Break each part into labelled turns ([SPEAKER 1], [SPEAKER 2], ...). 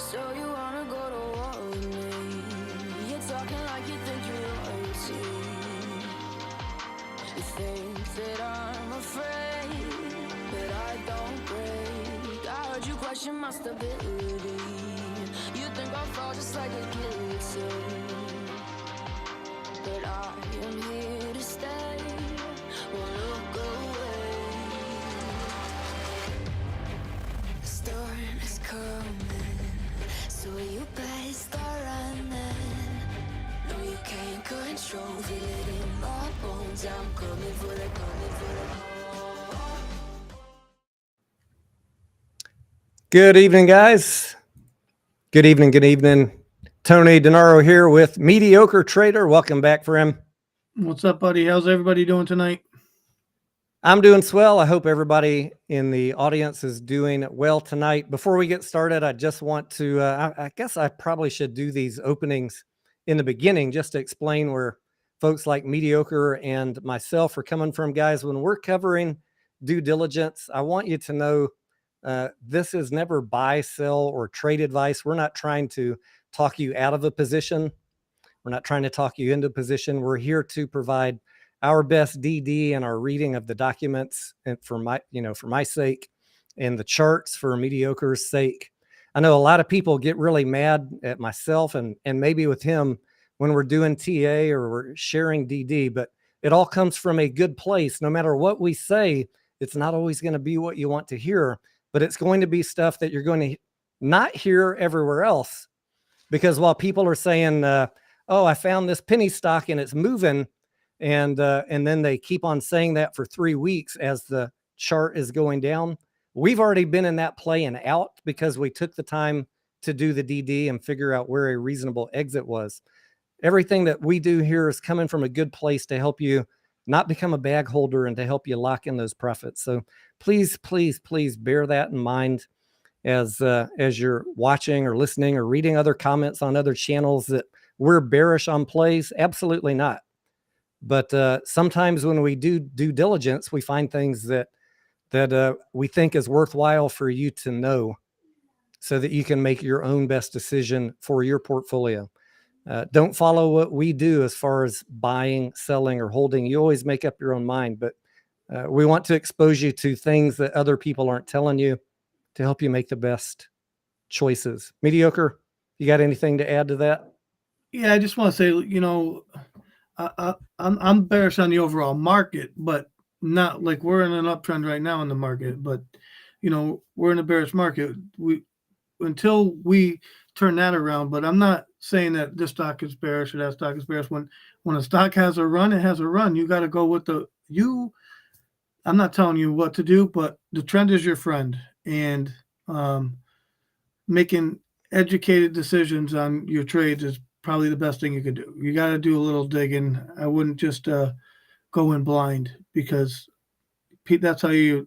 [SPEAKER 1] So you wanna go to war with me? You're talking like you think you're royalty. You think that I'm afraid, but I don't break. I heard you question my stability. You think I'll fall just like a guillotine, but I am here to stay. Won't look away. The storm is coming, so you better start running. No, you can't control, feel it in my bones. I'm coming for the, coming for the.
[SPEAKER 2] Good evening, guys. Good evening. Good evening. Tony Denaro here with Mediocre Trader. Welcome back, friend.
[SPEAKER 3] What's up, buddy? How's everybody doing tonight?
[SPEAKER 2] I'm doing swell. I hope everybody in the audience is doing well tonight. Before we get started, I just want to, I guess I probably should do these openings in the beginning just to explain where folks like Mediocre and myself are coming from, guys. When we're covering due diligence, I want you to know this is never buy, sell, or trade advice. We're not trying to talk you out of a position. We're not trying to talk you into a position. We're here to provide our best DD and our reading of the documents, and for my sake, and the charts for Mediocre's sake. I know a lot of people get really mad at myself and maybe with him when we're doing TA or we're sharing DD, but it all comes from a good place. No matter what we say, it's not always going to be what you want to hear, but it's going to be stuff that you're going to not hear everywhere else. Because while people are saying, oh, I found this penny stock and it's moving, and then they keep on saying that for 3 weeks as the chart is going down, we've already been in that play and out because we took the time to do the DD and figure out where a reasonable exit was. Everything that we do here is coming from a good place to help you not become a bag holder and to help you lock in those profits. So please, please, please bear that in mind as you're watching or listening or reading other comments on other channels that we're bearish on plays. Absolutely not. But sometimes when we do due diligence, we find things that we think is worthwhile for you to know so that you can make your own best decision for your portfolio. Don't follow what we do as far as buying, selling, or holding. You always make up your own mind, but we want to expose you to things that other people aren't telling you to help you make the best choices. Mediocre, you got anything to add to that?
[SPEAKER 3] Yeah, I just want to say, I'm bearish on the overall market, but not like we're in an uptrend right now in the market. But we're in a bearish market. Until we turn that around. But I'm not saying that this stock is bearish or that stock is bearish. When a stock has a run, it has a run. You got to go with I'm not telling you what to do, but the trend is your friend, and making educated decisions on your trades is probably the best thing you could do. You got to do a little digging. I wouldn't just go in blind, because that's how you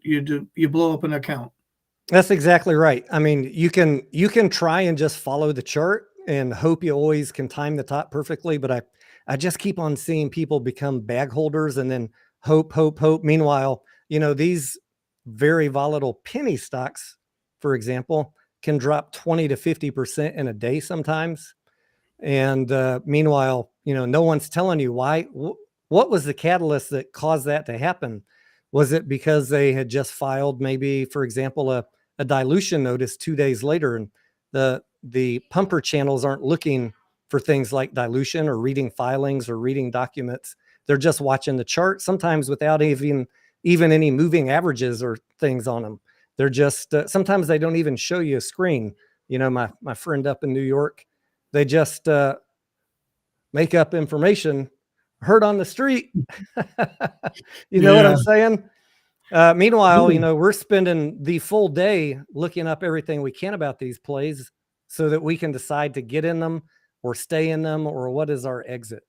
[SPEAKER 3] blow up an account.
[SPEAKER 2] That's exactly right. I mean, you can try and just follow the chart and hope you always can time the top perfectly, but I just keep on seeing people become bag holders and then hope. Meanwhile, these very volatile penny stocks, for example, can drop 20 to 50% in a day sometimes. And meanwhile, no one's telling you why. What was the catalyst that caused that to happen? Was it because they had just filed maybe, for example, a dilution notice 2 days later, and the pumper channels aren't looking for things like dilution or reading filings or reading documents. They're just watching the chart, sometimes without even any moving averages or things on them. They're just, sometimes they don't even show you a screen. My friend up in New York, they just make up information heard on the street. You know what I'm saying? Meanwhile, we're spending the full day looking up everything we can about these plays so that we can decide to get in them or stay in them, or what is our exit.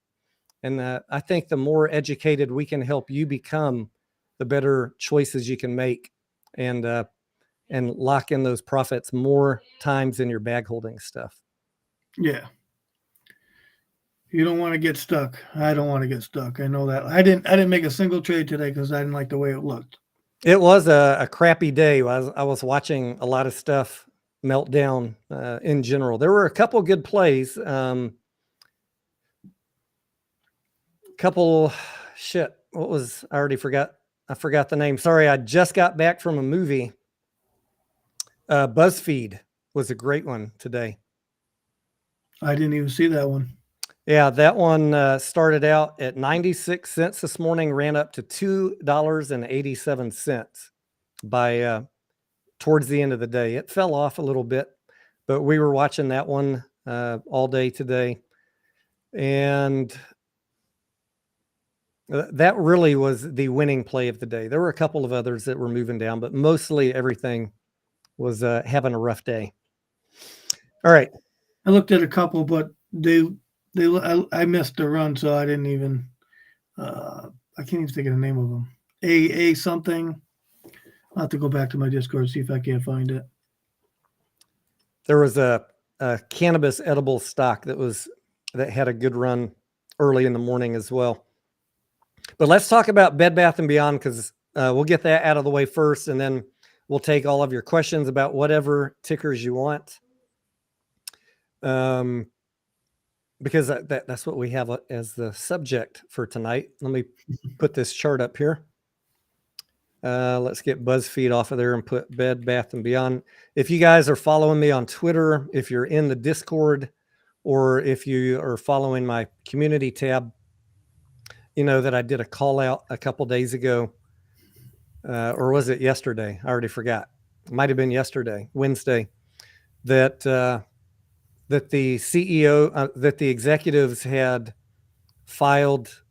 [SPEAKER 2] And I think the more educated we can help you become, the better choices you can make, and lock in those profits more times in your bag holding stuff.
[SPEAKER 3] Yeah. You don't want to get stuck. I don't want to get stuck. I know that. I didn't make a single trade today because I didn't like the way it looked.
[SPEAKER 2] It was a crappy day. I was watching a lot of stuff meltdown in general. There were a couple good plays. What was, I already forgot. I forgot the name. Sorry, I just got back from a movie. BuzzFeed was a great one today.
[SPEAKER 3] I didn't even see that one.
[SPEAKER 2] Yeah, that one started out at 96 cents this morning, ran up to $2.87 by towards the end of the day. It fell off a little bit, but we were watching that one all day today. And that really was the winning play of the day. There were a couple of others that were moving down, but mostly everything was having a rough day. All right.
[SPEAKER 3] I looked at a couple, but I missed the run, so I didn't even. I can't even think of the name of them. A something. I'll have to go back to my Discord, see if I can't find it.
[SPEAKER 2] There was a cannabis edible stock that had a good run early in the morning as well. But let's talk about Bed Bath & Beyond, because we'll get that out of the way first, and then we'll take all of your questions about whatever tickers you want. Because that's what we have as the subject for tonight. Let me put this chart up here. Let's get BuzzFeed off of there and put Bed Bath & Beyond. If you guys are following me on Twitter, if you're in the Discord, or if you are following my community tab, you know that I did a call out a couple days ago, or was it yesterday? I already forgot. It might have been yesterday, Wednesday, that the CEO, that the executives had filed,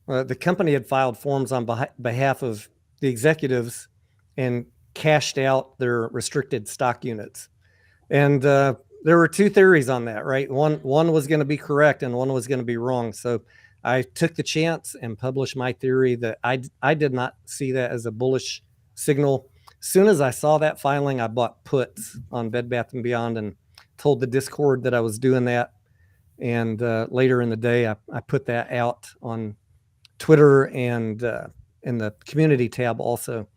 [SPEAKER 2] the company had filed forms on behalf of the executives and cashed out their restricted stock units. And there were two theories on that, right? One was going to be correct and one was going to be wrong. So I took the chance and published my theory that I did not see that as a bullish signal. As soon as I saw that filing, I bought puts on Bed Bath & Beyond and told the Discord that I was doing that. And later in the day, I put that out on Twitter and in the community tab also.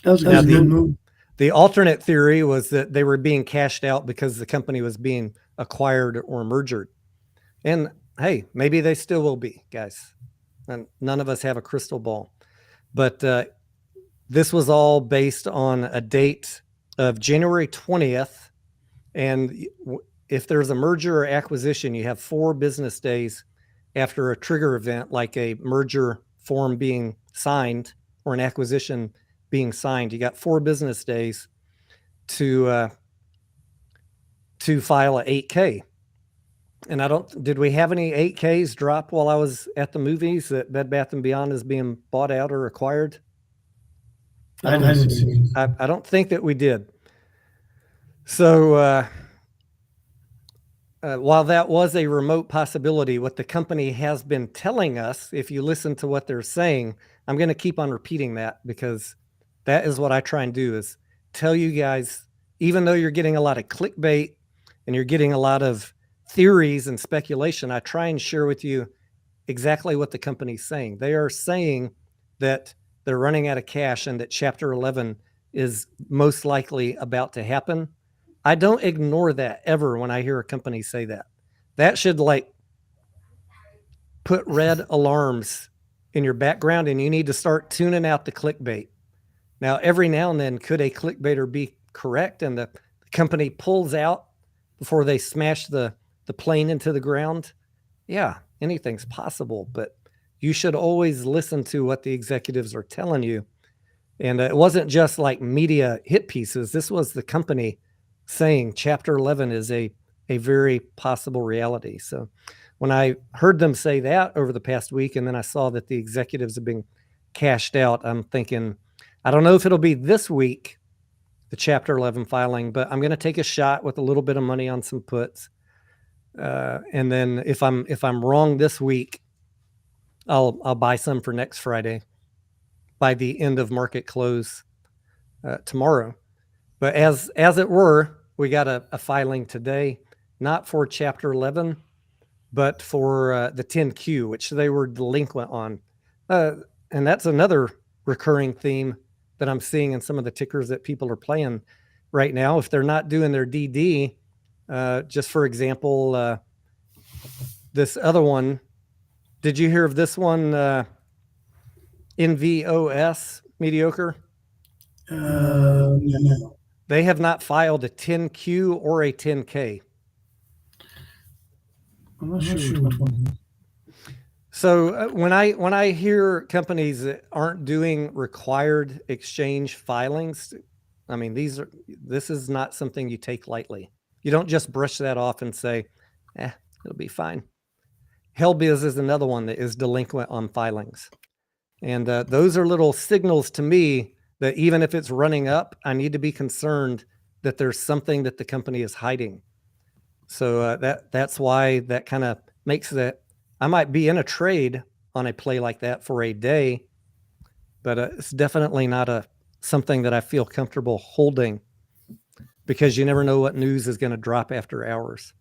[SPEAKER 3] That was a good move.
[SPEAKER 2] The alternate theory was that they were being cashed out because the company was being acquired or merged. And hey, maybe they still will be, guys. And none of us have a crystal ball. But this was all based on a date of January 20th. And if there's a merger or acquisition, you have 4 business days after a trigger event, like a merger form being signed or an acquisition being signed. You got 4 business days to file a 8K. And did we have any 8Ks drop while I was at the movies that Bed Bath & Beyond is being bought out or acquired? I don't think that we did. So while that was a remote possibility, what the company has been telling us, if you listen to what they're saying, I'm going to keep on repeating that because that is what I try and do, is tell you guys, even though you're getting a lot of clickbait and you're getting a lot of theories and speculation, I try and share with you exactly what the company's saying. They are saying that they're running out of cash and that Chapter 11 is most likely about to happen. I don't ignore that ever when I hear a company say that. That should put red alarms in your background, and you need to start tuning out the clickbait. Now, every now and then, could a clickbaiter be correct and the company pulls out before they smash the plane into the ground? Yeah, anything's possible, but you should always listen to what the executives are telling you. And it wasn't just like media hit pieces. This was the company saying Chapter 11 is a very possible reality. So when I heard them say that over the past week, and then I saw that the executives have been cashed out, I'm thinking, I don't know if it'll be this week, the Chapter 11 filing, but I'm going to take a shot with a little bit of money on some puts. And then if I'm wrong this week, I'll buy some for next Friday by the end of market close tomorrow. But as it were, we got a filing today, not for Chapter 11, but for the 10Q, which they were delinquent on. And that's another recurring theme that I'm seeing in some of the tickers that people are playing. right now. If they're not doing their DD, just for example, this other one, did you hear of this one? Nvos, mediocre.
[SPEAKER 3] No.
[SPEAKER 2] They have not filed a 10Q or a 10K.
[SPEAKER 3] I'm not sure which one.
[SPEAKER 2] So when I hear companies that aren't doing required exchange filings, I mean, this is not something you take lightly. You don't just brush that off and say, it'll be fine. Helbiz is another one that is delinquent on filings. And those are little signals to me that even if it's running up, I need to be concerned that there's something that the company is hiding. So that's why that kind of makes that I might be in a trade on a play like that for a day, but it's definitely not something that I feel comfortable holding, because you never know what news is going to drop after hours.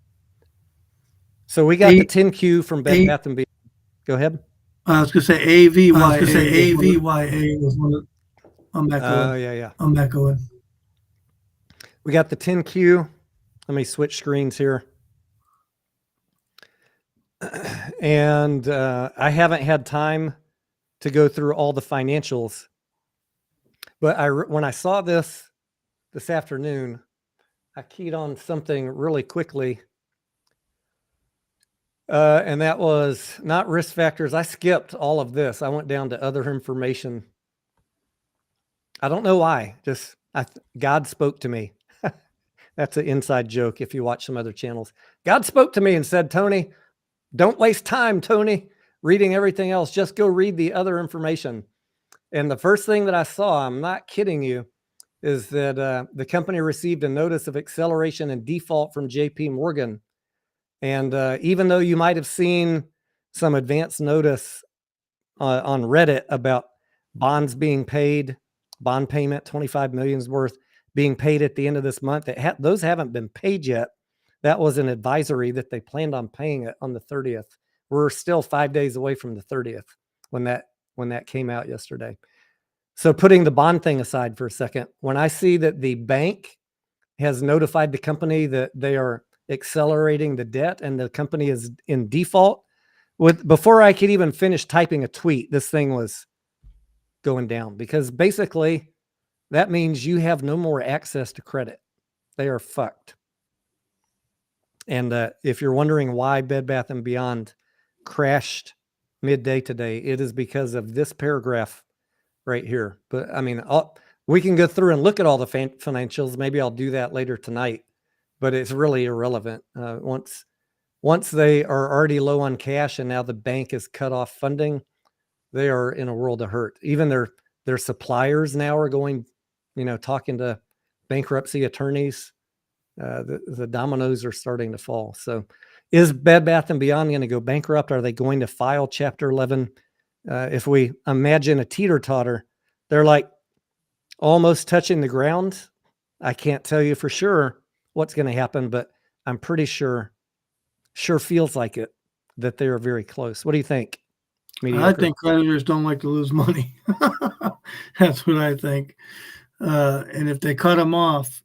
[SPEAKER 2] So we got the 10Q from Bed Bath & Beyond. Go ahead.
[SPEAKER 3] I was going to say AVYA was one of I'm echoing.
[SPEAKER 2] We got the 10Q. Let me switch screens here. And I haven't had time to go through all the financials, but when I saw this afternoon, I keyed on something really quickly. And that was not risk factors. I skipped all of this. I went down to other information. I don't know why. Just God spoke to me. That's an inside joke if you watch some other channels. God spoke to me and said, Tony, don't waste time, Tony, reading everything else. Just go read the other information. And the first thing that I saw, I'm not kidding you, is that the company received a notice of acceleration and default from JP Morgan. And even though you might have seen some advance notice on Reddit about bonds being paid, bond payment, 25 million's worth being paid at the end of this month, those haven't been paid yet. That was an advisory that they planned on paying it on the 30th. We're still 5 days away from the 30th when that came out yesterday. So putting the bond thing aside for a second, when I see that the bank has notified the company that they are accelerating the debt and the company is in default, before I could even finish typing a tweet, this thing was going down, because basically that means you have no more access to credit. They are fucked. And if you're wondering why Bed Bath & Beyond crashed midday today, it is because of this paragraph right here. But I mean, we can go through and look at all the financials. Maybe I'll do that later tonight, but it's really irrelevant. Once they are already low on cash and now the bank is cut off funding, they are in a world of hurt. Even their suppliers now are going, talking to bankruptcy attorneys. The dominoes are starting to fall. So is Bed Bath & Beyond going to go bankrupt? Are they going to file Chapter 11? If we imagine a teeter-totter, they're like almost touching the ground. I can't tell you for sure what's going to happen, but I'm pretty sure feels like it, that they are very close. What do you think? Mediocre?
[SPEAKER 3] I think creditors don't like to lose money. That's what I think. And if they cut them off,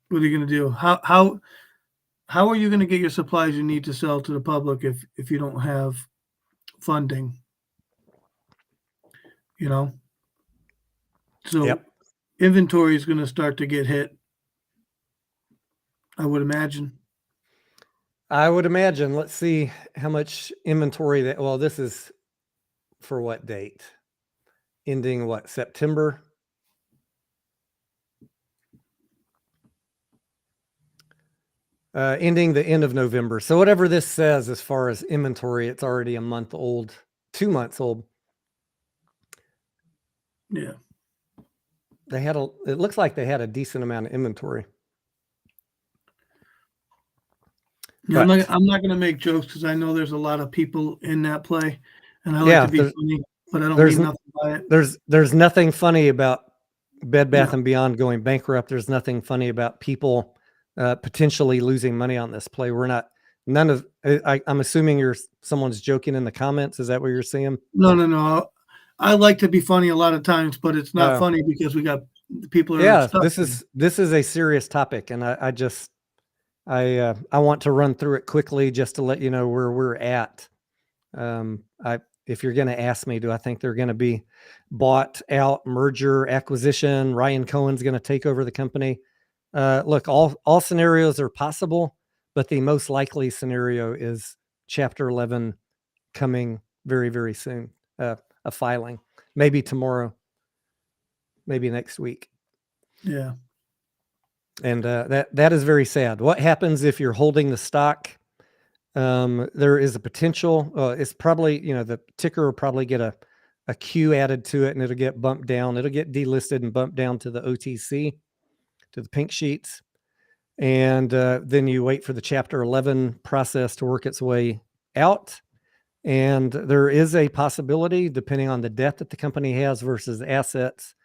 [SPEAKER 3] what are you going to do? How are you going to get your supplies you need to sell to the public if you don't have funding? So yep. Inventory is going to start to get hit, I would imagine.
[SPEAKER 2] Let's see how much inventory this is for what date? Ending what, September? Ending the end of November. So whatever this says as far as inventory, it's already a month old, 2 months old.
[SPEAKER 3] Yeah.
[SPEAKER 2] It looks like they had a decent amount of inventory.
[SPEAKER 3] Yeah, I'm not going to make jokes because I know there's a lot of people in that play, and I like to be funny, but I don't mean nothing by it.
[SPEAKER 2] There's nothing funny about Bed Bath & Beyond going bankrupt. There's nothing funny about people potentially losing money on this play. I'm assuming someone's joking in the comments. Is that what you're seeing?
[SPEAKER 3] No. I like to be funny a lot of times, but it's not funny because we got The people are
[SPEAKER 2] Yeah,
[SPEAKER 3] stuck.
[SPEAKER 2] this is a serious topic, and I want to run through it quickly just to let you know where we're at. If you're going to ask me, do I think they're going to be bought out, merger, acquisition? Ryan Cohen's going to take over the company. Look, all scenarios are possible, but the most likely scenario is Chapter 11 coming very, very soon. A filing, maybe tomorrow, maybe next week.
[SPEAKER 3] Yeah.
[SPEAKER 2] And that is very sad. What happens if you're holding the stock? There is a potential. It's probably, the ticker will probably get a Q added to it, and it'll get bumped down. It'll get delisted and bumped down to the OTC, to the pink sheets. And then you wait for the Chapter 11 process to work its way out. And there is a possibility, depending on the debt that the company has versus assets,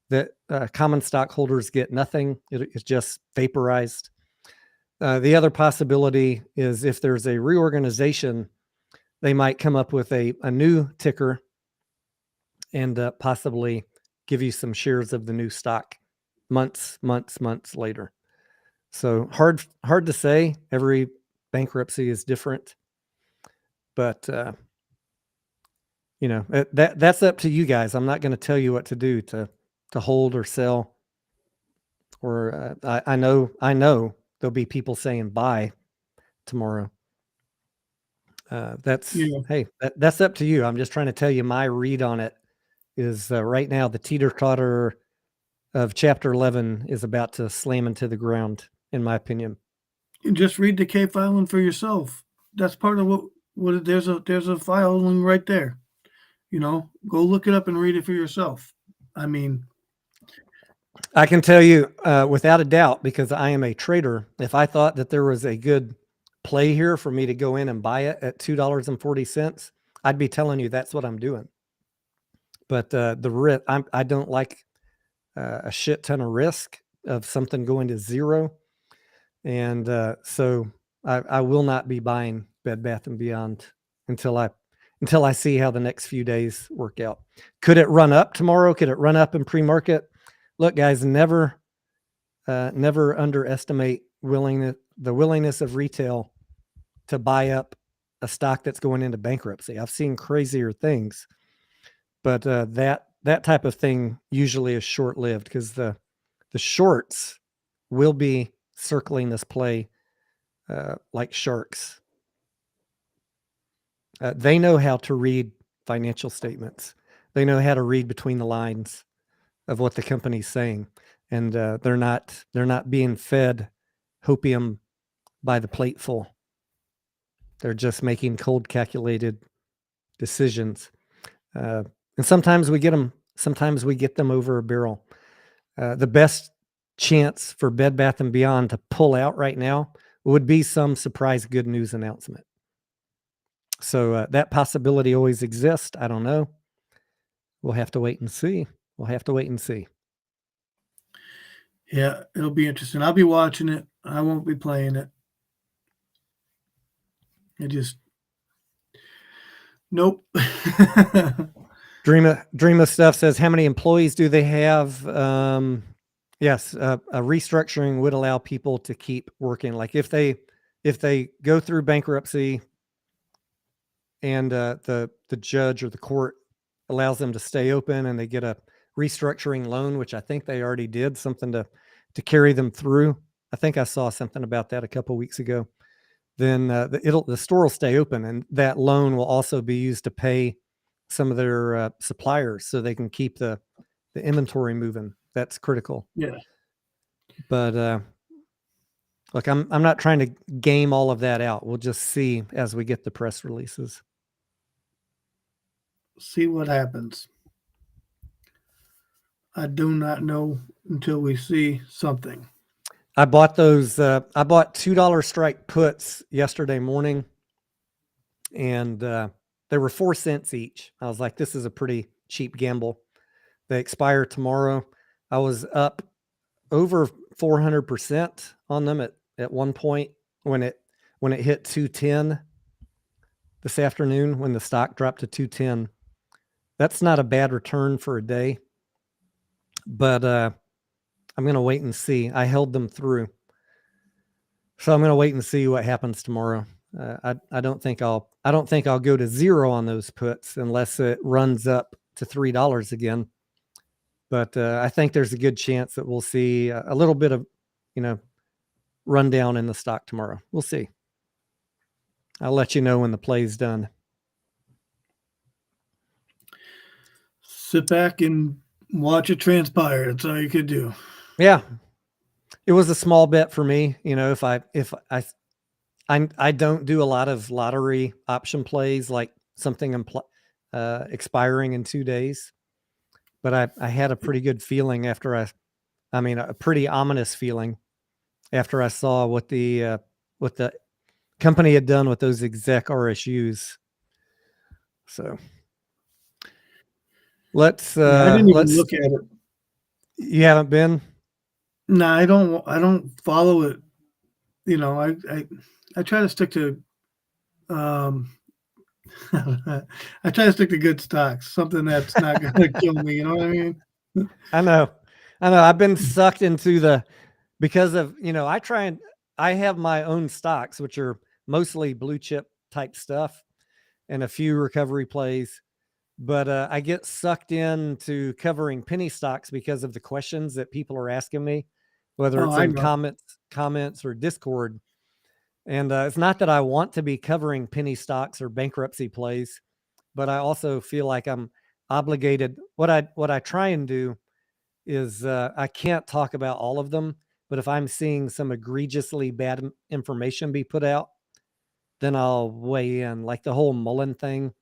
[SPEAKER 2] that common stockholders get nothing. It's just vaporized. The other possibility is if there's a reorganization, they might come up with a new ticker and possibly give you some shares of the new stock months later. So hard to say. Every bankruptcy is different, but that's up to you guys. I'm not going to tell you what to do to hold or sell. Or I know there'll be people saying buy tomorrow. Hey, that's up to you. I'm just trying to tell you my read on it is right now the teeter-totter of Chapter 11 is about to slam into the ground, in my opinion.
[SPEAKER 3] And just read the K filing for yourself. That's part of what there's a filing right there. Go look it up and read it for yourself. I mean,
[SPEAKER 2] I can tell you without a doubt, because I am a trader, if I thought that there was a good play here for me to go in and buy it at $2.40, I'd be telling you that's what I'm doing. But the risk, I don't like a shit ton of risk of something going to zero. And so I will not be buying Bed Bath & Beyond until I see how the next few days work out. Could it run up tomorrow? Could it run up in pre-market? Look, guys, never underestimate the willingness of retail to buy up a stock that's going into bankruptcy. I've seen crazier things, but that type of thing usually is short-lived because the shorts will be circling this play like sharks. They know how to read financial statements. They know how to read between the lines of what the company's saying, and they're not being fed hopium by the plateful. They're just making cold, calculated decisions, and sometimes we get them. Sometimes we get them over a barrel. The best chance for Bed Bath & Beyond to pull out right now would be some surprise good news announcement. So that possibility always exists. I don't know. We'll have to wait and see.
[SPEAKER 3] Yeah, it'll be interesting. I'll be watching it. I won't be playing it. Nope.
[SPEAKER 2] Dream of Stuff says, how many employees do they have? Yes, a restructuring would allow people to keep working. Like if they go through bankruptcy and the judge or the court allows them to stay open and they get a restructuring loan, which I think they already did, something to carry them through. I think I saw something about that a couple of weeks ago. Then the store will stay open, and that loan will also be used to pay some of their suppliers so they can keep the inventory moving. That's critical.
[SPEAKER 3] Yeah.
[SPEAKER 2] But look, I'm not trying to game all of that out. We'll just see as we get the press releases.
[SPEAKER 3] See what happens. I do not know until we see something.
[SPEAKER 2] I bought those. I bought $2 strike puts yesterday morning, and they were 4 cents each. I was like, this is a pretty cheap gamble. They expire tomorrow. I was up over 400% on them at one point when it hit 210 this afternoon, when the stock dropped to 210. That's not a bad return for a day. But I'm going to wait and see. I held them through. So I'm going to wait and see what happens tomorrow. I don't think I'll go to zero on those puts unless it runs up to $3 again. But I think there's a good chance that we'll see a little bit of, run down in the stock tomorrow. We'll see. I'll let you know when the play's done.
[SPEAKER 3] Sit back and watch it transpire. That's all you could do.
[SPEAKER 2] Yeah. It was a small bet for me. If I don't do a lot of lottery option plays, like something expiring in 2 days, but I had a pretty good feeling after a pretty ominous feeling after I saw what the company had done with those exec RSUs. So let's
[SPEAKER 3] I didn't even look at it.
[SPEAKER 2] You haven't been?
[SPEAKER 3] No, I don't follow it. I try to stick to I try to stick to good stocks, something that's not going to kill me. You know what I mean?
[SPEAKER 2] I know. I've been sucked into because of, I have my own stocks, which are mostly blue chip type stuff and a few recovery plays. But I get sucked into covering penny stocks because of the questions that people are asking me, whether it's in comments or Discord. And it's not that I want to be covering penny stocks or bankruptcy plays, but I also feel like I'm obligated. What I try and do is I can't talk about all of them, but if I'm seeing some egregiously bad information be put out, then I'll weigh in, like the whole Mullen thing.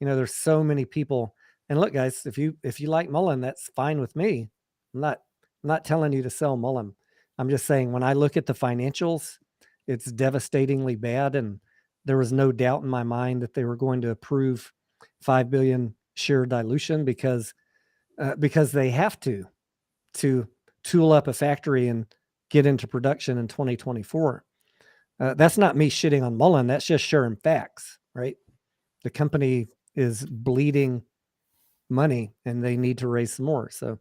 [SPEAKER 2] There's so many people. And look, guys, if you like Mullen, that's fine with me. I'm not telling you to sell Mullen. I'm just saying when I look at the financials, it's devastatingly bad. And there was no doubt in my mind that they were going to approve 5 billion share dilution because they have to tool up a factory and get into production in 2024. That's not me shitting on Mullen. That's just sharing facts, right? The company is bleeding money and they need to raise some more. So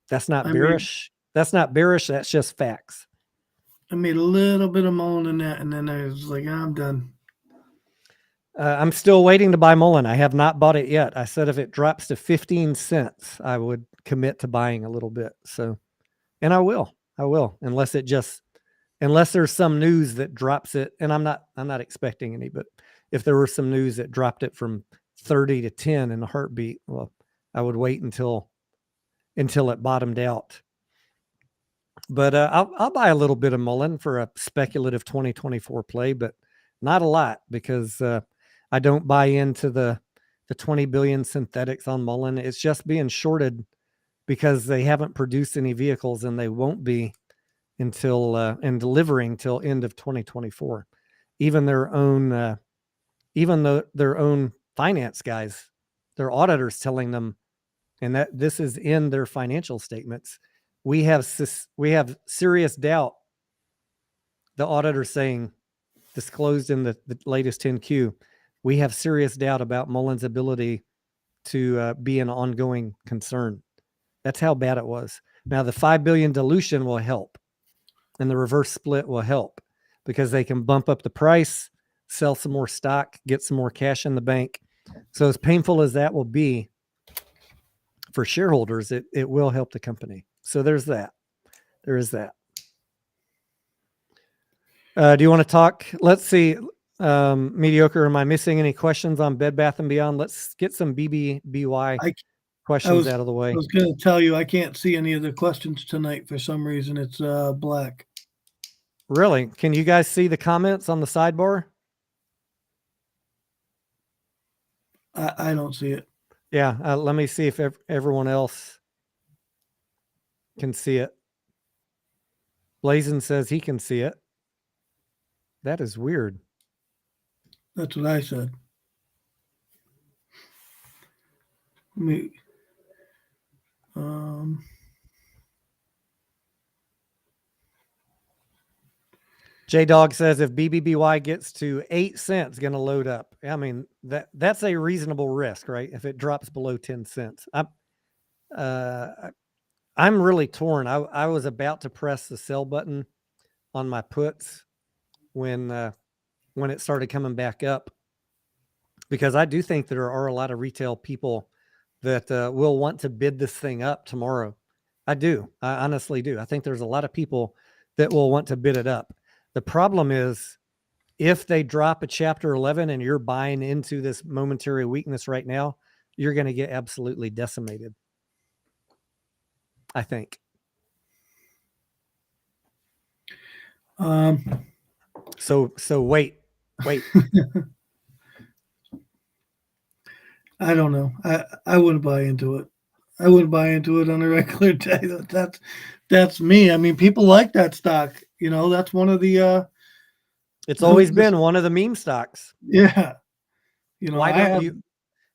[SPEAKER 2] that's not bearish. That's not bearish. That's just facts.
[SPEAKER 3] I made a little bit of Mullen in that, and then I was like, I'm done.
[SPEAKER 2] I'm still waiting to buy Mullen. I have not bought it yet. I said if it drops to 15 cents, I would commit to buying a little bit. So, and I will, unless there's some news that drops it. And I'm not expecting any, but if there were some news that dropped it from 30 to 10 in a heartbeat, well, I would wait until it bottomed out. But I'll buy a little bit of Mullen for a speculative 2024 play, but not a lot because I don't buy into the 20 billion synthetics on Mullen. It's just being shorted because they haven't produced any vehicles and they won't be until and delivering till end of 2024. Even their own finance guys, their auditors telling them, and that this is in their financial statements, we have serious doubt. The auditor saying, disclosed in the latest 10Q, we have serious doubt about Mullen's ability to be an ongoing concern. That's how bad it was. Now the 5 billion dilution will help, and the reverse split will help because they can bump up the price, sell some more stock, get some more cash in the bank. So as painful as that will be for shareholders, it will help the company. So there's that. There is that. Do you want to talk? Let's see. Mediocre. Am I missing any questions on Bed Bath & Beyond? Let's get some BBBY questions out of the way.
[SPEAKER 3] I was going to tell you, I can't see any of the questions tonight for some reason. It's black.
[SPEAKER 2] Really? Can you guys see the comments on the sidebar?
[SPEAKER 3] I don't see it.
[SPEAKER 2] Yeah. Let me see if everyone else can see it. Blazin says he can see it. That is weird.
[SPEAKER 3] That's what I said.
[SPEAKER 2] J-Dog says if BBBY gets to 8 cents, going to load up. I mean, that's a reasonable risk, right? If it drops below 10 cents. I'm really torn. I was about to press the sell button on my puts when it started coming back up, because I do think there are a lot of retail people that will want to bid this thing up tomorrow. I do. I honestly do. I think there's a lot of people that will want to bid it up. The problem is, if they drop a chapter 11 and you're buying into this momentary weakness right now, you're going to get absolutely decimated, I think. So wait.
[SPEAKER 3] I don't know. I wouldn't buy into it. I wouldn't buy into it on a regular day. That's me. I mean, people like that stock. You know, that's one of the.
[SPEAKER 2] It's always been one of the meme stocks.
[SPEAKER 3] Yeah. You know,
[SPEAKER 2] why don't you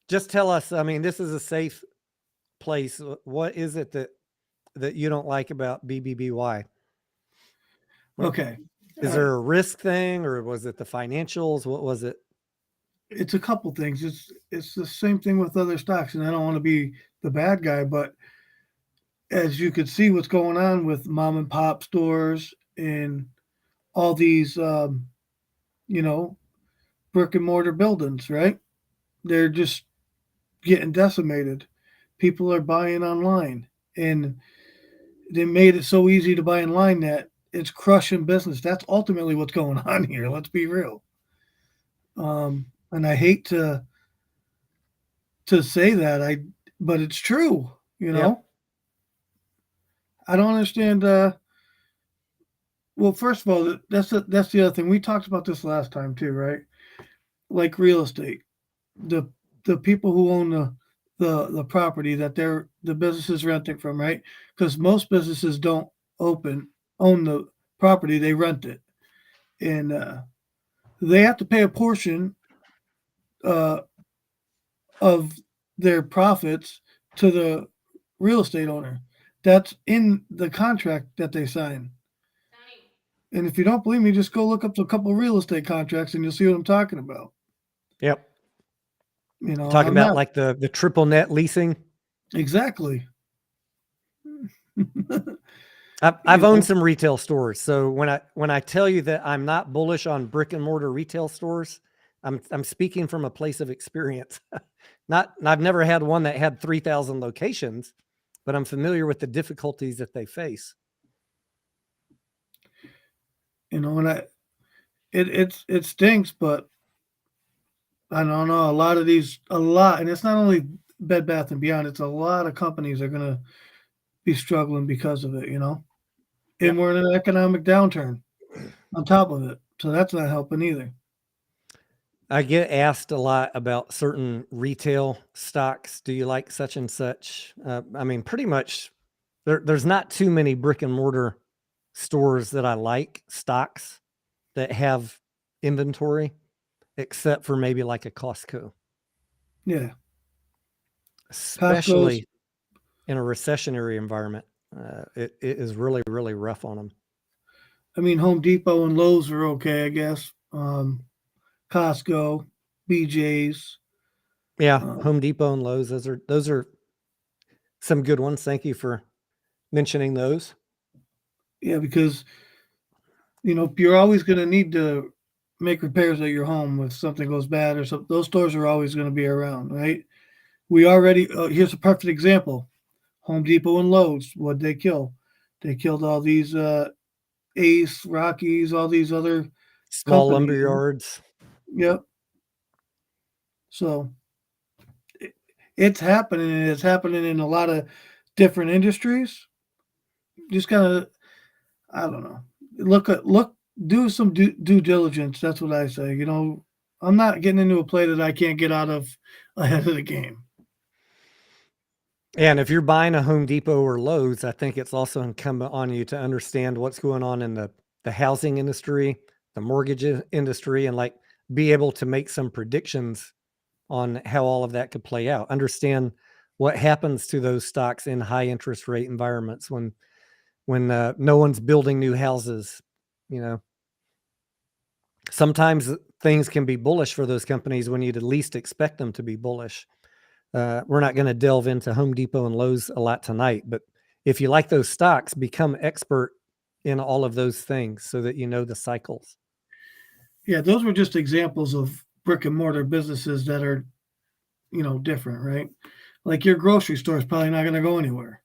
[SPEAKER 2] just tell us? I mean, this is a safe place. What is it that you don't like about BBBY?
[SPEAKER 3] Okay.
[SPEAKER 2] Is there a risk thing, or was it the financials? What was it?
[SPEAKER 3] It's a couple things. It's the same thing with other stocks, and I don't want to be the bad guy, but as you could see, what's going on with mom and pop stores and all these, you know, brick and mortar buildings, right? They're just getting decimated. People are buying online, and they made it so easy to buy online that it's crushing business. That's ultimately what's going on here. Let's be real. And I hate to say that, but it's true. You know,
[SPEAKER 2] Yep.
[SPEAKER 3] I don't understand. Well, first of all, that's the other thing. We talked about this last time too, right? Like real estate, the people who own the property that the business is renting from, right? Because most businesses don't own the property, they rent it, and they have to pay a portion of their profits to the real estate owner. That's in the contract that they sign. And if you don't believe me, just go look up a couple of real estate contracts and you'll see what I'm talking about.
[SPEAKER 2] Yep.
[SPEAKER 3] You know,
[SPEAKER 2] talking about like the triple net leasing.
[SPEAKER 3] Exactly.
[SPEAKER 2] I've owned some retail stores. So when I tell you that I'm not bullish on brick and mortar retail stores, I'm speaking from a place of experience. I've never had one that had 3,000 locations, but I'm familiar with the difficulties that they face.
[SPEAKER 3] You know, and it stinks, but I don't know. And it's not only Bed Bath and Beyond. It's a lot of companies are going to be struggling because of it. You know, and we're in an economic downturn on top of it, so that's not helping either.
[SPEAKER 2] I get asked a lot about certain retail stocks. Do you like such and such? I mean, pretty much there's not too many brick and mortar stores that I like, stocks that have inventory, except for maybe like a Costco.
[SPEAKER 3] Yeah.
[SPEAKER 2] Especially in a recessionary environment. It is really, really rough on them.
[SPEAKER 3] I mean, Home Depot and Lowe's are okay, I guess. Costco, BJ's.
[SPEAKER 2] Yeah, Home Depot and Lowe's. Those are some good ones. Thank you for mentioning those.
[SPEAKER 3] Yeah, because you know you're always going to need to make repairs at your home if something goes bad or something. Those stores are always going to be around, right? We already here's a perfect example: Home Depot and Lowe's. What'd they kill? They killed all these Ace, Rockies, all these other
[SPEAKER 2] small lumber yards.
[SPEAKER 3] Yep. So it's happening, and it's happening in a lot of different industries. Just gotta, I don't know, do some due diligence. That's what I say. You know, I'm not getting into a play that I can't get out of ahead of the game.
[SPEAKER 2] And if you're buying a Home Depot or Lowe's, I think it's also incumbent on you to understand what's going on in the housing industry, the mortgage industry, and like be able to make some predictions on how all of that could play out. Understand what happens to those stocks in high interest rate environments when no one's building new houses. You know, sometimes things can be bullish for those companies when you'd at least expect them to be bullish. We're not going to delve into Home Depot and Lowe's a lot tonight, but if you like those stocks, become expert in all of those things so that you know the cycles.
[SPEAKER 3] Yeah, those were just examples of brick and mortar businesses that are, different, right? Like your grocery store is probably not going to go anywhere.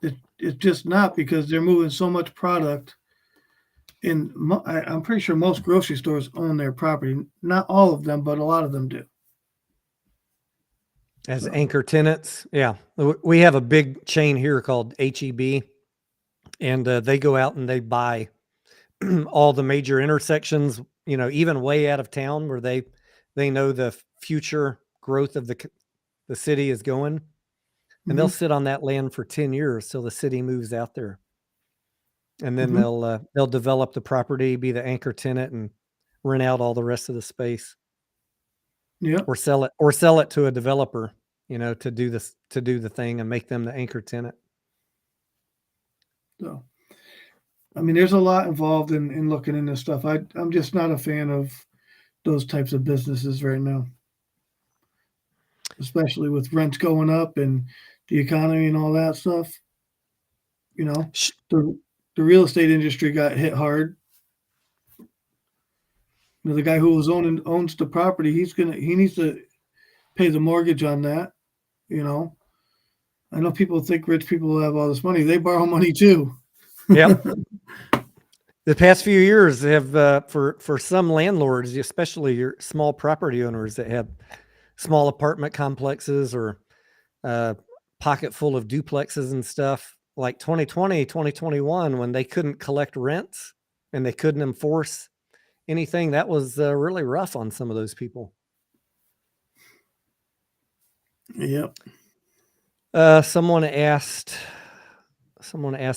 [SPEAKER 3] It's just not, because they're moving so much product. And I'm pretty sure most grocery stores own their property. Not all of them, but a lot of them do.
[SPEAKER 2] As anchor tenants, yeah. We have a big chain here called HEB, and they go out and they buy all the major intersections, even way out of town where they know the future growth of the city is going, and they'll sit on that land for 10 years till the city moves out there. And then they'll develop the property, be the anchor tenant, and rent out all the rest of the space.
[SPEAKER 3] Yeah.
[SPEAKER 2] Or sell it to a developer, to do the thing and make them the anchor tenant.
[SPEAKER 3] So, I mean, there's a lot involved in looking into stuff. I'm just not a fan of those types of businesses right now, especially with rents going up and the economy and all that stuff. The real estate industry got hit hard. The guy who owns the property, he needs to pay the mortgage on that. I know people think rich people have all this money. They borrow money too.
[SPEAKER 2] Yep. The past few years have, for some landlords, especially your small property owners that have small apartment complexes or pocket full of duplexes and stuff, like 2020, 2021, when they couldn't collect rents and they couldn't enforce anything, that was really rough on some of those people.
[SPEAKER 3] Yep.
[SPEAKER 2] Someone asked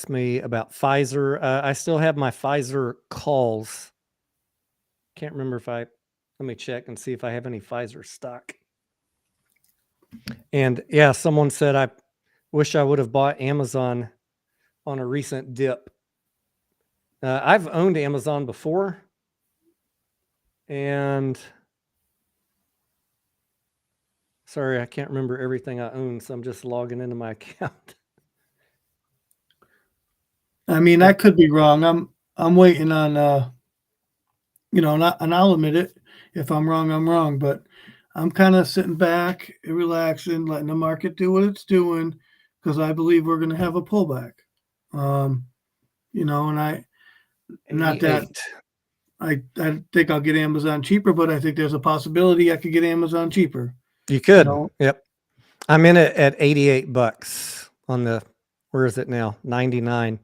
[SPEAKER 2] me about Pfizer. I still have my Pfizer calls. Can't remember let me check and see if I have any Pfizer stock. And yeah, someone said, I wish I would have bought Amazon on a recent dip. I've owned Amazon before, and sorry, I can't remember everything I own, so I'm just logging into my account.
[SPEAKER 3] I mean, I could be wrong. I'm waiting on and I'll admit it. If I'm wrong, I'm wrong. But I'm kind of sitting back, relaxing, letting the market do what it's doing, because I believe we're going to have a pullback. And I think I'll get Amazon cheaper, but I think there's a possibility I could get Amazon cheaper.
[SPEAKER 2] You could. Yep. I'm in it at $88 on where is it now? 99.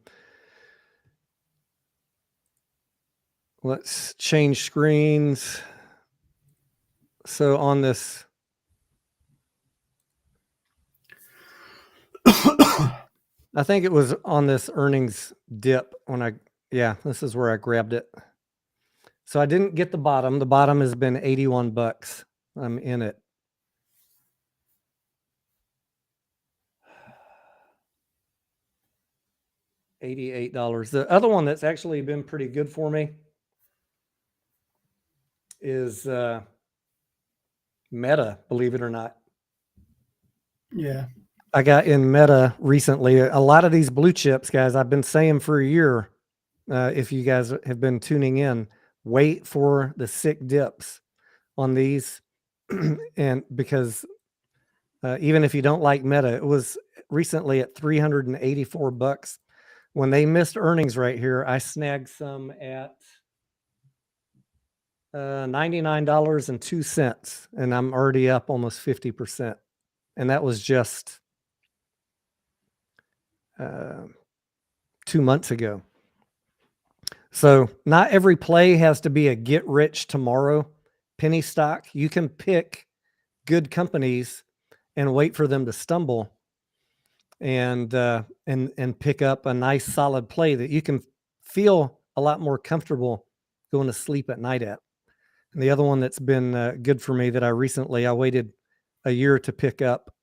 [SPEAKER 2] Let's change screens. So on this, I think it was on this earnings dip this is where I grabbed it. So I didn't get the bottom. The bottom has been $81. I'm in it. $88. The other one that's actually been pretty good for me is Meta, believe it or not.
[SPEAKER 3] Yeah.
[SPEAKER 2] I got in Meta recently. A lot of these blue chips, guys, I've been saying for a year, if you guys have been tuning in, wait for the sick dips on these. And because even if you don't like Meta, it was recently at $384. When they missed earnings right here, I snagged some at $99.02, and I'm already up almost 50%. And that was just 2 months ago. So not every play has to be a get rich tomorrow penny stock. You can pick good companies and wait for them to stumble and pick up a nice solid play that you can feel a lot more comfortable going to sleep at night at. And the other one that's been good for me that I waited a year to pick up.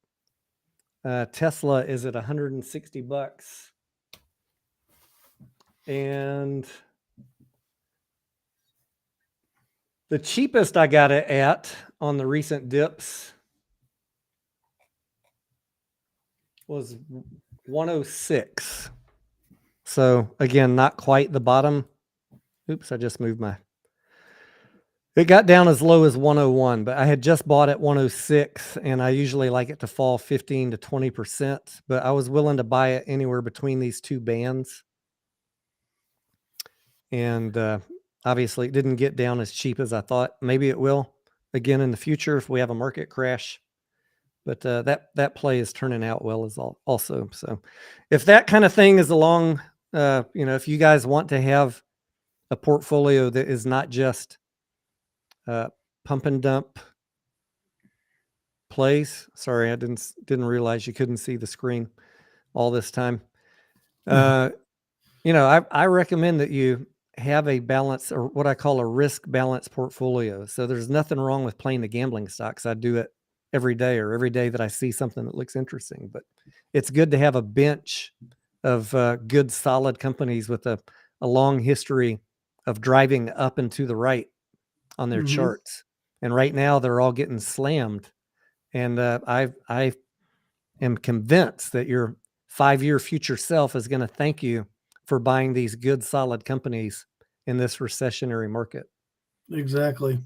[SPEAKER 2] Tesla is at $160. And the cheapest I got it at on the recent dips was 106. So again, not quite the bottom. Oops, I just moved my. It got down as low as 101, but I had just bought at 106, and I usually like it to fall 15 to 20%, but I was willing to buy it anywhere between these two bands. And obviously it didn't get down as cheap as I thought. Maybe it will again in the future if we have a market crash. But that play is turning out well as also. So if that kind of thing is along, if you guys want to have a portfolio that is not just pump and dump plays. Sorry, I didn't realize you couldn't see the screen all this time. I recommend that you have a balance, or what I call a risk balance portfolio. So there's nothing wrong with playing the gambling stocks. I do it every day that I see something that looks interesting, but it's good to have a bench of good, solid companies with a long history of driving up and to the right on their charts. And right now they're all getting slammed. And I am convinced that your 5-year future self is going to thank you for buying these good, solid companies in this recessionary market.
[SPEAKER 3] Exactly.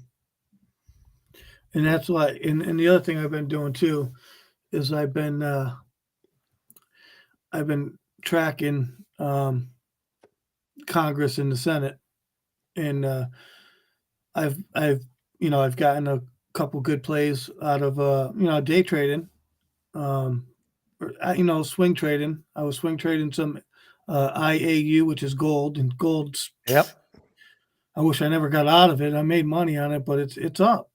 [SPEAKER 3] And that's why, and the other thing I've been doing too is I've been tracking Congress and the Senate, and I've gotten a couple good plays out of day trading, swing trading. I was swing trading some IAU, which is gold, and gold's.
[SPEAKER 2] Yep.
[SPEAKER 3] I wish I never got out of it. I made money on it, but it's up.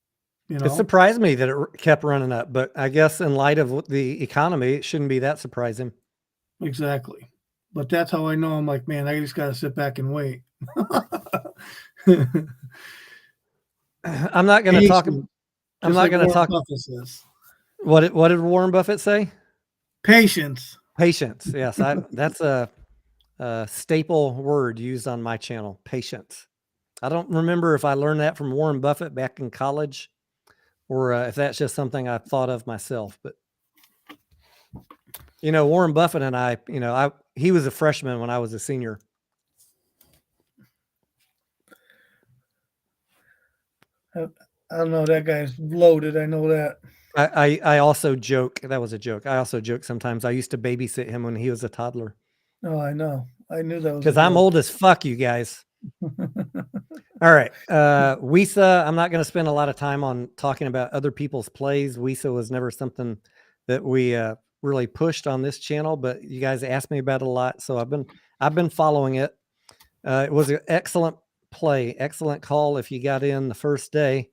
[SPEAKER 2] It surprised me that it kept running up, but I guess in light of the economy, it shouldn't be that surprising.
[SPEAKER 3] Exactly. But that's how I know. I'm like, man, I just got to sit back and wait.
[SPEAKER 2] I'm not going to talk. I'm not going to talk. What did Warren Buffett say?
[SPEAKER 3] Patience.
[SPEAKER 2] Patience. Yes. That's a staple word used on my channel. Patience. I don't remember if I learned that from Warren Buffett back in college, or if that's just something I thought of myself. But Warren Buffett and I, he was a freshman when I was a senior.
[SPEAKER 3] I don't know. That guy's loaded. I know that.
[SPEAKER 2] I also joke. That was a joke. I also joke sometimes. I used to babysit him when he was a toddler.
[SPEAKER 3] Oh, I know. I knew that was
[SPEAKER 2] because I'm old as fuck, you guys. All right. WISA, I'm not going to spend a lot of time on talking about other people's plays. WISA was never something that we really pushed on this channel, but you guys asked me about it a lot, so I've been following it. It was an excellent play, excellent call if you got in the first day,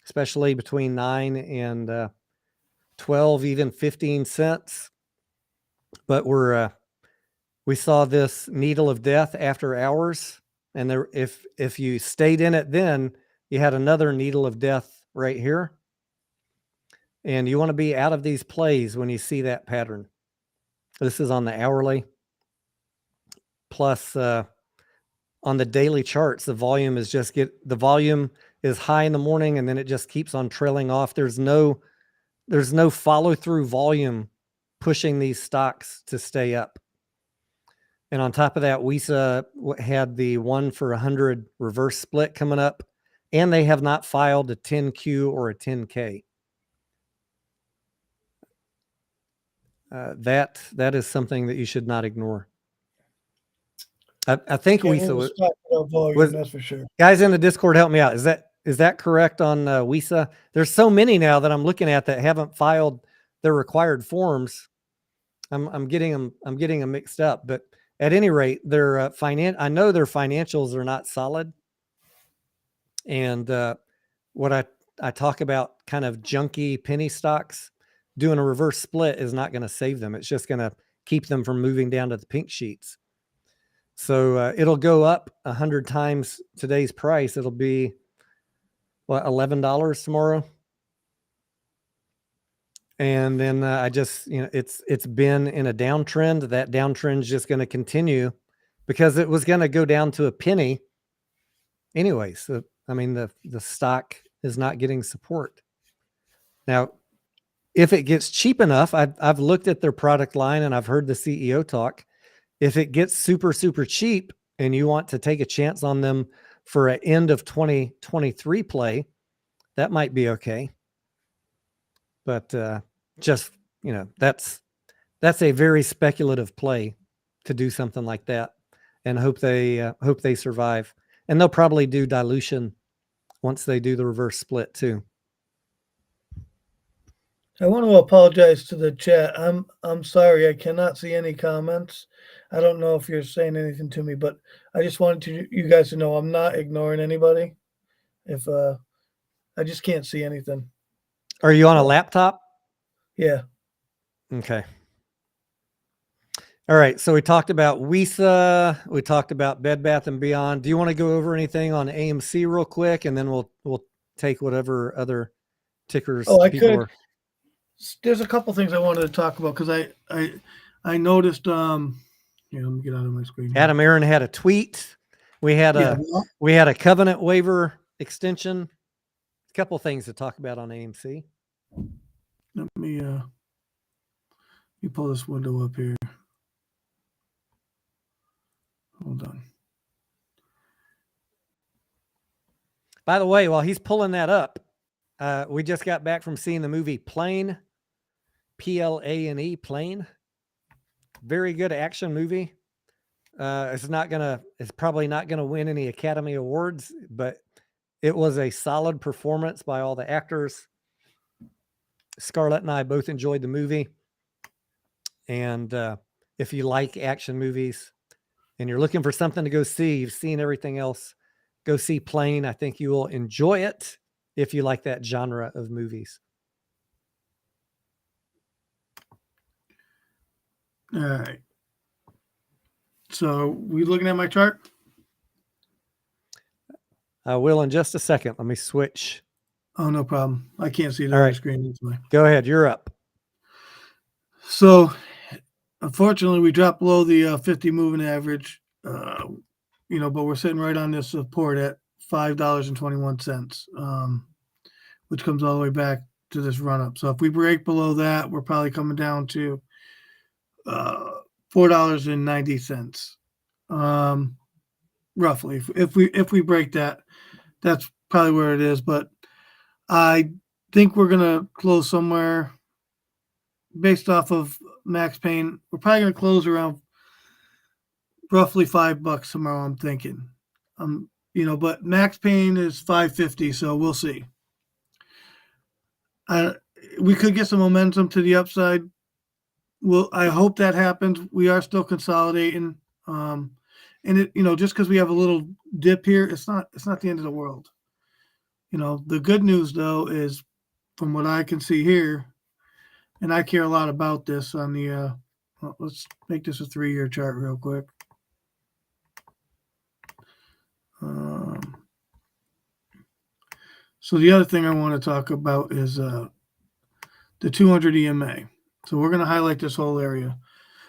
[SPEAKER 2] especially between 9 and 12, even 15 cents. But we saw this needle of death after hours, and if you stayed in it, then you had another needle of death right here. And you want to be out of these plays when you see that pattern. This is on the hourly. Plus, on the daily charts, the volume is high in the morning, and then it just keeps on trailing off. There's no follow through volume pushing these stocks to stay up. And on top of that, WISA had the 1 for 100 reverse split coming up, and they have not filed a 10Q or a 10K. That is something that you should not ignore. I think WISA was,
[SPEAKER 3] that's for sure.
[SPEAKER 2] Guys in the Discord, help me out. Is that correct on WISA? There's so many now that I'm looking at that haven't filed their required forms. I'm getting them mixed up, but at any rate, I know their financials are not solid. And what I talk about, kind of junky penny stocks, doing a reverse split is not going to save them. It's just going to keep them from moving down to the pink sheets. So it'll go up 100 times today's price. It'll be what, $11 tomorrow. And then I just, it's been in a downtrend. That downtrend is just going to continue because it was going to go down to a penny anyway. So, I mean, the stock is not getting support. Now, if it gets cheap enough, I've looked at their product line and I've heard the CEO talk. If it gets super, super cheap and you want to take a chance on them for an end of 2023 play, that might be okay. But just, that's a very speculative play to do something like that, and hope they survive. And they'll probably do dilution once they do the reverse split too.
[SPEAKER 3] I want to apologize to the chat. I'm sorry, I cannot see any comments. I don't know if you're saying anything to me, but I just wanted you guys to know I'm not ignoring anybody. If I just can't see anything.
[SPEAKER 2] Are you on a laptop?
[SPEAKER 3] Yeah.
[SPEAKER 2] Okay. All right. So we talked about WISA. We talked about Bed Bath & Beyond. Do you want to go over anything on AMC real quick, and then we'll take whatever other tickers?
[SPEAKER 3] Oh, I could. There's a couple things I wanted to talk about because I noticed. Let me get out of my screen.
[SPEAKER 2] Adam Aaron had a tweet. We had a covenant waiver extension. A couple things to talk about on AMC.
[SPEAKER 3] Let me pull this window up here. Hold on.
[SPEAKER 2] By the way, while he's pulling that up, we just got back from seeing the movie Plane, Plane, Plane. Very good action movie. It's probably not gonna win any Academy Awards, but it was a solid performance by all the actors. Scarlett and I both enjoyed the movie. And if you like action movies and you're looking for something to go see, you've seen everything else, go see Plane. I think you will enjoy it if you like that genre of movies.
[SPEAKER 3] All right. So we looking at my chart?
[SPEAKER 2] I will in just a second. Let me switch.
[SPEAKER 3] Oh, no problem. I can't see it
[SPEAKER 2] All
[SPEAKER 3] on
[SPEAKER 2] right.
[SPEAKER 3] the screen.
[SPEAKER 2] Go ahead. You're up.
[SPEAKER 3] So, unfortunately, we dropped below the 50 moving average, but we're sitting right on this support at $5.21, which comes all the way back to this run up. So if we break below that, we're probably coming down to $4.90, roughly. If we break that, that's probably where it is. But I think we're gonna close somewhere based off of Max Payne. We're probably gonna close around roughly $5 tomorrow, I'm thinking. But Max Payne is $5.50, so we'll see. We could get some momentum to the upside. I hope that happens. We are still consolidating. And just because we have a little dip here, it's not the end of the world. The good news though is, from what I can see here, and I care a lot about this on the let's make this a 3-year chart real quick. So the other thing I want to talk about is the 200 EMA. So we're going to highlight this whole area.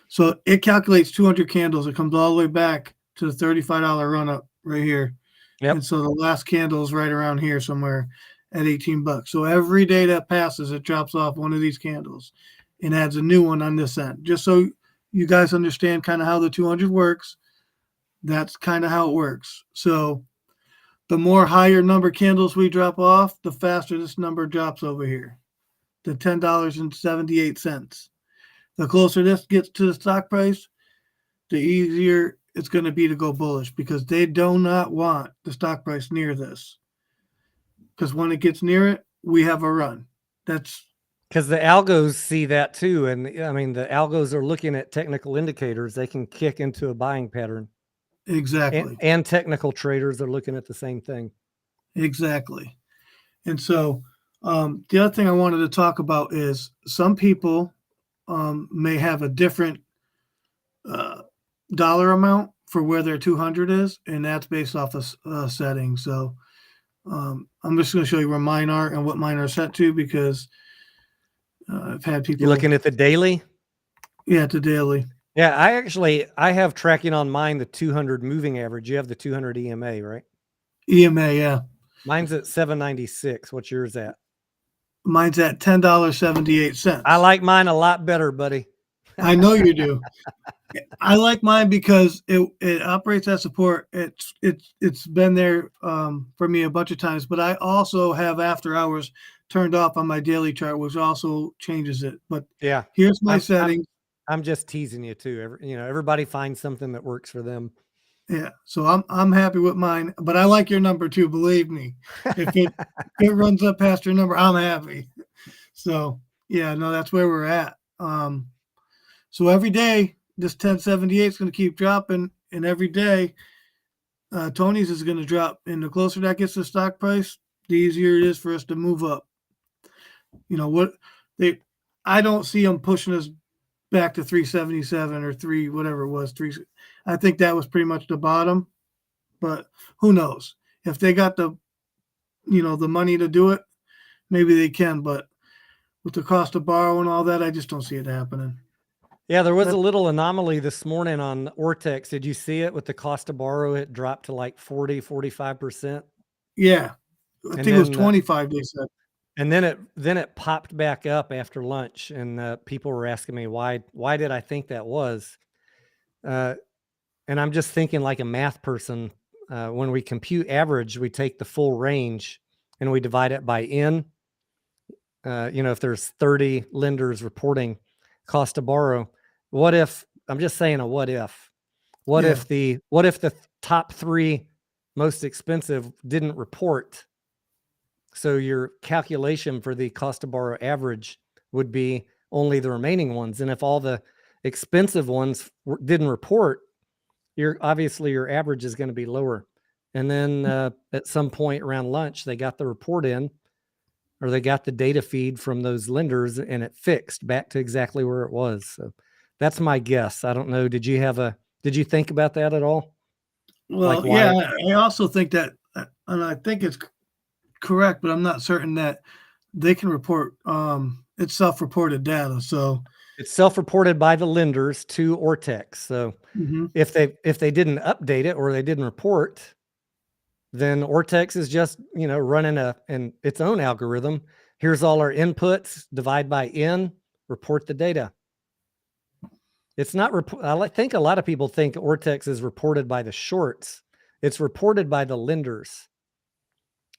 [SPEAKER 3] So it calculates 200 candles. It comes all the way back to the $35 run up right here.
[SPEAKER 2] Yep.
[SPEAKER 3] And so the last candle is right around here somewhere at $18. So every day that passes, it drops off one of these candles and adds a new one on this end. Just so you guys understand kind of how the 200 works, that's kind of how it works. So the more higher number candles we drop off, the faster this number drops over here to $10.78. The closer this gets to the stock price, the easier it's going to be to go bullish, because they do not want the stock price near this. Because when it gets near it, we have a run. That's
[SPEAKER 2] because the algos see that too. And I mean, the algos are looking at technical indicators. They can kick into a buying pattern.
[SPEAKER 3] Exactly.
[SPEAKER 2] And technical traders are looking at the same thing.
[SPEAKER 3] Exactly. And so the other thing I wanted to talk about is some people may have a different dollar amount for where their 200 is, and that's based off of settings. So I'm just going to show you where mine are and what mine are set to, because I've had people.
[SPEAKER 2] You're looking at the daily?
[SPEAKER 3] Yeah, the daily.
[SPEAKER 2] Yeah, I have tracking on mine the 200 moving average. You have the 200 EMA, right?
[SPEAKER 3] EMA, yeah.
[SPEAKER 2] Mine's at 796. What's yours at?
[SPEAKER 3] Mine's at $10.78.
[SPEAKER 2] I like mine a lot better, buddy.
[SPEAKER 3] I know you do. I like mine because it operates as support. It's been there for me a bunch of times, but I also have after hours turned off on my daily chart, which also changes it. But
[SPEAKER 2] Yeah,
[SPEAKER 3] here's my settings.
[SPEAKER 2] I'm just teasing you too. Everybody finds something that works for them.
[SPEAKER 3] Yeah, so I'm happy with mine, but I like your number too. Believe me, if it runs up past your number, I'm happy. So yeah, no, that's where we're at. So every day this 1078 is going to keep dropping, and every day Tony's is going to drop. And the closer that gets to the stock price, the easier it is for us to move up. I don't see them pushing us back to 377 or whatever it was. I think that was pretty much the bottom, but who knows? If they got the money to do it, maybe they can. But with the cost of borrow and all that, I just don't see it happening.
[SPEAKER 2] Yeah, there was a little anomaly this morning on Ortex. Did you see it with the cost to borrow? It dropped to like 45%.
[SPEAKER 3] Yeah, I think it was 25. They said.
[SPEAKER 2] And then it popped back up after lunch, and people were asking me why did I think that was, and I'm just thinking like a math person. When we compute average, we take the full range and we divide it by n. If there's 30 lenders reporting cost to borrow, what if I'm just saying a what if? What if the top 3 most expensive didn't report? So your calculation for the cost to borrow average would be only the remaining ones. And if all the expensive ones didn't report, obviously your average is going to be lower. And then at some point around lunch, they got the report in, or they got the data feed from those lenders, and it fixed back to exactly where it was. So that's my guess. I don't know. Did you think about that at all?
[SPEAKER 3] Well, yeah, I also think that, and I think it's correct, but I'm not certain that they can report. It's self-reported data, so
[SPEAKER 2] it's self-reported by the lenders to Ortex. So if they didn't update it or they didn't report, then Ortex is just running its own algorithm. Here's all our inputs, divide by n, report the data. It's not. I think a lot of people think Ortex is reported by the shorts. It's reported by the lenders.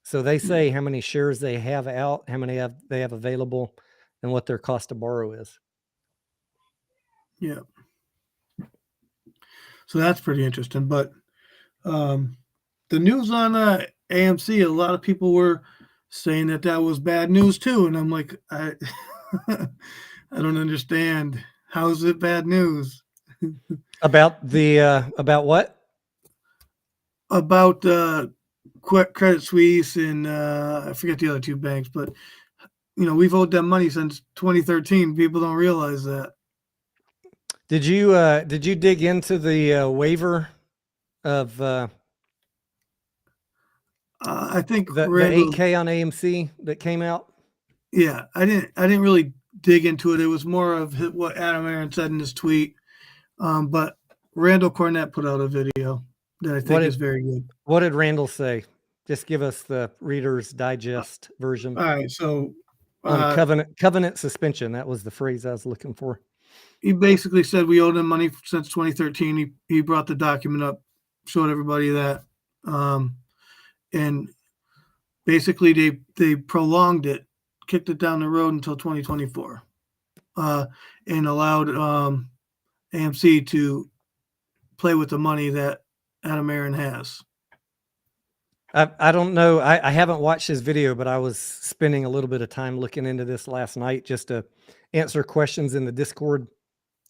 [SPEAKER 2] So they say how many shares they have out, how many they have available, and what their cost to borrow is.
[SPEAKER 3] Yeah. So that's pretty interesting. But the news on AMC, a lot of people were saying that was bad news too, and I'm like, I don't understand. How is it bad news?
[SPEAKER 2] About what?
[SPEAKER 3] About Credit Suisse and I forget the other 2 banks, but we've owed them money since 2013. People don't realize that.
[SPEAKER 2] Did you dig into the waiver of
[SPEAKER 3] I think
[SPEAKER 2] the 8K on AMC that came out?
[SPEAKER 3] Yeah, I didn't really dig into it. It was more of what Adam Aaron said in his tweet. But Randall Cornett put out a video that I think is very good.
[SPEAKER 2] What did Randall say? Just give us the Reader's Digest version.
[SPEAKER 3] All right, so
[SPEAKER 2] on covenant suspension, that was the phrase I was looking for.
[SPEAKER 3] He basically said we owed him money since 2013. He brought the document up, showed everybody that, and basically they prolonged it, kicked it down the road until 2024, and allowed AMC to play with the money that Adam Aaron has.
[SPEAKER 2] I don't know. I haven't watched his video, but I was spending a little bit of time looking into this last night just to answer questions in the Discord.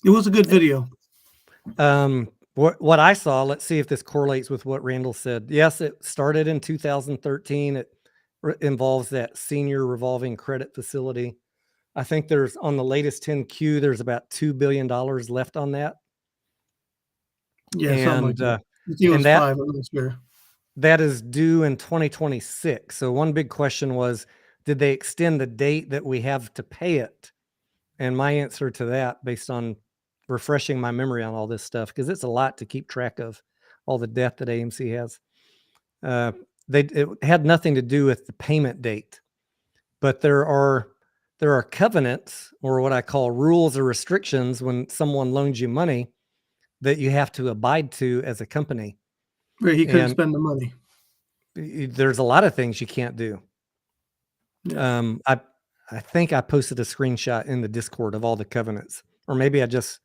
[SPEAKER 3] It was a good video.
[SPEAKER 2] What I saw, let's see if this correlates with what Randall said. Yes, it started in 2013. It involves that senior revolving credit facility. I think there's on the latest 10Q, there's about $2 billion left on that.
[SPEAKER 3] Yeah,
[SPEAKER 2] and
[SPEAKER 3] something like that. It was 5, I'm not sure.
[SPEAKER 2] That is due in 2026. So one big question was, did they extend the date that we have to pay it? And my answer to that, based on refreshing my memory on all this stuff, because it's a lot to keep track of, all the debt that AMC has. It had nothing to do with the payment date. but there are covenants, or what I call rules or restrictions, when someone loans you money that you have to abide to as a company.
[SPEAKER 3] Right, he couldn't
[SPEAKER 2] And
[SPEAKER 3] spend the money.
[SPEAKER 2] there's a lot of things you can't do.
[SPEAKER 3] Yeah.
[SPEAKER 2] I think I posted a screenshot in the Discord of all the covenants, or maybe I just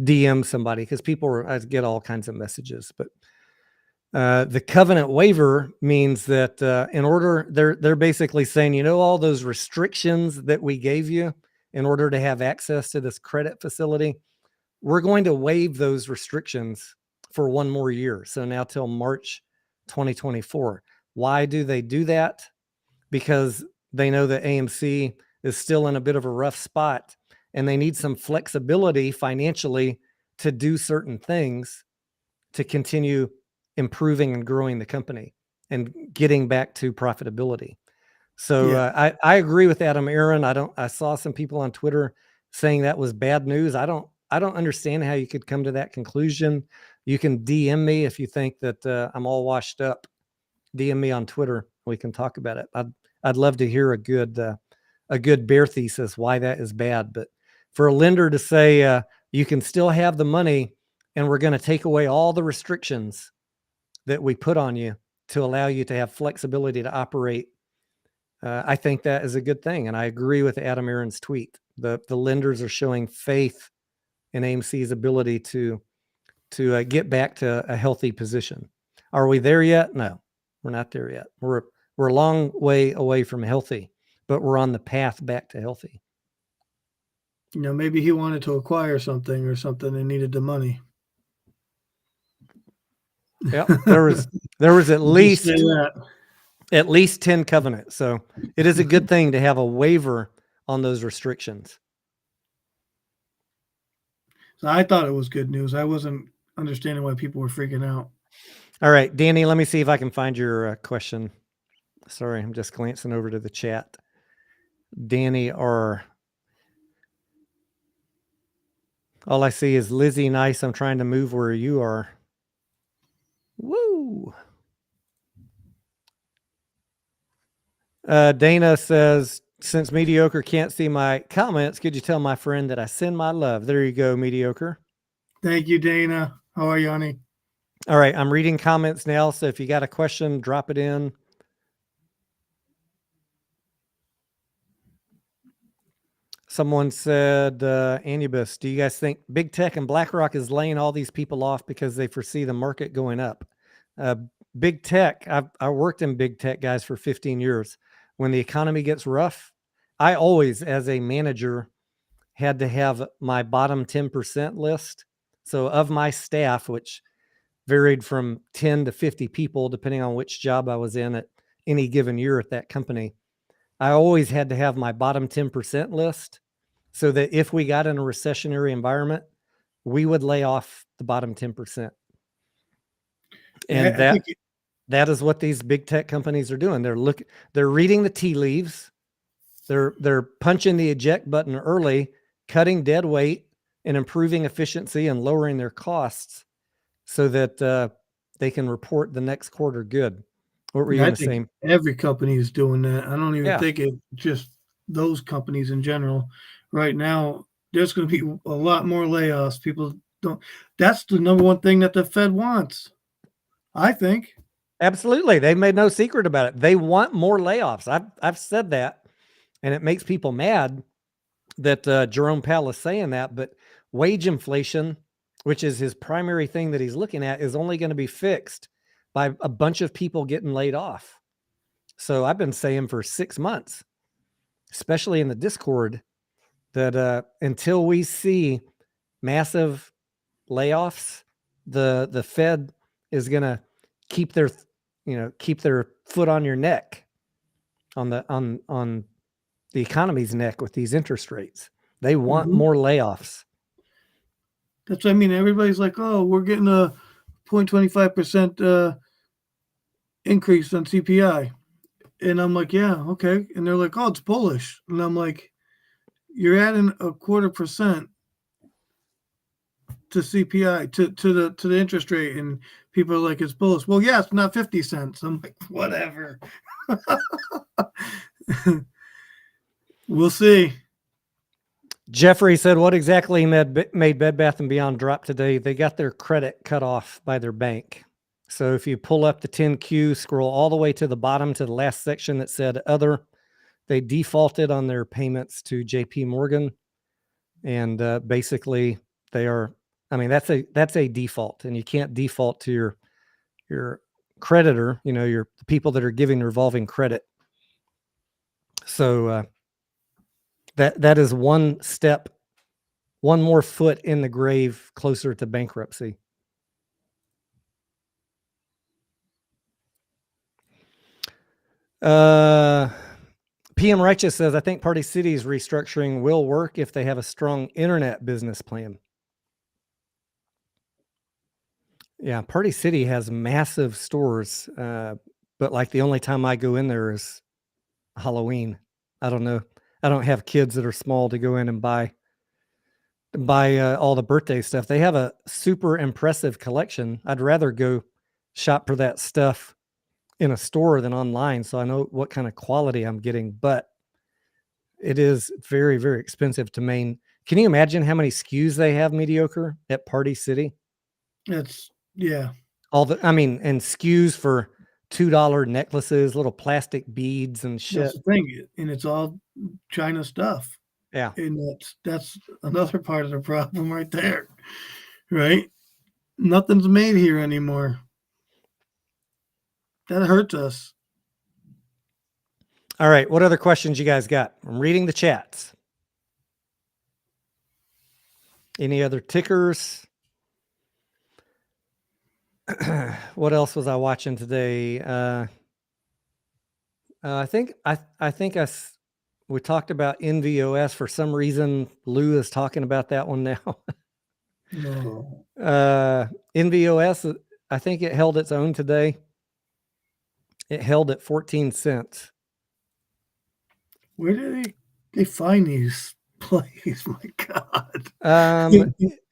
[SPEAKER 2] DM somebody, because I get all kinds of messages. But the covenant waiver means that in order, they're basically saying, all those restrictions that we gave you in order to have access to this credit facility, we're going to waive those restrictions for one more year. So now till March 2024. Why do they do that? Because they know that AMC is still in a bit of a rough spot, and they need some flexibility financially to do certain things to continue improving and growing the company and getting back to profitability. So
[SPEAKER 3] Yeah.
[SPEAKER 2] I agree with Adam Aaron. I saw some people on Twitter saying that was bad news. I don't understand how you could come to that conclusion. You can DM me if you think that I'm all washed up. DM me on Twitter. We can talk about it. I'd love to hear a good bear thesis why that is bad. But for a lender to say you can still have the money, and we're going to take away all the restrictions that we put on you to allow you to have flexibility to operate, I think that is a good thing. And I agree with Adam Aaron's tweet. The lenders are showing faith in AMC's ability to get back to a healthy position. Are we there yet? No, we're not there yet. We're a long way away from healthy, but we're on the path back to healthy.
[SPEAKER 3] Maybe he wanted to acquire something or something and needed the money.
[SPEAKER 2] Yeah, there was at least 10 covenants. So it is a good thing to have a waiver on those restrictions.
[SPEAKER 3] So I thought it was good news. I wasn't understanding why people were freaking out.
[SPEAKER 2] All right, Danny, let me see if I can find your question. Sorry, I'm just glancing over to the chat. Danny R. All I see is Lizzie, nice. I'm trying to move where you are. Woo. Dana says, since Mediocre can't see my comments, could you tell my friend that I send my love? There you go, Mediocre.
[SPEAKER 3] Thank you, Dana. How are you, honey?
[SPEAKER 2] All right, I'm reading comments now. So if you got a question, drop it in. Someone said, Anubis, do you guys think big tech and BlackRock is laying all these people off because they foresee the market going up? Big tech, I worked in big tech, guys, for 15 years. When the economy gets rough, I always, as a manager, had to have my bottom 10% list. So of my staff, which varied from 10 to 50 people, depending on which job I was in at any given year at that company, I always had to have my bottom 10% list, so that if we got in a recessionary environment, we would lay off the bottom 10%. And that is what these big tech companies are doing. They're reading the tea leaves. They're punching the eject button early, cutting dead weight and improving efficiency and lowering their costs so that they can report the next quarter good. What were you going to say?
[SPEAKER 3] Every company is doing that. I don't even think it's just those companies in general. Right now, there's going to be a lot more layoffs. People don't. That's the number one thing that the Fed wants, I think.
[SPEAKER 2] Absolutely. They've made no secret about it. They want more layoffs. I've said that, and it makes people mad that Jerome Powell is saying that. But wage inflation, which is his primary thing that he's looking at, is only going to be fixed by a bunch of people getting laid off. So I've been saying for 6 months, especially in the Discord, that until we see massive layoffs, the Fed is going to keep their foot on your neck, on the economy's neck with these interest rates. They want more layoffs.
[SPEAKER 3] That's what I mean. Everybody's like, oh, we're getting a 0.25% increase on CPI. And I'm like, yeah, okay. And they're like, oh, it's bullish. And I'm like, you're adding 0.25% to CPI, to the interest rate. And people are like, it's bullish. Well, yeah, it's not 50 cents. I'm like, whatever. We'll see.
[SPEAKER 2] Jeffrey said, what exactly made Bed Bath & Beyond drop today? They got their credit cut off by their bank. So if you pull up the 10Q, scroll all the way to the bottom to the last section that said other, they defaulted on their payments to JP Morgan. And basically they are, I mean, that's a default, and you can't default to your creditor, you know, the people that are giving revolving credit. So that is one step, one more foot in the grave closer to bankruptcy. PM Righteous says, I think Party City's restructuring will work if they have a strong internet business plan. Yeah, Party City has massive stores, but like the only time I go in there is Halloween. I don't know. I don't have kids that are small to go in and buy all the birthday stuff. They have a super impressive collection. I'd rather go shop for that stuff in a store than online, so I know what kind of quality I'm getting, but it is very, very expensive to maintain. Can you imagine how many SKUs they have mediocre at Party City?
[SPEAKER 3] That's, yeah.
[SPEAKER 2] And SKUs for $2 necklaces, little plastic beads and shit.
[SPEAKER 3] That's the thing, and it's all China stuff.
[SPEAKER 2] Yeah.
[SPEAKER 3] And that's another part of the problem right there, right? Nothing's made here anymore. That hurts us.
[SPEAKER 2] All right. What other questions you guys got? I'm reading the chats. Any other tickers? What else was I watching today? We talked about Nvos. For some reason, Lou is talking about that one now.
[SPEAKER 3] No.
[SPEAKER 2] Nvos, I think it held its own today. It held at 14 cents.
[SPEAKER 3] Where do they find these plays? My God.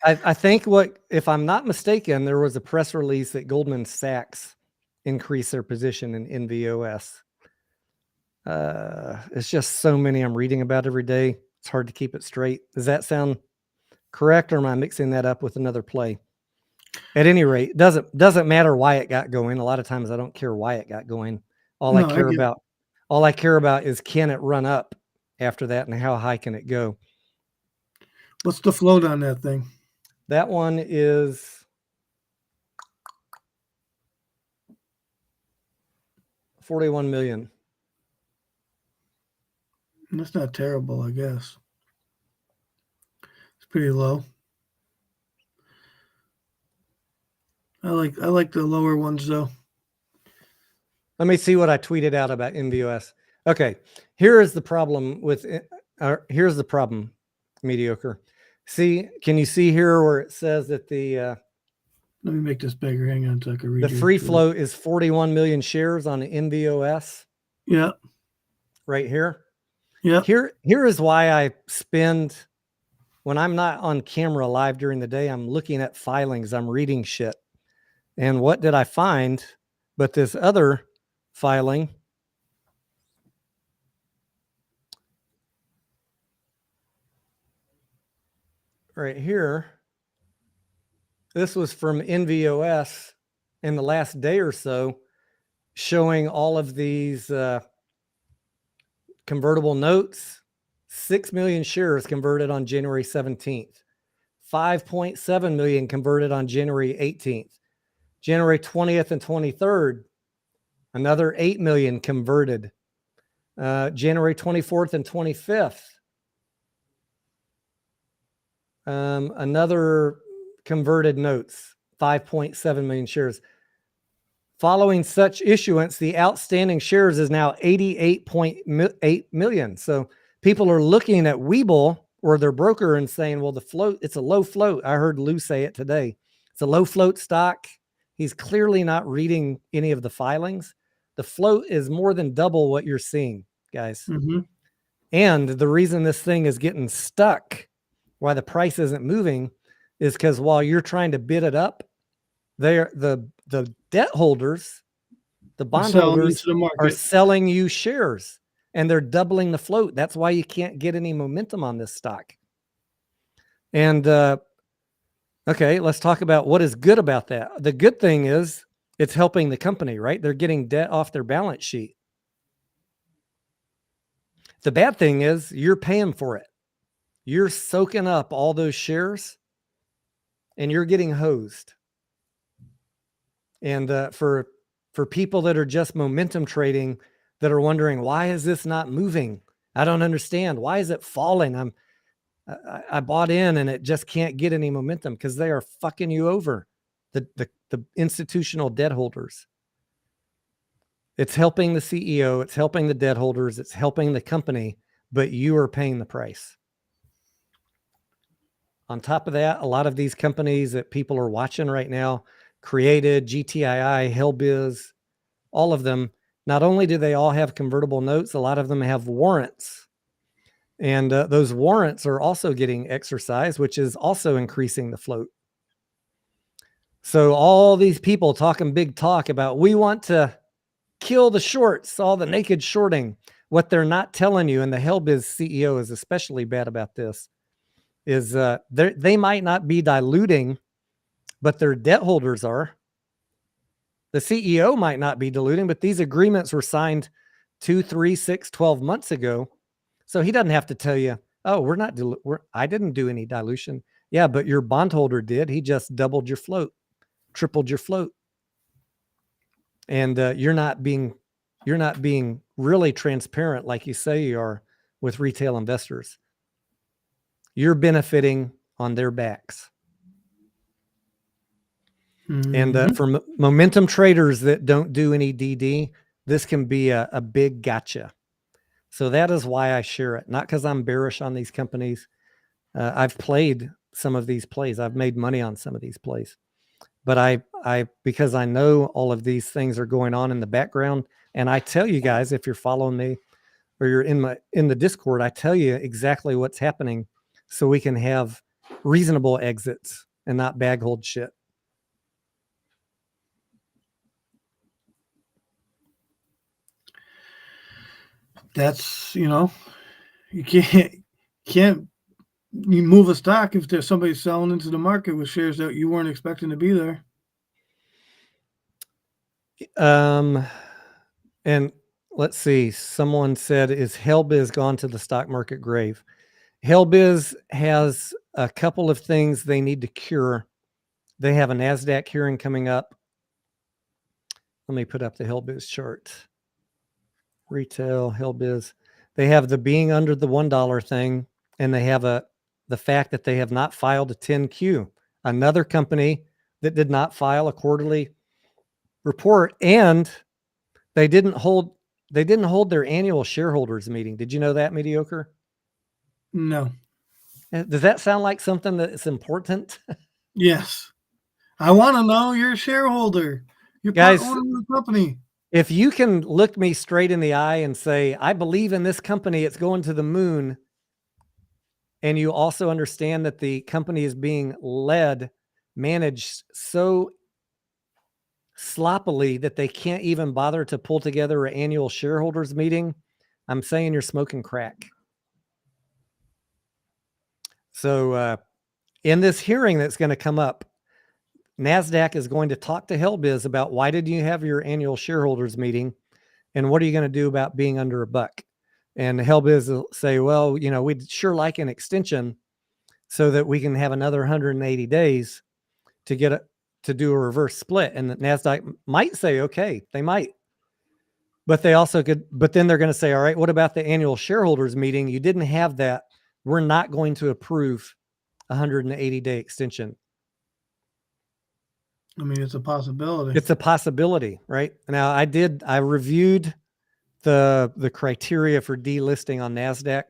[SPEAKER 2] I think if I'm not mistaken, there was a press release that Goldman Sachs increased their position in Nvos. It's just so many I'm reading about every day. It's hard to keep it straight. Does that sound correct, or am I mixing that up with another play? At any rate, it doesn't matter why it got going. A lot of times I don't care why it got going. All I care about is, can it run up after that, and how high can it go?
[SPEAKER 3] What's the float on that thing?
[SPEAKER 2] That one is $41 million.
[SPEAKER 3] That's not terrible, I guess. It's pretty low. I like the lower ones though.
[SPEAKER 2] Let me see what I tweeted out about Nvos. Okay, here is the problem with here's the problem, mediocre. See, can you see here where it says that the
[SPEAKER 3] let me make this bigger. Hang on so I can read
[SPEAKER 2] the free float is 41 million shares on Nvos.
[SPEAKER 3] Yeah.
[SPEAKER 2] Right here.
[SPEAKER 3] Yeah.
[SPEAKER 2] Here is why I spend, when I'm not on camera live during the day, I'm looking at filings, I'm reading shit. And what did I find but this other filing? Right here. This was from Nvos in the last day or so, showing all of these convertible notes. 6 million shares converted on January 17th. 5.7 million converted on January 18th. January 20th and 23rd, another 8 million converted. January 24th and 25th, another converted notes, 5.7 million shares. Following such issuance, the outstanding shares is now 88.8 million. So people are looking at Webull or their broker and saying, well, the float, it's a low float. I heard Lou say it today. It's a low float stock. He's clearly not reading any of the filings. The float is more than double what you're seeing, guys.
[SPEAKER 3] Mm-hmm.
[SPEAKER 2] And the reason this thing is getting stuck, why the price isn't moving, is because while you're trying to bid it up, the debt holders, the bond holders are selling you shares. and they're doubling the float. That's why you can't get any momentum on this stock. And okay, let's talk about what is good about that. The good thing is it's helping the company, right? They're getting debt off their balance sheet. The bad thing is you're paying for it. You're soaking up all those shares and you're getting hosed. And for people that are just momentum trading, that are wondering, why is this not moving? I don't understand. Why is it falling? I bought in and it just can't get any momentum, because they are fucking you over, the institutional debt holders. It's helping the CEO, it's helping the debt holders, it's helping the company, but you are paying the price. On top of that, a lot of these companies that people are watching right now, Created, GTII, Helbiz, all of them, not only do they all have convertible notes, a lot of them have warrants. And those warrants are also getting exercised, which is also increasing the float. So all these people talking big talk about, we want to kill the shorts, all the naked shorting. What they're not telling you, and the Helbiz CEO is especially bad about this, is they might not be diluting, but their debt holders are. The CEO might not be diluting, but these agreements were signed 2, 3, 6, 12 months ago. So he doesn't have to tell you, oh, I didn't do any dilution. Yeah, but your bondholder did. He just doubled your float, tripled your float. And you're not being really transparent like you say you are with retail investors. You're benefiting on their backs. Mm-hmm. And for momentum traders that don't do any DD, this can be a big gotcha. So that is why I share it. Not because I'm bearish on these companies. I've played some of these plays. I've made money on some of these plays. But I because I know all of these things are going on in the background, and I tell you guys, if you're following me or you're in the Discord, I tell you exactly what's happening so we can have reasonable exits and not bag hold shit.
[SPEAKER 3] That's, you can't you move a stock if there's somebody selling into the market with shares that you weren't expecting to be there.
[SPEAKER 2] And let's see, someone said, is Helbiz gone to the stock market grave? Helbiz has a couple of things they need to cure. They have a NASDAQ hearing coming up. Let me put up the Helbiz chart. Retail, Helbiz. They have the being under the $1 thing, and they have the fact that they have not filed a 10Q. Another company that did not file a quarterly report, and they didn't hold their annual shareholders meeting. Did you know that, Mediocre?
[SPEAKER 3] No.
[SPEAKER 2] Does that sound like something that's important?
[SPEAKER 3] Yes. I want to know you're a shareholder. You're
[SPEAKER 2] guys,
[SPEAKER 3] part owner of the company.
[SPEAKER 2] If you can look me straight in the eye and say, I believe in this company, it's going to the moon, and you also understand that the company is being managed so sloppily that they can't even bother to pull together an annual shareholders meeting, I'm saying you're smoking crack. So in this hearing that's going to come up, NASDAQ is going to talk to Helbiz about, why did you have your annual shareholders meeting, and what are you going to do about being under $1? And Helbiz will say, well, we'd sure like an extension so that we can have another 180 days to do a reverse split. And the NASDAQ might say, okay, they might. But they also could, but then they're going to say, all right, what about the annual shareholders meeting? You didn't have that. We're not going to approve a 180-day extension.
[SPEAKER 3] I mean, it's a possibility.
[SPEAKER 2] It's a possibility, right? Now, I reviewed the criteria for delisting on NASDAQ.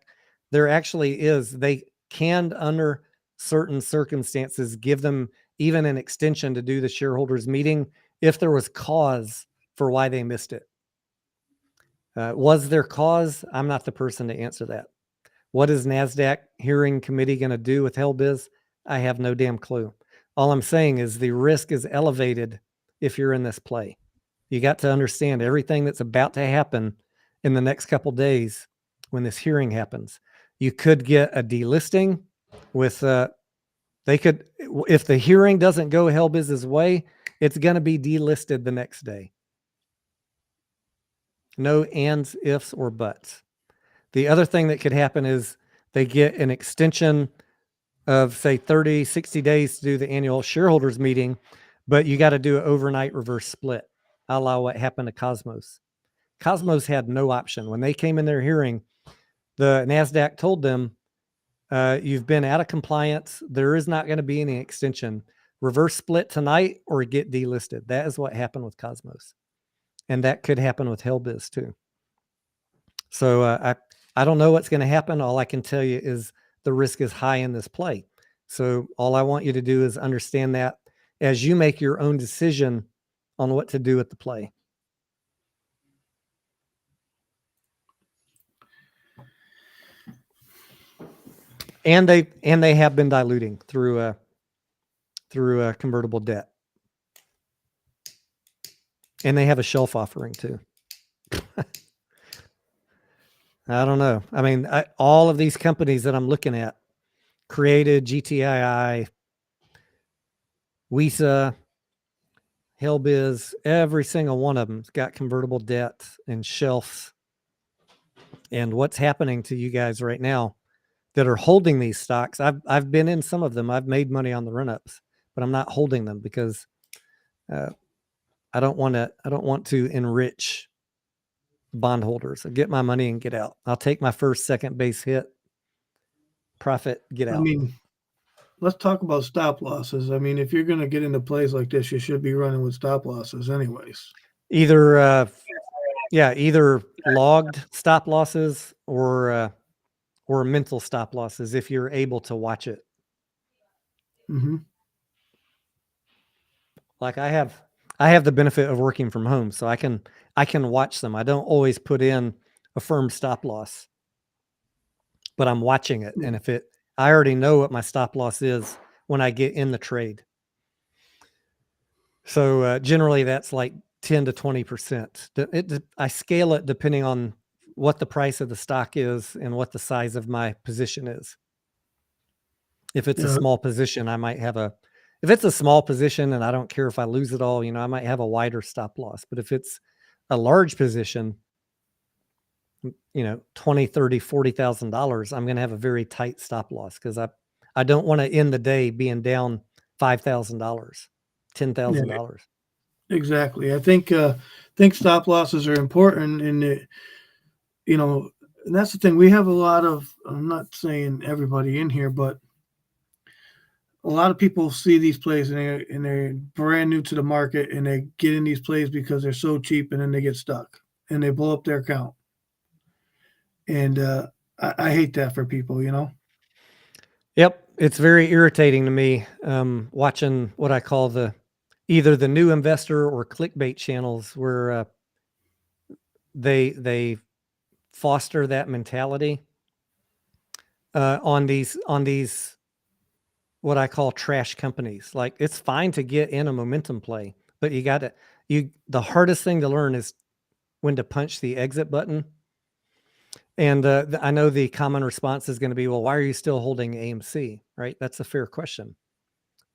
[SPEAKER 2] There actually is, they can, under certain circumstances, give them even an extension to do the shareholders meeting if there was cause for why they missed it. Was there cause? I'm not the person to answer that. What is NASDAQ hearing committee going to do with Helbiz? I have no damn clue. All I'm saying is the risk is elevated if you're in this play. You got to understand everything that's about to happen in the next couple days when this hearing happens. You could get a delisting with, they could, if the hearing doesn't go Helbiz's way, it's going to be delisted the next day. No ands, ifs, or buts. The other thing that could happen is they get an extension of, say, 30, 60 days to do the annual shareholders meeting, but you got to do an overnight reverse split, a la what happened to Cosmos. Cosmos had no option. When they came in their hearing, the NASDAQ told them, you've been out of compliance. There is not going to be any extension. Reverse split tonight or get delisted. That is what happened with Cosmos. And that could happen with Helbiz too. So I don't know what's going to happen. All I can tell you is the risk is high in this play. So all I want you to do is understand that as you make your own decision on what to do with the play. And they have been diluting through convertible debt. And they have a shelf offering too. I don't know. I mean, all of these companies that I'm looking at, Created, GTII, WISA, Helbiz, every single one of them's got convertible debt and shelves. And what's happening to you guys right now that are holding these stocks? I've been in some of them. I've made money on the run-ups, but I'm not holding them because I don't want to enrich bondholders. I get my money and get out. I'll take my first, second base hit, profit, get out.
[SPEAKER 3] I mean, let's talk about stop losses. I mean, if you're going to get into plays like this, you should be running with stop losses anyways.
[SPEAKER 2] Either logged stop losses or mental stop losses if you're able to watch it.
[SPEAKER 3] Mm-hmm.
[SPEAKER 2] Like I have the benefit of working from home, so I can watch them. I don't always put in a firm stop loss, but I'm watching it. And I already know what my stop loss is when I get in the trade. So generally that's like 10 to 20%. I scale it depending on what the price of the stock is and what the size of my position is. If it's a small position, I might have if it's a small position and I don't care if I lose it all, I might have a wider stop loss. But if it's a large position, $20,000, $30,000, $40,000, I'm going to have a very tight stop loss because I don't want to end the day being down $5,000, $10,000.
[SPEAKER 3] Exactly. I think stop losses are important, and and that's the thing. We have a lot of, I'm not saying everybody in here, but a lot of people see these plays and they're brand new to the market and they get in these plays because they're so cheap, and then they get stuck and they blow up their account. And I hate that for people,
[SPEAKER 2] Yep. It's very irritating to me watching what I call either the new investor or clickbait channels where they foster that mentality on these what I call trash companies. Like, it's fine to get in a momentum play, but the hardest thing to learn is when to punch the exit button. And I know the common response is going to be, well, why are you still holding AMC? Right? That's a fair question,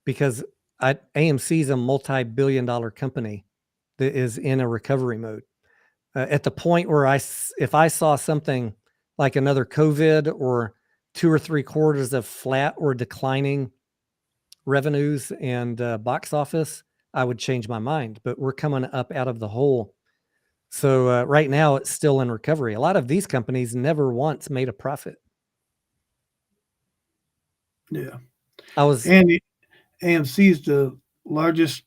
[SPEAKER 2] because AMC is a multi-billion-dollar company that is in a recovery mode. At the point where if I saw something like another COVID or 2 or 3 quarters of flat or declining revenues and box office, I would change my mind. But we're coming up out of the hole. So right now it's still in recovery. A lot of these companies never once made a profit.
[SPEAKER 3] Yeah.
[SPEAKER 2] And
[SPEAKER 3] AMC is the largest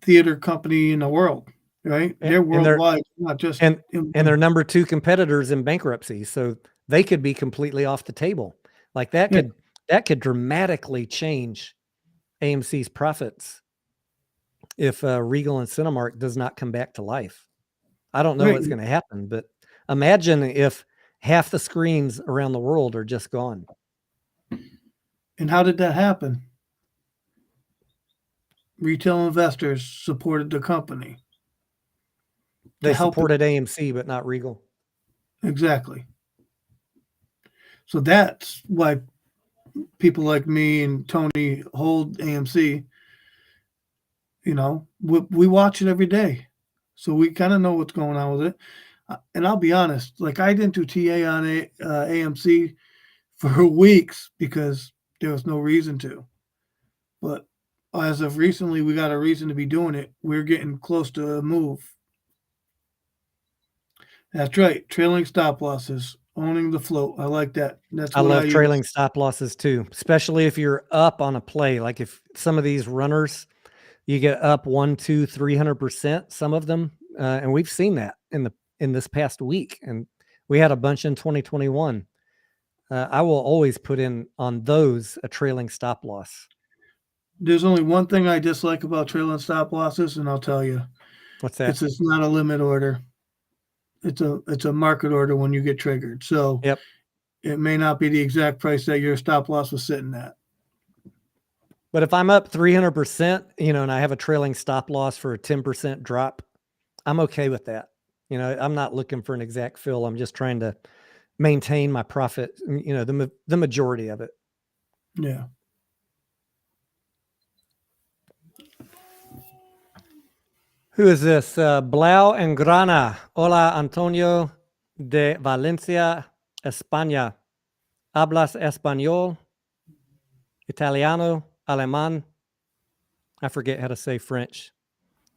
[SPEAKER 3] theater company in the world, right? They're worldwide, not just
[SPEAKER 2] and they're number 2 competitors in bankruptcy. So they could be completely off the table. Like that could dramatically change AMC's profits if Regal and Cinemark does not come back to life. I don't know what's going to happen, but imagine if half the screens around the world are just gone.
[SPEAKER 3] And how did that happen? Retail investors supported the company.
[SPEAKER 2] They
[SPEAKER 3] help it.
[SPEAKER 2] supported AMC, but not Regal.
[SPEAKER 3] Exactly. So that's why people like me and Tony hold AMC. You know, we watch it every day, so we kind of know what's going on with it. And I'll be honest, like I didn't do TA on AMC for weeks because there was no reason to. But as of recently, we got a reason to be doing it. We're getting close to a move. That's right. Trailing stop losses, owning the float. I like that. That's
[SPEAKER 2] I
[SPEAKER 3] what
[SPEAKER 2] love
[SPEAKER 3] I
[SPEAKER 2] trailing
[SPEAKER 3] use.
[SPEAKER 2] stop losses too, especially if you're up on a play. Like if some of these runners, you get up 1, 2, 300%, some of them. And we've seen that in this past week. And we had a bunch in 2021. I will always put in on those a trailing stop loss.
[SPEAKER 3] There's only one thing I dislike about trailing stop losses, and I'll tell you.
[SPEAKER 2] What's that?
[SPEAKER 3] It's not a limit order. It's a market order when you get triggered. So
[SPEAKER 2] Yep.
[SPEAKER 3] it may not be the exact price that your stop loss was sitting at.
[SPEAKER 2] But if I'm up 300%, and I have a trailing stop loss for a 10% drop, I'm okay with that. I'm not looking for an exact fill. I'm just trying to maintain my profit, the majority of it.
[SPEAKER 3] Yeah.
[SPEAKER 2] Who is this? Blau and Grana. Hola, Antonio de Valencia, España. Hablas español, italiano, alemán. I forget how to say French.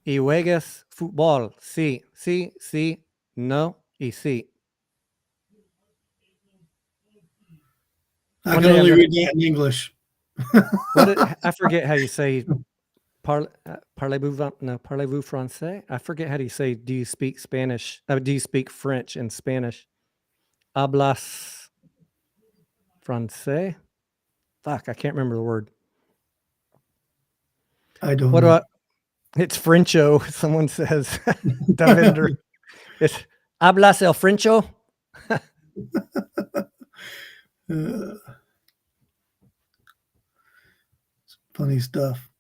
[SPEAKER 2] Y juegas fútbol. Sí, sí, sí, no, y sí.
[SPEAKER 3] I can only read that in English.
[SPEAKER 2] I forget how you say parlez-vous français? I forget how do you say, do you speak Spanish? Do you speak French in Spanish? Hablas français? Fuck, I can't remember the word.
[SPEAKER 3] I don't know.
[SPEAKER 2] It's Frencho, someone says. Davinder. It's hablas el Frencho?
[SPEAKER 3] Funny stuff.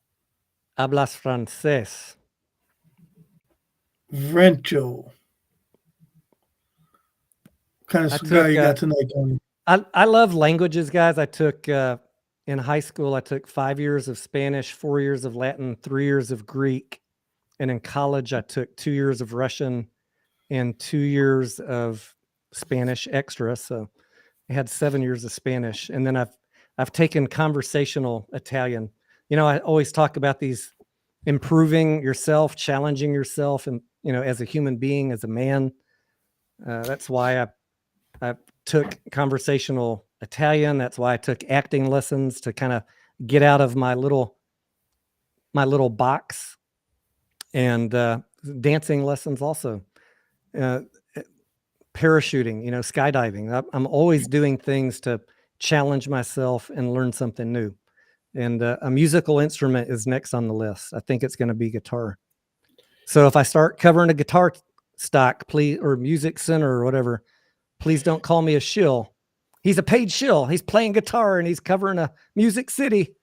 [SPEAKER 2] Hablas francés.
[SPEAKER 3] Frencho. What kind of cigar you got tonight, Tony?
[SPEAKER 2] I love languages, guys. I took in high school, I took 5 years of Spanish, 4 years of Latin, 3 years of Greek. And in college, I took 2 years of Russian and 2 years of Spanish extra. So I had 7 years of Spanish. And then I've taken conversational Italian. I always talk about these improving yourself, challenging yourself, and, as a human being, as a man. That's why I took conversational Italian. That's why I took acting lessons to kind of get out of my little box, and dancing lessons also, parachuting, skydiving. I'm always doing things to challenge myself and learn something new. And a musical instrument is next on the list. I think it's going to be guitar. So if I start covering a guitar stock, please, or Music Center or whatever, please don't call me a shill. He's a paid shill. He's playing guitar and he's covering a Music City.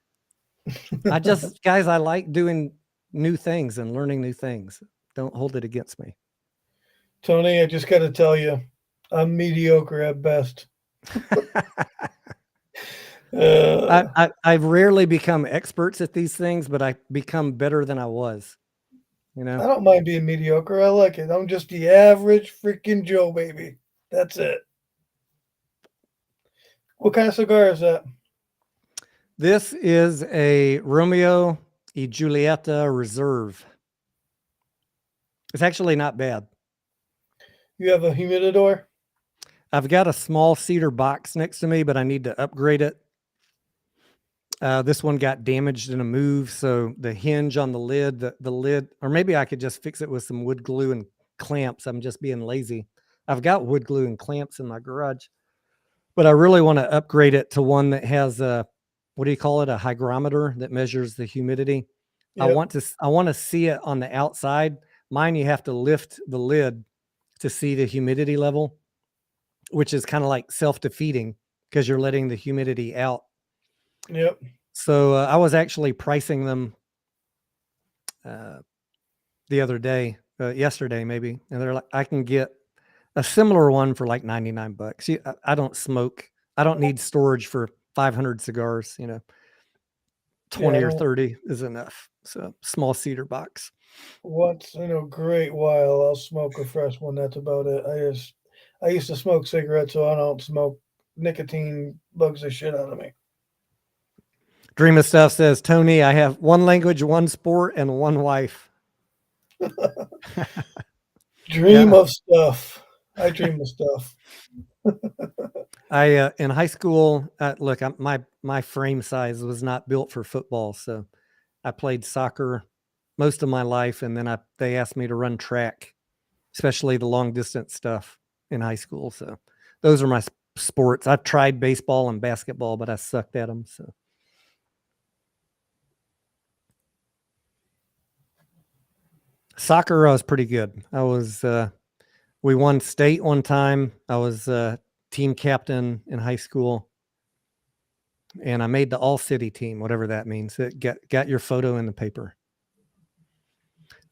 [SPEAKER 2] Guys, I like doing new things and learning new things. Don't hold it against me.
[SPEAKER 3] Tony, I just got to tell you, I'm mediocre at best.
[SPEAKER 2] I rarely become experts at these things, but I become better than I was.
[SPEAKER 3] I don't mind being mediocre. I like it. I'm just the average freaking Joe, baby. That's it. What kind of cigar is that?
[SPEAKER 2] This is a Romeo y Julieta Reserve. It's actually not bad.
[SPEAKER 3] You have a humidor?
[SPEAKER 2] I've got a small cedar box next to me, but I need to upgrade it. This one got damaged in a move, so the hinge on the lid, the lid, or maybe I could just fix it with some wood glue and clamps. I'm just being lazy. I've got wood glue and clamps in my garage, but I really want to upgrade it to one that has a, what do you call it? A hygrometer that measures the humidity. Yep. I want to see it on the outside. Mine, you have to lift the lid to see the humidity level, which is kind of like self-defeating because you're letting the humidity out.
[SPEAKER 3] Yep.
[SPEAKER 2] So I was actually pricing them the other day. yesterday, maybe, and they're like, I can get a similar one for like $99. I don't smoke. I don't need storage for 500 cigars. 20
[SPEAKER 3] Yeah,
[SPEAKER 2] or 30 is enough. So small cedar box.
[SPEAKER 3] once in a great while I'll smoke a fresh one. That's about it. I used to smoke cigarettes, so I don't smoke. Nicotine bugs the shit out of me.
[SPEAKER 2] Dream of Stuff says, Tony, I have one language, one sport, and one wife.
[SPEAKER 3] Dream of stuff. I dream of stuff.
[SPEAKER 2] I in high school, look, my frame size was not built for football, so I played soccer most of my life, and then they asked me to run track, especially the long distance stuff in high school. So those are my sports. I've tried baseball and basketball, but I sucked at them. So soccer, I was pretty good. We won state one time. I was team captain in high school, and I made the all-city team, whatever that means. It got your photo in the paper.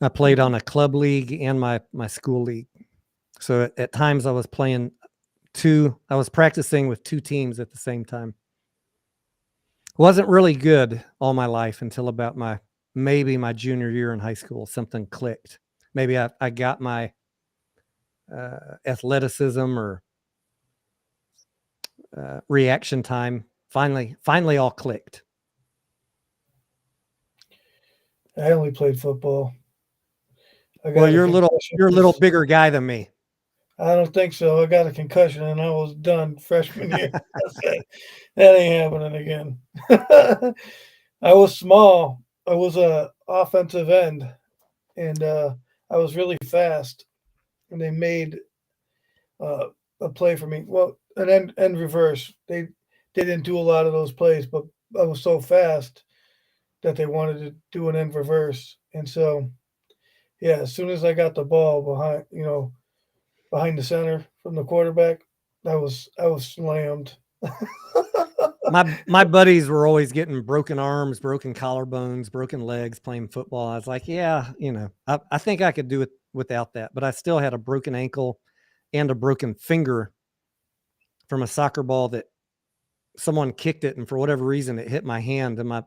[SPEAKER 2] I played on a club league and my school league. So at times I was practicing with two teams at the same time. Wasn't really good all my life until about maybe my junior year in high school. Something clicked. Maybe I got my athleticism or reaction time finally all clicked.
[SPEAKER 3] I only played football.
[SPEAKER 2] Well, you're a little bigger guy than me.
[SPEAKER 3] I don't think so. I got a concussion and I was done freshman year. That ain't happening again. I was small. I was a offensive end, and I was really fast. And they made a play for me. Well, an end reverse. They didn't do a lot of those plays, but I was so fast that they wanted to do an end reverse. And so, yeah, as soon as I got the ball behind the center from the quarterback, I was slammed.
[SPEAKER 2] My buddies were always getting broken arms, broken collarbones, broken legs playing football. I was like, yeah, I think I could do it without that, but I still had a broken ankle and a broken finger from a soccer ball that someone kicked it, and for whatever reason it hit my hand, and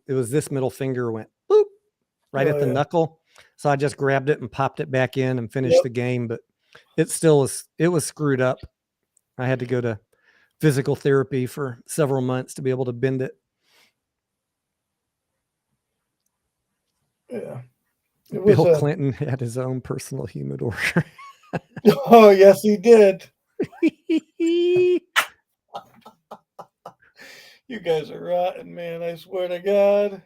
[SPEAKER 2] it was this middle finger went boop right at the knuckle. So I just grabbed it and popped it back in and finished the game, but it was screwed up. I had to go to physical therapy for several months to be able to bend it.
[SPEAKER 3] Yeah.
[SPEAKER 2] Bill Clinton had his own personal humidor.
[SPEAKER 3] Oh, yes, he did. You guys are rotten, man. I swear to God.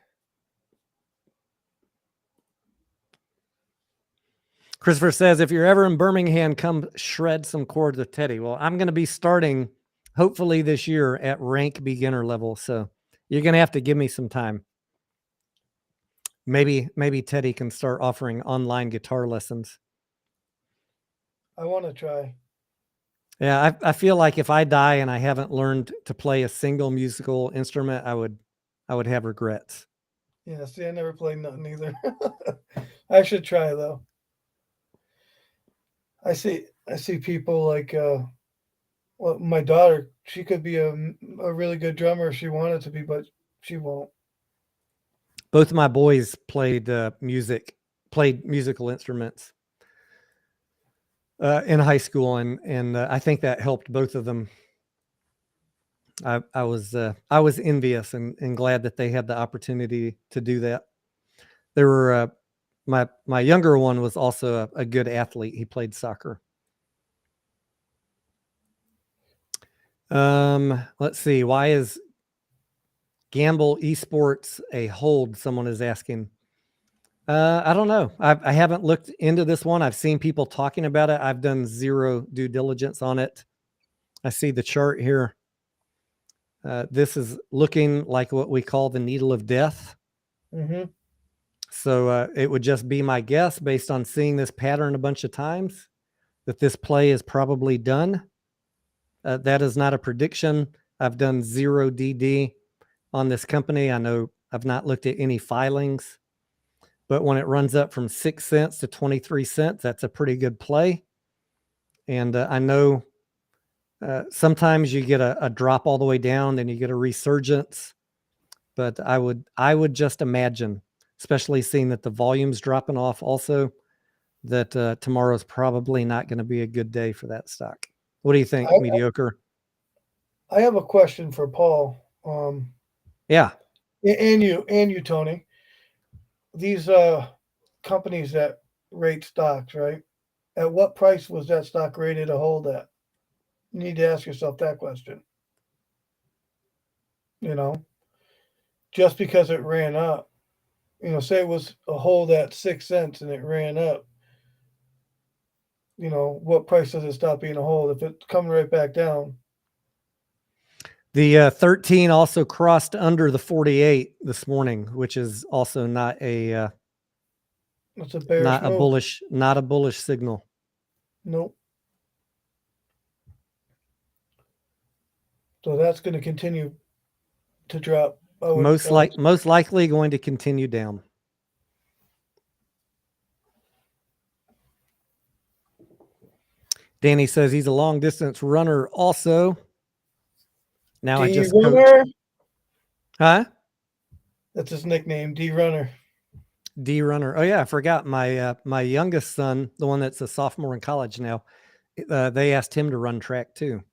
[SPEAKER 2] Christopher says, if you're ever in Birmingham, come shred some chords with Teddy. Well, I'm going to be starting hopefully this year at rank beginner level. So you're going to have to give me some time. Maybe Teddy can start offering online guitar lessons.
[SPEAKER 3] I want to try.
[SPEAKER 2] Yeah, I feel like if I die and I haven't learned to play a single musical instrument, I would have regrets.
[SPEAKER 3] Yeah, see, I never played nothing either. I should try though. I see people like well, my daughter, she could be a really good drummer if she wanted to be, but she won't.
[SPEAKER 2] Both of my boys played musical instruments in high school, and I think that helped both of them. I was envious and glad that they had the opportunity to do that. There were my younger one was also a good athlete. He played soccer. Let's see. Why is Gamble Esports a hold? Someone is asking. I don't know. I haven't looked into this one. I've seen people talking about it. I've done zero due diligence on it. I see the chart here. This is looking like what we call the needle of death.
[SPEAKER 3] Mm-hmm.
[SPEAKER 2] So it would just be my guess, based on seeing this pattern a bunch of times, that this play is probably done. That is not a prediction. I've done zero DD on this company. I know I've not looked at any filings, but when it runs up from 6 cents to 23 cents, that's a pretty good play. And I know sometimes you get a drop all the way down, then you get a resurgence. But I would just imagine, especially seeing that the volume's dropping off also, that tomorrow's probably not going to be a good day for that stock. What do you think, Mediocre?
[SPEAKER 3] I have a question for Paul.
[SPEAKER 2] Yeah.
[SPEAKER 3] And you, Tony. These companies that rate stocks, right? At what price was that stock rated to hold at? You need to ask yourself that question. You know, just because it ran up, say it was a hold at 6 cents and it ran up, what price does it stop being a hold if it's coming right back down?
[SPEAKER 2] The 13 also crossed under the 48 this morning, which is also not a
[SPEAKER 3] it's a bearish move.
[SPEAKER 2] Not a bullish signal.
[SPEAKER 3] Nope. So that's going to continue to drop.
[SPEAKER 2] Most likely going to continue down. Danny says he's a long distance runner also. Now I just coach. Huh?
[SPEAKER 3] That's his nickname, D Runner.
[SPEAKER 2] D Runner. Oh yeah, I forgot my youngest son, the one that's a sophomore in college now. They asked him to run track too.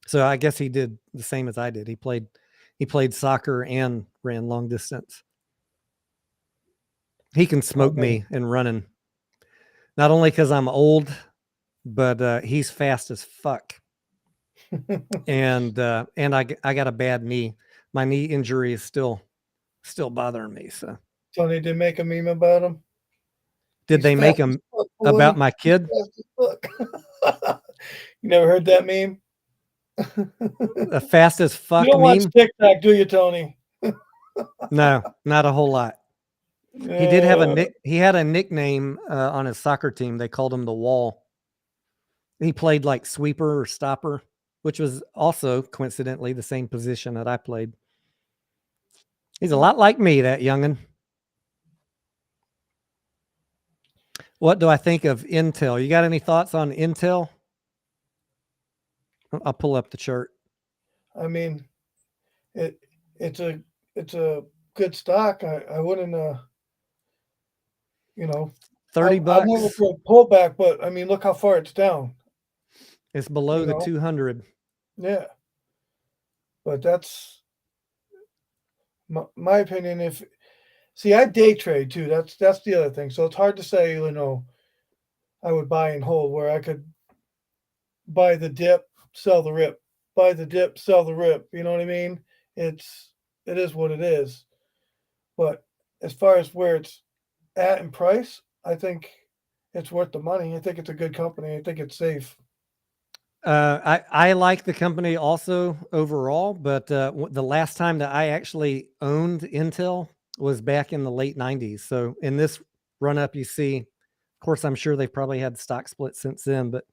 [SPEAKER 2] So I guess he did the same as I did. He played soccer and ran long distance. He can smoke me in running. Not only because I'm old, but he's fast as fuck. and I got a bad knee. My knee injury is still bothering me. So
[SPEAKER 3] Tony did make a meme about him.
[SPEAKER 2] Did they make him about my kid?
[SPEAKER 3] You never heard that meme?
[SPEAKER 2] The fast as fuck
[SPEAKER 3] you don't
[SPEAKER 2] meme?
[SPEAKER 3] watch TikTok, do you, Tony?
[SPEAKER 2] No, not a whole lot. He did have he had a nickname on his soccer team. They called him the Wall. He played like sweeper or stopper, which was also coincidentally the same position that I played. He's a lot like me, that youngin'. What do I think of Intel? You got any thoughts on Intel? I'll pull up the chart.
[SPEAKER 3] I mean, it's a good stock. I wouldn't
[SPEAKER 2] 30 bucks.
[SPEAKER 3] I never for a pullback, but I mean, look how far it's down.
[SPEAKER 2] It's below the 200.
[SPEAKER 3] Yeah, but that's my opinion. I day trade too. That's the other thing. So it's hard to say, I would buy and hold where I could buy the dip, sell the rip, buy the dip, sell the rip. You know what I mean? It is what it is. But as far as where it's at in price, I think it's worth the money. I think it's a good company. I think it's safe.
[SPEAKER 2] I like the company also overall, but the last time that I actually owned Intel was back in the late 90s. So in this run up, you see, of course, I'm sure they've probably had stock splits since then, but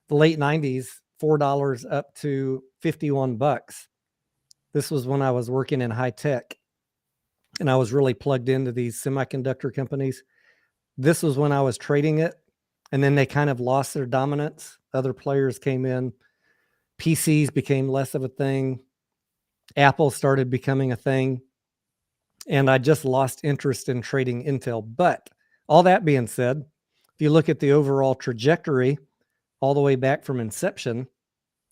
[SPEAKER 2] the late 90s, $4 up to 51 bucks. This was when I was working in high tech and I was really plugged into these semiconductor companies. This was when I was trading it. And then they kind of lost their dominance. Other players came in. PCs became less of a thing. Apple started becoming a thing. And I just lost interest in trading Intel. But all that being said, if you look at the overall trajectory all the way back from inception,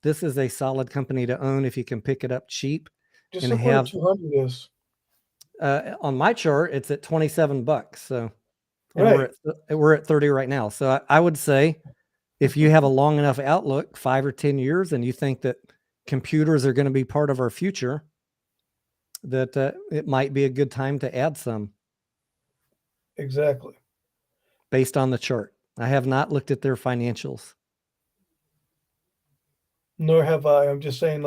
[SPEAKER 2] this is a solid company to own if you can pick it up cheap.
[SPEAKER 3] Just look where 200 is.
[SPEAKER 2] On my chart, it's at 27 bucks. So
[SPEAKER 3] right.
[SPEAKER 2] we're at 30 right now. So I would say if you have a long enough outlook, 5 or 10 years, and you think that computers are going to be part of our future, that it might be a good time to add some.
[SPEAKER 3] Exactly.
[SPEAKER 2] Based on the chart. I have not looked at their financials.
[SPEAKER 3] Nor have I. I'm just saying,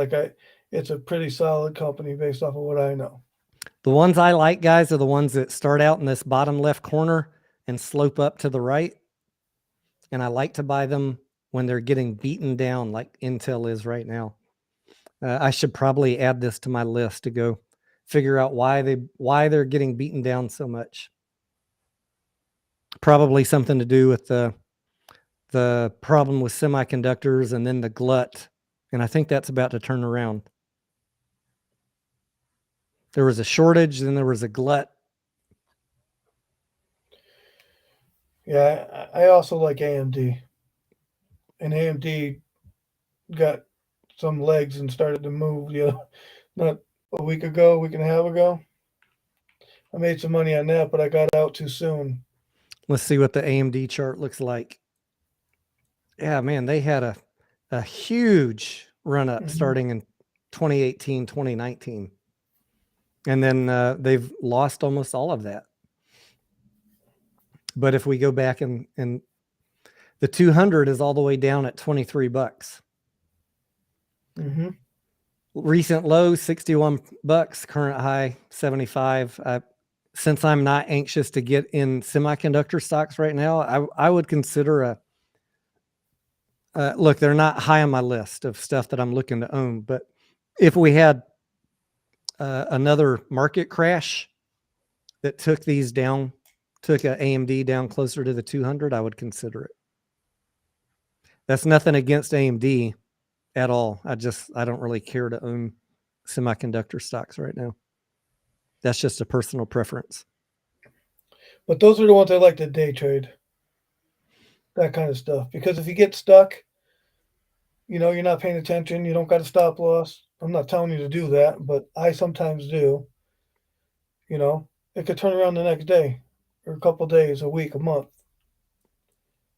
[SPEAKER 3] it's a pretty solid company based off of what I know.
[SPEAKER 2] The ones I like, guys, are the ones that start out in this bottom left corner and slope up to the right. And I like to buy them when they're getting beaten down like Intel is right now. I should probably add this to my list to go figure out why they're getting beaten down so much. Probably something to do with the problem with semiconductors and then the glut. And I think that's about to turn around. There was a shortage, then there was a glut.
[SPEAKER 3] Yeah, I also like AMD. And AMD got some legs and started to move, not a week and a half ago. I made some money on that, but I got out too soon.
[SPEAKER 2] Let's see what the AMD chart looks like. Yeah, man, they had a huge run up starting in 2018, 2019. And then they've lost almost all of that. But if we go back and the 200 is all the way down at $23.
[SPEAKER 3] Mm-hmm.
[SPEAKER 2] Recent low, $61, current high, 75. Since I'm not anxious to get in semiconductor stocks right now, I would consider look, they're not high on my list of stuff that I'm looking to own, but if we had another market crash that took these down, took a AMD down closer to the 200, I would consider it. That's nothing against AMD at all. I don't really care to own semiconductor stocks right now. That's just a personal preference.
[SPEAKER 3] But those are the ones I like to day trade. That kind of stuff. Because if you get stuck, you're not paying attention, you don't got a stop loss. I'm not telling you to do that, but I sometimes do. It could turn around the next day or a couple days, a week, a month.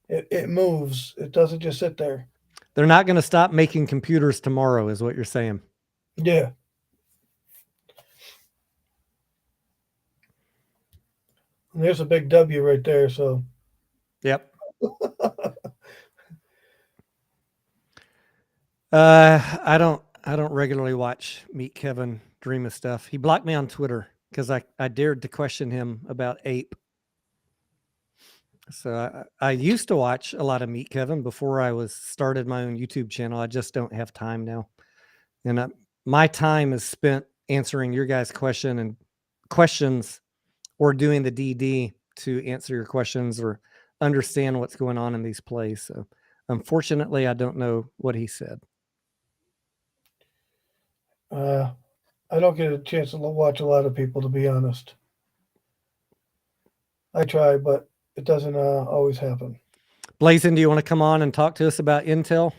[SPEAKER 3] It moves. It doesn't just sit there.
[SPEAKER 2] They're not going to stop making computers tomorrow, is what you're saying.
[SPEAKER 3] Yeah. And there's a big W right there, so.
[SPEAKER 2] Yep. I don't regularly watch Meet Kevin Dream of Stuff. He blocked me on Twitter because I dared to question him about Ape. So I used to watch a lot of Meet Kevin before I started my own YouTube channel. I just don't have time now. And my time is spent answering your guys' questions or doing the DD to answer your questions or understand what's going on in these plays. So unfortunately, I don't know what he said.
[SPEAKER 3] I don't get a chance to watch a lot of people, to be honest. I try, but it doesn't always happen.
[SPEAKER 2] Blazin, do you want to come on and talk to us about Intel?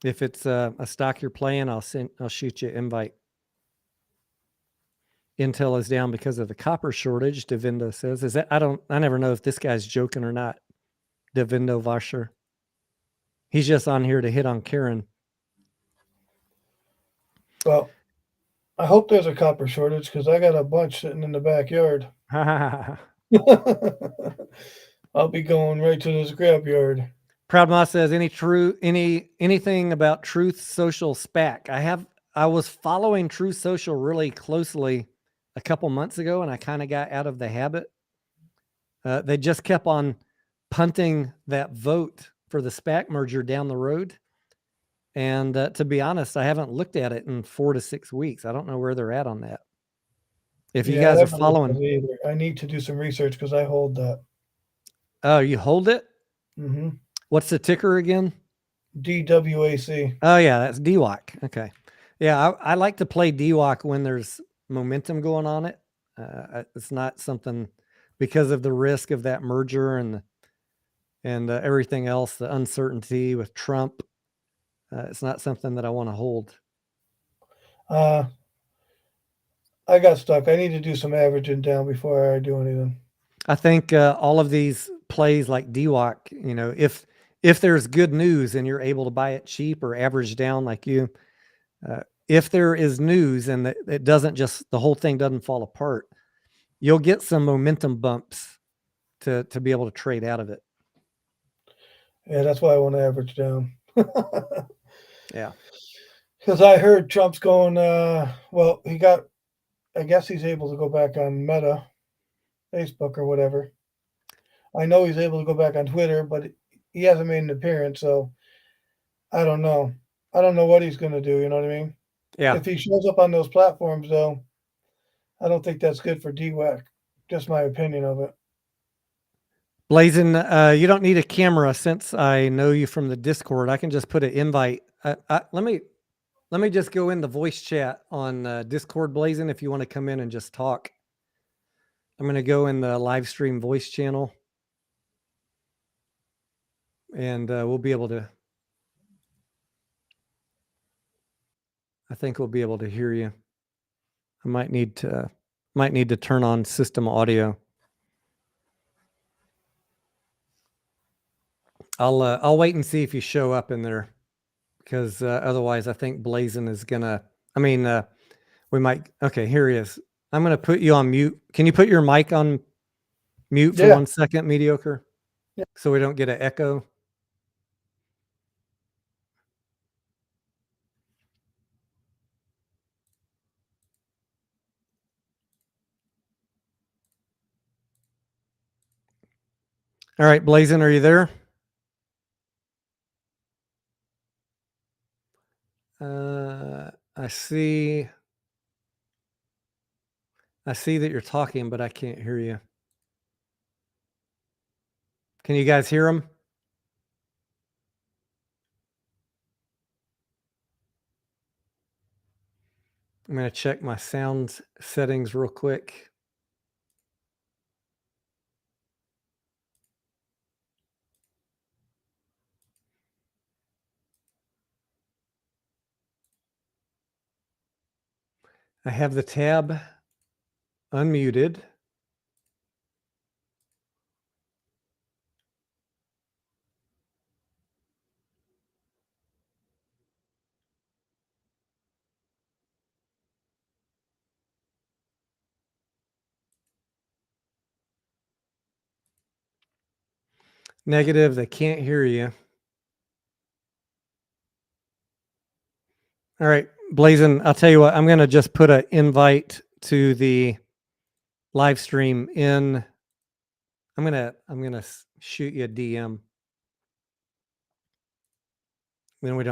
[SPEAKER 2] If it's a stock you're playing, I'll shoot you an invite. Intel is down because of the copper shortage, Devindo says. Is that I never know if this guy's joking or not. Devindo Vasher. He's just on here to hit on Karen.
[SPEAKER 3] Well, I hope there's a copper shortage because I got a bunch sitting in the backyard. I'll be going right to this scrapyard.
[SPEAKER 2] Proud Moss says anything about Truth Social SPAC. I was following Truth Social really closely a couple months ago, and I kind of got out of the habit. They just kept on punting that vote for the SPAC merger down the road. And to be honest, I haven't looked at it in 4 to 6 weeks. I don't know where they're at on that. If you guys are following,
[SPEAKER 3] I need to do some research because I hold that.
[SPEAKER 2] Oh, you hold it?
[SPEAKER 3] Mm-hmm.
[SPEAKER 2] What's the ticker again?
[SPEAKER 3] DWAC.
[SPEAKER 2] Oh yeah, that's DWAC. Okay. Yeah, I like to play DWAC when there's momentum going on it. It's not something because of the risk of that merger and everything else, the uncertainty with Trump. It's not something that I want to hold.
[SPEAKER 3] I got stuck. I need to do some averaging down before I do anything.
[SPEAKER 2] I think all of these plays like DWAC, if there's good news and you're able to buy it cheap or average down like you, if there is news and it doesn't the whole thing doesn't fall apart, you'll get some momentum bumps to be able to trade out of it.
[SPEAKER 3] Yeah, that's why I want to average down.
[SPEAKER 2] Yeah.
[SPEAKER 3] Because I heard Trump's going, I guess he's able to go back on Meta, Facebook or whatever. I know he's able to go back on Twitter, but he hasn't made an appearance, so I don't know. I don't know what he's going to do, you know what I mean?
[SPEAKER 2] Yeah.
[SPEAKER 3] If he shows up on those platforms, though, I don't think that's good for DWAC. Just my opinion of it.
[SPEAKER 2] Blazin, you don't need a camera since I know you from the Discord. I can just put an invite. Let me just go in the voice chat on Discord, Blazin, if you want to come in and just talk. I'm going to go in the live stream voice channel, and we'll be able to. I think we'll be able to hear you. I might need to turn on system audio. I'll wait and see if you show up in there, because otherwise I think Blazin is gonna. I mean, we might. Okay, here he is. I'm gonna put you on mute. Can you put your mic on mute for 1 second, Mediocre?
[SPEAKER 3] Yeah.
[SPEAKER 2] So we don't get an echo. All right, Blazin, are you there? I see that you're talking, but I can't hear you. Can you guys hear him? I'm going to check my sound settings real quick. I have the tab unmuted. Negative, they can't hear you. All right, Blazin, I'll tell you what, I'm going to just put an invite to the live stream in. I'm going to shoot you a DM. Then we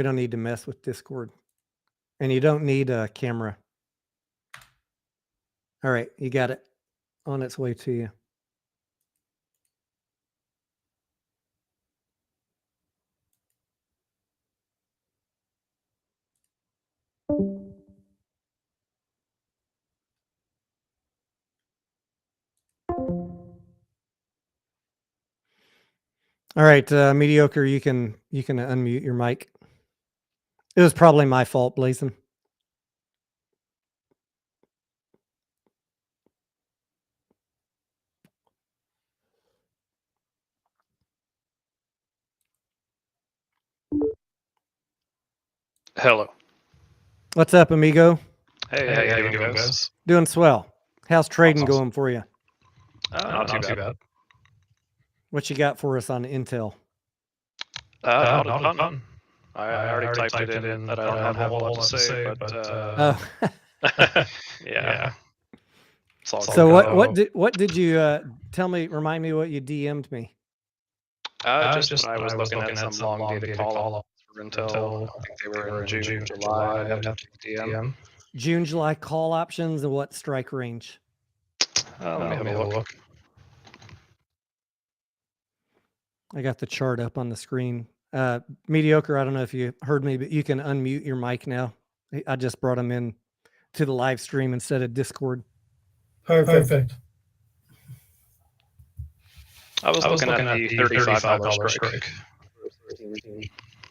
[SPEAKER 2] don't need to mess with Discord. And you don't need a camera. All right, you got it. On its way to you. All right, Mediocre, you can unmute your mic. It was probably my fault, Blazin.
[SPEAKER 4] Hello.
[SPEAKER 2] What's up, amigo?
[SPEAKER 4] Hey, how you doing, guys?
[SPEAKER 2] Doing swell. How's trading
[SPEAKER 4] Awesome.
[SPEAKER 2] going for you?
[SPEAKER 4] Not too bad.
[SPEAKER 2] What you got for us on Intel?
[SPEAKER 4] Not a ton. I already typed it in that I don't have a whole lot to say, but yeah.
[SPEAKER 2] So what did you tell me? Remind me what you DM'd me.
[SPEAKER 4] Just I was looking at some long dated call for Intel. I think they were in June, July. I'd have to DM.
[SPEAKER 2] June, July call options and what strike range?
[SPEAKER 4] Let me have a look.
[SPEAKER 2] I got the chart up on the screen. Mediocre, I don't know if you heard me, but you can unmute your mic now. I just brought him in to the live stream instead of Discord.
[SPEAKER 3] Perfect.
[SPEAKER 4] I was looking at the $35 strike.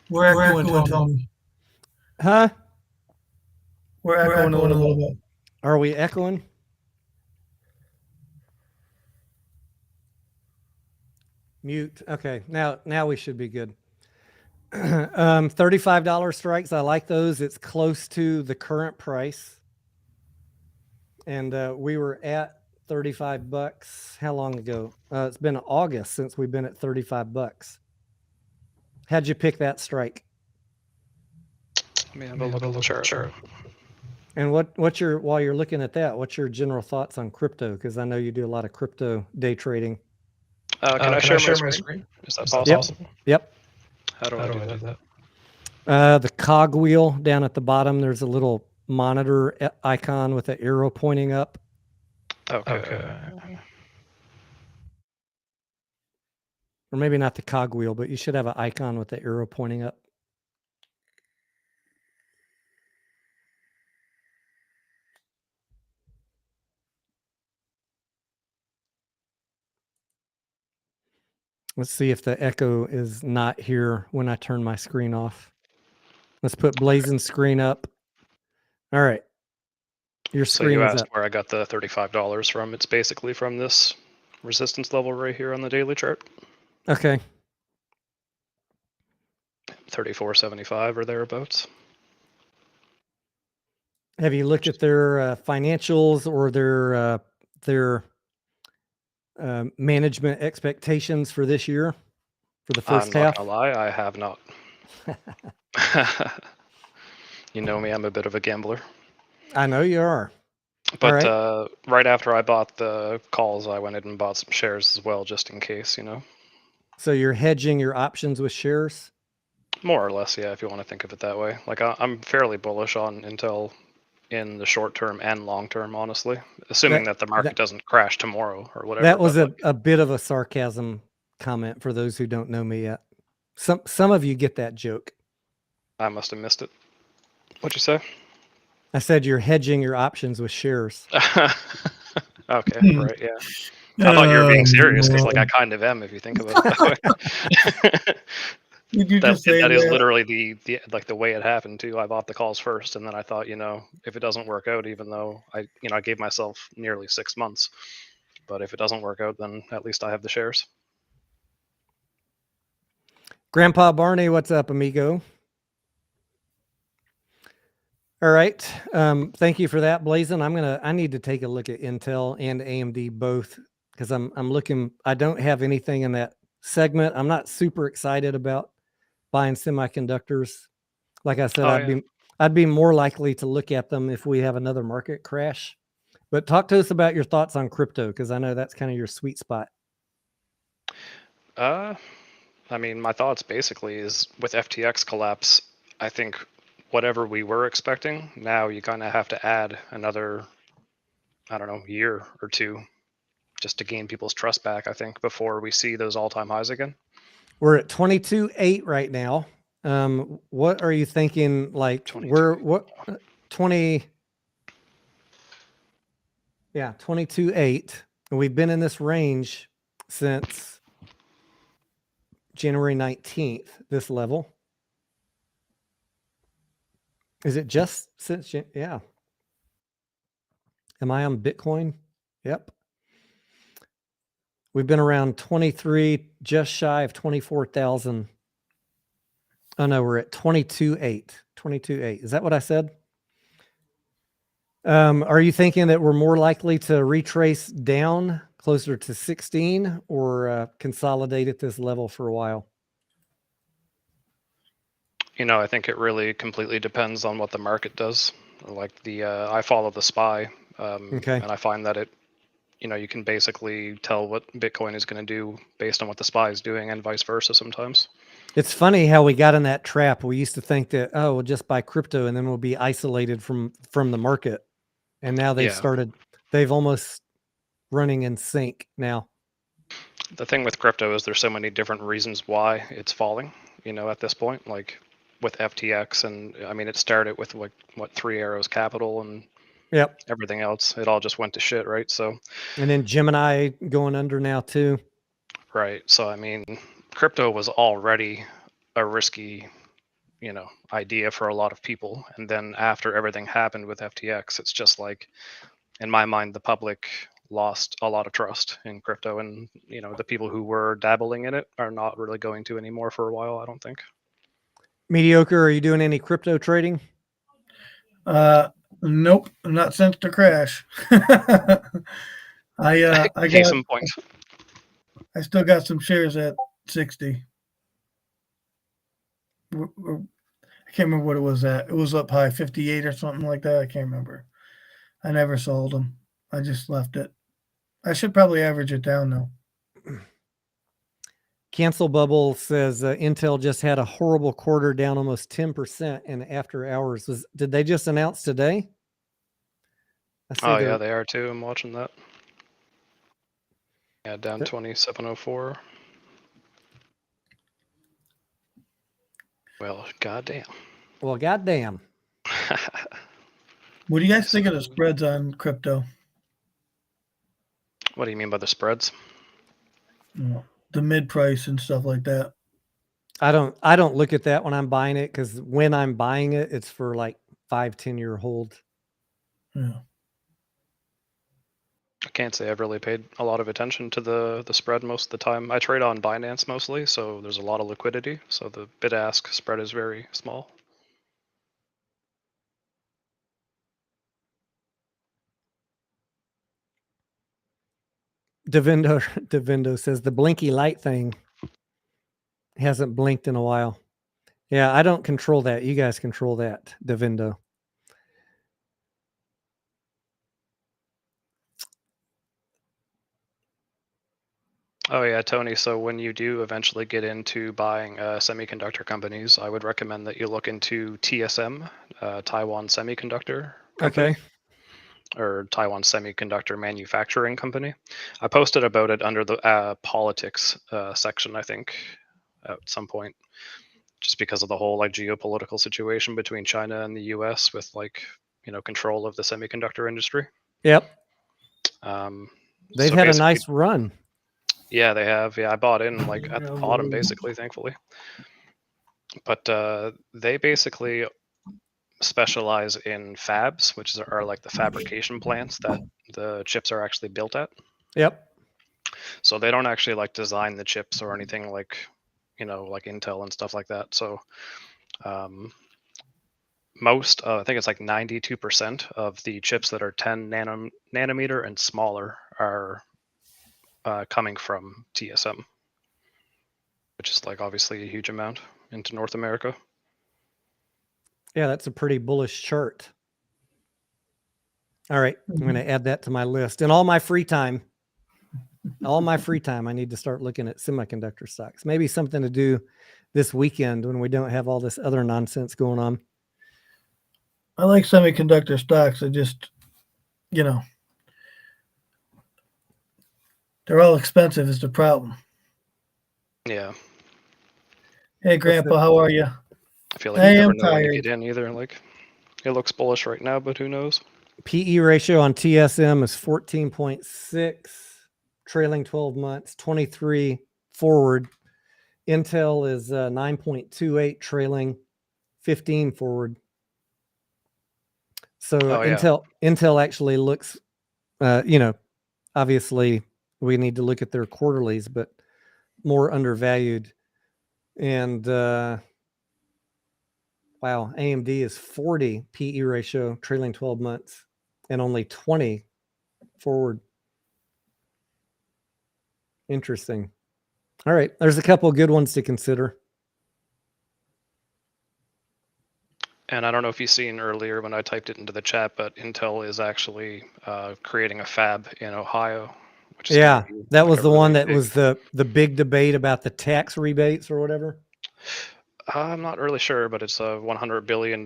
[SPEAKER 3] We're echoing, Tony.
[SPEAKER 2] Huh?
[SPEAKER 3] We're echoing a little bit.
[SPEAKER 2] Are we echoing? Mute. Okay, now we should be good. $35 strikes. I like those. It's close to the current price. And we were at $35. How long ago? It's been August since we've been at $35. How'd you pick that strike?
[SPEAKER 4] Let me have a look at the chart.
[SPEAKER 2] And while you're looking at that, what's your general thoughts on crypto? Because I know you do a lot of crypto day trading.
[SPEAKER 4] Can I share my screen? Is that possible?
[SPEAKER 2] Yep.
[SPEAKER 4] How do I do that?
[SPEAKER 2] The cog wheel down at the bottom, there's a little monitor icon with an arrow pointing up.
[SPEAKER 4] Okay.
[SPEAKER 2] or maybe not the cogwheel, but you should have an icon with the arrow pointing up. Let's see if the echo is not here when I turn my screen off. Let's put Blazon's screen up. All right. Your
[SPEAKER 4] So
[SPEAKER 2] screen
[SPEAKER 4] you
[SPEAKER 2] is
[SPEAKER 4] asked
[SPEAKER 2] up.
[SPEAKER 4] where I got the $35 from. It's basically from this resistance level right here on the daily chart.
[SPEAKER 2] Okay.
[SPEAKER 4] 34.75 or thereabouts.
[SPEAKER 2] Have you looked at their financials or their management expectations for this year, for the first
[SPEAKER 4] I'm
[SPEAKER 2] half?
[SPEAKER 4] not gonna lie, I have not. You know me, I'm a bit of a gambler.
[SPEAKER 2] I know you are.
[SPEAKER 4] But
[SPEAKER 2] right.
[SPEAKER 4] Right after I bought the calls, I went in and bought some shares as well, just in case, you know.
[SPEAKER 2] So you're hedging your options with shares?
[SPEAKER 4] More or less, yeah, if you want to think of it that way. Like I'm fairly bullish on Intel in the short term and long term, honestly, assuming that the market doesn't crash tomorrow or whatever.
[SPEAKER 2] That was
[SPEAKER 4] but
[SPEAKER 2] a bit of a sarcasm comment for those who don't know me yet. Some of you get that joke.
[SPEAKER 4] I must have missed it. What'd you say?
[SPEAKER 2] I said you're hedging your options with shares.
[SPEAKER 4] Okay, right, yeah. I thought you were being serious because, like, I kind of am if you think about it that way.
[SPEAKER 3] Did you just say
[SPEAKER 4] that is literally the way it happened too. I bought the calls first, and then I thought, you know, if it doesn't work out, even though I gave myself nearly 6 months, but if it doesn't work out, then at least I have the shares.
[SPEAKER 2] Grandpa Barney, what's up, amigo? All right. Thank you for that, Blazon. I need to take a look at Intel and AMD both because I'm looking. I don't have anything in that segment. I'm not super excited about buying semiconductors. Like I said, I'd be more likely to look at them if we have another market crash. But talk to us about your thoughts on crypto, because I know that's kind of your sweet spot.
[SPEAKER 4] I mean, my thoughts basically is with FTX collapse, I think whatever we were expecting, now you kind of have to add another, I don't know, year or two just to gain people's trust back, I think, before we see those all-time highs again.
[SPEAKER 2] We're at 22.8 right now. What are you thinking? Like 22.8. And we've been in this range since January 19th, this level. Is it just since? Yeah. Am I on Bitcoin? Yep. We've been around 23, just shy of 24,000. Oh no, we're at 22.8. 22.8. Is that what I said? Are you thinking that we're more likely to retrace down closer to 16 or consolidate at this level for a while?
[SPEAKER 4] You know, I think it really completely depends on what the market does. Like I follow the SPY,
[SPEAKER 2] Okay.
[SPEAKER 4] and I find that you can basically tell what Bitcoin is going to do based on what the SPY is doing, and vice versa sometimes.
[SPEAKER 2] It's funny how we got in that trap. We used to think that, oh, we'll just buy crypto and then we'll be isolated from the market. And now they've almost running in sync now.
[SPEAKER 4] The thing with crypto is there's so many different reasons why it's falling, at this point, like with FTX. And I mean, it started with what, Three Arrows Capital and everything else. It all just went to shit, right? So,
[SPEAKER 2] and then Gemini going under now too.
[SPEAKER 4] Right. So, I mean, crypto was already a risky, idea for a lot of people. And then after everything happened with FTX, it's just like, in my mind, the public lost a lot of trust in crypto, and the people who were dabbling in it are not really going to anymore for a while, I don't think.
[SPEAKER 2] Mediocre, are you doing any crypto trading?
[SPEAKER 3] Nope, not since the crash. I
[SPEAKER 4] Case in point.
[SPEAKER 3] I still got some shares at 60. I can't remember what it was at. It was up high, 58 or something like that. I can't remember. I never sold them. I just left it. I should probably average it down though.
[SPEAKER 2] Cancel Bubble says Intel just had a horrible quarter, down almost 10% in after hours. Did they just announce today?
[SPEAKER 4] Oh yeah, they are too. I'm watching that. Yeah, down 2704. Well, goddamn.
[SPEAKER 2] Well, goddamn.
[SPEAKER 3] What do you guys think of the spreads on crypto?
[SPEAKER 4] What do you mean by the spreads?
[SPEAKER 3] The mid price and stuff like that.
[SPEAKER 2] I don't look at that when I'm buying it, because when I'm buying it, it's for like 5-10 year hold.
[SPEAKER 3] Yeah.
[SPEAKER 4] I can't say I've really paid a lot of attention to the spread most of the time. I trade on Binance mostly, so there's a lot of liquidity. So the bid-ask spread is very small.
[SPEAKER 2] Devindo says the blinky light thing hasn't blinked in a while. Yeah, I don't control that. You guys control that, Devindo.
[SPEAKER 4] Oh yeah, Tony. So when you do eventually get into buying semiconductor companies, I would recommend that you look into TSM, Taiwan Semiconductor Company,
[SPEAKER 2] Okay.
[SPEAKER 4] or Taiwan Semiconductor Manufacturing Company. I posted about it under the politics section, I think, at some point, just because of the whole like geopolitical situation between China and the U.S. with like control of the semiconductor industry.
[SPEAKER 2] Yep. They've
[SPEAKER 4] So
[SPEAKER 2] had a nice run.
[SPEAKER 4] Yeah, they have. Yeah, I bought in like at the bottom, basically, thankfully. But they basically specialize in fabs, which are like the fabrication plants that the chips are actually built at.
[SPEAKER 2] Yep.
[SPEAKER 4] So they don't actually like design the chips or anything like, like Intel and stuff like that. So most, I think it's like 92% of the chips that are 10 nanometer and smaller are coming from TSM, which is like obviously a huge amount into North America.
[SPEAKER 2] Yeah, that's a pretty bullish chart. All right, I'm going to add that to my list. And all my free time, I need to start looking at semiconductor stocks. Maybe something to do this weekend when we don't have all this other nonsense going on.
[SPEAKER 3] I like semiconductor stocks. I just, they're all expensive is the problem.
[SPEAKER 4] Yeah.
[SPEAKER 3] Hey, Grandpa, how are you?
[SPEAKER 4] I feel like you never know when to get in either. Like, it looks bullish right now, but who knows?
[SPEAKER 2] PE ratio on TSM is 14.6, trailing 12 months, 23 forward. Intel is 9.28, trailing 15 forward. So Intel actually looks, obviously we need to look at their quarterlies, but more undervalued. And wow, AMD is 40 PE ratio, trailing 12 months, and only 20 forward. Interesting. All right, there's a couple of good ones to consider.
[SPEAKER 4] And I don't know if you've seen earlier when I typed it into the chat, but Intel is actually creating a fab in Ohio. Which is
[SPEAKER 2] that like was the really one that was the big debate about the tax rebates or whatever.
[SPEAKER 4] I'm not really sure, but it's a $100 billion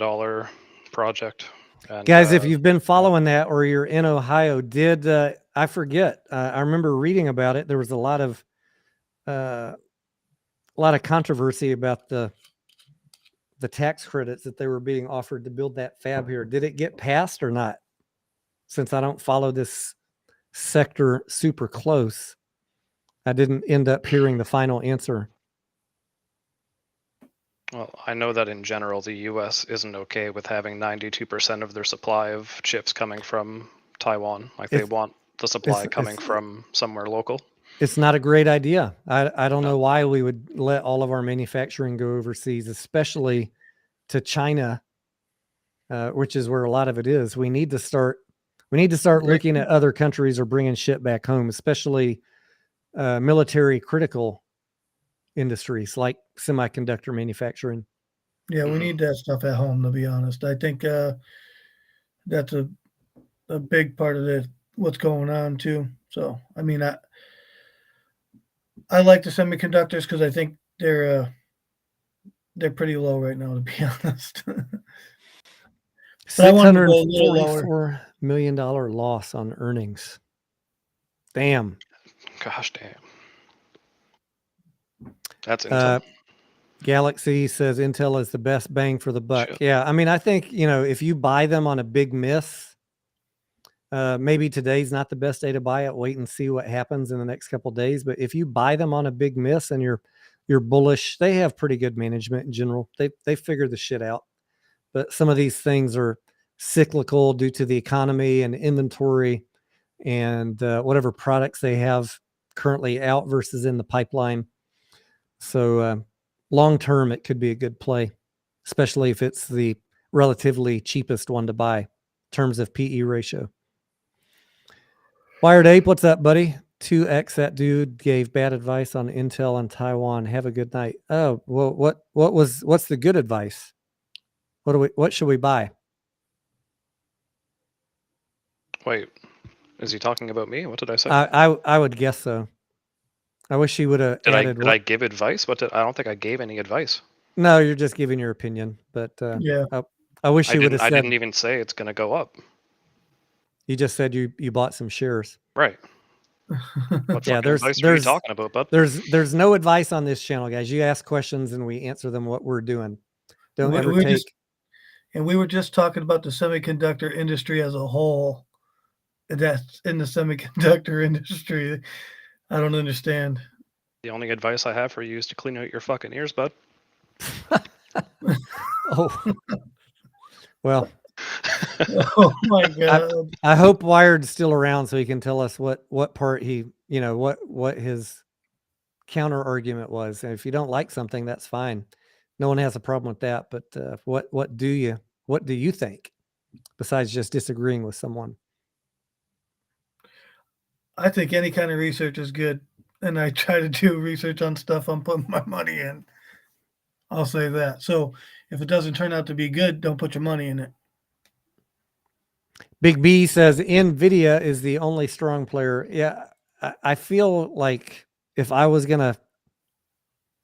[SPEAKER 4] project. And,
[SPEAKER 2] guys, if you've been following that or you're in Ohio, I forget? I remember reading about it. There was a lot of controversy about the tax credits that they were being offered to build that fab here. Did it get passed or not? Since I don't follow this sector super close, I didn't end up hearing the final answer.
[SPEAKER 4] Well, I know that in general, the U.S. isn't okay with having 92% of their supply of chips coming from Taiwan. Like they want the supply coming from somewhere local.
[SPEAKER 2] It's not a great idea. I don't know why we would let all of our manufacturing go overseas, especially to China, which is where a lot of it is. We need to start looking at other countries or bringing shit back home, especially military critical industries like semiconductor manufacturing.
[SPEAKER 3] Yeah, we need that stuff at home, to be honest. I think that's a big part of what's going on too. So, I mean, I like the semiconductors because I think they're pretty low right now, to be honest.
[SPEAKER 2] $644 million loss on earnings. Damn.
[SPEAKER 4] Gosh damn. That's Intel.
[SPEAKER 2] Galaxy says Intel is the best bang for the buck.
[SPEAKER 4] Shit.
[SPEAKER 2] Yeah, I mean, I think, if you buy them on a big miss, maybe today's not the best day to buy it. Wait and see what happens in the next couple of days. But if you buy them on a big miss and you're bullish, they have pretty good management in general. They figure the shit out. But some of these things are cyclical due to the economy and inventory and whatever products they have currently out versus in the pipeline. So long term, it could be a good play, especially if it's the relatively cheapest one to buy in terms of PE ratio. Wired Ape, what's up, buddy? 2x, that dude gave bad advice on Intel and Taiwan. Have a good night. Oh, well, what's the good advice? What should we buy?
[SPEAKER 4] Wait, is he talking about me? What did I say?
[SPEAKER 2] I would guess so. I wish he would have added.
[SPEAKER 4] Did I give advice? I don't think I gave any advice.
[SPEAKER 2] No, you're just giving your opinion. But
[SPEAKER 3] Yeah.
[SPEAKER 2] I wish you would have
[SPEAKER 4] I
[SPEAKER 2] said.
[SPEAKER 4] didn't even say it's going to go up.
[SPEAKER 2] You just said you bought some shares.
[SPEAKER 4] Right. What
[SPEAKER 2] Yeah,
[SPEAKER 4] fucking advice are you talking about, bud?
[SPEAKER 2] There's no advice on this channel, guys. You ask questions and we answer them. What we're doing. Don't ever take.
[SPEAKER 3] And we were just talking about the semiconductor industry as a whole. That's in the semiconductor industry. I don't understand.
[SPEAKER 4] The only advice I have for you is to clean out your fucking ears, bud.
[SPEAKER 2] Oh, well.
[SPEAKER 3] Oh my god!
[SPEAKER 2] I hope Wired's still around so he can tell us what part he, what his counter argument was. And if you don't like something, that's fine. No one has a problem with that. But what do you think besides just disagreeing with someone?
[SPEAKER 3] I think any kind of research is good, and I try to do research on stuff I'm putting my money in. I'll say that. So if it doesn't turn out to be good, don't put your money in it.
[SPEAKER 2] Big B says Nvidia is the only strong player. Yeah, I feel like if I was gonna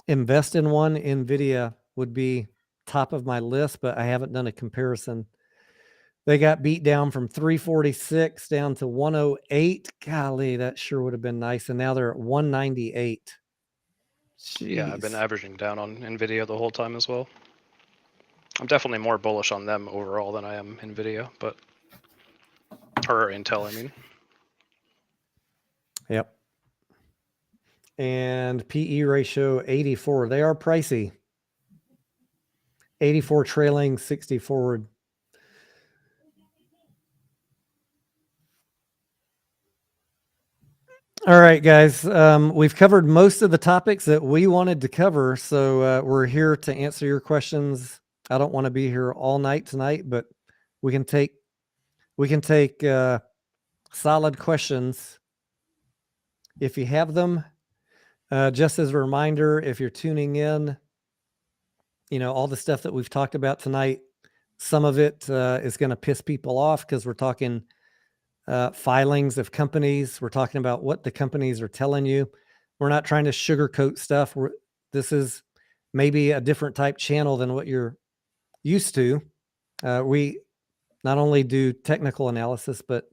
[SPEAKER 2] invest in one, Nvidia would be top of my list, but I haven't done a comparison. They got beat down from 346 down to 108. Golly, that sure would have been nice. And now they're at 198. Jeez.
[SPEAKER 4] Yeah, I've been averaging down on Nvidia the whole time as well. I'm definitely more bullish on them overall than I am Nvidia, or Intel, I mean.
[SPEAKER 2] Yep. And PE ratio 84. They are pricey. 84 trailing, 60 forward. All right, guys. We've covered most of the topics that we wanted to cover, so we're here to answer your questions. I don't want to be here all night tonight, but we can take solid questions if you have them. Just as a reminder, if you're tuning in, all the stuff that we've talked about tonight, some of it is going to piss people off because we're talking filings of companies. We're talking about what the companies are telling you. We're not trying to sugarcoat stuff. This is maybe a different type channel than what you're used to. We not only do technical analysis, but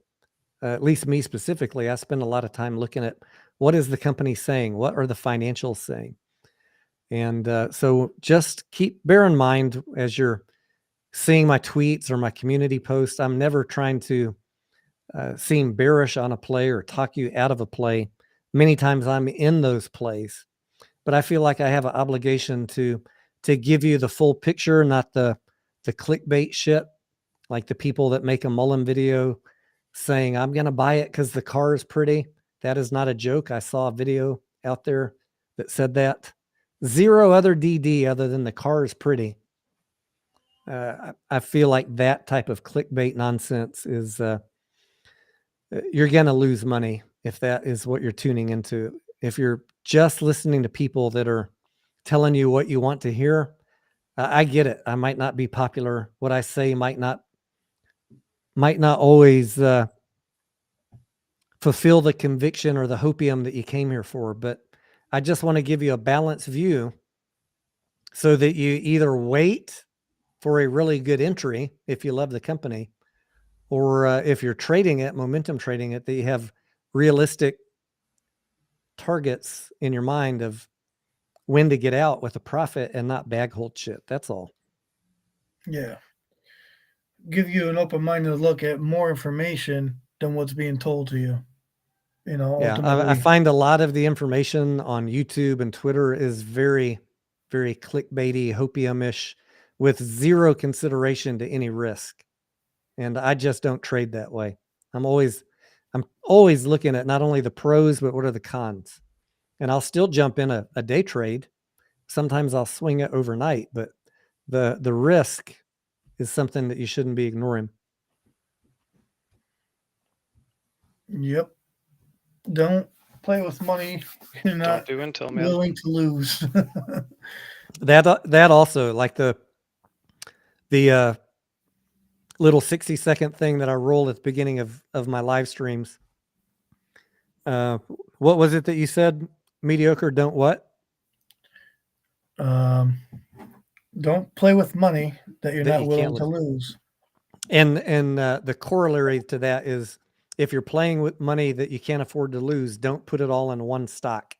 [SPEAKER 2] at least me specifically, I spend a lot of time looking at what is the company saying? What are the financials saying? And so just bear in mind as you're seeing my tweets or my community posts, I'm never trying to seem bearish on a play or talk you out of a play. Many times I'm in those plays, but I feel like I have an obligation to give you the full picture, not the clickbait shit, like the people that make a Mullen video saying, I'm going to buy it because the car is pretty. That is not a joke. I saw a video out there that said that. Zero other DD other than the car is pretty. I feel like that type of clickbait nonsense is... you're going to lose money if that is what you're tuning into. If you're just listening to people that are telling you what you want to hear, I get it. I might not be popular. What I say might not always fulfill the conviction or the hopium that you came here for. But I just want to give you a balanced view so that you either wait for a really good entry if you love the company, or if you're trading it, momentum trading it, that you have realistic targets in your mind of when to get out with a profit and not bag hold shit. That's all.
[SPEAKER 3] Yeah. Give you an open-minded look at more information than what's being told to you. You know,
[SPEAKER 2] Yeah, I
[SPEAKER 3] ultimately.
[SPEAKER 2] find a lot of the information on YouTube and Twitter is very, very clickbaity, hopium-ish, with zero consideration to any risk. And I just don't trade that way. I'm always looking at not only the pros, but what are the cons. And I'll still jump in a day trade. Sometimes I'll swing it overnight, but the risk is something that you shouldn't be ignoring.
[SPEAKER 3] Yep. Don't play with money you're
[SPEAKER 4] Don't
[SPEAKER 3] not
[SPEAKER 4] do Intel, man.
[SPEAKER 3] willing to lose.
[SPEAKER 2] That also, like the little 60-second thing that I rolled at the beginning of my live streams. What was it that you said? Mediocre, don't what?
[SPEAKER 3] Don't play with money that you're
[SPEAKER 2] That
[SPEAKER 3] not
[SPEAKER 2] you
[SPEAKER 3] willing
[SPEAKER 2] can't
[SPEAKER 3] to lose.
[SPEAKER 2] And the corollary to that is, if you're playing with money that you can't afford to lose, don't put it all in one stock.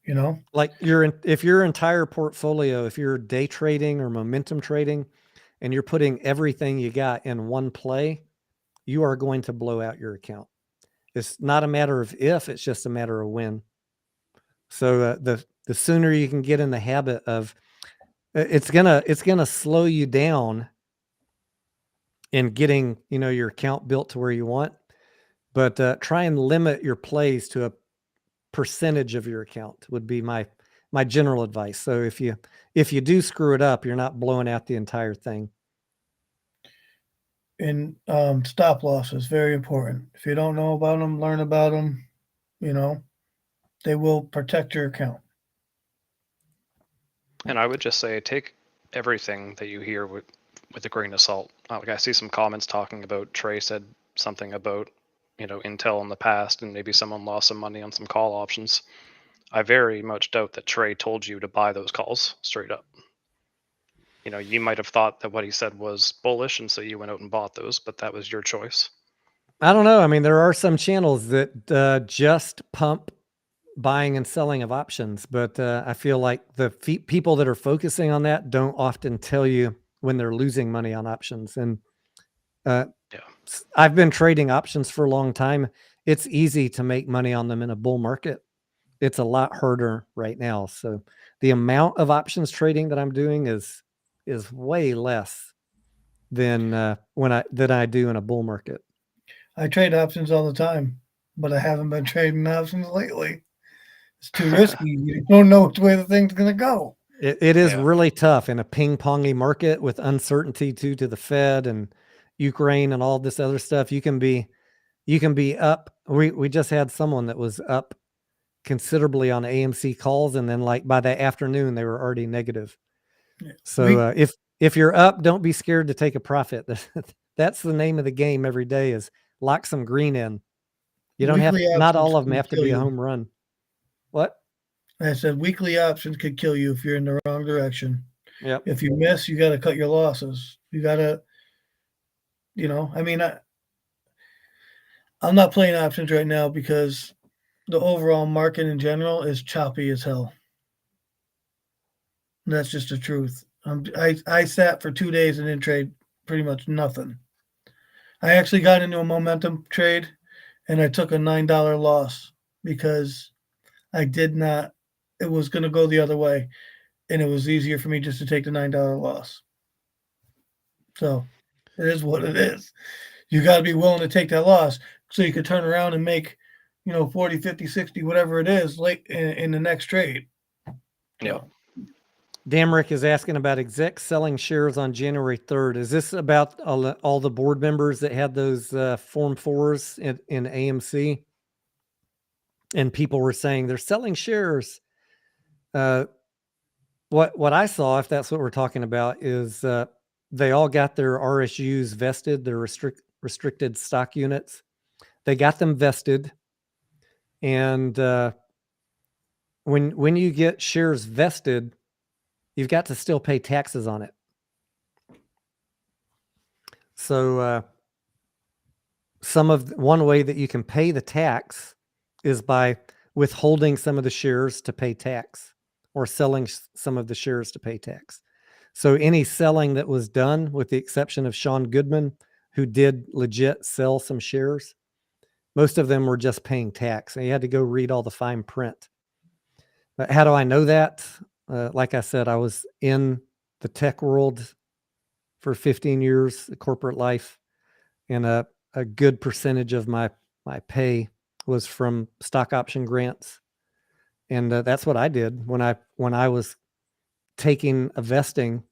[SPEAKER 3] You know,
[SPEAKER 2] Like if your entire portfolio, if you're day trading or momentum trading, and you're putting everything you got in one play, you are going to blow out your account. It's not a matter of if, it's just a matter of when. So the sooner you can get in the habit of, it's gonna slow you down in getting, your account built to where you want, but try and limit your plays to a percentage of your account would be my general advice. So if you do screw it up, you're not blowing out the entire thing.
[SPEAKER 3] and stop loss is very important. If you don't know about them, learn about them. You know, they will protect your account.
[SPEAKER 4] And I would just say take everything that you hear with a grain of salt. Like I see some comments talking about Trey said something about Intel in the past, and maybe someone lost some money on some call options. I very much doubt that Trey told you to buy those calls straight up. You might have thought that what he said was bullish, and so you went out and bought those, but that was your choice.
[SPEAKER 2] I don't know. I mean, there are some channels that just pump buying and selling of options, but I feel like the people that are focusing on that don't often tell you when they're losing money on options. And I've been trading options for a long time. It's easy to make money on them in a bull market. It's a lot harder right now. So the amount of options trading that I'm doing is way less than than I do in a bull market.
[SPEAKER 3] I trade options all the time, but I haven't been trading options lately. It's too risky. You don't know which way the thing's going to go.
[SPEAKER 2] It is really tough in a ping-pongy market with uncertainty to the Fed and Ukraine and all this other stuff. You can be up. We just had someone that was up considerably on AMC calls, and then like by the afternoon they were already negative. So if you're up, don't be scared to take a profit. That's the name of the game every day, is lock some green in. You don't have, not all of them have to be a home run. What?
[SPEAKER 3] I said weekly options could kill you if you're in the wrong direction.
[SPEAKER 2] Yep.
[SPEAKER 3] If you miss, you got to cut your losses. You got to, I mean, I'm not playing options right now because the overall market in general is choppy as hell. That's just the truth. I sat for 2 days and didn't trade pretty much nothing. I actually got into a momentum trade, and I took a $9 loss because I did not. It was going to go the other way, and it was easier for me just to take the $9 loss. So it is what it is. You got to be willing to take that loss so you could turn around and make, 40, 50, 60, whatever it is, late in the next trade.
[SPEAKER 4] Yeah.
[SPEAKER 2] Damrick is asking about execs selling shares on January 3rd. Is this about all the board members that had those Form 4s in AMC? And people were saying they're selling shares. What I saw, if that's what we're talking about, is they all got their RSUs vested, their restricted stock units. They got them vested, and when you get shares vested, you've got to still pay taxes on it. So one way that you can pay the tax is by withholding some of the shares to pay tax or selling some of the shares to pay tax. So any selling that was done, with the exception of Sean Goodman, who did legit sell some shares, most of them were just paying tax. And you had to go read all the fine print. But how do I know that? Like I said, I was in the tech world for 15 years, corporate life, and a good percentage of my pay was from stock option grants. And that's what I did when I was taking a vesting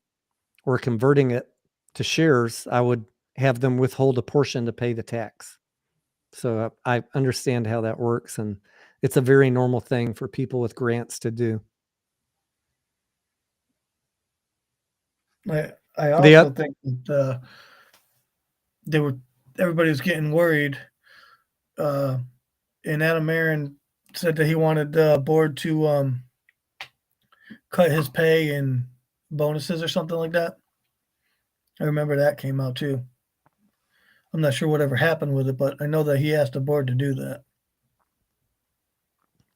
[SPEAKER 2] or converting it to shares. I would have them withhold a portion to pay the tax. So I understand how that works, and it's a very normal thing for people with grants to do.
[SPEAKER 3] I also think that everybody was getting worried. And Adam Aaron said that he wanted the board to cut his pay and bonuses or something like that. I remember that came out too. I'm not sure whatever happened with it, but I know that he asked the board to do that.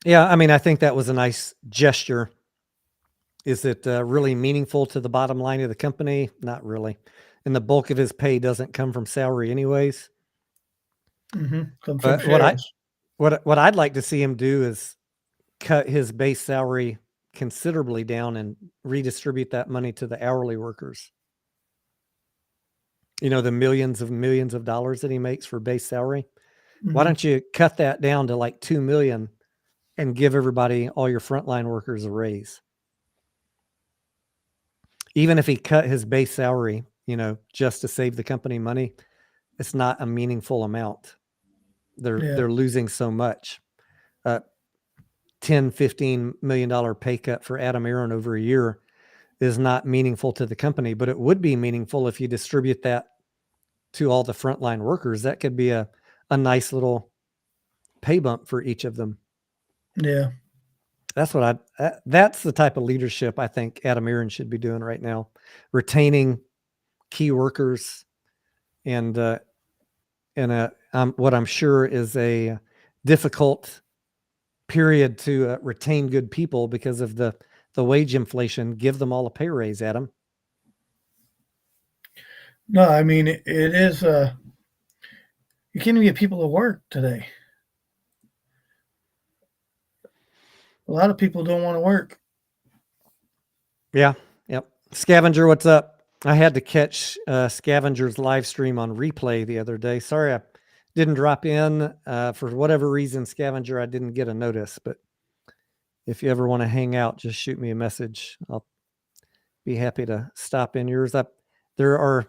[SPEAKER 2] Yeah, I mean, I think that was a nice gesture. Is it really meaningful to the bottom line of the company? Not really. And the bulk of his pay doesn't come from salary anyways.
[SPEAKER 3] Come from
[SPEAKER 2] But
[SPEAKER 3] shares.
[SPEAKER 2] what I'd like to see him do is cut his base salary considerably down and redistribute that money to the hourly workers. You know, the millions of dollars that he makes for base salary. Why don't you cut that down to like 2 million and give everybody, all your frontline workers, a raise? Even if he cut his base salary, you know, just to save the company money, it's not a meaningful amount. They're losing so much. $10-15 million pay cut for Adam Aaron over a year is not meaningful to the company, but it would be meaningful if you distribute that to all the frontline workers. That could be a nice little pay bump for each of them.
[SPEAKER 3] Yeah.
[SPEAKER 2] That's the type of leadership I think Adam Aaron should be doing right now, retaining key workers and what I'm sure is a difficult period to retain good people because of the wage inflation. Give them all a pay raise, Adam.
[SPEAKER 3] No, I mean, it is, you can't even get people to work today. A lot of people don't want to work.
[SPEAKER 2] Yeah. Yep. Scavenger, what's up? I had to catch Scavenger's live stream on replay the other day. Sorry, I didn't drop in for whatever reason. Scavenger, I didn't get a notice, but if you ever want to hang out, just shoot me a message. I'll be happy to stop in yours. There are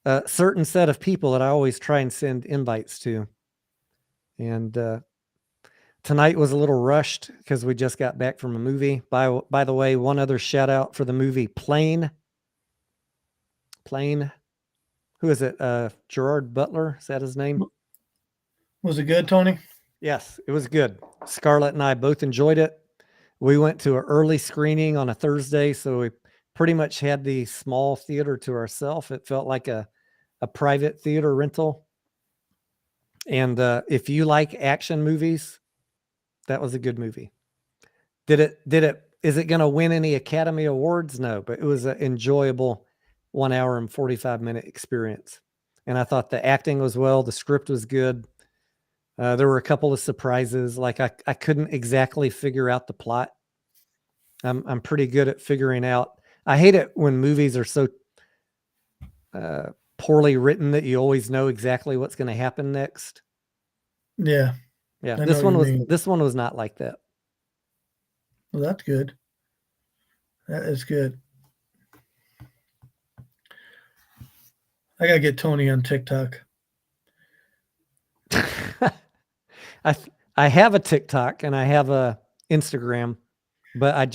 [SPEAKER 2] a certain set of people that I always try and send invites to. And tonight was a little rushed because we just got back from a movie. By the way, one other shout out for the movie Plane. Who is it? Gerard Butler? Is that his name?
[SPEAKER 3] Was it good, Tony?
[SPEAKER 2] Yes, it was good. Scarlett and I both enjoyed it. We went to an early screening on a Thursday, so we pretty much had the small theater to ourselves. It felt like a private theater rental. And if you like action movies, that was a good movie. Is it going to win any Academy Awards? No, but it was an enjoyable 1 hour and 45-minute experience. And I thought the acting was well, the script was good. There were a couple of surprises. Like I couldn't exactly figure out the plot. I'm pretty good at figuring out. I hate it when movies are so poorly written that you always know exactly what's going to happen next.
[SPEAKER 3] Yeah.
[SPEAKER 2] Yeah. This one was not like that.
[SPEAKER 3] Well, that's good. That is good. I gotta get Tony on TikTok.
[SPEAKER 2] I have a TikTok and I have a Instagram, but I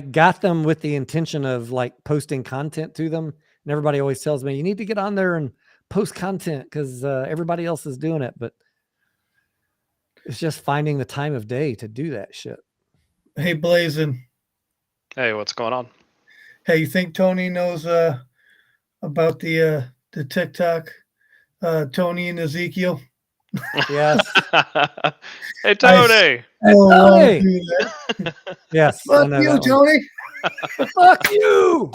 [SPEAKER 2] got them with the intention of like posting content to them. And everybody always tells me you need to get on there and post content because everybody else is doing it. But it's just finding the time of day to do that shit.
[SPEAKER 3] Hey, Blazin.
[SPEAKER 4] Hey, what's going on?
[SPEAKER 3] Hey, you think Tony knows about the TikTok? Tony and Ezekiel?
[SPEAKER 2] Yes.
[SPEAKER 4] Hey, Tony.
[SPEAKER 2] Hey,
[SPEAKER 3] don't want to
[SPEAKER 2] Tony!
[SPEAKER 3] do that.
[SPEAKER 2] Yes, I
[SPEAKER 3] Fuck
[SPEAKER 2] know
[SPEAKER 3] you,
[SPEAKER 2] that one.
[SPEAKER 3] Tony.
[SPEAKER 2] Fuck you!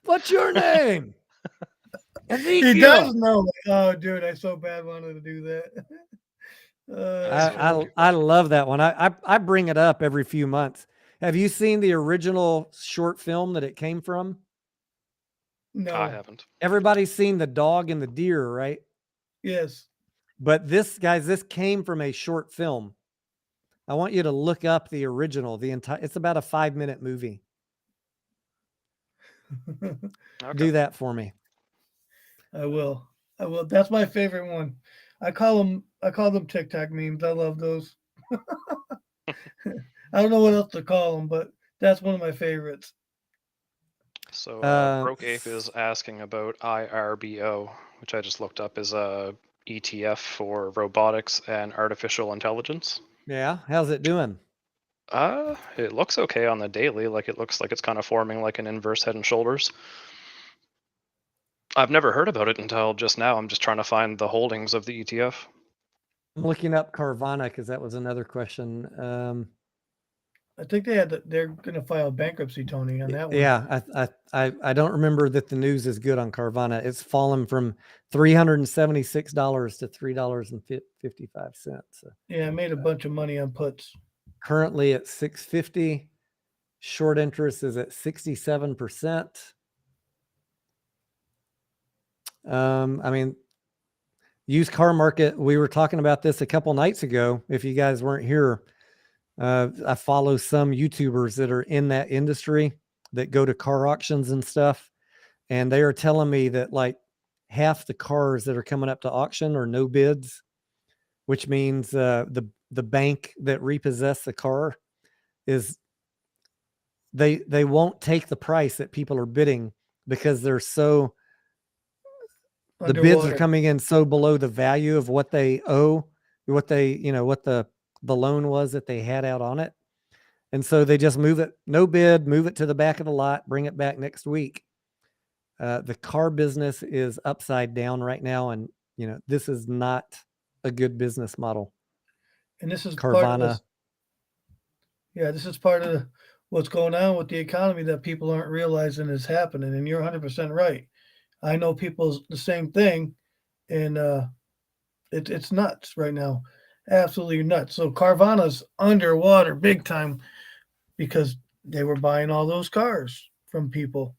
[SPEAKER 2] What's your name?
[SPEAKER 3] He
[SPEAKER 2] Ezekiel.
[SPEAKER 3] does know. Oh, dude, I so bad wanted to do that.
[SPEAKER 2] I love that one. I bring it up every few months. Have you seen the original short film that it came from?
[SPEAKER 3] no.
[SPEAKER 4] I haven't.
[SPEAKER 2] Everybody's seen the dog and the deer, right?
[SPEAKER 3] Yes.
[SPEAKER 2] But this came from a short film. I want you to look up the original. It's about a 5-minute movie.
[SPEAKER 4] Okay.
[SPEAKER 2] Do that for me.
[SPEAKER 3] I will. That's my favorite one. I call them TikTok memes. I love those. I don't know what else to call them, but that's one of my favorites.
[SPEAKER 4] So Broke Ape is asking about IRBO, which I just looked up as a ETF for robotics and artificial intelligence.
[SPEAKER 2] Yeah, how's it doing?
[SPEAKER 4] It looks okay on the daily. Like it looks like it's kind of forming like an inverse head and shoulders. I've never heard about it until just now. I'm just trying to find the holdings of the ETF.
[SPEAKER 2] I'm looking up Carvana because that was another question.
[SPEAKER 3] I think they're going to file bankruptcy, Tony, on that one.
[SPEAKER 2] Yeah, I don't remember that the news is good on Carvana. It's fallen from $376 to $3.55. So
[SPEAKER 3] Yeah, I made a bunch of money on puts.
[SPEAKER 2] currently at 650. Short interest is at 67%. I mean, used car market, we were talking about this a couple nights ago. If you guys weren't here, I follow some YouTubers that are in that industry that go to car auctions and stuff. And they are telling me that like half the cars that are coming up to auction are no bids, which means the bank that repossessed the car is they won't take the price that people are bidding because they're so the bids are coming in so below the value of what they owe, what they, what the loan was that they had out on it. And so they just move it, no bid, move it to the back of the lot, bring it back next week. The car business is upside down right now. And, this is not a good business model.
[SPEAKER 3] And this is
[SPEAKER 2] Carvana.
[SPEAKER 3] This is part of what's going on with the economy that people aren't realizing is happening. And you're 100% right. I know people's the same thing, and it's nuts right now, absolutely nuts. So Carvana's underwater big time because they were buying all those cars from people.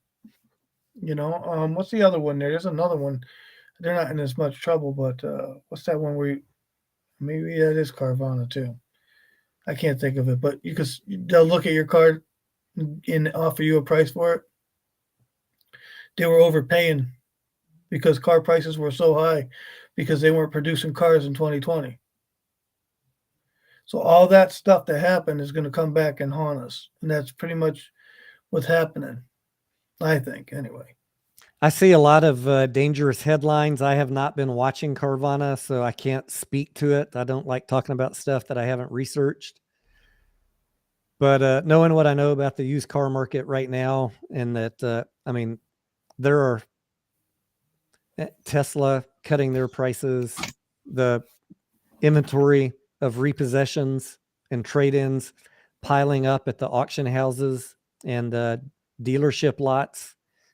[SPEAKER 3] What's the other one there? There's another one. They're not in as much trouble, but what's that one where maybe that is Carvana too. I can't think of it, but they'll look at your card and offer you a price for it. They were overpaying because car prices were so high because they weren't producing cars in 2020. So all that stuff that happened is going to come back and haunt us. And that's pretty much what's happening, I think, anyway.
[SPEAKER 2] I see a lot of dangerous headlines. I have not been watching Carvana, so I can't speak to it. I don't like talking about stuff that I haven't researched. But knowing what I know about the used car market right now, and that, there are Tesla cutting their prices, the inventory of repossessions and trade-ins piling up at the auction houses and dealership lots.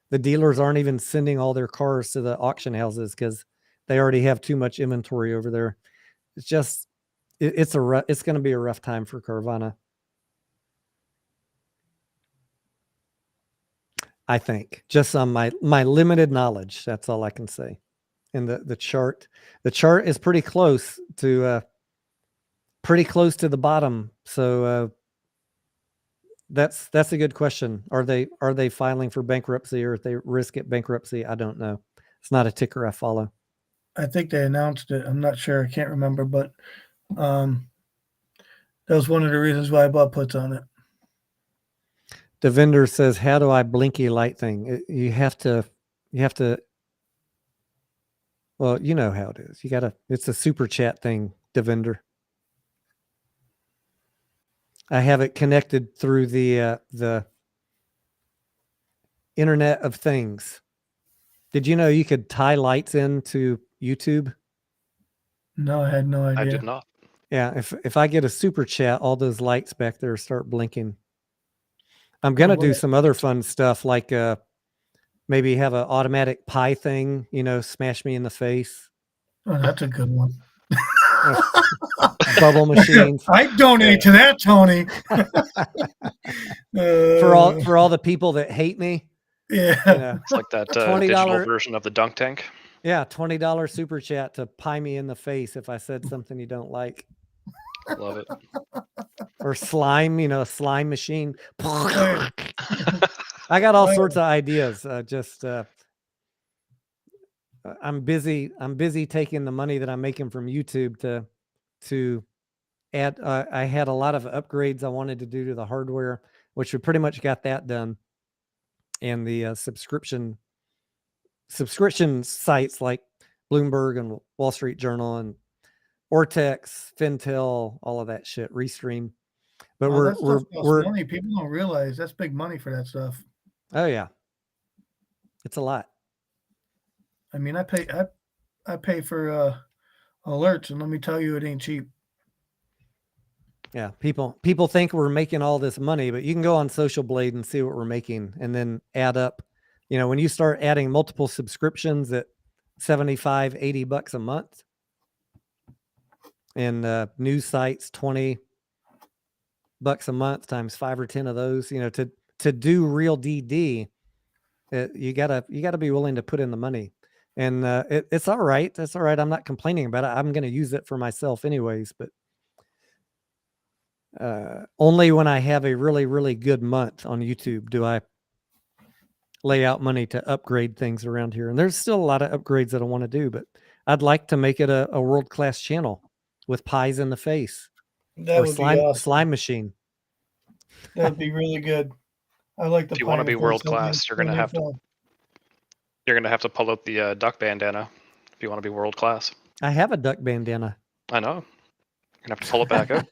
[SPEAKER 2] The dealers aren't even sending all their cars to the auction houses because they already have too much inventory over there. It's just, it's going to be a rough time for Carvana. I think, just on my limited knowledge, that's all I can say. And the chart is pretty close to the bottom. So that's a good question. Are they filing for bankruptcy, or if they risk at bankruptcy? I don't know. It's not a ticker I follow.
[SPEAKER 3] I think they announced it. I'm not sure. I can't remember, but that was one of the reasons why I bought puts on it.
[SPEAKER 2] The vendor says, "How do I blinky light thing?" You have to. Well, you know how it is. It's a super chat thing, the vendor. I have it connected through the Internet of Things. Did you know you could tie lights into YouTube?
[SPEAKER 3] No, I had no
[SPEAKER 4] I
[SPEAKER 3] idea.
[SPEAKER 4] did not.
[SPEAKER 2] Yeah, if I get a super chat, all those lights back there start blinking. I'm gonna do some other fun stuff like maybe have an automatic pie thing, smash me in the face.
[SPEAKER 3] Oh, that's a good one.
[SPEAKER 2] Bubble machines.
[SPEAKER 3] I donate to that, Tony.
[SPEAKER 2] For all the people that hate me.
[SPEAKER 3] Yeah.
[SPEAKER 4] It's like that
[SPEAKER 2] $20
[SPEAKER 4] digital version of the dunk tank.
[SPEAKER 2] Yeah, $20 super chat to pie me in the face if I said something you don't like.
[SPEAKER 4] Love it.
[SPEAKER 2] Or slime, a slime machine. I got all sorts of ideas. I'm busy taking the money that I'm making from YouTube to add. I had a lot of upgrades I wanted to do to the hardware, which we pretty much got that done. And the subscription sites like Bloomberg and Wall Street Journal and Ortex, Fintel, all of that shit, Restream. But we're
[SPEAKER 3] money. People don't realize that's big money for that stuff.
[SPEAKER 2] Oh yeah, it's a lot.
[SPEAKER 3] I mean, I pay for alerts, and let me tell you, it ain't cheap.
[SPEAKER 2] Yeah, people think we're making all this money, but you can go on Social Blade and see what we're making, and then add up. When you start adding multiple subscriptions at $75-$80 a month, and news sites $20 a month times 5 or 10 of those, to do real DD, you gotta be willing to put in the money. And it's all right. That's all right. I'm not complaining about it. I'm going to use it for myself anyways, but only when I have a really, really good month on YouTube do I lay out money to upgrade things around here. And there's still a lot of upgrades that I want to do, but I'd like to make it a world-class channel with pies in the face.
[SPEAKER 3] That would be awesome.
[SPEAKER 2] Slime machine.
[SPEAKER 3] That'd be really good. I like the.
[SPEAKER 4] If you want to be world class, you're gonna have to pull out the duck bandana. If you want to be world class,
[SPEAKER 2] I have a duck bandana.
[SPEAKER 4] I know. You're gonna have to pull it back out.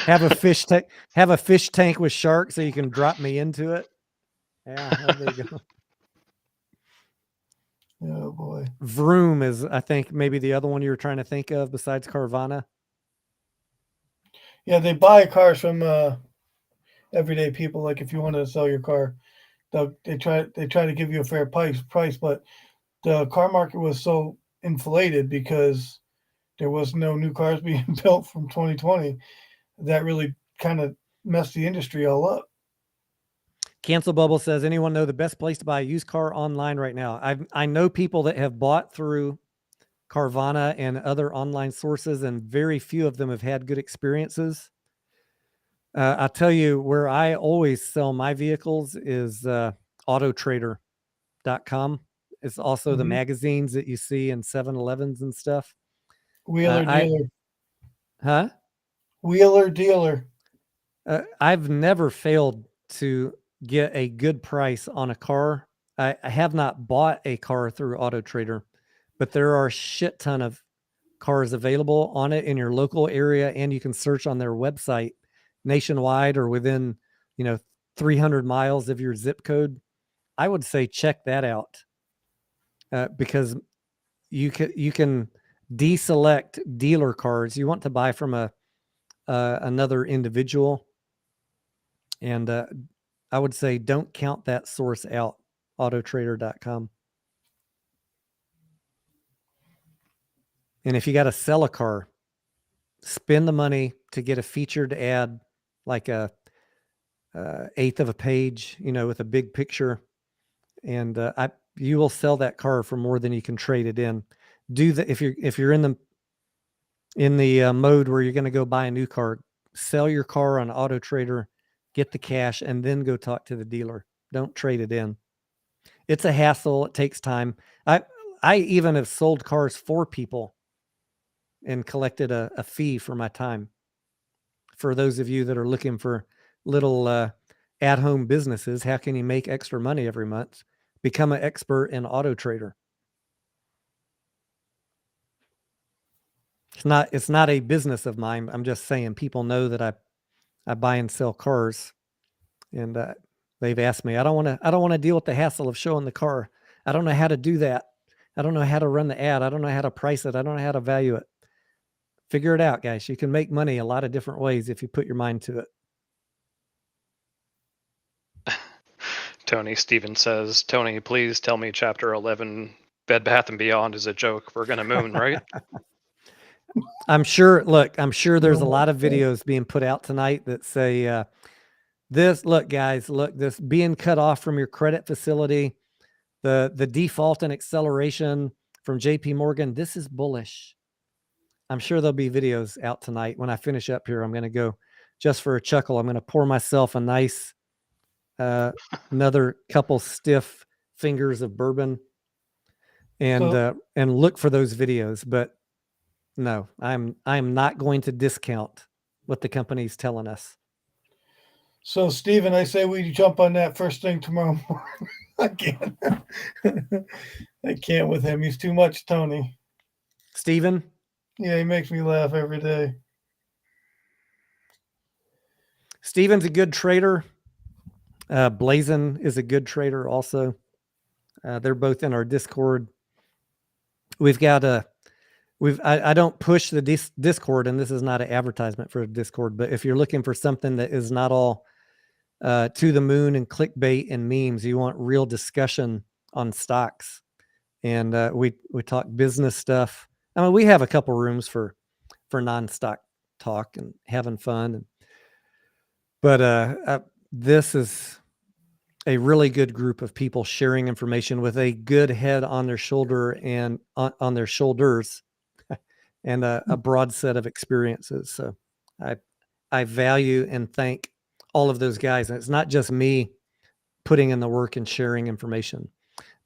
[SPEAKER 2] Have a fish tank with sharks so you can drop me into it. Yeah, there you go.
[SPEAKER 3] Oh boy.
[SPEAKER 2] Vroom is, I think, maybe the other one you were trying to think of besides Carvana.
[SPEAKER 3] Yeah, they buy cars from everyday people. Like if you want to sell your car, they try to give you a fair price, but the car market was so inflated because there was no new cars being built from 2020. That really kind of messed the industry all up.
[SPEAKER 2] Cancel Bubble says, anyone know the best place to buy a used car online right now? I know people that have bought through Carvana and other online sources, and very few of them have had good experiences. I'll tell you where I always sell my vehicles is autotrader.com. It's also the magazines that you see in 7-Elevens and stuff.
[SPEAKER 3] Wheeler Dealer.
[SPEAKER 2] Huh?
[SPEAKER 3] Wheeler Dealer.
[SPEAKER 2] I've never failed to get a good price on a car. I have not bought a car through AutoTrader, but there are a shit ton of cars available on it in your local area, and you can search on their website nationwide or within 300 miles of your zip code. I would say check that out because you can deselect dealer cars you want to buy from another individual, and I would say don't count that source out. Autotrader.com. And if you got to sell a car, spend the money to get a featured ad, like a eighth of a page, with a big picture, and you will sell that car for more than you can trade it in. Do that if you're in the mode where you're going to go buy a new car. Sell your car on AutoTrader, get the cash, and then go talk to the dealer. Don't trade it in. It's a hassle. It takes time. I even have sold cars for people and collected a fee for my time. For those of you that are looking for little at-home businesses, how can you make extra money every month? Become an expert in AutoTrader. It's not a business of mine. I'm just saying people know that I buy and sell cars, and they've asked me. I don't want to deal with the hassle of showing the car. I don't know how to do that. I don't know how to run the ad. I don't know how to price it. I don't know how to value it. Figure it out, guys. You can make money a lot of different ways if you put your mind to it.
[SPEAKER 4] Tony Stevens says, Tony, please tell me Chapter 11 Bed Bath & Beyond is a joke. We're going to moon, right?
[SPEAKER 2] I'm sure, look, I'm sure there's a lot of videos being put out tonight that say, this, look, guys, look, this being cut off from your credit facility, the default and acceleration from JP Morgan, this is bullish. I'm sure there'll be videos out tonight. When I finish up here, I'm going to go just for a chuckle. I'm going to pour myself a nice, another couple stiff fingers of bourbon and look for those videos. But no, I'm not going to discount what the company's telling us.
[SPEAKER 3] So, Stephen, I say we jump on that first thing tomorrow morning. I can't. I can't with him. He's too much, Tony.
[SPEAKER 2] Stephen?
[SPEAKER 3] Yeah, he makes me laugh every day.
[SPEAKER 2] Stephen's a good trader. Blazin is a good trader also. They're both in our Discord. We've got I don't push the Discord, and this is not an advertisement for a Discord, but if you're looking for something that is not all to the moon and clickbait and memes, you want real discussion on stocks. And we talk business stuff. I mean, we have a couple rooms for non-stock talk and having fun. But this is a really good group of people sharing information with a good head on their shoulder and on their shoulders and a broad set of experiences. So I value and thank all of those guys. And it's not just me putting in the work and sharing information,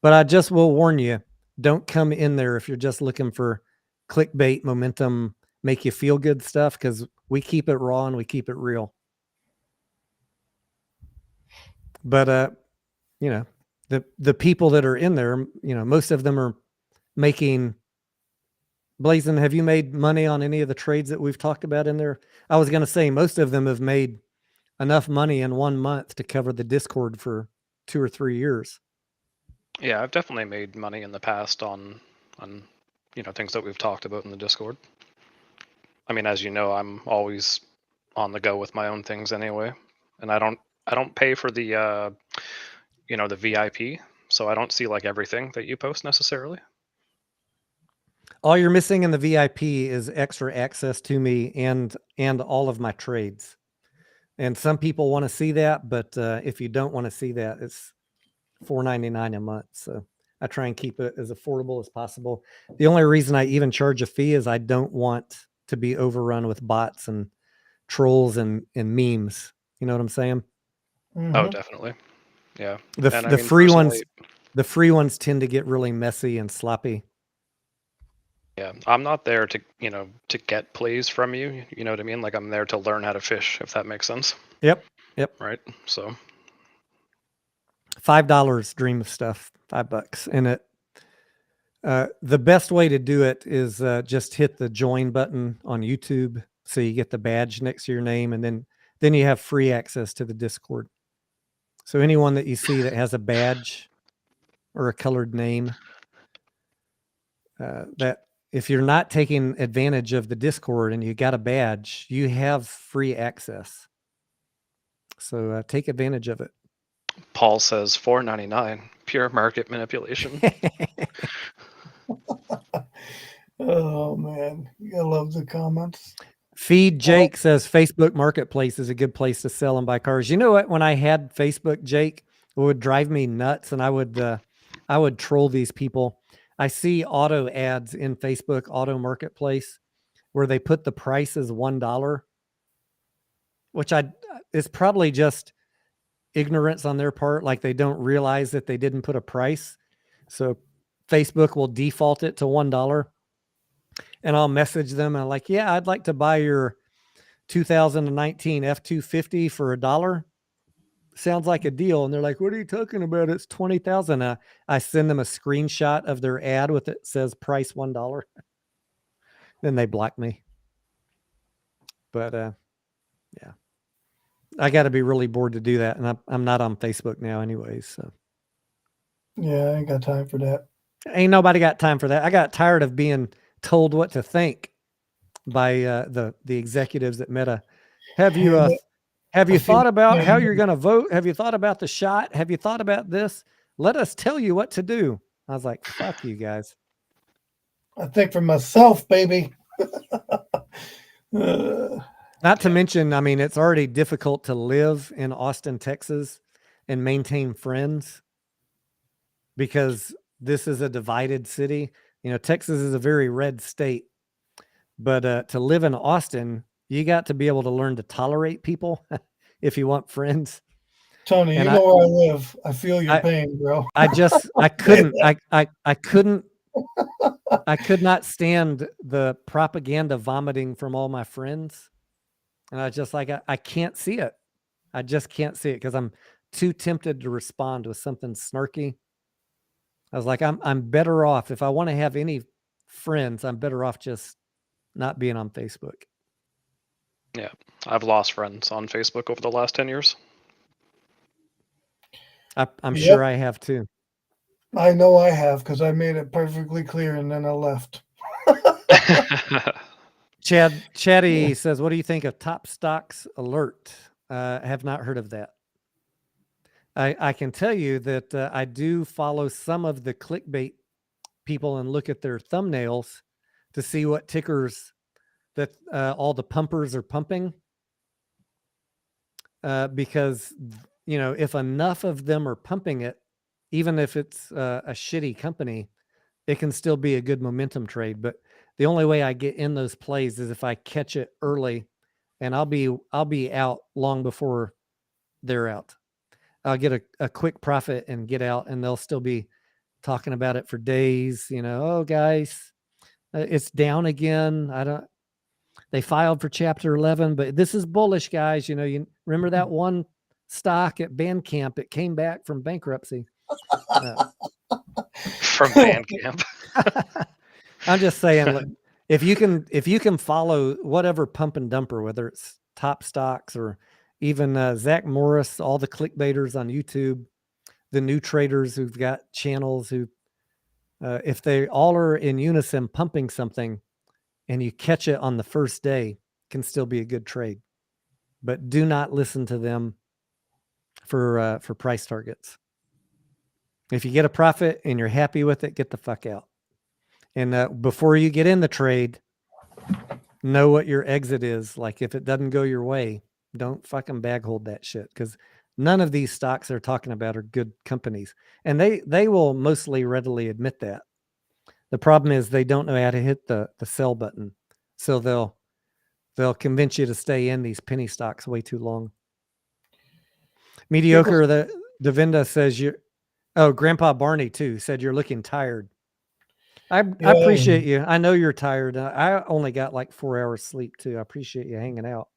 [SPEAKER 2] but I just will warn you, don't come in there if you're just looking for clickbait, momentum, make you feel good stuff, because we keep it raw and we keep it real. But, you know, the people that are in there, you know, most of them are making. Blazin, have you made money on any of the trades that we've talked about in there? I was going to say most of them have made enough money in 1 month to cover the Discord for 2 or 3 years.
[SPEAKER 4] Yeah, I've definitely made money in the past on you know, things that we've talked about in the Discord. I mean, as you know, I'm always on the go with my own things anyway, and I don't pay for the you know, the VIP, so I don't see like everything that you post necessarily.
[SPEAKER 2] All you're missing in the VIP is extra access to me and all of my trades. And some people want to see that, but if you don't want to see that, it's $4.99 a month. So I try and keep it as affordable as possible. The only reason I even charge a fee is I don't want to be overrun with bots and trolls and memes. You know what I'm saying?
[SPEAKER 3] Mm-hmm.
[SPEAKER 4] Oh, definitely. Yeah.
[SPEAKER 2] The free ones, the free ones tend to get really messy and sloppy.
[SPEAKER 4] Yeah, I'm not there to, you know, to get plays from you. You know what I mean? Like, I'm there to learn how to fish, if that makes sense.
[SPEAKER 2] Yep.
[SPEAKER 4] Right. So
[SPEAKER 2] $5 dream of stuff, $5. And it, the best way to do it is just hit the join button on YouTube. So you get the badge next to your name, and then you have free access to the Discord. So anyone that you see that has a badge or a colored name, that if you're not taking advantage of the Discord and you got a badge, you have free access. So take advantage of it.
[SPEAKER 4] Paul says $4.99, pure market manipulation.
[SPEAKER 3] Oh man, I love the comments.
[SPEAKER 2] Feed Jake says Facebook Marketplace is a good place to sell and buy cars. You know what? When I had Facebook, Jake, it would drive me nuts, and I would troll these people. I see auto ads in Facebook Auto Marketplace where they put the price as $1, which is probably just ignorance on their part. Like they don't realize that they didn't put a price. So Facebook will default it to $1. And I'll message them and I'm like, yeah, I'd like to buy your 2019 F-250 for $1. Sounds like a deal. And they're like, what are you talking about? It's $20,000. I send them a screenshot of their ad with it says price $1. Then they block me. But yeah, I got to be really bored to do that. And I'm not on Facebook now anyways. So
[SPEAKER 3] yeah, I ain't got time for that.
[SPEAKER 2] Ain't nobody got time for that. I got tired of being told what to think by the executives at Meta. Have you thought about how you're going to vote? Have you thought about the shot? Have you thought about this? Let us tell you what to do. I was like, fuck you guys.
[SPEAKER 3] I think for myself, baby.
[SPEAKER 2] Not to mention, I mean, it's already difficult to live in Austin, Texas and maintain friends because this is a divided city. You know, Texas is a very red state, but to live in Austin, you got to be able to learn to tolerate people if you want friends.
[SPEAKER 3] Tony,
[SPEAKER 2] And
[SPEAKER 3] you know where I live. I feel your pain, bro.
[SPEAKER 2] I could not stand the propaganda vomiting from all my friends. And I was just like, I can't see it. I just can't see it because I'm too tempted to respond with something snarky. I was like, I'm better off. If I want to have any friends, I'm better off just not being on Facebook.
[SPEAKER 4] Yeah, I've lost friends on Facebook over the last 10 years.
[SPEAKER 2] I'm sure I have too.
[SPEAKER 3] I know I have because I made it perfectly clear and then I left.
[SPEAKER 2] Chatty says, what do you think of Top Stocks Alert? I have not heard of that. I can tell you that I do follow some of the clickbait people and look at their thumbnails to see what tickers that all the pumpers are pumping. Because, you know, if enough of them are pumping it, even if it's a shitty company, it can still be a good momentum trade. But the only way I get in those plays is if I catch it early, and I'll be out long before they're out. I'll get a quick profit and get out, and they'll still be talking about it for days. You know, oh guys, it's down again. They filed for Chapter 11, but this is bullish, guys. You know, you remember that one stock at Bandcamp? It came back from bankruptcy.
[SPEAKER 4] From Bandcamp.
[SPEAKER 2] I'm just saying, look, if you can follow whatever pump and dumper, whether it's Top Stocks or even Zach Morris, all the clickbaiters on YouTube, the new traders who've got channels who, if they all are in unison pumping something and you catch it on the first day, can still be a good trade. But do not listen to them for price targets. If you get a profit and you're happy with it, get the fuck out. And before you get in the trade, know what your exit is. Like if it doesn't go your way, don't fucking bag hold that shit, because none of these stocks they're talking about are good companies. And they will mostly readily admit that. The problem is they don't know how to hit the sell button. So they'll convince you to stay in these penny stocks way too long. Mediocre, the Devinda says Grandpa Barney too said you're looking tired. I appreciate you. I know you're tired. I only got like 4 hours sleep too. I appreciate you hanging out.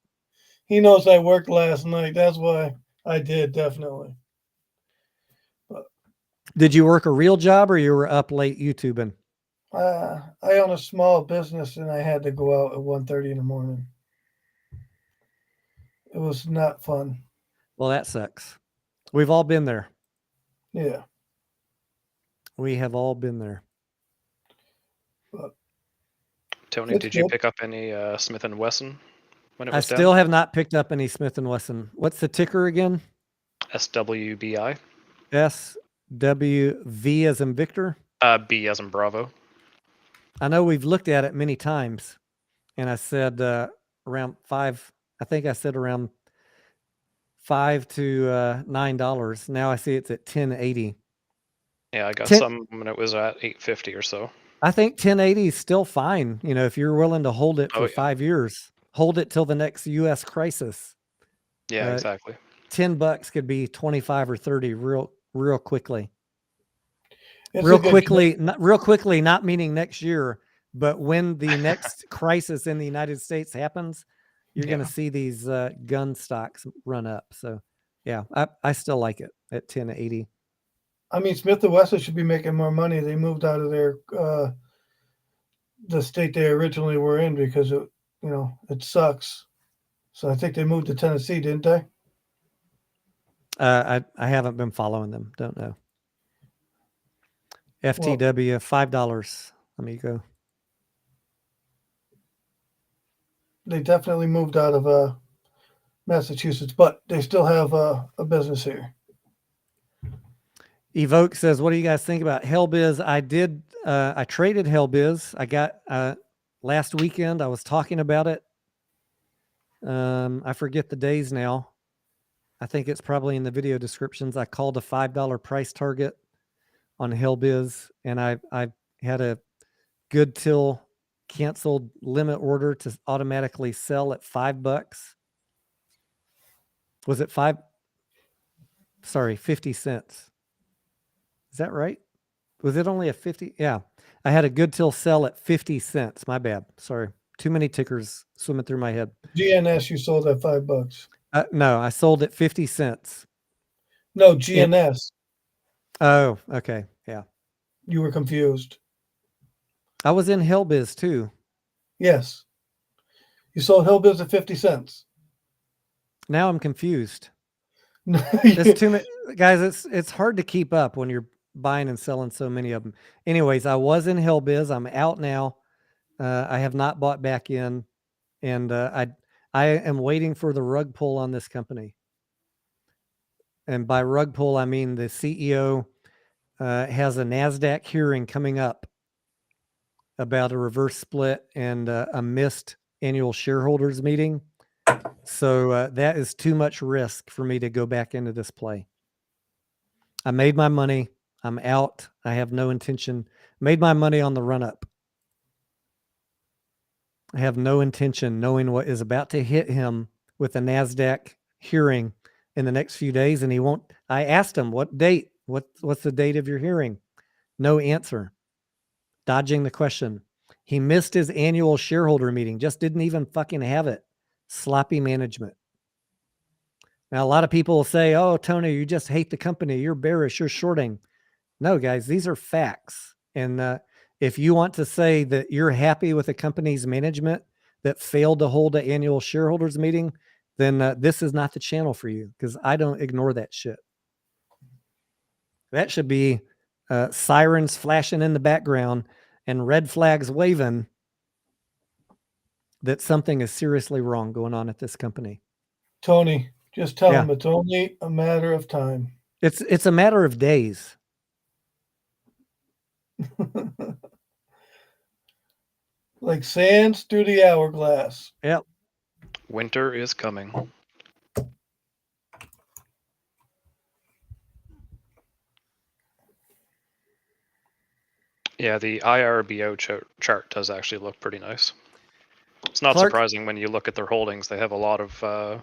[SPEAKER 3] He knows I worked last night. That's why I did, definitely. But,
[SPEAKER 2] did you work a real job or you were up late YouTubing?
[SPEAKER 3] I own a small business and I had to go out at 1:30 in the morning. It was not fun.
[SPEAKER 2] Well, that sucks. We've all been there.
[SPEAKER 3] Yeah.
[SPEAKER 2] We have all been there.
[SPEAKER 3] But
[SPEAKER 4] Tony, did you pick up any Smith & Wesson when it was down?
[SPEAKER 2] I still have not picked up any Smith & Wesson. What's the ticker again?
[SPEAKER 4] SWBI.
[SPEAKER 2] SWV as in Victor?
[SPEAKER 4] B as in Bravo.
[SPEAKER 2] I know we've looked at it many times, and I said around $5. I think I said around $5 to $9. Now I see it's at $10.80.
[SPEAKER 4] Yeah, I got some when it was at $8.50 or so.
[SPEAKER 2] I think $10.80 is still fine. You know, if you're willing to hold it for 5 years, hold it till the next U.S. crisis.
[SPEAKER 4] Yeah, exactly.
[SPEAKER 2] $10 could be 25 or 30 real quickly. Real quickly, not meaning next year, but when the next crisis in the United States happens, you're going to see these gun stocks run up. So, yeah, I still like it at $10.80.
[SPEAKER 3] I mean, Smith & Wesson should be making more money. They moved out of their the state they originally were in because it sucks. So I think they moved to Tennessee, didn't they?
[SPEAKER 2] I haven't been following them. Don't know. FTW, $5. Let me go.
[SPEAKER 3] They definitely moved out of Massachusetts, but they still have a business here.
[SPEAKER 2] Evoke says, what do you guys think about Helbiz? I traded Helbiz. I got, last weekend, I was talking about it. I forget the days now. I think it's probably in the video descriptions. I called a $5 price target on Helbiz, and I had a good till canceled limit order to automatically sell at $5. Was it 50 cents? Is that right? Was it only a 50? Yeah. I had a good till sell at 50 cents. My bad. Sorry. Too many tickers swimming through my head.
[SPEAKER 3] GNS, you sold at $5.
[SPEAKER 2] No, I sold at 50 cents.
[SPEAKER 3] No, GNS.
[SPEAKER 2] Oh, okay. Yeah.
[SPEAKER 3] You were confused.
[SPEAKER 2] I was in Helbiz too.
[SPEAKER 3] Yes. You sold Helbiz at 50 cents.
[SPEAKER 2] Now I'm confused. There's too many guys. It's hard to keep up when you're buying and selling so many of them. Anyways, I was in Helbiz. I'm out now. I have not bought back in, and I am waiting for the rug pull on this company. And by rug pull, I mean the CEO has a NASDAQ hearing coming up about a reverse split and a missed annual shareholders meeting. So that is too much risk for me to go back into this play. I made my money. I'm out. I have no intention. Made my money on the run up. I have no intention knowing what is about to hit him with a NASDAQ hearing in the next few days. And he won't. I asked him, what date? What's the date of your hearing? No answer. Dodging the question. He missed his annual shareholder meeting. Just didn't even fucking have it. Sloppy management. Now, a lot of people will say, oh, Tony, you just hate the company. You're bearish. You're shorting. No, guys, these are facts. And if you want to say that you're happy with a company's management that failed to hold an annual shareholders meeting, then this is not the channel for you, because I don't ignore that shit. That should be sirens flashing in the background and red flags waving that something is seriously wrong going on at this company.
[SPEAKER 3] Tony, just tell him it's only a matter of time.
[SPEAKER 2] It's a matter of days.
[SPEAKER 3] Like sands through the hourglass.
[SPEAKER 2] Yep.
[SPEAKER 4] Winter is coming. Yeah, the IRBO chart does actually look pretty nice. It's not surprising when you look at their holdings. They have a lot of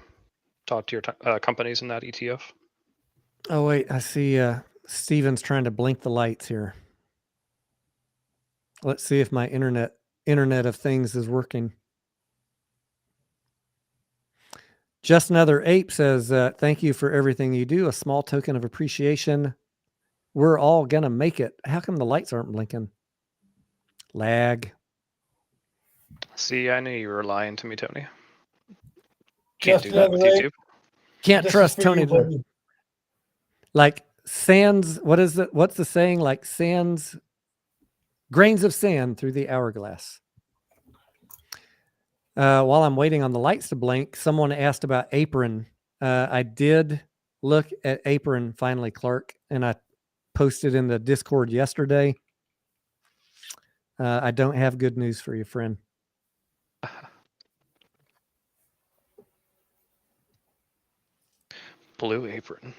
[SPEAKER 4] top-tier companies in that ETF.
[SPEAKER 2] Oh, wait. I see Steven's trying to blink the lights here. Let's see if my Internet of Things is working. Just Another Ape says, thank you for everything you do. A small token of appreciation. We're all going to make it. How come the lights aren't blinking? Lag.
[SPEAKER 4] See, I knew you were lying to me, Tony.
[SPEAKER 3] Just
[SPEAKER 4] Can't do that with YouTube.
[SPEAKER 2] Can't trust Tony. Like sands, what is it? What's the saying? Like sands, grains of sand through the hourglass. While I'm waiting on the lights to blink, someone asked about Apron. I did look at Apron finally, Clark, and I posted in the Discord yesterday. I don't have good news for you, friend.
[SPEAKER 4] Blue Apron.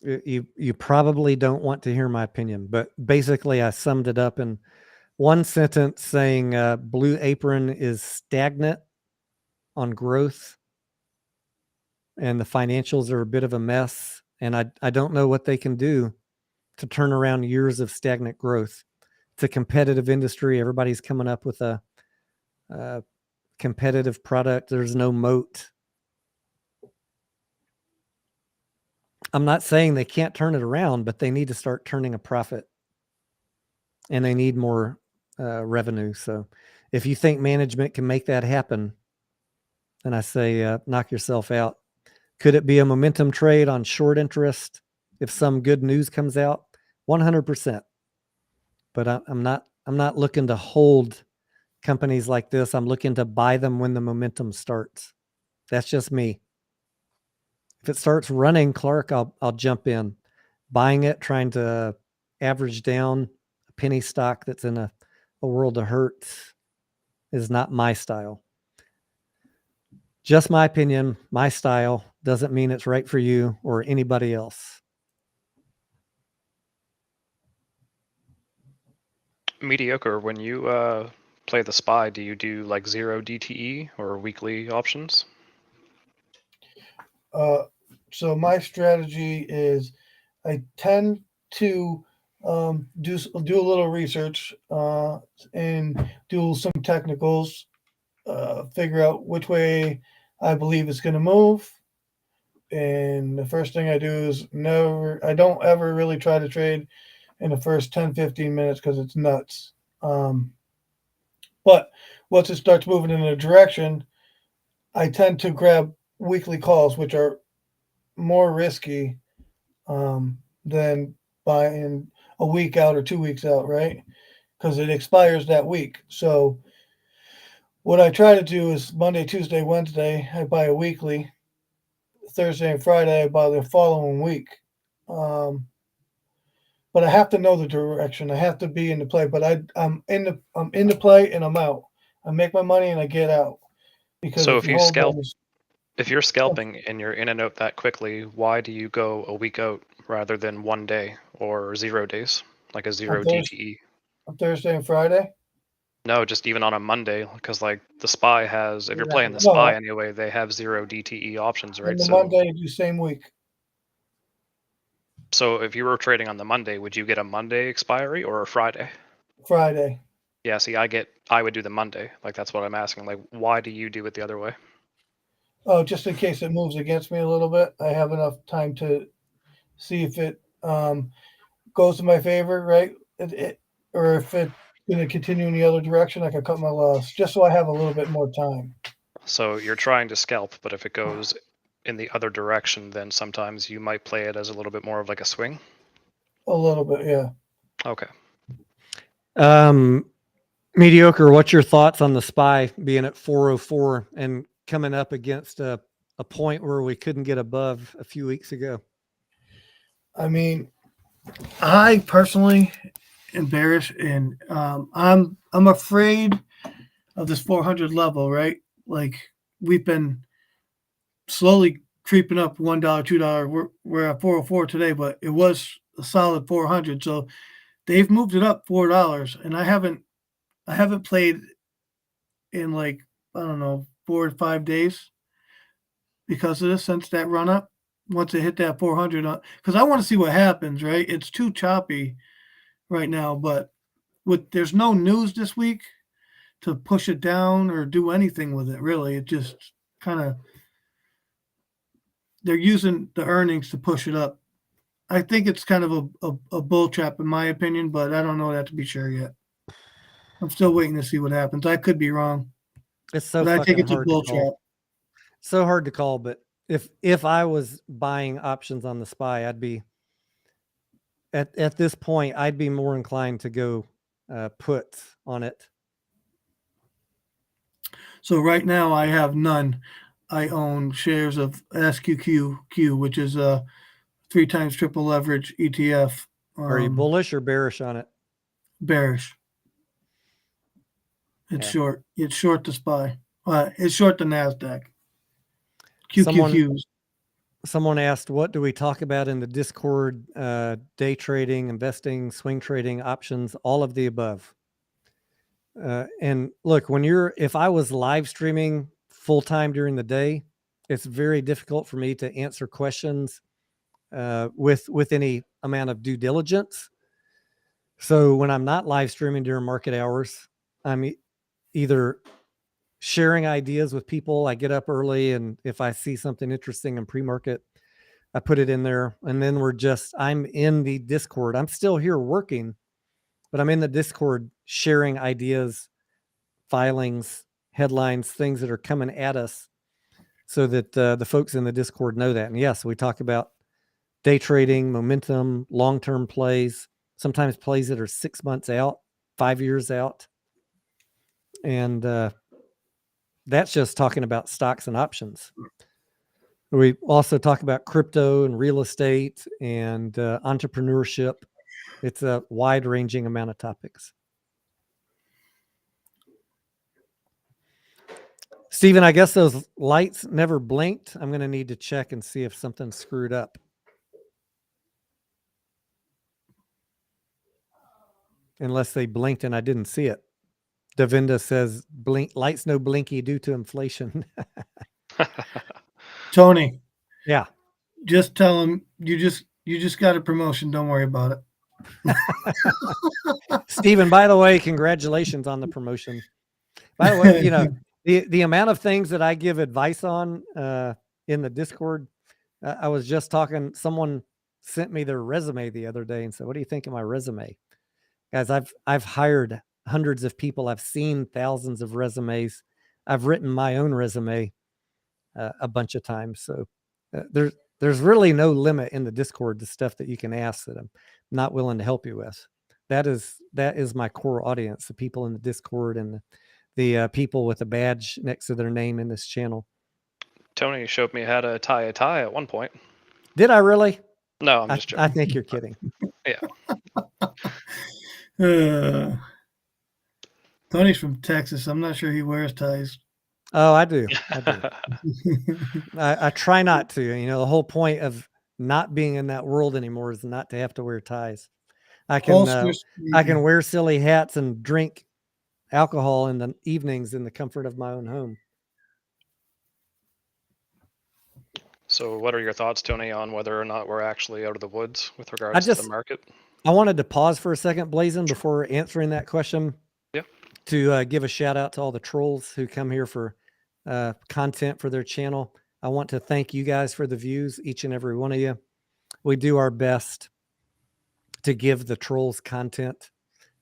[SPEAKER 2] You probably don't want to hear my opinion, but basically I summed it up in one sentence saying Blue Apron is stagnant on growth and the financials are a bit of a mess. And I don't know what they can do to turn around years of stagnant growth. It's a competitive industry. Everybody's coming up with a competitive product. There's no moat. I'm not saying they can't turn it around, but they need to start turning a profit and they need more revenue. So if you think management can make that happen, then I say knock yourself out. Could it be a momentum trade on short interest if some good news comes out, 100%. But I'm not looking to hold companies like this. I'm looking to buy them when the momentum starts. That's just me. If it starts running, Clark, I'll jump in. Buying it, trying to average down a penny stock that's in a world of hurt is not my style. Just my opinion, my style doesn't mean it's right for you or anybody else.
[SPEAKER 4] Mediocre. When you play the SPY, do you do like 0 DTE or weekly options?
[SPEAKER 3] So my strategy is I tend to do a little research and do some technicals, figure out which way I believe it's going to move. And the first thing I do is I don't ever really try to trade in the first 10, 15 minutes because it's nuts. But once it starts moving in a direction, I tend to grab weekly calls, which are more risky than buying a week out or 2 weeks out, right? Because it expires that week. So what I try to do is Monday, Tuesday, Wednesday, I buy a weekly. Thursday and Friday, I buy the following week. But I have to know the direction. I have to be in the play. But I'm in the play and I'm out. I make my money and I get out. Because
[SPEAKER 4] So
[SPEAKER 3] if
[SPEAKER 4] if
[SPEAKER 3] you
[SPEAKER 4] you
[SPEAKER 3] hold
[SPEAKER 4] scalp,
[SPEAKER 3] those,
[SPEAKER 4] if you're scalping and you're in and out that quickly, why do you go a week out rather than 1 day or 0 days, like a
[SPEAKER 3] on
[SPEAKER 4] 0
[SPEAKER 3] Thursday,
[SPEAKER 4] DTE?
[SPEAKER 3] on Thursday and Friday,
[SPEAKER 4] No, just even on a Monday, because like the SPY has, if you're playing the
[SPEAKER 3] no,
[SPEAKER 4] SPY anyway, they have 0 DTE options,
[SPEAKER 3] on
[SPEAKER 4] right?
[SPEAKER 3] the
[SPEAKER 4] So,
[SPEAKER 3] Monday, do same week.
[SPEAKER 4] so if you were trading on the Monday, would you get a Monday expiry or a Friday?
[SPEAKER 3] Friday.
[SPEAKER 4] Yeah, see, I would do the Monday. Like that's what I'm asking. Like, why do you do it the other way?
[SPEAKER 3] Oh, just in case it moves against me a little bit, I have enough time to see if it goes to my favor, right? Or if it's going to continue in the other direction, I can cut my loss just so I have a little bit more time.
[SPEAKER 4] So you're trying to scalp, but if it goes in the other direction, then sometimes you might play it as a little bit more of like a swing.
[SPEAKER 3] A little bit, yeah.
[SPEAKER 4] Okay.
[SPEAKER 2] Mediocre, what's your thoughts on the SPY being at 404 and coming up against a point where we couldn't get above a few weeks ago?
[SPEAKER 3] I mean, I personally am bearish, and I'm afraid of this 400 level, right? Like we've been slowly creeping up $1, $2. We're at 404 today, but it was a solid 400. So they've moved it up $4, and I haven't played in like I don't know 4 or 5 days because of this since that run up. Once it hit that 400, because I want to see what happens. Right, it's too choppy right now, but there's no news this week to push it down or do anything with it. Really, it just kind of they're using the earnings to push it up. I think it's kind of a bull trap in my opinion, but I don't know that to be sure yet. I'm still waiting to see what happens. I could be wrong,
[SPEAKER 2] It's so
[SPEAKER 3] but I think
[SPEAKER 2] fucking
[SPEAKER 3] it's a
[SPEAKER 2] hard to
[SPEAKER 3] bull
[SPEAKER 2] call.
[SPEAKER 3] trap.
[SPEAKER 2] So hard to call, but if I was buying options on the SPY, I'd be at this point, I'd be more inclined to go put on it.
[SPEAKER 3] So right now I have none. I own shares of SQQQ, which is a 3 times triple leverage ETF.
[SPEAKER 2] Are you bullish or bearish on it?
[SPEAKER 3] Bearish. It's
[SPEAKER 2] Yeah.
[SPEAKER 3] short. It's short the SPY. It's short the NASDAQ. QQQs.
[SPEAKER 2] Someone asked, what do we talk about in the Discord? Day trading, investing, swing trading, options, all of the above. And look, if I was live streaming full time during the day, it's very difficult for me to answer questions with any amount of due diligence. So when I'm not live streaming during market hours, I'm either sharing ideas with people. I get up early, and if I see something interesting in pre-market, I put it in there. And then I'm in the Discord. I'm still here working, but I'm in the Discord sharing ideas, filings, headlines, things that are coming at us so that the folks in the Discord know that. And yes, we talk about day trading, momentum, long-term plays, sometimes plays that are 6 months out, 5 years out. And that's just talking about stocks and options. We also talk about crypto and real estate and entrepreneurship. It's a wide-ranging amount of topics. Stephen, I guess those lights never blinked. I'm going to need to check and see if something's screwed up. Unless they blinked and I didn't see it. Davinda says, "Blink lights no blinky due to inflation."
[SPEAKER 3] Tony,
[SPEAKER 2] Yeah.
[SPEAKER 3] just tell him you just got a promotion. Don't worry about it.
[SPEAKER 2] Stephen, by the way, congratulations on the promotion. By the way, you know, the amount of things that I give advice on in the Discord, I was just talking, someone sent me their resume the other day and said, "What do you think of my resume?" Guys, I've hired hundreds of people. I've seen thousands of resumes. I've written my own resume a bunch of times. So there's really no limit in the Discord to stuff that you can ask that I'm not willing to help you with. That is my core audience, the people in the Discord and the people with a badge next to their name in this channel.
[SPEAKER 4] Tony showed me how to tie a tie at one point.
[SPEAKER 2] Did I really?
[SPEAKER 4] No, I'm just joking.
[SPEAKER 2] I think you're kidding.
[SPEAKER 4] Yeah.
[SPEAKER 3] Tony's from Texas. I'm not sure he wears ties.
[SPEAKER 2] Oh, I do. I try not to. You know, the whole point of not being in that world anymore is not to have to wear ties. I can wear silly hats and drink alcohol in the evenings in the comfort of my own home.
[SPEAKER 4] So what are your thoughts, Tony, on whether or not we're actually out of the woods with regards to the market?
[SPEAKER 2] I wanted to pause for a second, Blazin, before answering that question.
[SPEAKER 4] Yeah.
[SPEAKER 2] To give a shout out to all the trolls who come here for content for their channel. I want to thank you guys for the views, each and every one of you. We do our best to give the trolls content.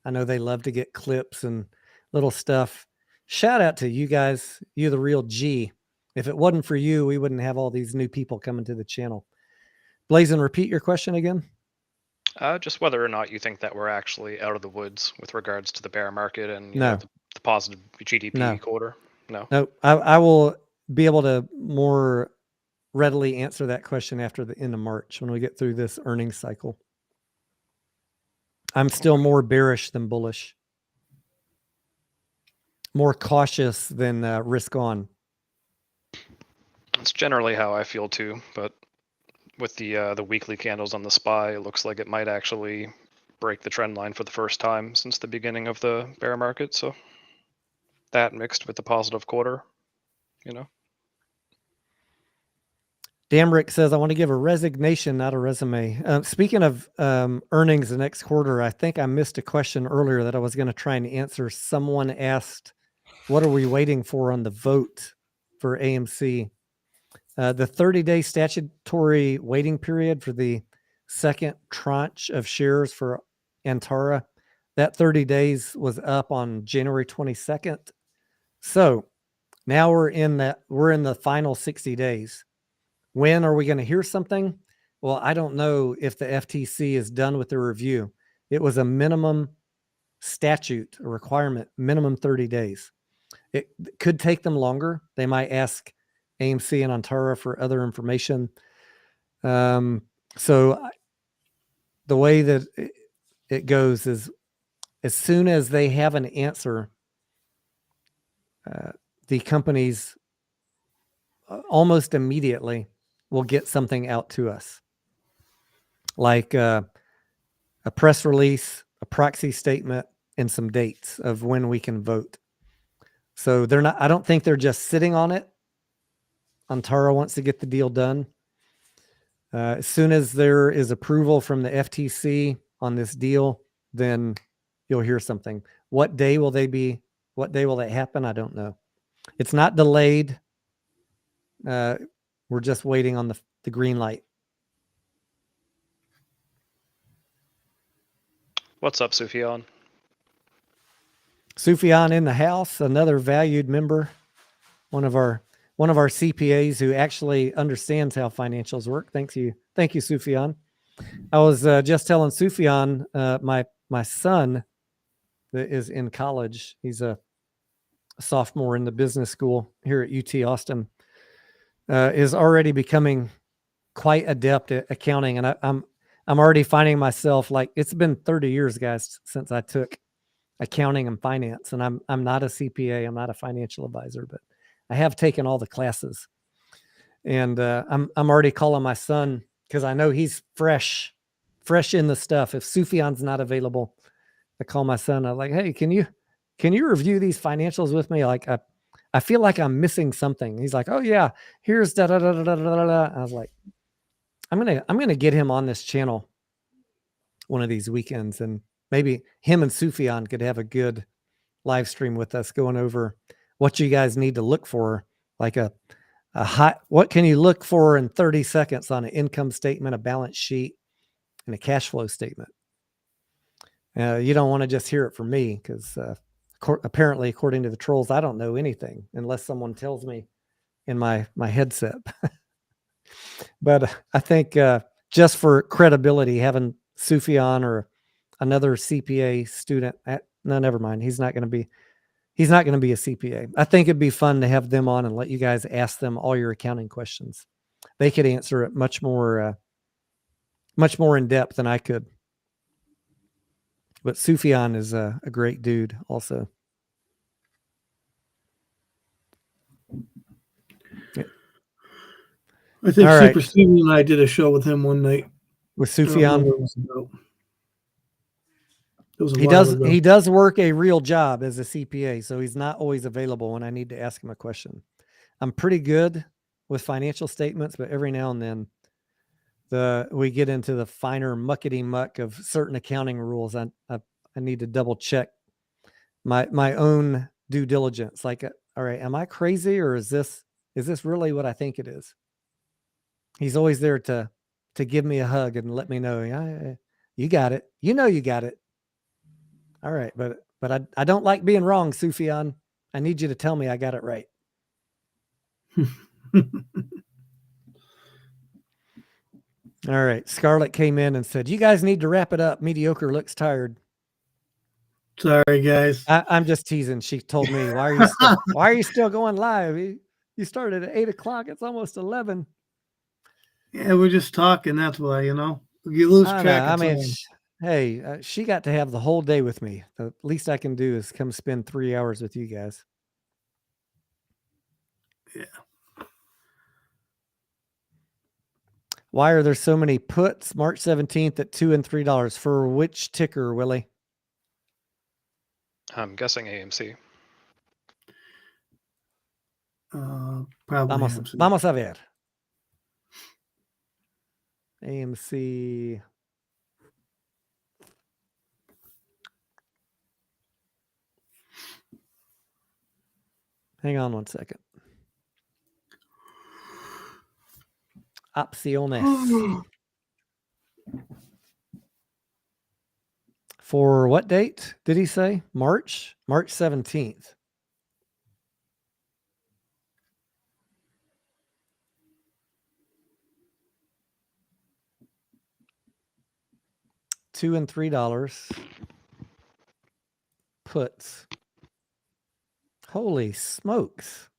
[SPEAKER 2] I know they love to get clips and little stuff. Shout out to you guys. You're the real G. If it wasn't for you, we wouldn't have all these new people coming to the channel. Blazin, repeat your question again.
[SPEAKER 4] Just whether or not you think that we're actually out of the woods with regards to the bear market and
[SPEAKER 2] No.
[SPEAKER 4] the positive GDP quarter. No.
[SPEAKER 2] I will be able to more readily answer that question after the end of March when we get through this earnings cycle. I'm still more bearish than bullish, more cautious than risk on.
[SPEAKER 4] That's generally how I feel too, but with the weekly candles on the SPY, it looks like it might actually break the trend line for the first time since the beginning of the bear market. So that mixed with the positive quarter, you know.
[SPEAKER 2] Damrick says, "I want to give a resignation, not a resume." Speaking of earnings the next quarter, I think I missed a question earlier that I was going to try and answer. Someone asked, "What are we waiting for on the vote for AMC?" The 30-day statutory waiting period for the second tranche of shares for Antara, that 30 days was up on January 22nd. So now we're in the final 60 days. When are we going to hear something? Well, I don't know if the FTC is done with the review. It was a minimum statute, a requirement, minimum 30 days. It could take them longer. They might ask AMC and Antara for other information. So the way that it goes is as soon as they have an answer, the companies almost immediately will get something out to us, like a press release, a proxy statement, and some dates of when we can vote. So I don't think they're just sitting on it. Antara wants to get the deal done. As soon as there is approval from the FTC on this deal, then you'll hear something. What day will they be? What day will that happen? I don't know. It's not delayed. We're just waiting on the green light.
[SPEAKER 4] What's up, Sufyan?
[SPEAKER 2] Sufyan in the house, another valued member, one of our CPAs who actually understands how financials work. Thanks Thank you, Sufyan. I was just telling Sufyan, my son that is in college. He's a sophomore in the business school here at UT Austin. Is already becoming quite adept at accounting, and I'm already finding myself like, it's been 30 years, guys, since I took accounting and finance, and I'm not a CPA, I'm not a financial advisor, but I have taken all the classes, and I'm already calling my son because I know he's fresh in the stuff. If Sufyan's not available, I call my son. I'm like, hey, can you review these financials with me? Like, I feel like I'm missing something. He's like, oh yeah, here's da da da da da da da. I was like, I'm gonna get him on this channel one of these weekends, and maybe him and Sufyan could have a good live stream with us going over what you guys need to look for, like a high, what can you look for in 30 seconds on an income statement, a balance sheet, and a cash flow statement. You don't want to just hear it from me because apparently, according to the trolls, I don't know anything unless someone tells me in my headset. But I think just for credibility, having Sufyan or another CPA student, no, never mind. He's not going to be a CPA. I think it'd be fun to have them on and let you guys ask them all your accounting questions. They could answer it much more in depth than I could. But Sufyan is a great dude also. Yeah.
[SPEAKER 3] I think
[SPEAKER 2] All
[SPEAKER 3] Super
[SPEAKER 2] right.
[SPEAKER 3] Steven and I did a show with him one night.
[SPEAKER 2] With Sufyan.
[SPEAKER 3] He
[SPEAKER 2] He does work a real job as a CPA, so he's not always available when I need to ask him a question. I'm pretty good with financial statements, but every now and then we get into the finer muckety muck of certain accounting rules. I need to double check my own due diligence. Like, all right, am I crazy, or is this really what I think it is? He's always there to give me a hug and let me know, yeah, you got it. You know, you got it. All right, but I don't like being wrong, Sufyan. I need you to tell me I got it right. All right. Scarlett came in and said, you guys need to wrap it up. Mediocre looks tired.
[SPEAKER 3] Sorry, guys.
[SPEAKER 2] I'm just teasing. She told me, why are you still going live? You started at 8 o'clock. It's almost 11.
[SPEAKER 3] Yeah, we're just talking. That's why, you lose track of time.
[SPEAKER 2] Hey, she got to have the whole day with me. The least I can do is come spend 3 hours with you guys.
[SPEAKER 3] Yeah.
[SPEAKER 2] Why are there so many puts March 17th at $2 and $3 for which ticker, Willie?
[SPEAKER 4] I'm guessing AMC.
[SPEAKER 3] Probably
[SPEAKER 2] AMC. Vamos a ver. AMC. Hang on one second. Opciones. For what date did he say? March 17th. $2 and $3 puts. Holy smokes.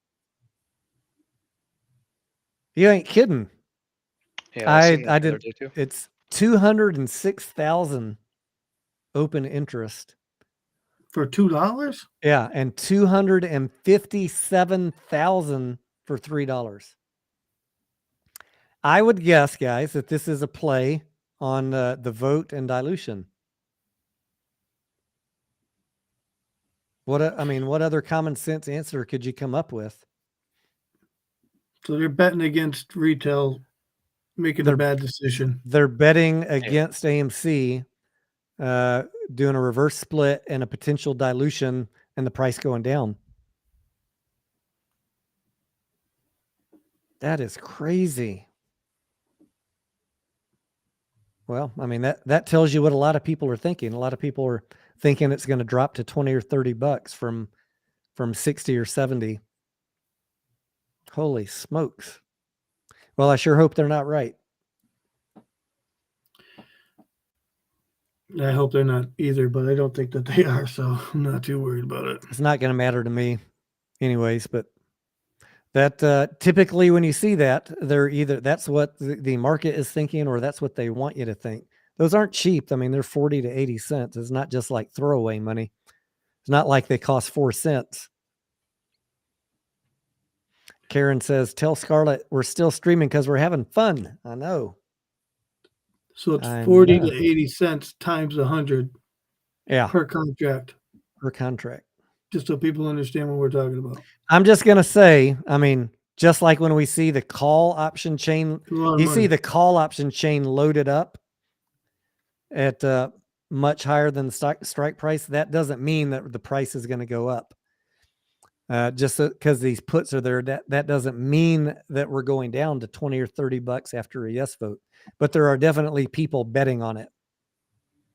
[SPEAKER 2] You ain't kidding.
[SPEAKER 4] Yeah,
[SPEAKER 2] I did. It's 206,000 open interest
[SPEAKER 3] for $2.
[SPEAKER 2] Yeah, and 257,000 for $3. I would guess, guys, that this is a play on the vote and dilution. What other common sense answer could you come up with?
[SPEAKER 3] So they're betting against retail, making a bad decision.
[SPEAKER 2] They're betting against AMC, doing a reverse split and a potential dilution and the price going down. That is crazy. Well, that tells you what a lot of people are thinking. A lot of people are thinking it's going to drop to 20 or 30 bucks from 60 or 70. Holy smokes. Well, I sure hope they're not right.
[SPEAKER 3] I hope they're not either, but I don't think that they are, so I'm not too worried about it.
[SPEAKER 2] It's not going to matter to me anyways, but that typically when you see that, they're either that's what the market is thinking or that's what they want you to think. Those aren't cheap. I mean, they're 40 to 80 cents. It's not just like throwaway money. It's not like they cost 4 cents. Karen says, tell Scarlett we're still streaming because we're having fun. I know.
[SPEAKER 3] So it's
[SPEAKER 2] I
[SPEAKER 3] 40
[SPEAKER 2] know.
[SPEAKER 3] to 80 cents times 100
[SPEAKER 2] Yeah,
[SPEAKER 3] per contract,
[SPEAKER 2] per contract.
[SPEAKER 3] just so people understand what we're talking about.
[SPEAKER 2] I'm just going to say, I mean, just like when we see the call option chain,
[SPEAKER 3] It's a lot of
[SPEAKER 2] you
[SPEAKER 3] money.
[SPEAKER 2] see the call option chain loaded up at much higher than the strike price. That doesn't mean that the price is going to go up. Just because these puts are there, that doesn't mean that we're going down to 20 or 30 bucks after a yes vote. But there are definitely people betting on it.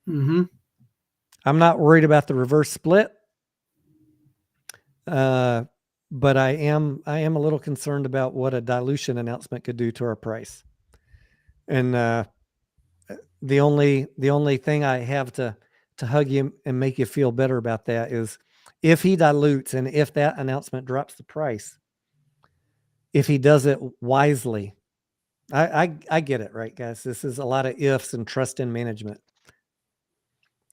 [SPEAKER 3] Mm-hmm.
[SPEAKER 2] I'm not worried about the reverse split. But I am a little concerned about what a dilution announcement could do to our price. And the only thing I have to hug you and make you feel better about that is if he dilutes and if that announcement drops the price, if he does it wisely. I get it, right, guys? This is a lot of ifs and trust in management.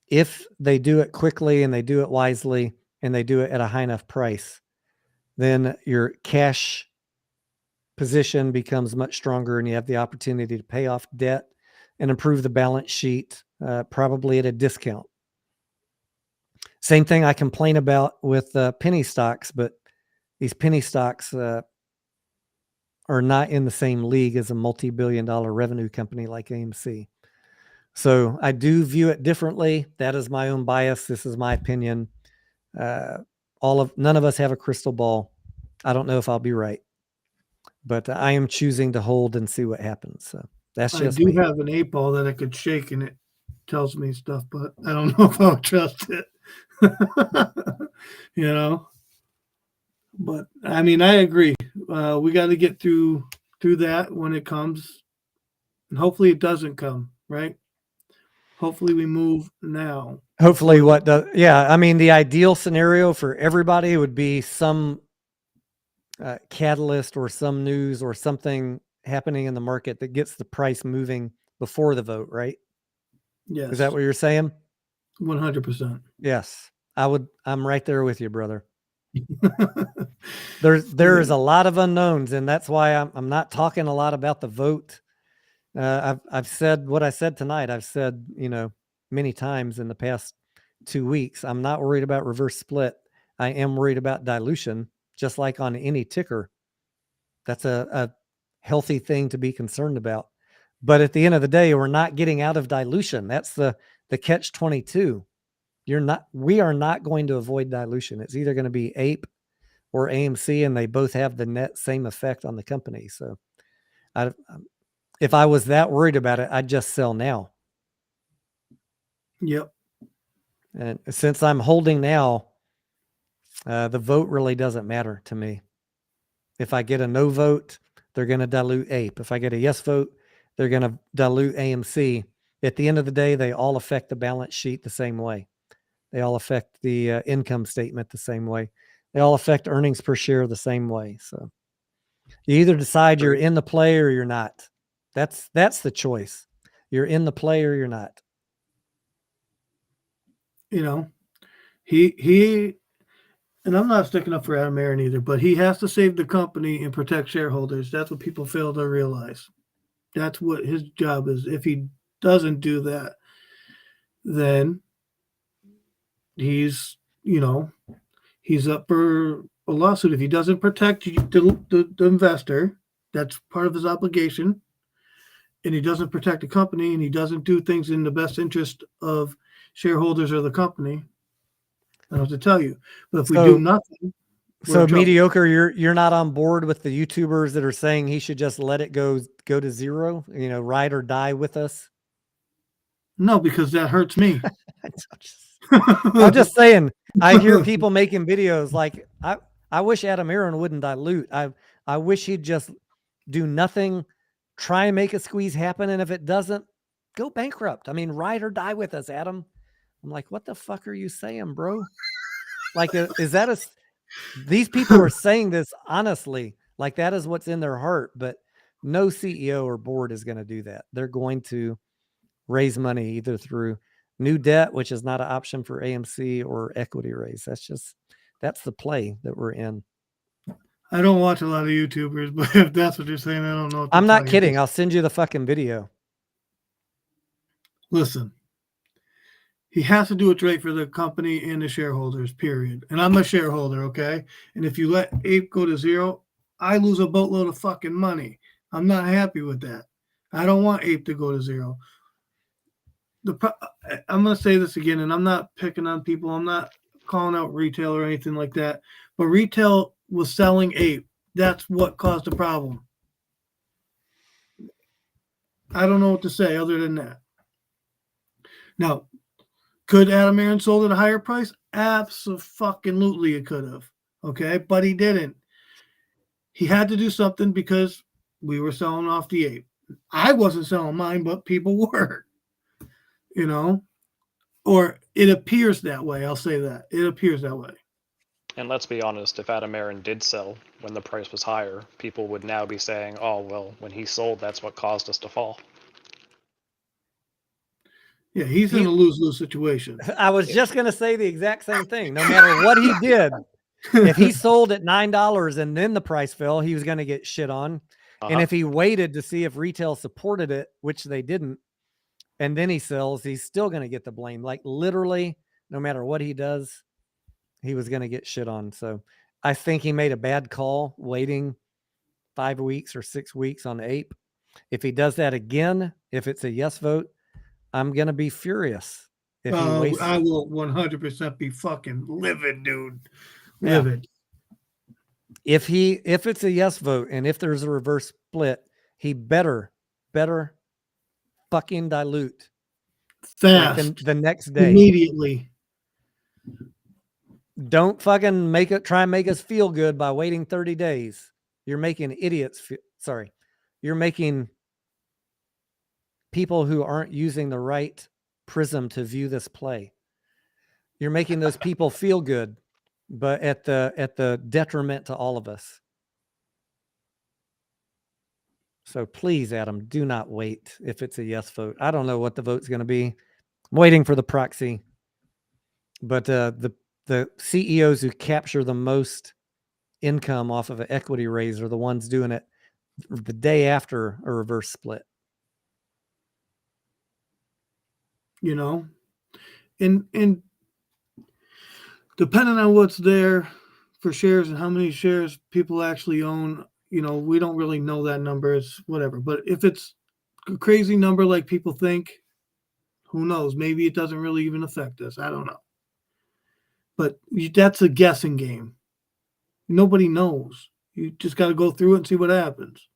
[SPEAKER 2] If they do it quickly and they do it wisely and they do it at a high enough price, then your cash position becomes much stronger and you have the opportunity to pay off debt and improve the balance sheet, probably at a discount. Same thing I complain about with penny stocks, but these penny stocks are not in the same league as a multi-billion-dollar revenue company like AMC. So I do view it differently. That is my own bias. This is my opinion. None of us have a crystal ball. I don't know if I'll be right, but I am choosing to hold and see what happens. So that's just
[SPEAKER 3] I do
[SPEAKER 2] me.
[SPEAKER 3] have an 8 ball that I could shake and it tells me stuff, but I don't know if I'll trust it. You know? But I mean, I agree. We got to get through that when it comes, and hopefully it doesn't come, right? Hopefully we move now.
[SPEAKER 2] Hopefully I mean, the ideal scenario for everybody would be some catalyst or some news or something happening in the market that gets the price moving before the vote, right?
[SPEAKER 3] Yes.
[SPEAKER 2] Is that what you're saying?
[SPEAKER 3] 100%.
[SPEAKER 2] Yes. I'm right there with you, brother. There is a lot of unknowns, and that's why I'm not talking a lot about the vote. I've said what I said tonight. I've said, many times in the past 2 weeks, I'm not worried about reverse split. I am worried about dilution, just like on any ticker. That's a healthy thing to be concerned about. But at the end of the day, we're not getting out of dilution. That's the catch-22. We are not going to avoid dilution. It's either going to be APE or AMC, and they both have the net same effect on the company. So if I was that worried about it, I'd just sell now.
[SPEAKER 3] Yep.
[SPEAKER 2] And since I'm holding now, the vote really doesn't matter to me. If I get a no vote, they're going to dilute APE. If I get a yes vote, they're going to dilute AMC. At the end of the day, they all affect the balance sheet the same way. They all affect the income statement the same way. They all affect earnings per share the same way. So you either decide you're in the play or you're not. That's the choice. You're in the play or you're not.
[SPEAKER 3] He and I'm not sticking up for Adam Aaron either, but he has to save the company and protect shareholders. That's what people fail to realize. That's what his job is. If he doesn't do that, then he's up for a lawsuit. If he doesn't protect the investor, that's part of his obligation, and he doesn't protect the company, and he doesn't do things in the best interest of shareholders or the company, I don't have to tell you. But if we do nothing,
[SPEAKER 2] so mediocre, you're not on board with the YouTubers that are saying he should just let it go to zero, ride or die with us?
[SPEAKER 3] No, because that hurts me.
[SPEAKER 2] I'm just saying, I hear people making videos like, I wish Adam Aaron wouldn't dilute. I wish he'd just do nothing, try and make a squeeze happen. And if it doesn't, go bankrupt. I mean, ride or die with us, Adam. I'm like, what the fuck are you saying, bro? Like, is that these people are saying this honestly, like that is what's in their heart, but no CEO or board is going to do that. They're going to raise money either through new debt, which is not an option for AMC, or equity raise. That's the play that we're in.
[SPEAKER 3] I don't watch a lot of YouTubers, but if that's what you're saying, I don't know.
[SPEAKER 2] I'm not kidding. I'll send you the fucking video.
[SPEAKER 3] Listen, he has to do what's right for the company and the shareholders, period. And I'm a shareholder, okay? And if you let Ape go to zero, I lose a boatload of fucking money. I'm not happy with that. I don't want Ape to go to zero. I'm going to say this again, and I'm not picking on people. I'm not calling out retail or anything like that. But retail was selling Ape. That's what caused the problem. I don't know what to say other than that. Now, could Adam Aaron sold at a higher price? Absolutely, it could have. Okay, but he didn't. He had to do something because we were selling off the Ape. I wasn't selling mine, but people were. You know, or it appears that way. I'll say that. It appears that way.
[SPEAKER 4] And let's be honest, if Adam Aaron did sell when the price was higher, people would now be saying, oh, well, when he sold, that's what caused us to fall.
[SPEAKER 3] Yeah, he's in a lose-lose situation.
[SPEAKER 2] I was just going to say the exact same thing. No matter what he did, if he sold at $9 and then the price fell, he was going to get shit on. And if he waited to see if retail supported it, which they didn't, and then he sells, he's still going to get the blame. Like literally, no matter what he does, he was going to get shit on. So I think he made a bad call waiting 5 weeks or 6 weeks on Ape. If he does that again, if it's a yes vote, I'm going to be furious. If he wastes
[SPEAKER 3] I will 100% be fucking livid, dude. Livid.
[SPEAKER 2] Yeah. If it's a yes vote and if there's a reverse split, he better fucking dilute
[SPEAKER 3] fast
[SPEAKER 2] like the next day.
[SPEAKER 3] Immediately.
[SPEAKER 2] Don't fucking try and make us feel good by waiting 30 days. You're making idiots. You're making people who aren't using the right prism to view this play. You're making those people feel good, but at the detriment to all of us. So please, Adam, do not wait if it's a yes vote. I don't know what the vote's going to be. I'm waiting for the proxy. But the CEOs who capture the most income off of an equity raise are the ones doing it the day after a reverse split.
[SPEAKER 3] You know, and depending on what's there for shares and how many shares people actually own, you know, we don't really know that number. It's whatever. But if it's a crazy number like people think, who knows? Maybe it doesn't really even affect us. I don't know. But that's a guessing game. Nobody knows. You just got to go through it and see what happens.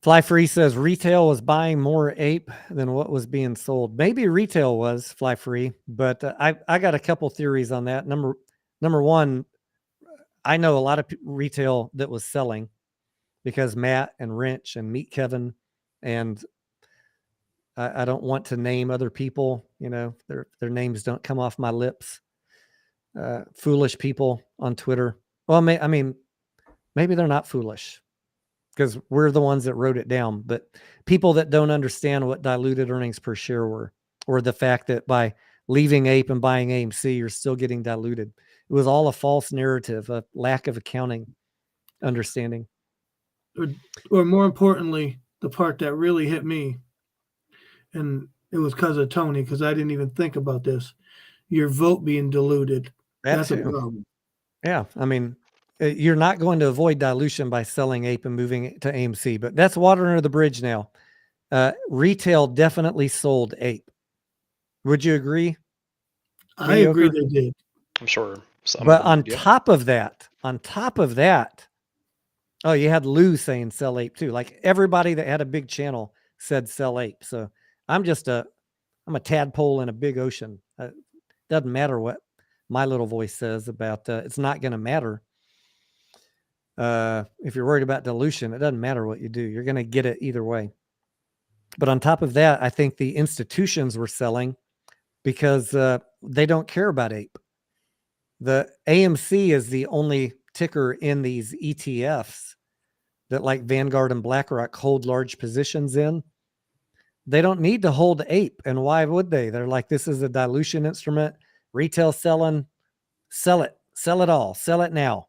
[SPEAKER 2] Fly Free says retail was buying more Ape than what was being sold. Maybe retail was, Fly Free, but I got a couple theories on that. Number one, I know a lot of retail that was selling because Matt and Wrench and Meet Kevin, and I don't want to name other people, you know, their names don't come off my lips. Foolish people on Twitter. Well, I mean, maybe they're not foolish because we're the ones that wrote it down, but people that don't understand what diluted earnings per share were, or the fact that by leaving Ape and buying AMC, you're still getting diluted. It was all a false narrative, a lack of accounting understanding.
[SPEAKER 3] Or more importantly, the part that really hit me, and it was because of Tony, because I didn't even think about this. Your vote being diluted. That's a problem.
[SPEAKER 2] Yeah. I mean, you're not going to avoid dilution by selling Ape and moving it to AMC, but that's water under the bridge now. Retail definitely sold Ape. Would you agree?
[SPEAKER 3] I agree they did.
[SPEAKER 4] I'm sure.
[SPEAKER 2] But on top of that, oh, you had Lou saying sell Ape too. Like everybody that had a big channel said sell Ape. So I'm a tadpole in a big ocean. Doesn't matter what my little voice says about it's not going to matter. If you're worried about dilution, it doesn't matter what you do. You're going to get it either way. But on top of that, I think the institutions were selling because they don't care about ape. The AMC is the only ticker in these ETFs that like Vanguard and BlackRock hold large positions in. They don't need to hold ape. And why would they? They're like, this is a dilution instrument, retail selling, sell it all, sell it now.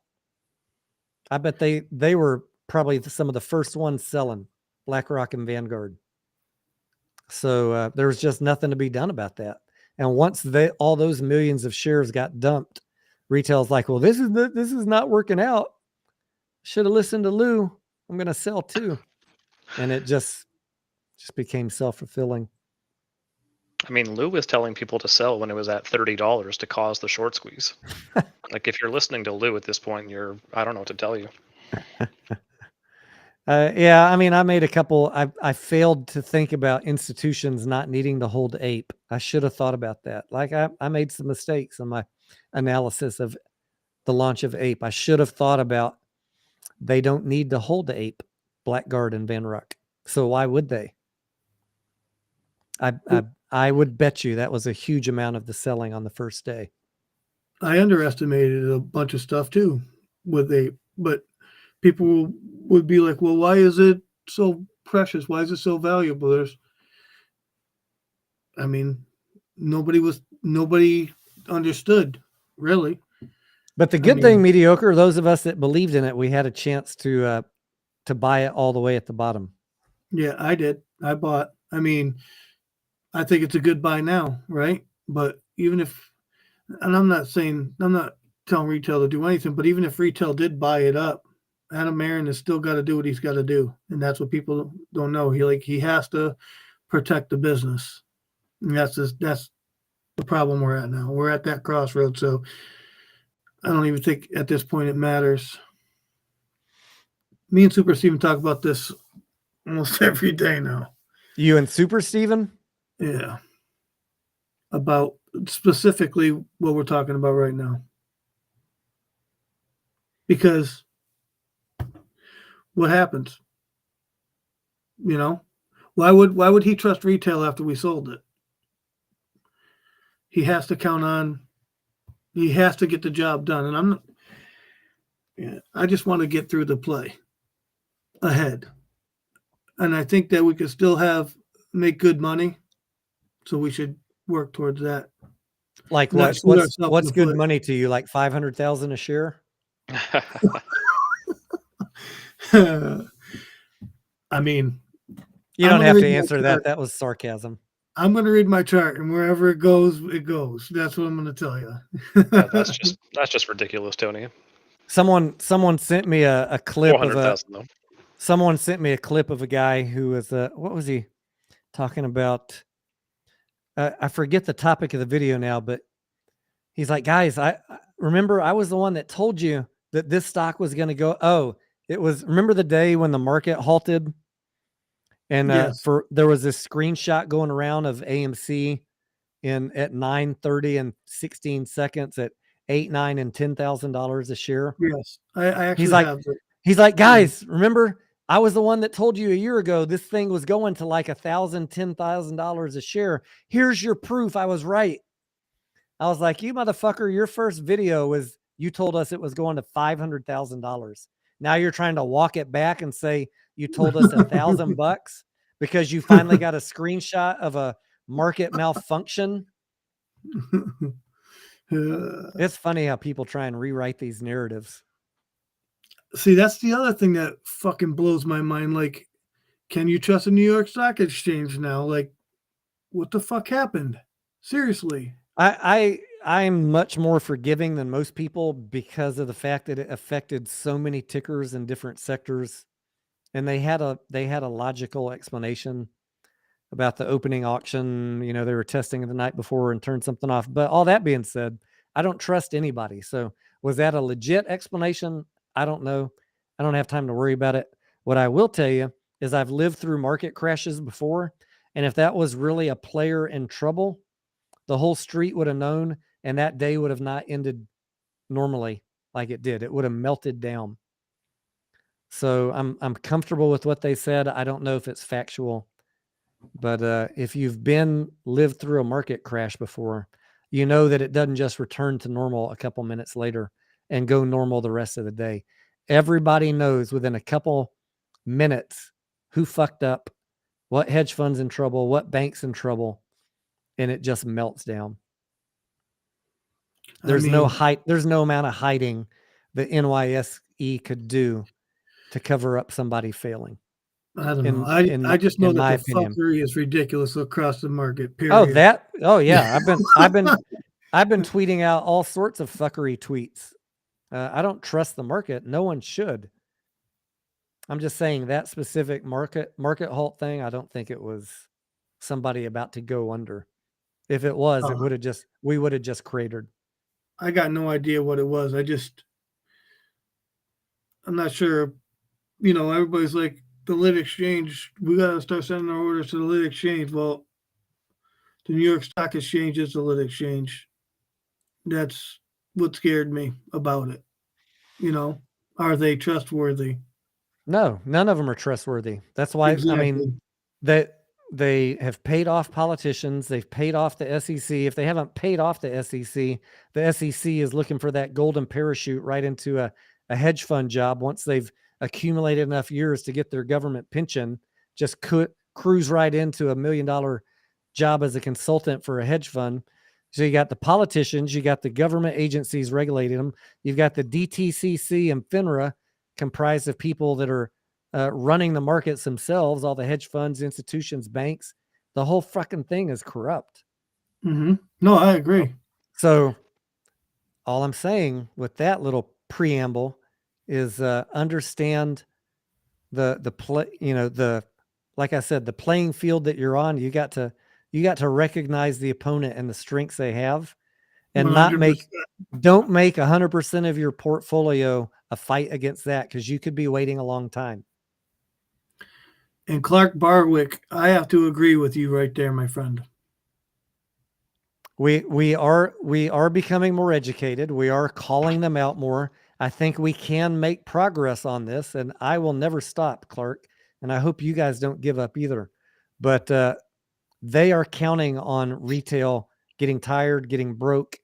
[SPEAKER 2] I bet they were probably some of the first ones selling, BlackRock and Vanguard. So there was just nothing to be done about that. And once all those millions of shares got dumped, retail's like, well, this is not working out. Should have listened to Lou. I'm going to sell too. And it just became self-fulfilling.
[SPEAKER 4] I mean, Lou was telling people to sell when it was at $30 to cause the short squeeze. Like, if you're listening to Lou at this point, I don't know what to tell you.
[SPEAKER 2] Yeah, I mean, I made a couple. I failed to think about institutions not needing to hold ape. I should have thought about that. Like I made some mistakes in my analysis of the launch of ape. I should have thought about they don't need to hold the ape, Blackguard and Van Ruck. So why would they? I would bet you that was a huge amount of the selling on the first day.
[SPEAKER 3] I underestimated a bunch of stuff too with ape, but people would be like, well, why is it so precious? Why is it so valuable? Nobody understood, really.
[SPEAKER 2] But the good thing, mediocre, those of us that believed in it, we had a chance to buy it all the way at the bottom.
[SPEAKER 3] Yeah, I did. I bought. I think it's a good buy now, right? But even if, and I'm not telling retail to do anything, but even if retail did buy it up, Adam Aaron has still got to do what he's got to do. And that's what people don't know. He has to protect the business. And that's the problem we're at now. We're at that crossroad. So I don't even think at this point it matters. Me and Super Steven talk about this almost every day now.
[SPEAKER 2] You and Super Steven?
[SPEAKER 3] Yeah. About specifically what we're talking about right now. Because what happens? Why would he trust retail after we sold it? He has to he has to get the job done. And I just want to get through the play ahead. And I think that we could still make good money. So we should work towards that.
[SPEAKER 2] Like what's good money to you? Like 500,000 a share? You don't have to answer that. That was sarcasm.
[SPEAKER 3] I'm going to read my chart, and wherever it goes, it goes. That's what I'm going to tell you.
[SPEAKER 4] that's just ridiculous, Tony.
[SPEAKER 2] Someone sent me a clip of someone sent me a clip of a guy who was what was he talking about? I forget the topic of the video now, but he's like, guys, I remember I was the one that told you that this stock was going to go. Oh, remember the day when the market halted? And
[SPEAKER 3] yes.
[SPEAKER 2] There was this screenshot going around of AMC at 9:30 and 16 seconds at $8, $9, and $10,000 a share.
[SPEAKER 3] Yes, I actually
[SPEAKER 2] he's like, guys, remember I was the one that told you a year ago this thing was going to like $1,000, $10,000 a share. Here's your proof I was right. I was like, you motherfucker, your first video was you told us it was going to $500,000. Now you're trying to walk it back and say you told us $1,000 because you finally got a screenshot of a market malfunction. It's funny how people try and rewrite these narratives.
[SPEAKER 3] See, that's the other thing that fucking blows my mind. Like, can you trust the New York Stock Exchange now? Like, what the fuck happened? Seriously.
[SPEAKER 2] I'm much more forgiving than most people because of the fact that it affected so many tickers in different sectors. And they had a logical explanation about the opening auction. They were testing it the night before and turned something off. But all that being said, I don't trust anybody. So was that a legit explanation? I don't know. I don't have time to worry about it. What I will tell you is I've lived through market crashes before. And if that was really a player in trouble, the whole street would have known, and that day would have not ended normally like it did. It would have melted down. So I'm comfortable with what they said. I don't know if it's factual. But if you've lived through a market crash before, you know that it doesn't just return to normal a couple minutes later and go normal the rest of the day. Everybody knows within a couple minutes who fucked up, what hedge funds in trouble, what banks in trouble, and it just melts down. There's no amount of hiding that NYSE could do to cover up somebody failing.
[SPEAKER 3] I don't know. I just know that the fuckery is ridiculous across the market. Period.
[SPEAKER 2] Yeah. I've been tweeting out all sorts of fuckery tweets. I don't trust the market. No one should. I'm just saying that specific market halt thing. I don't think it was somebody about to go under. If it was, we would have just cratered.
[SPEAKER 3] I got no idea what it was. I'm not sure. You know, everybody's like, the lit exchange, we got to start sending our orders to the lit exchange. Well, the New York Stock Exchange is the lit exchange. That's what scared me about it. You know, are they trustworthy?
[SPEAKER 2] No, none of them are trustworthy. That's why, exactly. I mean, that they have paid off politicians. They've paid off the SEC. If they haven't paid off the SEC is looking for that golden parachute right into a hedge fund job. Once they've accumulated enough years to get their government pension, just cruise right into $1 million job as a consultant for a hedge fund. So you got the politicians, you got the government agencies regulating them. You've got the DTCC and FINRA comprised of people that are running the markets themselves, all the hedge funds, institutions, banks. The whole fucking thing is corrupt.
[SPEAKER 3] Mm-hmm. No, I agree.
[SPEAKER 2] So all I'm saying with that little preamble is understand the play, you know, like I said, the playing field that you're on. You got to recognize the opponent and the strengths they have, and 100%. Don't make 100% of your portfolio a fight against that, because you could be waiting a long time.
[SPEAKER 3] And Clark Barwick, I have to agree with you right there, my friend.
[SPEAKER 2] We are becoming more educated. We are calling them out more. I think we can make progress on this, and I will never stop, Clark. And I hope you guys don't give up either. But they are counting on retail getting tired, getting broke,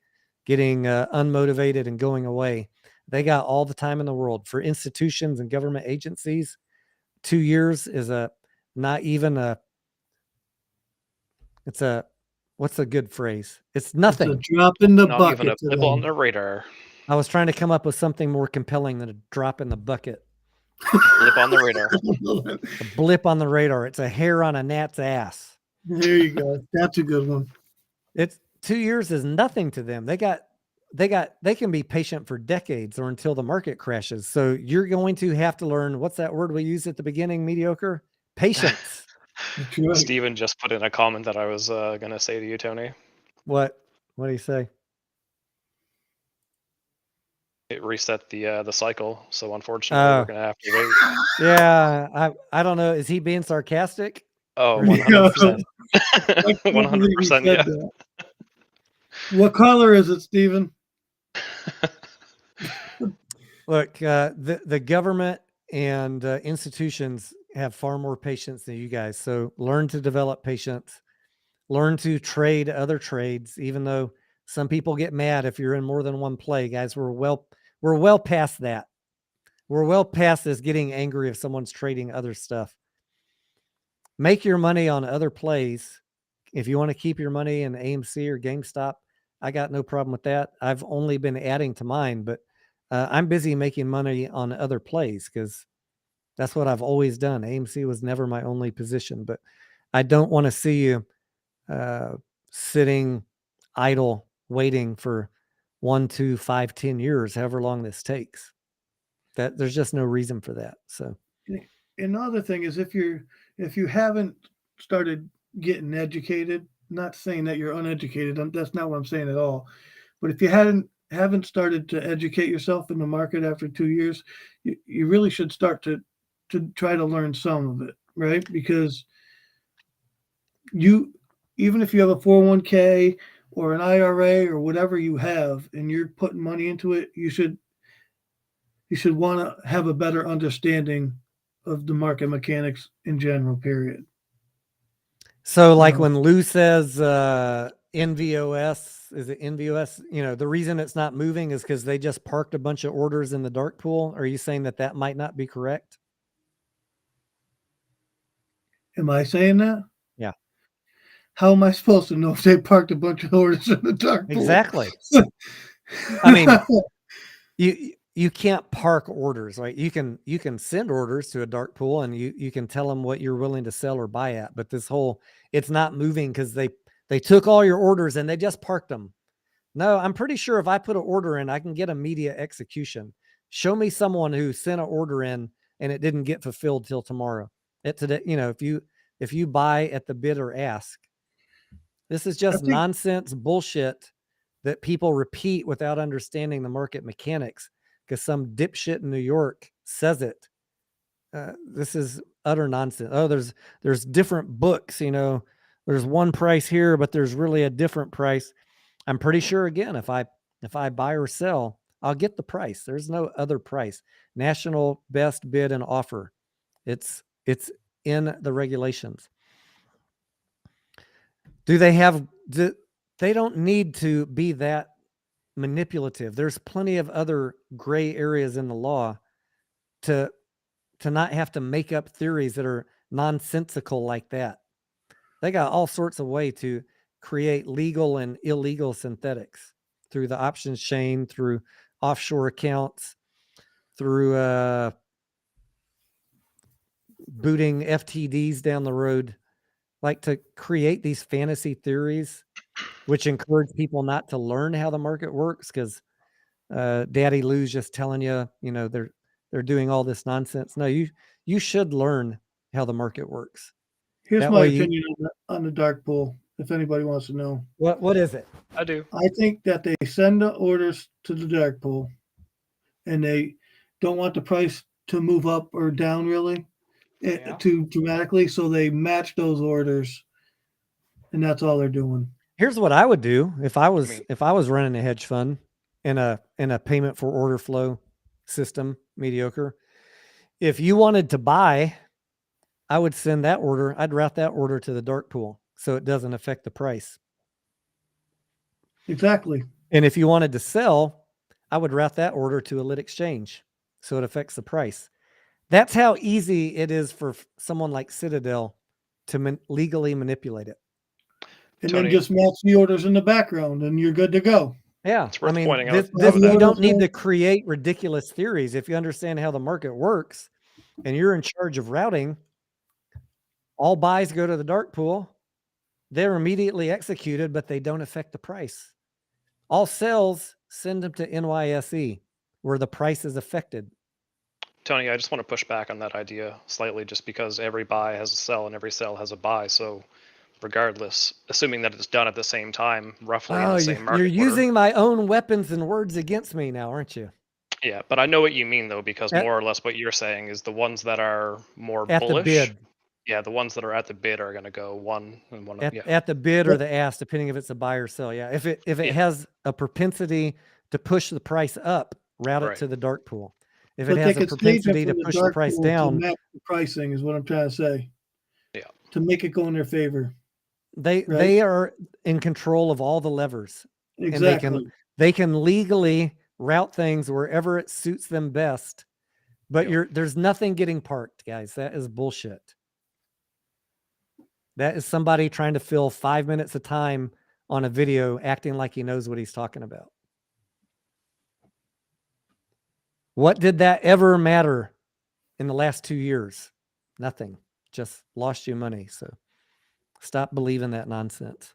[SPEAKER 2] getting unmotivated, and going away. They got all the time in the world. For institutions and government agencies, 2 years is what's a good phrase? It's nothing.
[SPEAKER 3] It's a drop in the
[SPEAKER 4] Not
[SPEAKER 3] bucket.
[SPEAKER 4] Even a blip on the radar.
[SPEAKER 2] I was trying to come up with something more compelling than a drop in the bucket.
[SPEAKER 4] Blip on the radar.
[SPEAKER 2] A blip on the radar. It's a hair on a gnat's ass.
[SPEAKER 3] There you go. That's a good one.
[SPEAKER 2] It's 2 years is nothing to them. They can be patient for decades or until the market crashes. So you're going to have to learn, what's that word we used at the beginning? Mediocre? Patience.
[SPEAKER 3] Right.
[SPEAKER 4] Steven just put in a comment that I was going to say to you, Tony.
[SPEAKER 2] What do you say?
[SPEAKER 4] It reset the cycle, so unfortunately we're going to have to wait.
[SPEAKER 2] Yeah, I don't know. Is he being sarcastic?
[SPEAKER 4] Oh, 100%. 100%, yeah.
[SPEAKER 3] That. What color is it, Steven?
[SPEAKER 2] Look, the government and institutions have far more patience than you guys. So learn to develop patience. Learn to trade other trades, even though some people get mad if you're in more than one play. Guys, we're well past that. We're well past this getting angry if someone's trading other stuff. Make your money on other plays. If you want to keep your money in AMC or GameStop, I got no problem with that. I've only been adding to mine, but I'm busy making money on other plays because that's what I've always done. AMC was never my only position, but I don't want to see you sitting idle, waiting for 1, 2, 5, 10 years, however long this takes. That there's just no reason for that. So,
[SPEAKER 3] another thing is if you haven't started getting educated, not saying that you're uneducated, that's not what I'm saying at all. But if you haven't started to educate yourself in the market after 2 years, you really should start to try to learn some of it, right? Because even if you have a 401k or an IRA or whatever you have, and you're putting money into it, you should want to have a better understanding of the market mechanics in general, period.
[SPEAKER 2] So like
[SPEAKER 3] know.
[SPEAKER 2] when Lou says NVOS, is it NVOS? You know, the reason it's not moving is because they just parked a bunch of orders in the dark pool. Are you saying that that might not be correct?
[SPEAKER 3] Am I saying that?
[SPEAKER 2] Yeah.
[SPEAKER 3] How am I supposed to know if they parked a bunch of orders in the dark pool?
[SPEAKER 2] Exactly. I mean, you can't park orders, right? You can send orders to a dark pool and you can tell them what you're willing to sell or buy at, but this whole it's not moving because they took all your orders and they just parked them. No, I'm pretty sure if I put an order in, I can get immediate execution. Show me someone who sent an order in and it didn't get fulfilled till tomorrow. Today, you know, if you buy at the bid or ask, this is
[SPEAKER 3] I
[SPEAKER 2] just
[SPEAKER 3] think
[SPEAKER 2] nonsense bullshit that people repeat without understanding the market mechanics because some dipshit in New York says it. This is utter nonsense. Oh, there's different books, you know, there's one price here, but there's really a different price. I'm pretty sure again, if I buy or sell, I'll get the price. There's no other price. National best bid and offer. It's in the regulations. They don't need to be that manipulative. There's plenty of other gray areas in the law to not have to make up theories that are nonsensical like that. They got all sorts of way to create legal and illegal synthetics through the options chain, through offshore accounts, through booting FTDs down the road, like to create these fantasy theories, which encourage people not to learn how the market works because Daddy Lou's just telling you, you know, they're doing all this nonsense. No, you should learn how the market works.
[SPEAKER 3] here's
[SPEAKER 2] That
[SPEAKER 3] my
[SPEAKER 2] way you
[SPEAKER 3] opinion on the dark pool, if anybody wants to know.
[SPEAKER 2] what is it?
[SPEAKER 4] I do.
[SPEAKER 3] I think that they send the orders to the dark pool and they don't want the price to move up or down really
[SPEAKER 4] Yeah.
[SPEAKER 3] too dramatically. So they match those orders and that's all they're doing.
[SPEAKER 2] Here's what I would do if I was
[SPEAKER 4] I mean,
[SPEAKER 2] running a hedge fund in a payment for order flow system, mediocre. If you wanted to buy, I would send that order. I'd route that order to the dark pool so it doesn't affect the price.
[SPEAKER 3] Exactly.
[SPEAKER 2] And if you wanted to sell, I would route that order to a lit exchange so it affects the price. That's how easy it is for someone like Citadel to legally manipulate it.
[SPEAKER 3] And
[SPEAKER 4] Tony,
[SPEAKER 3] then just match the orders in the background and you're good to go.
[SPEAKER 2] Yeah.
[SPEAKER 4] it's worth
[SPEAKER 2] I mean,
[SPEAKER 4] pointing out.
[SPEAKER 2] you don't need to create ridiculous theories. If you understand how the market works and you're in charge of routing, all buys go to the dark pool. They're immediately executed, but they don't affect the price. All sells, send them to NYSE where the price is affected.
[SPEAKER 4] Tony, I just want to push back on that idea slightly just because every buy has a sell and every sell has a buy. So regardless, assuming that it's done at the same time, roughly in the same market
[SPEAKER 2] You're
[SPEAKER 4] order.
[SPEAKER 2] using my own weapons and words against me now, aren't you?
[SPEAKER 4] Yeah, but I know what you mean though, because
[SPEAKER 2] At-
[SPEAKER 4] more or less what you're saying is the ones that are more
[SPEAKER 2] At
[SPEAKER 4] bullish.
[SPEAKER 2] the bid.
[SPEAKER 4] Yeah, the ones that are at the bid are going to go one and one.
[SPEAKER 2] At the bid or the ask, depending if it's a buy or sell. Yeah. If it has a propensity to push the price up, route it
[SPEAKER 4] Right.
[SPEAKER 2] to the dark pool. If
[SPEAKER 3] But
[SPEAKER 2] it
[SPEAKER 3] they
[SPEAKER 2] has a
[SPEAKER 3] could stage
[SPEAKER 2] propensity
[SPEAKER 3] it
[SPEAKER 2] to
[SPEAKER 3] from the
[SPEAKER 2] push the
[SPEAKER 3] dark
[SPEAKER 2] price
[SPEAKER 3] pool to
[SPEAKER 2] down,
[SPEAKER 3] match the pricing is what I'm trying to say.
[SPEAKER 4] Yeah.
[SPEAKER 3] To make it go in their favor.
[SPEAKER 2] they are in control of all the levers.
[SPEAKER 3] Exactly.
[SPEAKER 2] And they can legally route things wherever it suits them best. But
[SPEAKER 4] Yep.
[SPEAKER 2] there's nothing getting parked, guys. That is bullshit. That is somebody trying to fill 5 minutes of time on a video acting like he knows what he's talking about. What did that ever matter in the last 2 years? Nothing. Just lost you money. So stop believing that nonsense.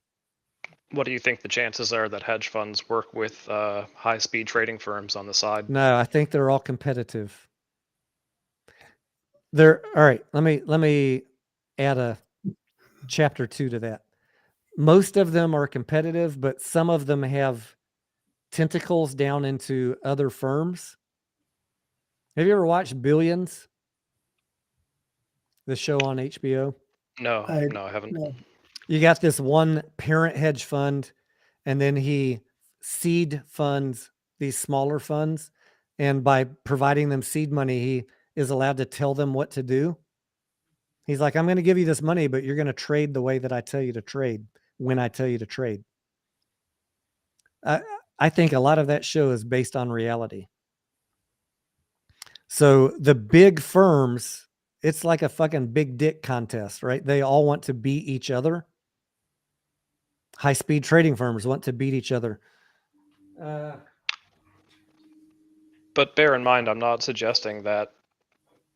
[SPEAKER 4] What do you think the chances are that hedge funds work with high-speed trading firms on the side?
[SPEAKER 2] No, I think they're all competitive. All right. Let me add a chapter 2 to that. Most of them are competitive, but some of them have tentacles down into other firms. Have you ever watched Billions? The show on HBO?
[SPEAKER 4] No,
[SPEAKER 3] I
[SPEAKER 4] haven't.
[SPEAKER 3] no.
[SPEAKER 2] You got this one parent hedge fund, and then he seed funds these smaller funds. And by providing them seed money, he is allowed to tell them what to do. He's like, I'm going to give you this money, but you're going to trade the way that I tell you to trade when I tell you to trade. I think a lot of that show is based on reality. So the big firms, it's like a fucking big dick contest, right? They all want to beat each other. High-speed trading firms want to beat each other.
[SPEAKER 4] But bear in mind, I'm not suggesting that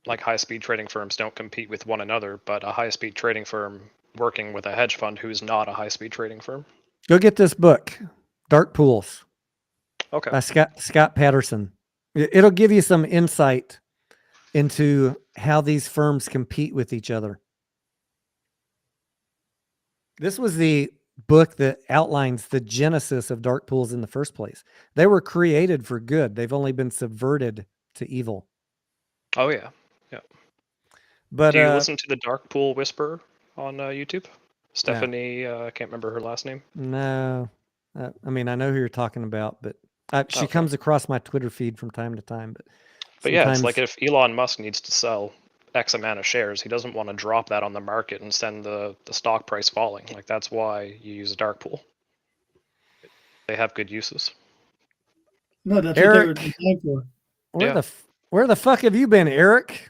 [SPEAKER 4] like high-speed trading firms don't compete with one another, but a high-speed trading firm working with a hedge fund who's not a high-speed trading firm.
[SPEAKER 2] Go get this book, Dark Pools,
[SPEAKER 4] Okay.
[SPEAKER 2] by Scott Patterson. It'll give you some insight into how these firms compete with each other. This was the book that outlines the genesis of dark pools in the first place. They were created for good. They've only been subverted to evil.
[SPEAKER 4] Oh yeah, yeah.
[SPEAKER 2] But
[SPEAKER 4] do you listen to the Dark Pool Whisperer on YouTube? Stephanie, I can't remember her last name.
[SPEAKER 2] No, I mean, I know who you're talking about, but she comes across my Twitter feed from time to time. But
[SPEAKER 4] yeah, it's like if Elon Musk needs to sell X amount of shares, he doesn't want to drop that on the market and send the stock price falling. Like that's why you use a dark pool. They have good uses.
[SPEAKER 3] No, that's
[SPEAKER 2] Eric,
[SPEAKER 3] what they were designed for.
[SPEAKER 2] Where the fuck have you been, Eric?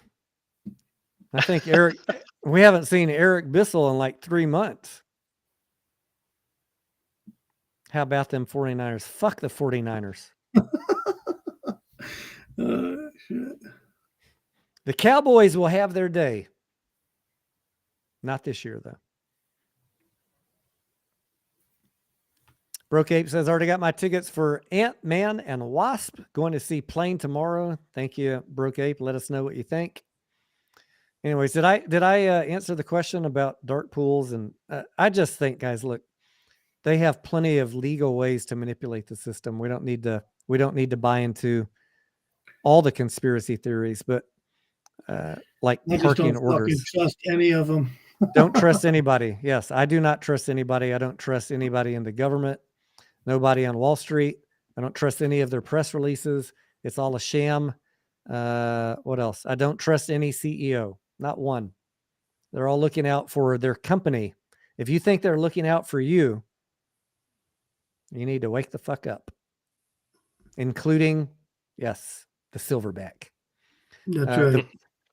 [SPEAKER 2] I think Eric, we haven't seen Eric Bissell in like 3 months. How about them 49ers? Fuck the 49ers.
[SPEAKER 3] Shit.
[SPEAKER 2] The Cowboys will have their day. Not this year, though. Broke Ape says, already got my tickets for Ant-Man and Wasp. Going to see Plane tomorrow. Thank you, Broke Ape. Let us know what you think. Anyways, did I answer the question about dark pools? And I just think, guys, look, they have plenty of legal ways to manipulate the system. We don't need to buy into all the conspiracy theories, but like
[SPEAKER 3] I just
[SPEAKER 2] parking
[SPEAKER 3] don't
[SPEAKER 2] orders.
[SPEAKER 3] fucking trust any of them.
[SPEAKER 2] Don't trust anybody. Yes, I do not trust anybody. I don't trust anybody in the government. Nobody on Wall Street. I don't trust any of their press releases. It's all a sham. What else? I don't trust any CEO. Not one. They're all looking out for their company. If you think they're looking out for you, you need to wake the fuck up. Including, yes, the silverback.
[SPEAKER 3] That's right.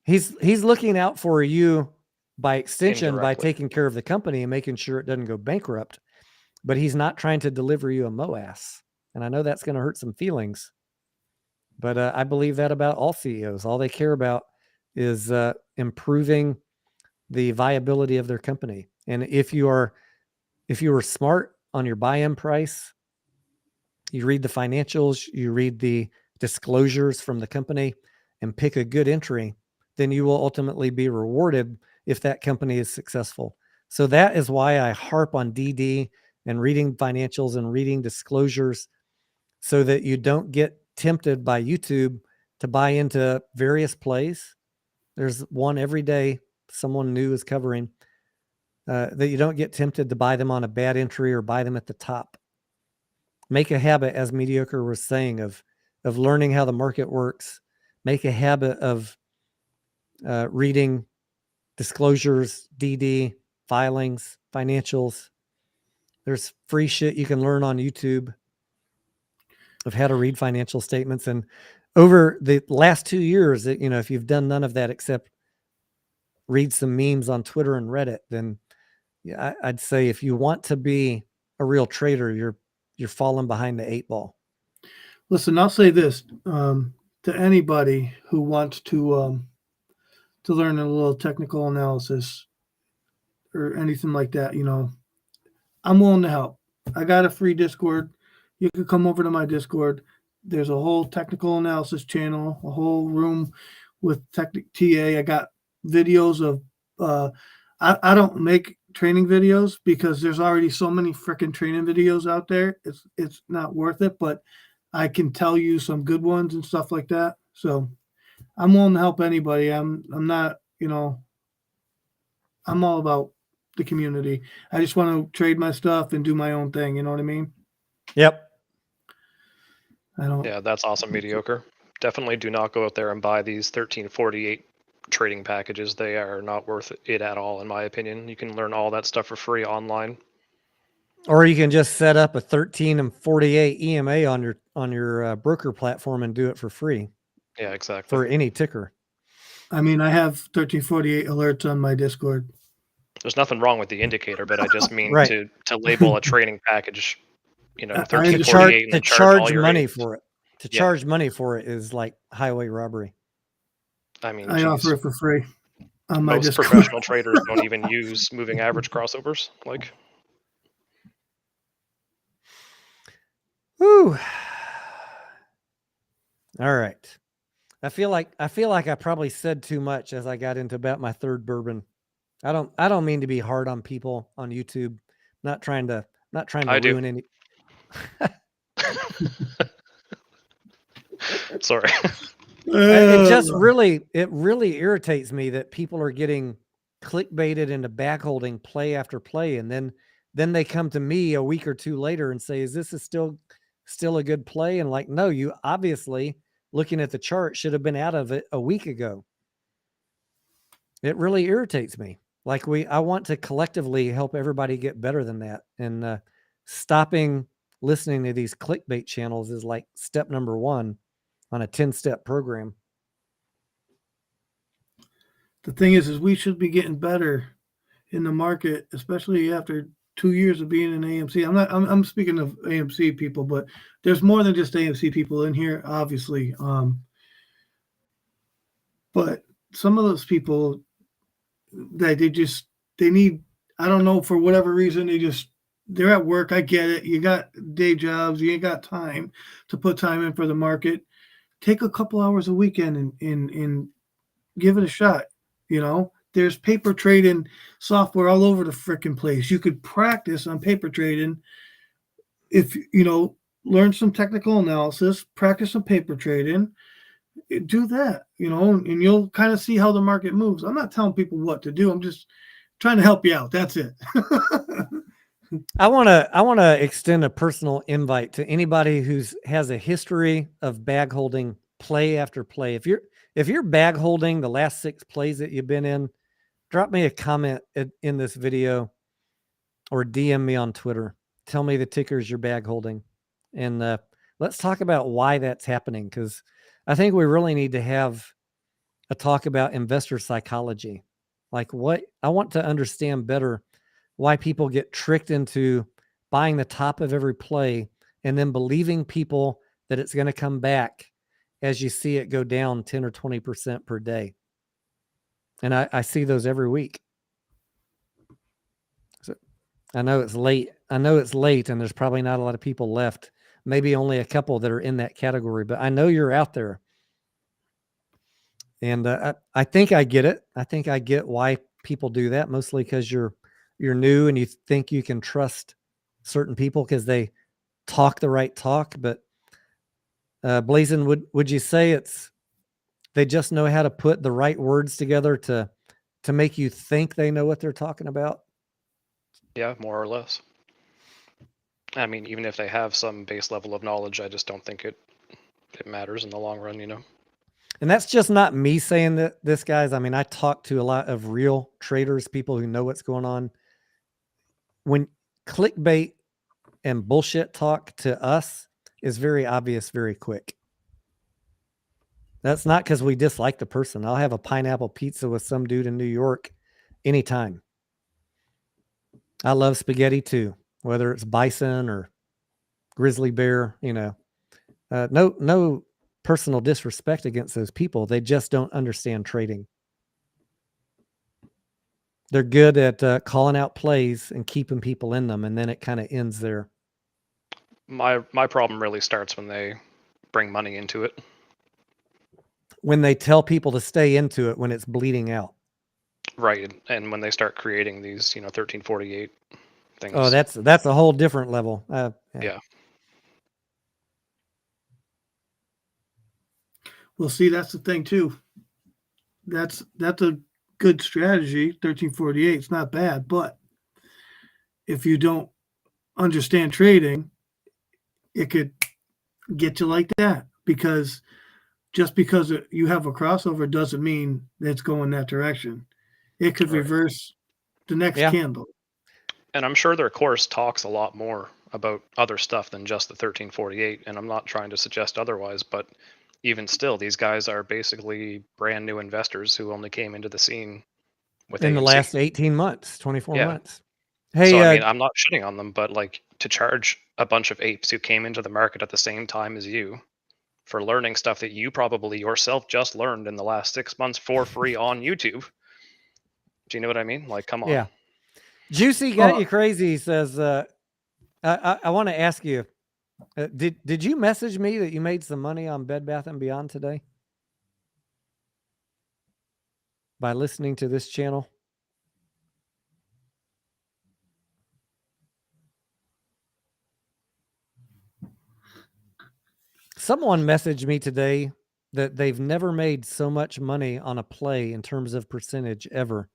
[SPEAKER 2] He's looking out for you by extension by
[SPEAKER 4] Indirectly.
[SPEAKER 2] taking care of the company and making sure it doesn't go bankrupt. But he's not trying to deliver you a MOAS. And I know that's going to hurt some feelings. But I believe that about all CEOs. All they care about is improving the viability of their company. And if you are smart on your buy-in price, you read the financials, you read the disclosures from the company, and pick a good entry, then you will ultimately be rewarded if that company is successful. So that is why I harp on DD and reading financials and reading disclosures so that you don't get tempted by YouTube to buy into various plays. There's one every day someone new is covering that you don't get tempted to buy them on a bad entry or buy them at the top. Make a habit, as Mediocre was saying, of learning how the market works. Make a habit of reading disclosures, DD, filings, financials. There's free shit you can learn on YouTube of how to read financial statements. And over the last 2 years, if you've done none of that except read some memes on Twitter and Reddit, then yeah, I'd say if you want to be a real trader, you're falling behind the 8 ball.
[SPEAKER 3] Listen, I'll say this to anybody who wants to learn a little technical analysis or anything like that. I'm willing to help. I got a free Discord. You can come over to my Discord. There's a whole technical analysis channel, a whole room with TA. I got videos of, I don't make training videos because there's already so many freaking training videos out there. It's not worth it, but I can tell you some good ones and stuff like that. So I'm willing to help anybody. I'm not, I'm all about the community. I just want to trade my stuff and do my own thing. You know what I mean?
[SPEAKER 2] Yep.
[SPEAKER 4] Yeah, that's awesome, Mediocre. Definitely do not go out there and buy these 1348 trading packages. They are not worth it at all, in my opinion. You can learn all that stuff for free online.
[SPEAKER 2] Or you can just set up a 13 and 48 EMA on your broker platform and do it for free.
[SPEAKER 4] Yeah, exactly.
[SPEAKER 2] For any ticker.
[SPEAKER 3] I mean, I have 1348 alerts on my Discord.
[SPEAKER 4] There's nothing wrong with the indicator, but I just mean
[SPEAKER 2] Right.
[SPEAKER 4] to label a trading package, you know,
[SPEAKER 3] I
[SPEAKER 4] 1348 and
[SPEAKER 2] to
[SPEAKER 4] then charge all
[SPEAKER 2] charge
[SPEAKER 4] your
[SPEAKER 2] money
[SPEAKER 4] aides.
[SPEAKER 2] for it. To
[SPEAKER 4] Yeah.
[SPEAKER 2] charge money for it is like highway robbery.
[SPEAKER 4] I mean,
[SPEAKER 3] I
[SPEAKER 4] geez.
[SPEAKER 3] offer it for free on my
[SPEAKER 4] Most
[SPEAKER 3] Discord.
[SPEAKER 4] professional traders don't even use moving average crossovers. Like,
[SPEAKER 2] Whew. All right. I feel like I probably said too much as I got into about my third bourbon. I don't mean to be hard on people on YouTube. Not trying to
[SPEAKER 4] I do.
[SPEAKER 2] ruin any.
[SPEAKER 4] Sorry.
[SPEAKER 2] It just really irritates me that people are getting clickbaited into back holding play after play, and then they come to me a week or two later and say, "Is this still a good play?" And like, no, you obviously, looking at the chart, should have been out of it a week ago. It really irritates me. Like I want to collectively help everybody get better than that, and stopping listening to these clickbait channels is like step number 1 on a 10-step program.
[SPEAKER 3] The thing is we should be getting better in the market, especially after 2 years of being in AMC. I'm speaking of AMC people, but there's more than just AMC people in here, obviously. But some of those people that they need, I don't know, for whatever reason, they're at work. I get it. You got day jobs. You ain't got time to put time in for the market. Take a couple hours a weekend and give it a shot. You know, there's paper trading software all over the freaking place. You could practice on paper trading if, learn some technical analysis, practice some paper trading, do that, and you'll kind of see how the market moves. I'm not telling people what to do. I'm just trying to help you out. That's it.
[SPEAKER 2] I want to extend a personal invite to anybody has a history of bag holding play after play. If you're bag holding the last 6 plays that you've been in, drop me a comment in this video or DM me on Twitter. Tell me the tickers you're bag holding, and let's talk about why that's happening, because I think we really need to have a talk about investor psychology. Like, I want to understand better why people get tricked into buying the top of every play and then believing people that it's going to come back as you see it go down 10 or 20% per day. And I see those every week. So I know it's late. And there's probably not a lot of people left. Maybe only a couple that are in that category, but I know you're out there. And I think I get it. I think I get why people do that, mostly because you're new and you think you can trust certain people because they talk the right talk. But Blazin, would you say they just know how to put the right words together to make you think they know what they're talking about?
[SPEAKER 4] Yeah, more or less. I mean, even if they have some base level of knowledge, I just don't think it matters in the long run,
[SPEAKER 2] And that's just not me saying this, guys. I mean, I talk to a lot of real traders, people who know what's going on. When clickbait and bullshit talk to us is very obvious very quick. That's not because we dislike the person. I'll have a pineapple pizza with some dude in New York anytime. I love spaghetti too, whether it's bison or grizzly bear, no personal disrespect against those people. They just don't understand trading. They're good at calling out plays and keeping people in them, and then it kind of ends there.
[SPEAKER 4] My problem really starts when they bring money into it.
[SPEAKER 2] When they tell people to stay into it when it's bleeding out.
[SPEAKER 4] Right, and when they start creating these, 1348 things.
[SPEAKER 2] Oh, that's a whole different level.
[SPEAKER 4] Yeah.
[SPEAKER 3] Well, see, that's the thing too. That's a good strategy. 1348, it's not bad, but if you don't understand trading, it could get you like that, because just because you have a crossover doesn't mean it's going that direction. It could
[SPEAKER 4] Right.
[SPEAKER 3] reverse the next
[SPEAKER 2] Yeah.
[SPEAKER 3] candle.
[SPEAKER 4] And I'm sure their course talks a lot more about other stuff than just the 1348. And I'm not trying to suggest otherwise, but even still, these guys are basically brand new investors who only came into the scene with
[SPEAKER 2] In the
[SPEAKER 4] AMC.
[SPEAKER 2] last 18 months, 24
[SPEAKER 4] Yeah.
[SPEAKER 2] months. Hey,
[SPEAKER 4] So I mean, I'm not shitting on them, but like to charge a bunch of apes who came into the market at the same time as you for learning stuff that you probably yourself just learned in the last 6 months for free on YouTube. Do you know what I mean? Like, come on.
[SPEAKER 2] yeah. Juicy got you crazy. He says, I want to ask you, did you message me that you made some money on Bed Bath & Beyond today? By listening to this channel? Someone messaged me today that they've never made so much money on a play in terms of percentage ever.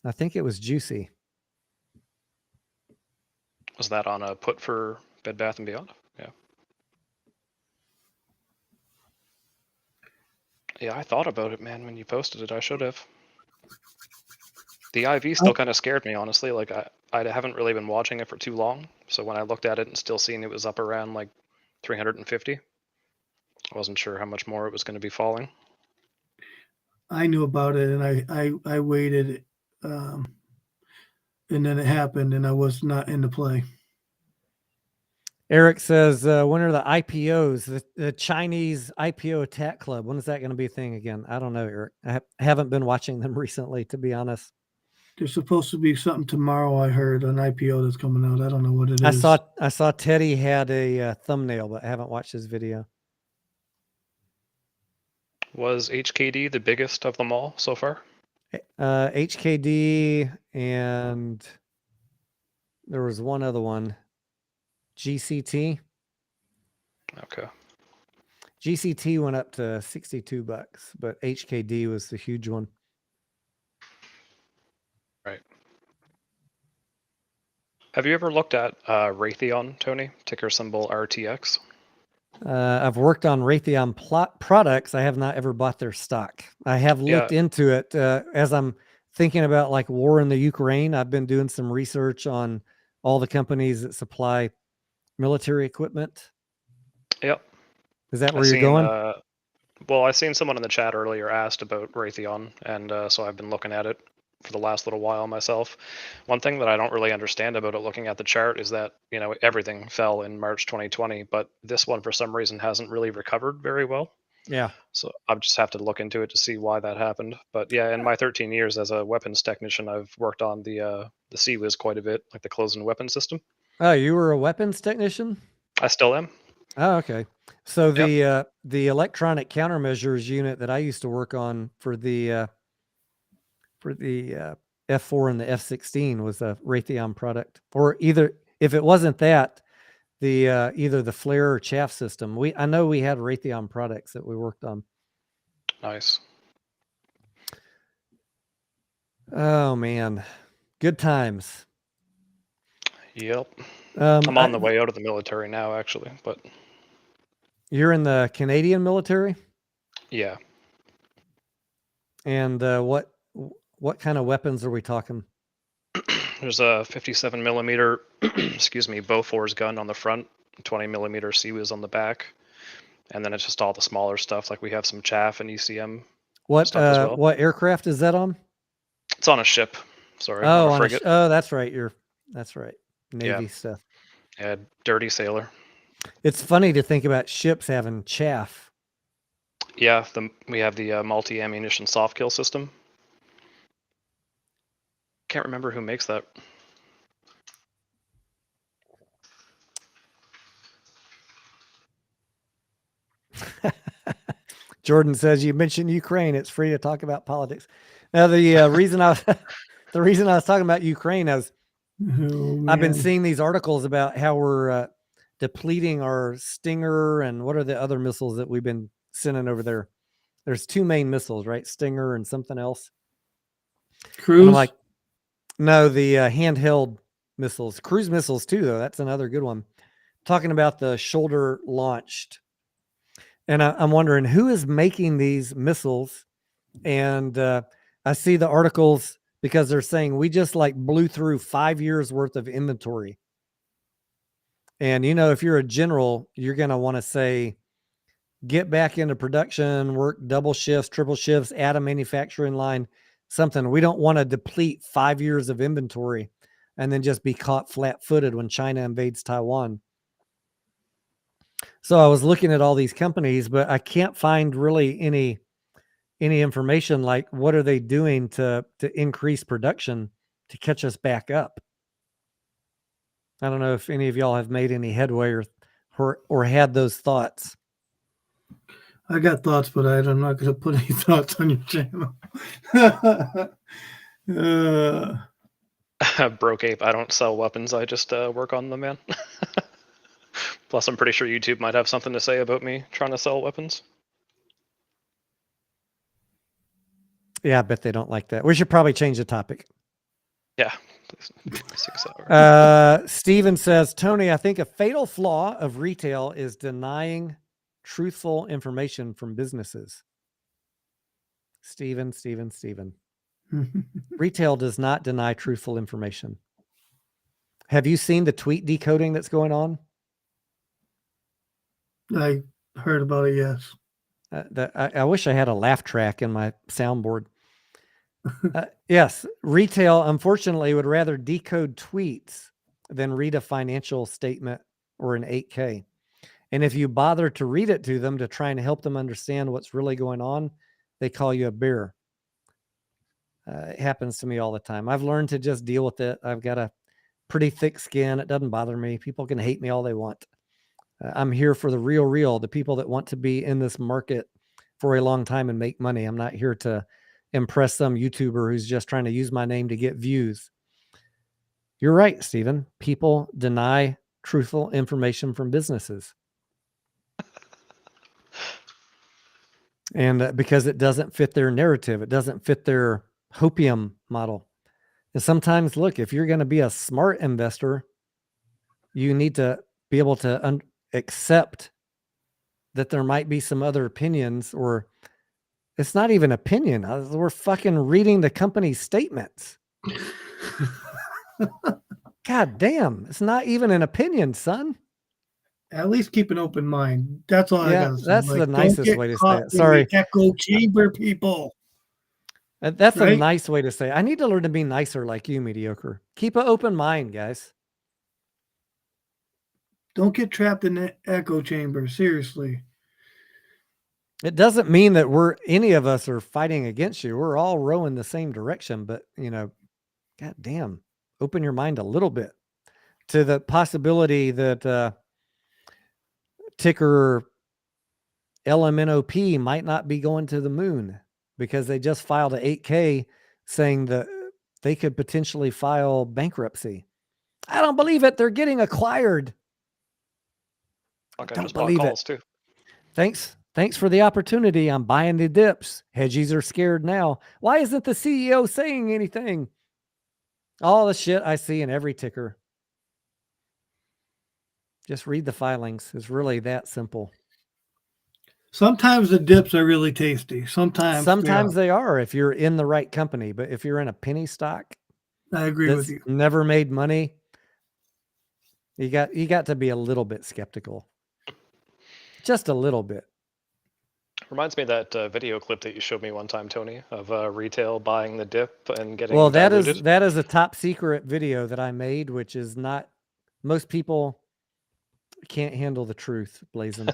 [SPEAKER 2] I think it was Juicy.
[SPEAKER 4] Was that on a put for Bed Bath & Beyond? Yeah. Yeah, I thought about it, man, when you posted it. I should have. The IV still kind of scared me, honestly. Like, I haven't really been watching it for too long. So when I looked at it and still seeing it was up around like 350, I wasn't sure how much more it was going to be falling.
[SPEAKER 3] I knew about it, and I waited, and then it happened, and I was not in the play.
[SPEAKER 2] Eric says, when are the IPOs, the Chinese IPO attack club? When is that going to be a thing again? I don't know, Eric. I haven't been watching them recently, to be honest.
[SPEAKER 3] There's supposed to be something tomorrow, I heard, an IPO that's coming out. I don't know what it is.
[SPEAKER 2] I saw Teddy had a thumbnail, but I haven't watched his video.
[SPEAKER 4] Was HKD the biggest of them all so far?
[SPEAKER 2] HKD, and there was one other one. GCT.
[SPEAKER 4] Okay.
[SPEAKER 2] GCT went up to $62, but HKD was the huge one.
[SPEAKER 4] Right. Have you ever looked at Raytheon, Tony? Ticker symbol RTX.
[SPEAKER 2] I've worked on Raytheon products. I have not ever bought their stock. I have looked into it as I'm thinking about like war in the Ukraine. I've been doing some research on all the companies that supply military equipment.
[SPEAKER 4] Yep.
[SPEAKER 2] Is that where you're going?
[SPEAKER 4] Well, I seen someone in the chat earlier asked about Raytheon, and so I've been looking at it for the last little while myself. One thing that I don't really understand about it looking at the chart is that, you know, everything fell in March 2020, but this one for some reason hasn't really recovered very well.
[SPEAKER 2] Yeah.
[SPEAKER 4] So I'll just have to look into it to see why that happened. But yeah, in my 13 years as a weapons technician, I've worked on the CWIS quite a bit, like the closed-in weapon system.
[SPEAKER 2] Oh, you were a weapons technician?
[SPEAKER 4] I still am.
[SPEAKER 2] Oh, okay. So the electronic countermeasures unit that I used to work on for the F4 and the F16 was a Raytheon product, or either if it wasn't that, the either the flare or chaff system. I know we had Raytheon products that we worked on.
[SPEAKER 4] Nice.
[SPEAKER 2] Oh man, good times.
[SPEAKER 4] Yep. I'm on the way out of the military now, actually, but
[SPEAKER 2] you're in the Canadian military?
[SPEAKER 4] Yeah.
[SPEAKER 2] And what kind of weapons are we talking?
[SPEAKER 4] There's a 57 millimeter, excuse me, Bofors gun on the front, 20 millimeter CWIS on the back, and then it's just all the smaller stuff. Like we have some chaff and ECM.
[SPEAKER 2] What
[SPEAKER 4] stuff as well.
[SPEAKER 2] What aircraft is that on?
[SPEAKER 4] It's on a ship. Sorry.
[SPEAKER 2] Oh,
[SPEAKER 4] on a frigate.
[SPEAKER 2] That's right. That's right. Navy stuff.
[SPEAKER 4] Yeah, dirty sailor.
[SPEAKER 2] It's funny to think about ships having chaff.
[SPEAKER 4] Yeah, we have the multi-ammunition soft kill system. Can't remember who makes that.
[SPEAKER 2] Jordan says, you mentioned Ukraine. It's free to talk about politics. Now, the reason I was talking about Ukraine is I've been seeing these articles about how we're depleting our Stinger and what are the other missiles that we've been sending over there. There's two main missiles, right? Stinger and something else.
[SPEAKER 3] Cruise?
[SPEAKER 2] Like, no, the handheld missiles. Cruise missiles too, though. That's another good one. Talking about the shoulder launched. And I'm wondering who is making these missiles. And I see the articles because they're saying we just like blew through 5 years worth of inventory. And, you know, if you're a general, you're going to want to say, get back into production, work double shifts, triple shifts, add a manufacturing line, something. We don't want to deplete 5 years of inventory and then just be caught flat-footed when China invades Taiwan. So I was looking at all these companies, but I can't find really any information like what are they doing to increase production to catch us back up. I don't know if any of y'all have made any headway or had those thoughts.
[SPEAKER 3] I got thoughts, but I'm not going to put any thoughts on your channel.
[SPEAKER 4] Broke ape. I don't sell weapons. I just work on them, man. Plus, I'm pretty sure YouTube might have something to say about me trying to sell weapons.
[SPEAKER 2] Yeah, I bet they don't like that. We should probably change the topic.
[SPEAKER 4] Yeah. 6 hours.
[SPEAKER 2] Steven says, Tony, I think a fatal flaw of retail is denying truthful information from businesses. Steven. Retail does not deny truthful information. Have you seen the tweet decoding that's going on?
[SPEAKER 3] I heard about it, yes.
[SPEAKER 2] I wish I had a laugh track in my soundboard. Yes, retail, unfortunately, would rather decode tweets than read a financial statement or an 8K. And if you bother to read it to them to try and help them understand what's really going on, they call you a bear. It happens to me all the time. I've learned to just deal with it. I've got a pretty thick skin. It doesn't bother me. People can hate me all they want. I'm here for the real, the people that want to be in this market for a long time and make money. I'm not here to impress some YouTuber who's just trying to use my name to get views. You're right, Stephen. People deny truthful information from businesses. And because it doesn't fit their narrative, it doesn't fit their hopium model. And sometimes, look, if you're going to be a smart investor, you need to be able to accept that there might be some other opinions, or it's not even opinion. We're fucking reading the company's statements. God damn. It's not even an opinion, son.
[SPEAKER 3] At least keep an open mind. That's all I got to say.
[SPEAKER 2] That's the nicest way to say it. Sorry.
[SPEAKER 3] Echo chamber people.
[SPEAKER 2] That's right? A nice way to say it. I need to learn to be nicer like you, mediocre. Keep an open mind, guys.
[SPEAKER 3] Don't get trapped in the echo chamber. Seriously.
[SPEAKER 2] It doesn't mean that any of us are fighting against you. We're all rowing the same direction, but God damn, open your mind a little bit to the possibility that ticker LMNOP might not be going to the moon because they just filed an 8K saying that they could potentially file bankruptcy. I don't believe it. They're getting acquired.
[SPEAKER 4] Okay,
[SPEAKER 2] Don't
[SPEAKER 4] just
[SPEAKER 2] believe
[SPEAKER 4] calls
[SPEAKER 2] it.
[SPEAKER 4] Too.
[SPEAKER 2] Thanks for the opportunity. I'm buying the dips. Hedgies are scared now. Why isn't the CEO saying anything? All the shit I see in every ticker. Just read the filings. It's really that simple.
[SPEAKER 3] Sometimes the dips are really tasty. Sometimes
[SPEAKER 2] they are if you're in the right company. But if you're in a penny stock,
[SPEAKER 3] I agree with you.
[SPEAKER 2] Never made money. You got to be a little bit skeptical. Just a little bit.
[SPEAKER 4] Reminds me of that video clip that you showed me one time, Tony, of retail buying the dip and getting
[SPEAKER 2] that
[SPEAKER 4] diluted.
[SPEAKER 2] that is a top secret video that I made, which is not, most people can't handle the truth, Blazin.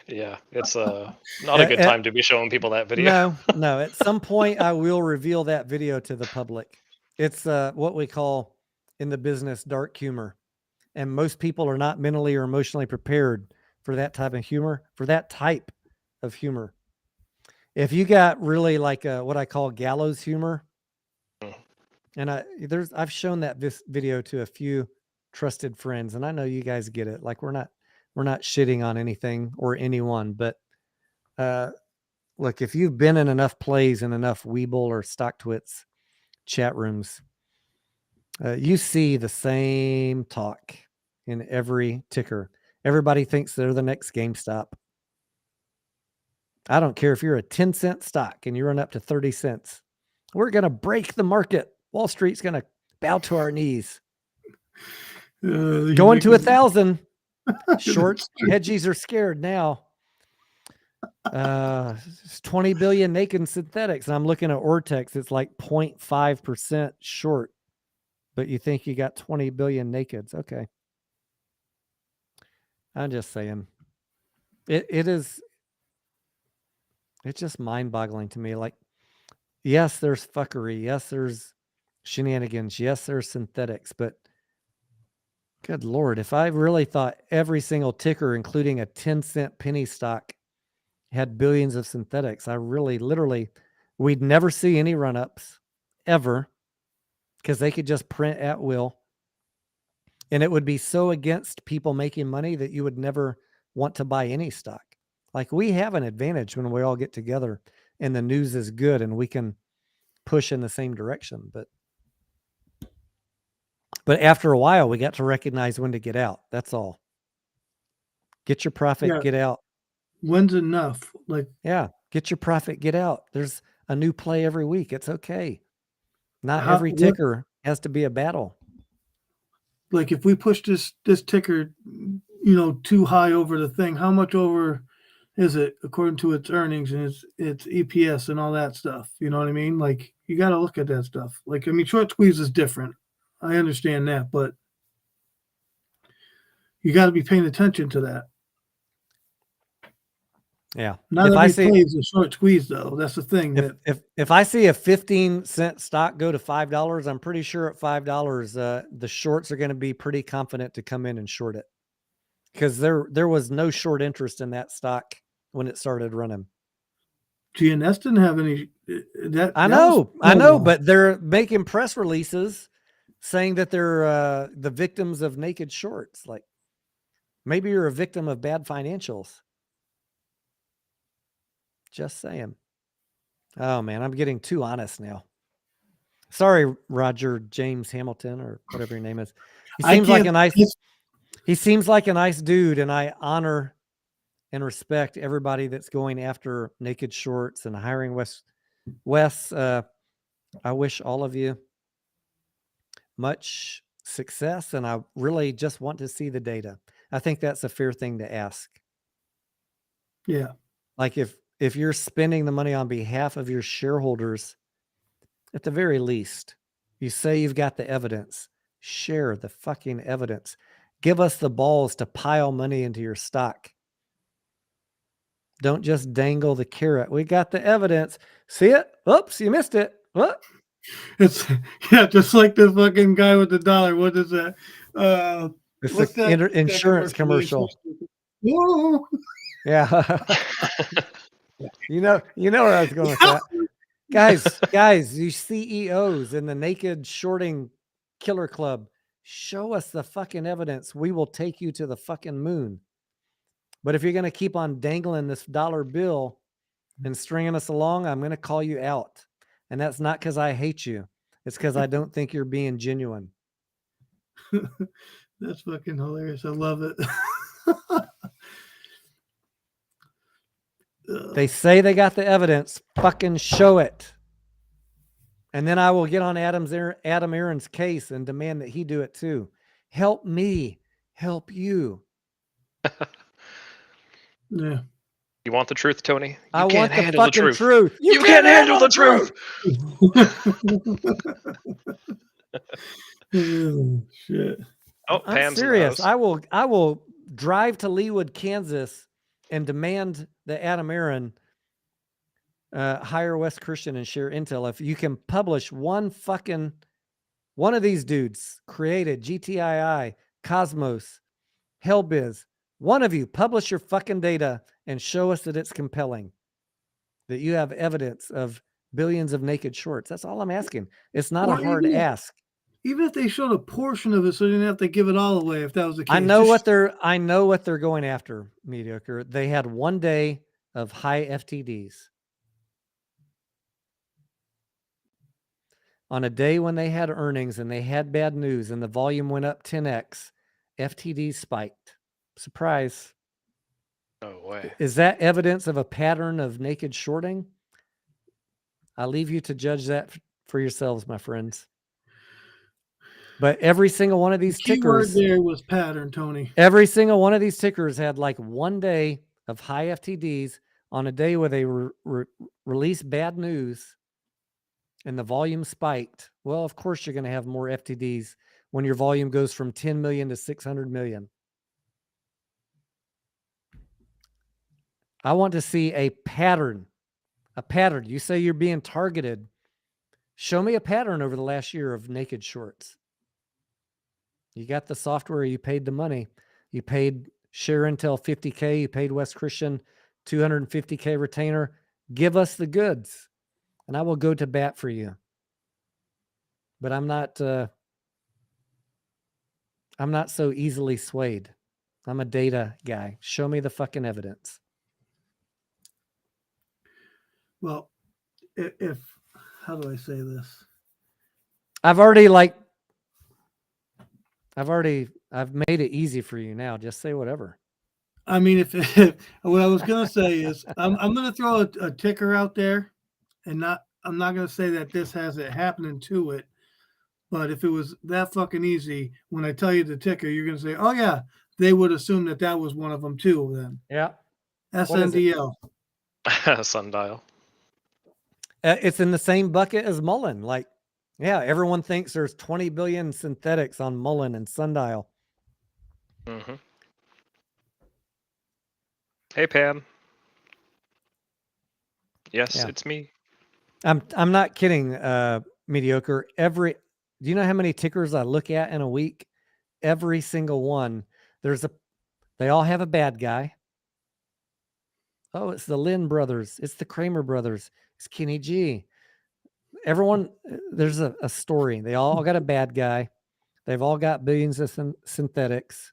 [SPEAKER 4] Yeah, it's not a good time to be showing people that video.
[SPEAKER 2] No. At some point, I will reveal that video to the public. It's what we call in the business dark humor, and most people are not mentally or emotionally prepared for that type of humor. If you got really like what I call gallows humor, and I've shown that this video to a few trusted friends, and I know you guys get it. Like we're not shitting on anything or anyone, but look, if you've been in enough plays and enough Weeble or StockTwits chat rooms, you see the same talk in every ticker. Everybody thinks they're the next GameStop. I don't care if you're a 10-cent stock and you run up to 30 cents. We're going to break the market. Wall Street's going to bow to our knees. Going to 1,000. Short hedgies are scared now. 20 billion naked synthetics. And I'm looking at Ortex. It's like 0.5% short. But you think you got 20 billion nakeds. Okay. I'm just saying. It's just mind-boggling to me. Like, yes, there's fuckery. Yes, there's shenanigans. Yes, there's synthetics. But good Lord, if I really thought every single ticker, including a 10-cent penny stock, had billions of synthetics, I really, literally, we'd never see any run-ups ever because they could just print at will. And it would be so against people making money that you would never want to buy any stock. Like, we have an advantage when we all get together and the news is good and we can push in the same direction. But after a while, we got to recognize when to get out. That's all. Get your profit, get out.
[SPEAKER 3] When's enough? Like,
[SPEAKER 2] yeah, get your profit, get out. There's a new play every week. It's okay. Not every ticker has to be a battle.
[SPEAKER 3] Like, if we push this ticker, too high over the thing, how much over is it according to its earnings and its EPS and all that stuff? You know what I mean? Like, you got to look at that stuff. Like, I mean, short squeeze is different. I understand that, but you got to be paying attention to that.
[SPEAKER 2] Yeah.
[SPEAKER 3] Not every play is a short squeeze, though. That's the thing.
[SPEAKER 2] If I see a 15-cent stock go to $5, I'm pretty sure at $5, the shorts are going to be pretty confident to come in and short it, because there was no short interest in that stock when it started running.
[SPEAKER 3] GNS didn't have any.
[SPEAKER 2] I know, but they're making press releases saying that they're the victims of naked shorts. Like, maybe you're a victim of bad financials. Just saying. Oh man, I'm getting too honest now. Sorry, Roger James Hamilton, or whatever your name is. He seems like a nice dude, and I honor and respect everybody that's going after naked shorts and hiring Wes. I wish all of you much success, and I really just want to see the data. I think that's a fair thing to ask.
[SPEAKER 3] Yeah.
[SPEAKER 2] Like, if you're spending the money on behalf of your shareholders, at the very least, you say you've got the evidence, share the fucking evidence. Give us the balls to pile money into your stock. Don't just dangle the carrot. We got the evidence. See it? Oops, you missed it. What?
[SPEAKER 3] It's just like the fucking guy with the dollar. What is that?
[SPEAKER 2] It's the insurance commercial.
[SPEAKER 3] Whoa.
[SPEAKER 2] Yeah. You know where I was going with that. Guys, you CEOs in the naked shorting killer club, show us the fucking evidence. We will take you to the fucking moon. But if you're going to keep on dangling this dollar bill and stringing us along, I'm going to call you out. And that's not because I hate you. It's because I don't think you're being genuine.
[SPEAKER 3] That's fucking hilarious. I love it.
[SPEAKER 2] They say they got the evidence. Fucking show it. And then I will get on Adam Aaron's case and demand that he do it too. Help me. Help you.
[SPEAKER 3] Yeah.
[SPEAKER 4] You want the truth, Tony?
[SPEAKER 2] I want the fucking truth.
[SPEAKER 4] You can't handle the truth.
[SPEAKER 3] Oh, shit.
[SPEAKER 4] Oh,
[SPEAKER 2] I'm
[SPEAKER 4] Pam's
[SPEAKER 2] serious. I will drive to Leawood, Kansas, and demand that Adam Aaron hire West Christian and share intel. If you can publish one of these dudes created GTII, Cosmos, Helbiz, one of you publish your fucking data and show us that it's compelling, that you have evidence of billions of naked shorts. That's all I'm asking. It's not a hard ask.
[SPEAKER 3] Even if they showed a portion of it, so they didn't have to give it all away. If that was the case,
[SPEAKER 2] I know what they're going after. Mediocre. They had one day of high FTDs. On a day when they had earnings and they had bad news and the volume went up 10x, FTDs spiked. Surprise.
[SPEAKER 4] No way.
[SPEAKER 2] Is that evidence of a pattern of naked shorting? I'll leave you to judge that for yourselves, my friends. But every single one of these
[SPEAKER 3] The key word
[SPEAKER 2] tickers,
[SPEAKER 3] there was pattern, Tony.
[SPEAKER 2] every single one of these tickers had like one day of high FTDs on a day where they released bad news and the volume spiked. Well, of course you're going to have more FTDs when your volume goes from 10 million to 600 million. I want to see a pattern. A pattern. You say you're being targeted. Show me a pattern over the last year of naked shorts. You got the software, you paid the money. You paid Share Intel 50K, you paid West Christian 250K retainer. Give us the goods, and I will go to bat for you. But I'm not so easily swayed. I'm a data guy. Show me the fucking evidence.
[SPEAKER 3] Well, how do I say this?
[SPEAKER 2] I've made it easy for you now. Just say whatever.
[SPEAKER 3] I mean, if what I was gonna say is, I'm gonna throw a ticker out there, and I'm not gonna say that this has it happening to it, but if it was that fucking easy, when I tell you the ticker, you're gonna say, oh yeah, they would assume that was one of them too. Then
[SPEAKER 2] Yeah.
[SPEAKER 3] SNDL.
[SPEAKER 4] Sundial.
[SPEAKER 2] It's in the same bucket as Mullen. Like, yeah, everyone thinks there's 20 billion synthetics on Mullen and Sundial.
[SPEAKER 4] Mm-hmm. Hey, Pam. Yes,
[SPEAKER 2] Yeah.
[SPEAKER 4] It's me.
[SPEAKER 2] I'm not kidding, mediocre. Do you know how many tickers I look at in a week? Every single one. They all have a bad guy. Oh, it's the Lynn brothers. It's the Kramer brothers. It's Kenny G. Everyone, there's a story. They all got a bad guy. They've all got billions of synthetics.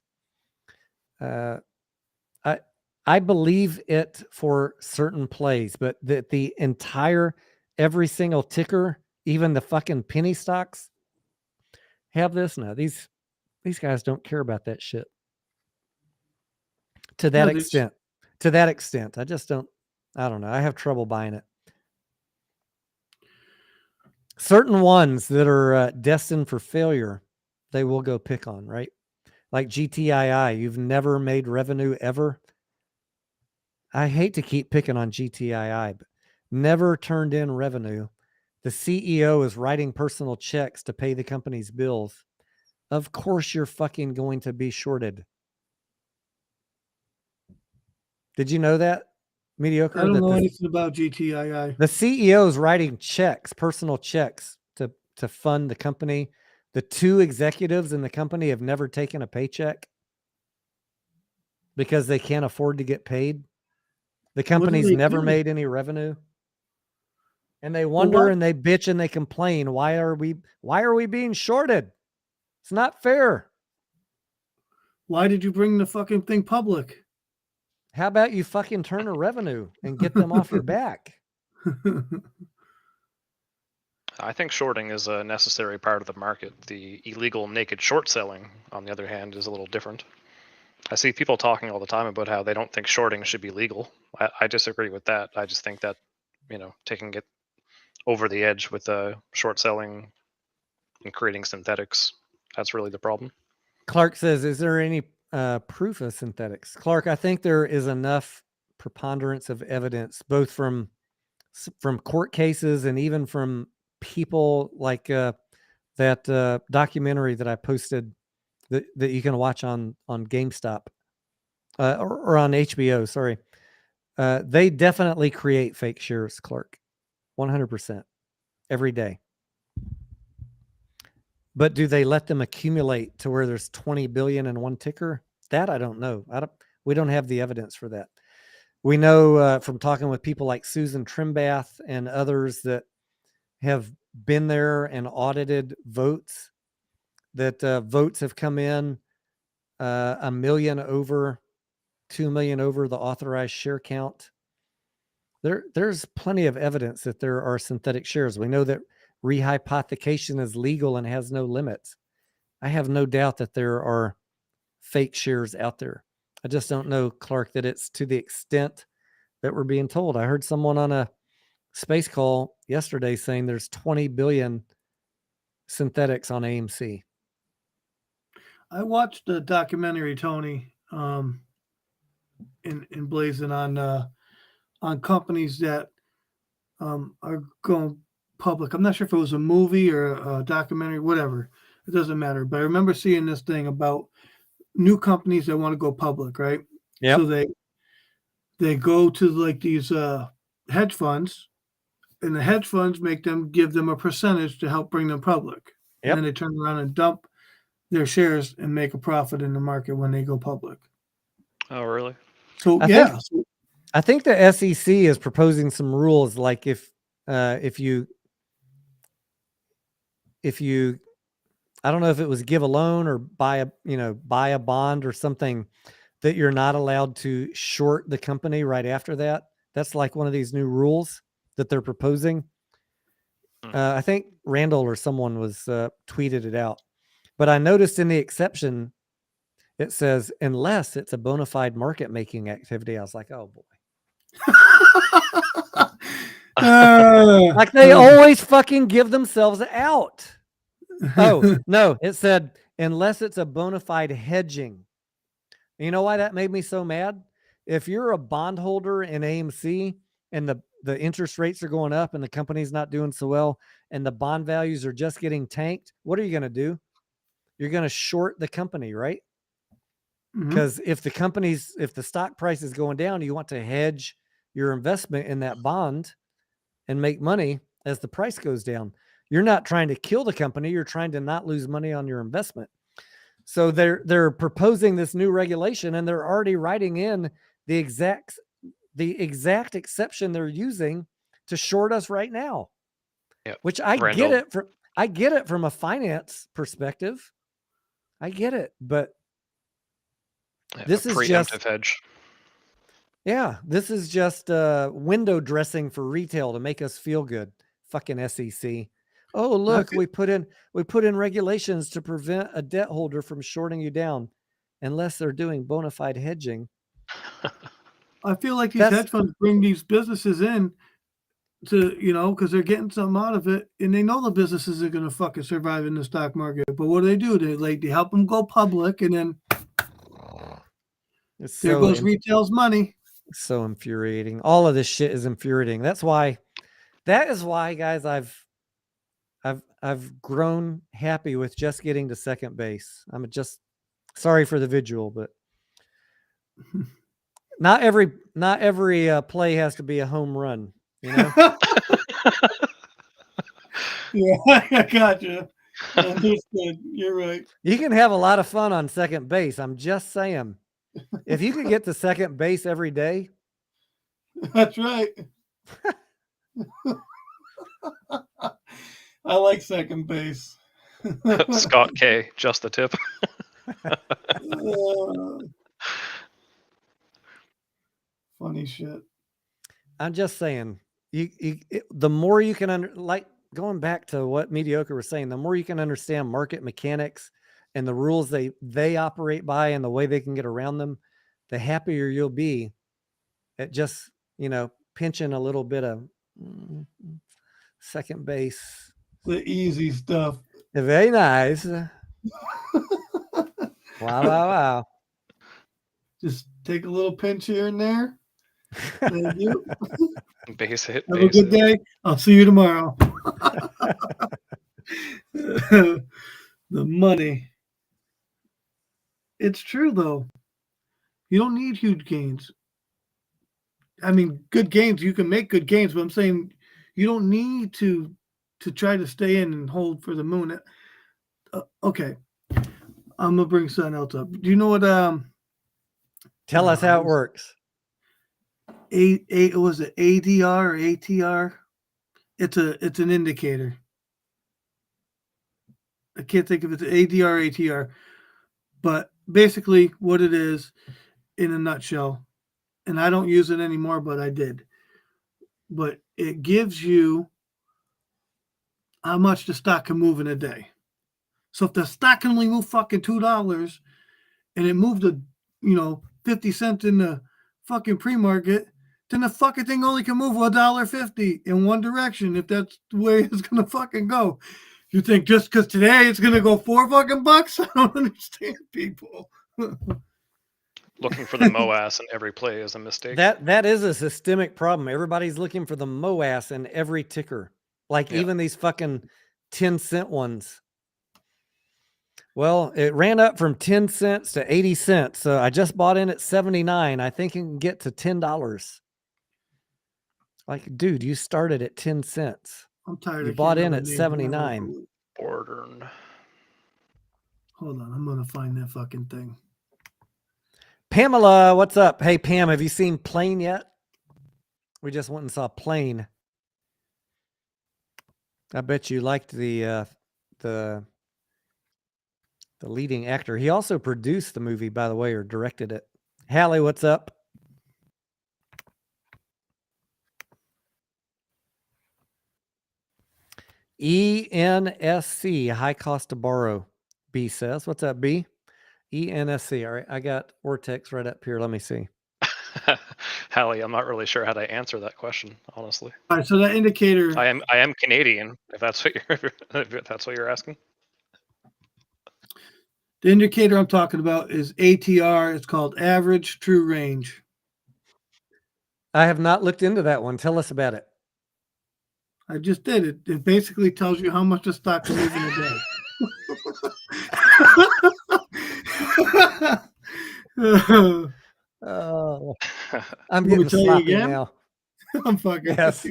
[SPEAKER 2] I believe it for certain plays, but the entire, every single ticker, even the fucking penny stocks, have this now. These guys don't care about that shit. To that extent. To that extent. I don't know. I have trouble buying it. Certain ones that are destined for failure, they will go pick on, right? Like GTII, you've never made revenue ever. I hate to keep picking on GTII, but never turned in revenue. The CEO is writing personal checks to pay the company's bills. Of course you're fucking going to be shorted. Did you know that, mediocre?
[SPEAKER 3] I don't know anything about GTII.
[SPEAKER 2] The CEO is writing checks, personal checks to fund the company. The two executives in the company have never taken a paycheck because they can't afford to get paid. The company's never made any revenue. And they wonder and they bitch and they complain. Why are we being shorted? It's not fair.
[SPEAKER 3] Why did you bring the fucking thing public?
[SPEAKER 2] How about you fucking turn a revenue and get them off your back?
[SPEAKER 4] I think shorting is a necessary part of the market. The illegal naked short selling, on the other hand, is a little different. I see people talking all the time about how they don't think shorting should be legal. I disagree with that. I just think that, taking it over the edge with short selling and creating synthetics, that's really the problem.
[SPEAKER 2] Clark says, is there any proof of synthetics? Clark, I think there is enough preponderance of evidence, both from court cases and even from people like that documentary that I posted that you can watch on GameStop or on HBO. Sorry. They definitely create fake shares, Clark. 100% every day. But do they let them accumulate to where there's 20 billion in one ticker? That I don't know. We don't have the evidence for that. We know from talking with people like Susan Trimbath and others that have been there and audited votes, that votes have come in 1 million over, 2 million over the authorized share count. There's plenty of evidence that there are synthetic shares. We know that rehypothecation is legal and has no limits. I have no doubt that there are fake shares out there. I just don't know, Clark, that it's to the extent that we're being told. I heard someone on a space call yesterday saying there's 20 billion synthetics on AMC.
[SPEAKER 3] I watched the documentary, Tony, in Blazing on companies that are going public. I'm not sure if it was a movie or a documentary, whatever. It doesn't matter. But I remember seeing this thing about new companies that want to go public, right?
[SPEAKER 2] Yep.
[SPEAKER 3] So they go to like these hedge funds, and the hedge funds give them a percentage to help bring them public.
[SPEAKER 2] Yep.
[SPEAKER 3] And then they turn around and dump their shares and make a profit in the market when they go public.
[SPEAKER 4] Oh, really?
[SPEAKER 3] So
[SPEAKER 2] I think the SEC is proposing some rules, like if you I don't know if it was give a loan or buy a bond or something, that you're not allowed to short the company right after that. That's like one of these new rules that they're proposing. I think Randall or someone was tweeted it out. But I noticed in the exception, it says, unless it's a bona fide market making activity. I was like, oh boy. Like they always fucking give themselves out. Oh, no, it said, unless it's a bona fide hedging. You know why that made me so mad? If you're a bondholder in AMC and the interest rates are going up and the company's not doing so well and the bond values are just getting tanked, what are you going to do? You're going to short the company, right? Because if the stock price is going down, you want to hedge your investment in that bond and make money as the price goes down. You're not trying to kill the company. You're trying to not lose money on your investment. So they're proposing this new regulation, and they're already writing in the exact exception they're using to short us right now.
[SPEAKER 4] Yep.
[SPEAKER 2] Which I get it from a finance perspective. I get it, but this is just
[SPEAKER 4] preemptive hedge.
[SPEAKER 2] Yeah, this is just window dressing for retail to make us feel good. Fucking SEC. Oh, look, we put in regulations to prevent a debt holder from shorting you down unless they're doing bona fide hedging.
[SPEAKER 3] I feel like these hedge funds bring these businesses in to, because they're getting something out of it, and they know the businesses are going to fucking survive in the stock market. But what do? They help them go public, and then there goes retail's money.
[SPEAKER 2] So infuriating. All of this shit is infuriating. That is why, guys, I've grown happy with just getting to second base. I'm just sorry for the visual, but not every play has to be a home run, you know?
[SPEAKER 3] Yeah, I gotcha. Understood. You're right.
[SPEAKER 2] You can have a lot of fun on second base. I'm just saying. If you could get to second base every day.
[SPEAKER 3] That's right. I like second base.
[SPEAKER 4] Scott K, just the tip.
[SPEAKER 3] Funny shit.
[SPEAKER 2] I'm just saying, the more you can like going back to what Mediocre was saying, the more you can understand market mechanics and the rules they operate by and the way they can get around them, the happier you'll be at just, pinching a little bit of second base.
[SPEAKER 3] The easy stuff.
[SPEAKER 2] Very nice. Wow.
[SPEAKER 3] Just take a little pinch here and there. Thank you.
[SPEAKER 4] Base hit.
[SPEAKER 3] Have a good day. I'll see you tomorrow. The money. It's true, though. You don't need huge gains. I mean, good gains, you can make good gains, but I'm saying you don't need to try to stay in and hold for the moon. Okay. I'm going to bring something else up. Do you know what...
[SPEAKER 2] Tell us how it works.
[SPEAKER 3] Was it ADR or ATR? It's an indicator. I can't think if it's ADR or ATR. But basically what it is in a nutshell, and I don't use it anymore, but I did. But it gives you how much the stock can move in a day. So if the stock can only move fucking $2 and it moved 50 cents in the fucking pre-market, then the fucking thing only can move $1.50 in one direction if that's the way it's gonna fucking go. You think just because today it's gonna go $4 fucking bucks? I don't understand people.
[SPEAKER 4] Looking for the MOAS in every play is a mistake.
[SPEAKER 2] That is a systemic problem. Everybody's looking for the MOAS in every ticker, like even these fucking 10-cent ones. Well, it ran up from 10 cents to 80 cents. So I just bought in at 79. I think it can get to $10. Like, dude, you started at 10 cents.
[SPEAKER 3] I'm tired.
[SPEAKER 2] You bought in at 79.
[SPEAKER 4] Bordern.
[SPEAKER 3] Hold on, I'm gonna find that fucking thing.
[SPEAKER 2] Pamela, what's up? Hey, Pam, have you seen Plane yet? We just went and saw Plane. I bet you liked the leading actor. He also produced the movie, by the way, or directed it. Hallie, what's up? ENSC, high cost to borrow, B says. What's up, B? ENSC. All right, I got Vortex right up here. Let me see.
[SPEAKER 4] Hallie, I'm not really sure how to answer that question, honestly.
[SPEAKER 3] All right, so that indicator.
[SPEAKER 4] I am Canadian, if that's what you're asking.
[SPEAKER 3] The indicator I'm talking about is ATR. It's called average true range.
[SPEAKER 2] I have not looked into that one. Tell us about it.
[SPEAKER 3] I just did it. It basically tells you how much the stock can move in a day.
[SPEAKER 2] Oh, I'm
[SPEAKER 3] Want me
[SPEAKER 2] getting
[SPEAKER 3] to tell you
[SPEAKER 2] sloppy
[SPEAKER 3] again?
[SPEAKER 2] now.
[SPEAKER 3] I'm fucking.
[SPEAKER 2] Yes.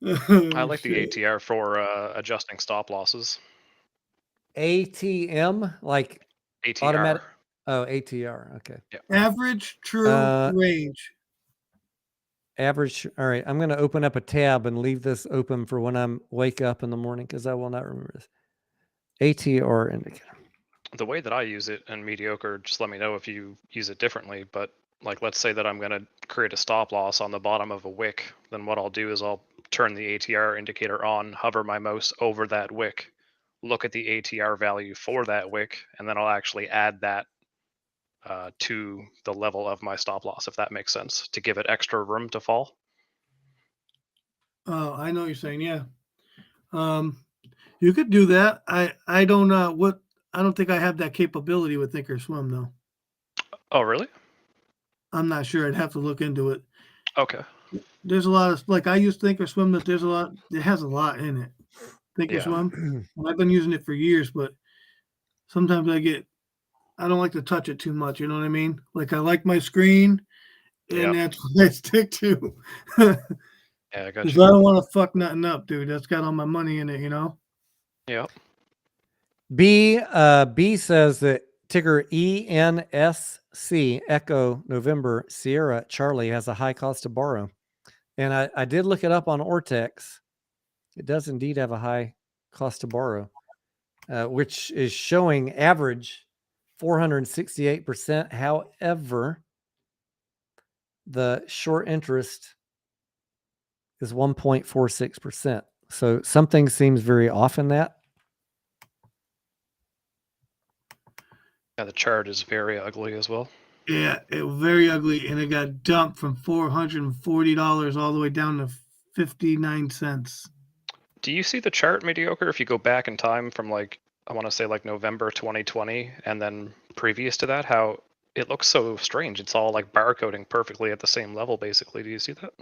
[SPEAKER 4] I like the ATR for adjusting stop losses.
[SPEAKER 2] ATM, like
[SPEAKER 4] ATR.
[SPEAKER 2] automatic. Oh, ATR. Okay.
[SPEAKER 4] Yeah.
[SPEAKER 3] Average true range.
[SPEAKER 2] Average. All right. I'm going to open up a tab and leave this open for when I'm wake up in the morning because I will not remember this. ATR indicator.
[SPEAKER 4] The way that I use it in mediocre, just let me know if you use it differently. But like, let's say that I'm going to create a stop loss on the bottom of a wick. Then what I'll do is I'll turn the ATR indicator on, hover my mouse over that wick, look at the ATR value for that wick, and then I'll actually add that to the level of my stop loss, if that makes sense, to give it extra room to fall.
[SPEAKER 3] Oh, I know what you're saying. Yeah. You could do that. I don't I don't think I have that capability with Thinkorswim though.
[SPEAKER 4] Oh, really?
[SPEAKER 3] I'm not sure. I'd have to look into it.
[SPEAKER 4] Okay.
[SPEAKER 3] There's a lot of, like, I use Thinkorswim, that there's a lot, it has a lot in it. Thinkorswim. And I've been using it for years, but sometimes I don't like to touch it too much. You know what I mean? Like, I like my screen, and that's what I stick to.
[SPEAKER 4] Yeah, I got
[SPEAKER 3] Because
[SPEAKER 4] you.
[SPEAKER 3] I don't want to fuck nothing up, dude. That's got all my money in it, you know?
[SPEAKER 4] Yeah.
[SPEAKER 2] B says that ticker ENSC, Echo November Sierra Charlie, has a high cost to borrow. And I did look it up on Ortex. It does indeed have a high cost to borrow, which is showing average 468%. However, the short interest is 1.46%. So something seems very off in that.
[SPEAKER 4] Yeah, the chart is very ugly as well.
[SPEAKER 3] Yeah, it was very ugly, and it got dumped from $440 all the way down to 59 cents.
[SPEAKER 4] Do you see the chart, mediocre, if you go back in time from, like, I want to say like November 2020 and then previous to that, how it looks so strange? It's all like barcoding perfectly at the same level, basically. Do you see that?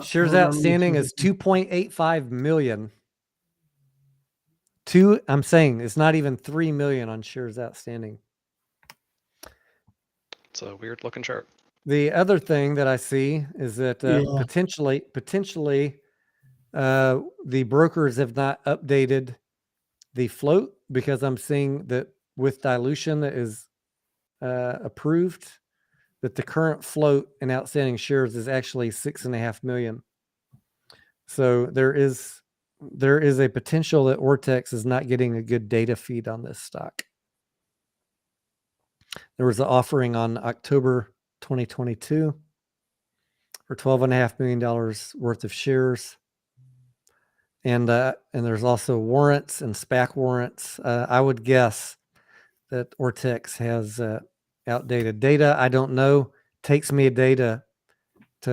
[SPEAKER 2] Shares outstanding is 2.85 million. I'm saying it's not even 3 million on shares outstanding.
[SPEAKER 4] It's a weird looking chart.
[SPEAKER 2] The other thing that I see is that potentially the brokers have not updated the float, because I'm seeing that with dilution that is approved, that the current float in outstanding shares is actually 6.5 million. So there is a potential that Ortex is not getting a good data feed on this stock. There was an offering on October 2022 for $12.5 million worth of shares. And there's also warrants and SPAC warrants. I would guess that Ortex has outdated data. I don't know. Takes me a day to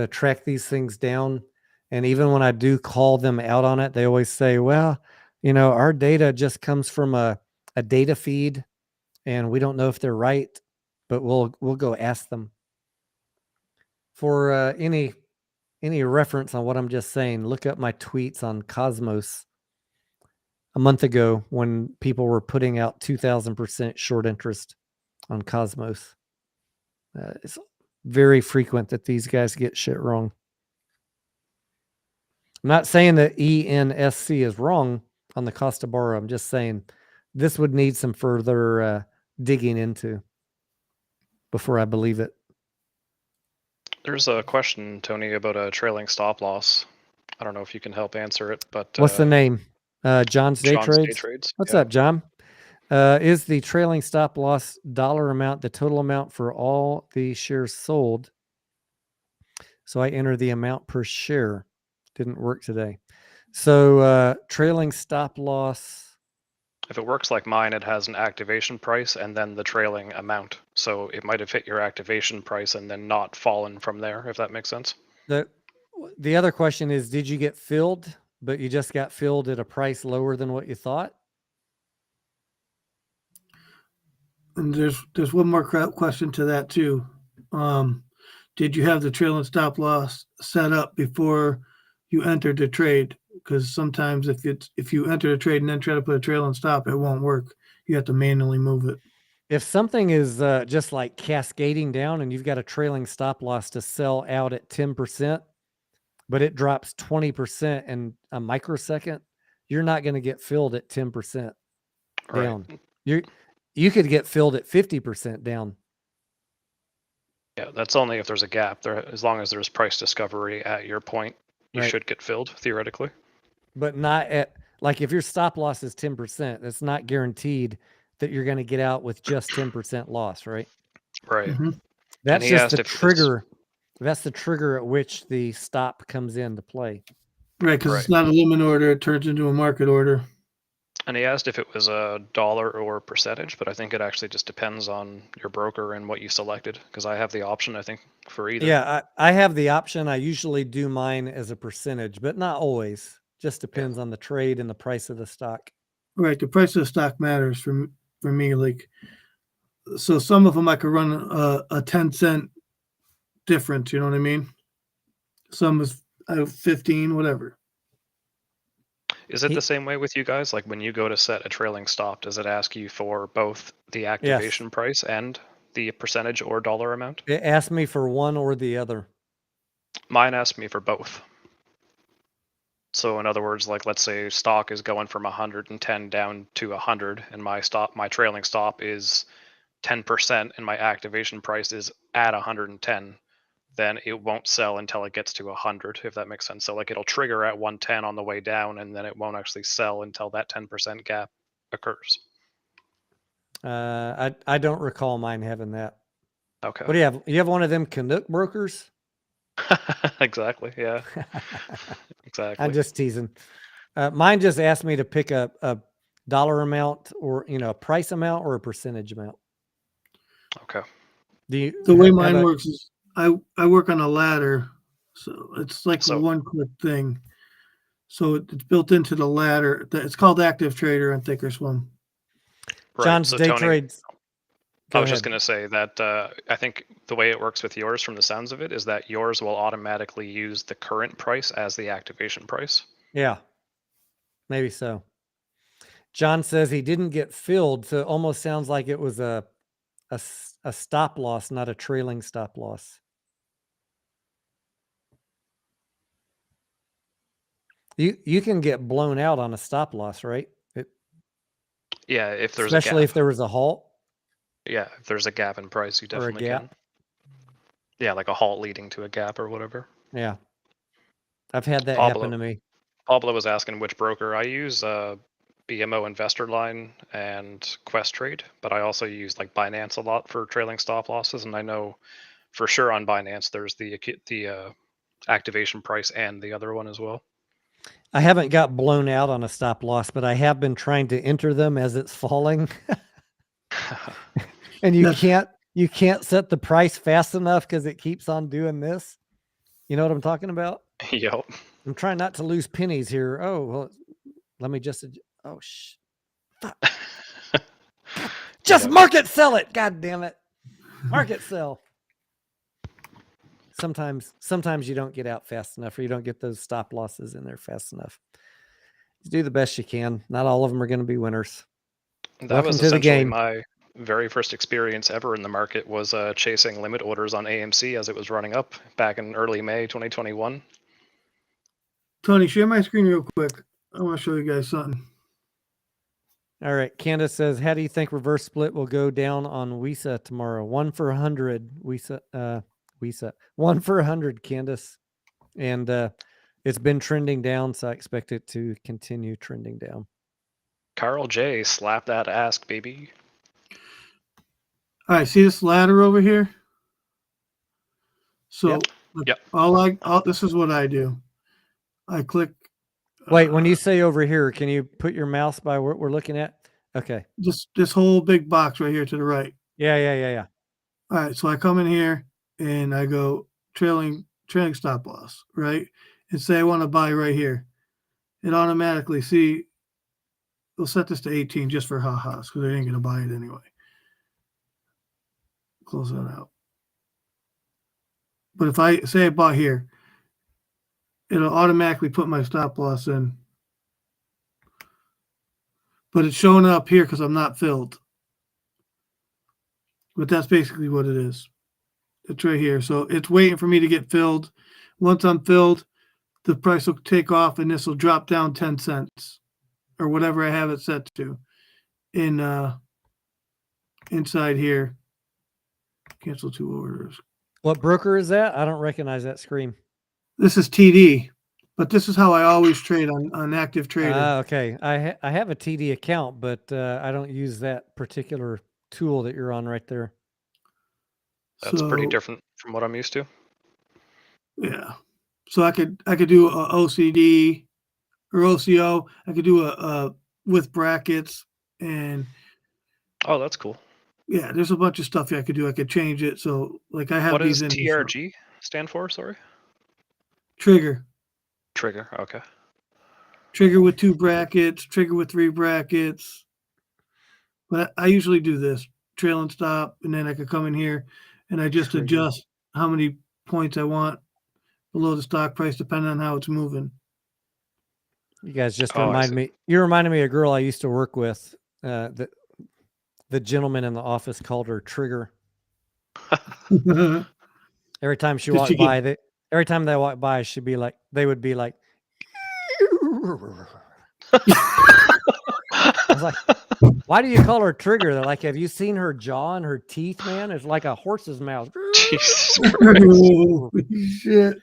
[SPEAKER 2] track these things down. And even when I do call them out on it, they always say, well, our data just comes from a data feed and we don't know if they're right, but we'll go ask them. For any reference on what I'm just saying, look up my tweets on Cosmos a month ago when people were putting out 2,000% short interest on Cosmos. It's very frequent that these guys get shit wrong. I'm not saying that ENSC is wrong on the cost to borrow. I'm just saying this would need some further digging into before I believe it.
[SPEAKER 4] There's a question, Tony, about a trailing stop loss. I don't know if you can help answer it, but
[SPEAKER 2] what's the name? John's Day Trades.
[SPEAKER 4] Day Trades.
[SPEAKER 2] What's up, John? Is the trailing stop loss dollar amount the total amount for all the shares sold? So I enter the amount per share. Didn't work today. So trailing stop loss.
[SPEAKER 4] If it works like mine, it has an activation price and then the trailing amount. So it might have hit your activation price and then not fallen from there, if that makes sense.
[SPEAKER 2] The other question is, did you get filled, but you just got filled at a price lower than what you thought?
[SPEAKER 3] And there's one more question to that too. Did you have the trailing stop loss set up before you entered the trade? Because sometimes if you enter the trade and then try to put a trailing stop, it won't work. You have to manually move it.
[SPEAKER 2] If something is just like cascading down and you've got a trailing stop loss to sell out at 10%, but it drops 20% in a microsecond, you're not going to get filled at 10% down.
[SPEAKER 4] Right.
[SPEAKER 2] You could get filled at 50% down.
[SPEAKER 4] Yeah, that's only if there's a gap. There, as long as there's price discovery at your point, you should get filled theoretically.
[SPEAKER 2] But not at, like, if your stop loss is 10%, it's not guaranteed that you're going to get out with just 10% loss, right?
[SPEAKER 4] Right.
[SPEAKER 3] Mm-hmm.
[SPEAKER 2] That's just the trigger. That's the trigger at which the stop comes into play.
[SPEAKER 3] Right, because it's not a limit order; it turns into a market order.
[SPEAKER 4] And he asked if it was a dollar or percentage, but I think it actually just depends on your broker and what you selected, because I have the option, I think, for either.
[SPEAKER 2] Yeah, I have the option. I usually do mine as a percentage, but not always. Just depends on the trade and the price of the stock.
[SPEAKER 3] Right, the price of the stock matters for me. Like, so some of them I could run a 10-cent difference. You know what I mean? Some is 15, whatever.
[SPEAKER 4] Is it the same way with you guys? Like when you go to set a trailing stop, does it ask you for both the activation price and the percentage or dollar amount?
[SPEAKER 2] It asked me for one or the other.
[SPEAKER 4] Mine asked me for both. So in other words, like let's say stock is going from 110 down to 100 and my trailing stop is 10% and my activation price is at 110. Then it won't sell until it gets to 100, if that makes sense. So like it'll trigger at 110 on the way down, and then it won't actually sell until that 10% gap occurs.
[SPEAKER 2] I don't recall mine having that.
[SPEAKER 4] Okay.
[SPEAKER 2] What do you have? You have one of them Canuck brokers?
[SPEAKER 4] Exactly. Yeah. Exactly.
[SPEAKER 2] I'm just teasing. Mine just asked me to pick a dollar amount or a price amount or a percentage amount.
[SPEAKER 4] Okay.
[SPEAKER 3] The way mine works is I work on a ladder, so it's like a one-click thing. So it's built into the ladder. It's called Active Trader on Thinkorswim.
[SPEAKER 4] Right.
[SPEAKER 2] John's
[SPEAKER 4] so
[SPEAKER 2] Day
[SPEAKER 4] Tony,
[SPEAKER 2] Trades.
[SPEAKER 4] I was just going to say that I think the way it works with yours, from the sounds of it, is that yours will automatically use the current price as the activation price.
[SPEAKER 2] Yeah, maybe so. John says he didn't get filled, so it almost sounds like it was a stop loss, not a trailing stop loss. You can get blown out on a stop loss, right?
[SPEAKER 4] Yeah, if there's
[SPEAKER 2] especially
[SPEAKER 4] a gap.
[SPEAKER 2] if there was a halt.
[SPEAKER 4] Yeah, if there's a gap in price, you definitely
[SPEAKER 2] can.
[SPEAKER 4] Yeah, like a halt leading to a gap or whatever.
[SPEAKER 2] Yeah, I've had that happen to me.
[SPEAKER 4] Pablo was asking which broker. I use BMO Investor Line and Questrade, but I also use like Binance a lot for trailing stop losses, and I know for sure on Binance there's the activation price and the other one as well.
[SPEAKER 2] I haven't got blown out on a stop loss, but I have been trying to enter them as it's falling. And you can't set the price fast enough because it keeps on doing this. You know what I'm talking about?
[SPEAKER 4] Yep.
[SPEAKER 2] I'm trying not to lose pennies here. Oh, well, let me just, oh, fuck. Just market sell it. God damn it. Market sell. Sometimes you don't get out fast enough, or you don't get those stop losses in there fast enough. You do the best you can. Not all of them are going to be winners.
[SPEAKER 4] That
[SPEAKER 2] Welcome
[SPEAKER 4] was
[SPEAKER 2] to the
[SPEAKER 4] essentially
[SPEAKER 2] game.
[SPEAKER 4] my very first experience ever in the market was chasing limit orders on AMC as it was running up back in early May 2021.
[SPEAKER 3] Tony, share my screen real quick. I want to show you guys something.
[SPEAKER 2] All right. Candace says, how do you think reverse split will go down on WISA tomorrow? 1 for 100. WISA. 1 for 100, Candace. And it's been trending down, so I expect it to continue trending down.
[SPEAKER 4] Carl J, slap that ask, baby.
[SPEAKER 3] All right, see this ladder over here? So
[SPEAKER 4] Yep.
[SPEAKER 3] this is what I do. I click.
[SPEAKER 2] Wait, when you say over here, can you put your mouse by what we're looking at? Okay.
[SPEAKER 3] This whole big box right here to the right.
[SPEAKER 2] Yeah.
[SPEAKER 3] All right, so I come in here and I go trailing stop loss, right? And say I want to buy right here. It automatically, we'll set this to 18 just for ha-has because they ain't going to buy it anyway. Close that out. But if I say I bought here, it'll automatically put my stop loss in. But it's showing up here because I'm not filled. But that's basically what it is. It's right here. So it's waiting for me to get filled. Once I'm filled, the price will take off and this will drop down 10 cents or whatever I have it set to inside here. Cancel 2 orders.
[SPEAKER 2] What broker is that? I don't recognize that screen.
[SPEAKER 3] This is TD, but this is how I always trade on Active Trader.
[SPEAKER 2] Okay. I have a TD account, but I don't use that particular tool that you're on right there.
[SPEAKER 4] That's pretty different from what I'm used to.
[SPEAKER 3] Yeah. So I could do a OCD or OCO. I could do a with brackets and.
[SPEAKER 4] Oh, that's cool.
[SPEAKER 3] Yeah, there's a bunch of stuff I could do. I could change it. So like I have these in.
[SPEAKER 4] What does TRG stand for? Sorry.
[SPEAKER 3] Trigger.
[SPEAKER 4] Trigger. Okay.
[SPEAKER 3] Trigger with 2 brackets. Trigger with 3 brackets. But I usually do this trail and stop, and then I could come in here and I just adjust how many points I want below the stock price depending on how it's moving.
[SPEAKER 2] You guys just remind me. You reminded me of a girl I used to work with. The gentleman in the office called her Trigger. Every time she walked by, every time they walked by, they would be like, I was like, why do you call her Trigger? They're like, have you seen her jaw and her teeth, man? It's like a horse's mouth.
[SPEAKER 4] Jesus Christ.
[SPEAKER 3] Oh, shit.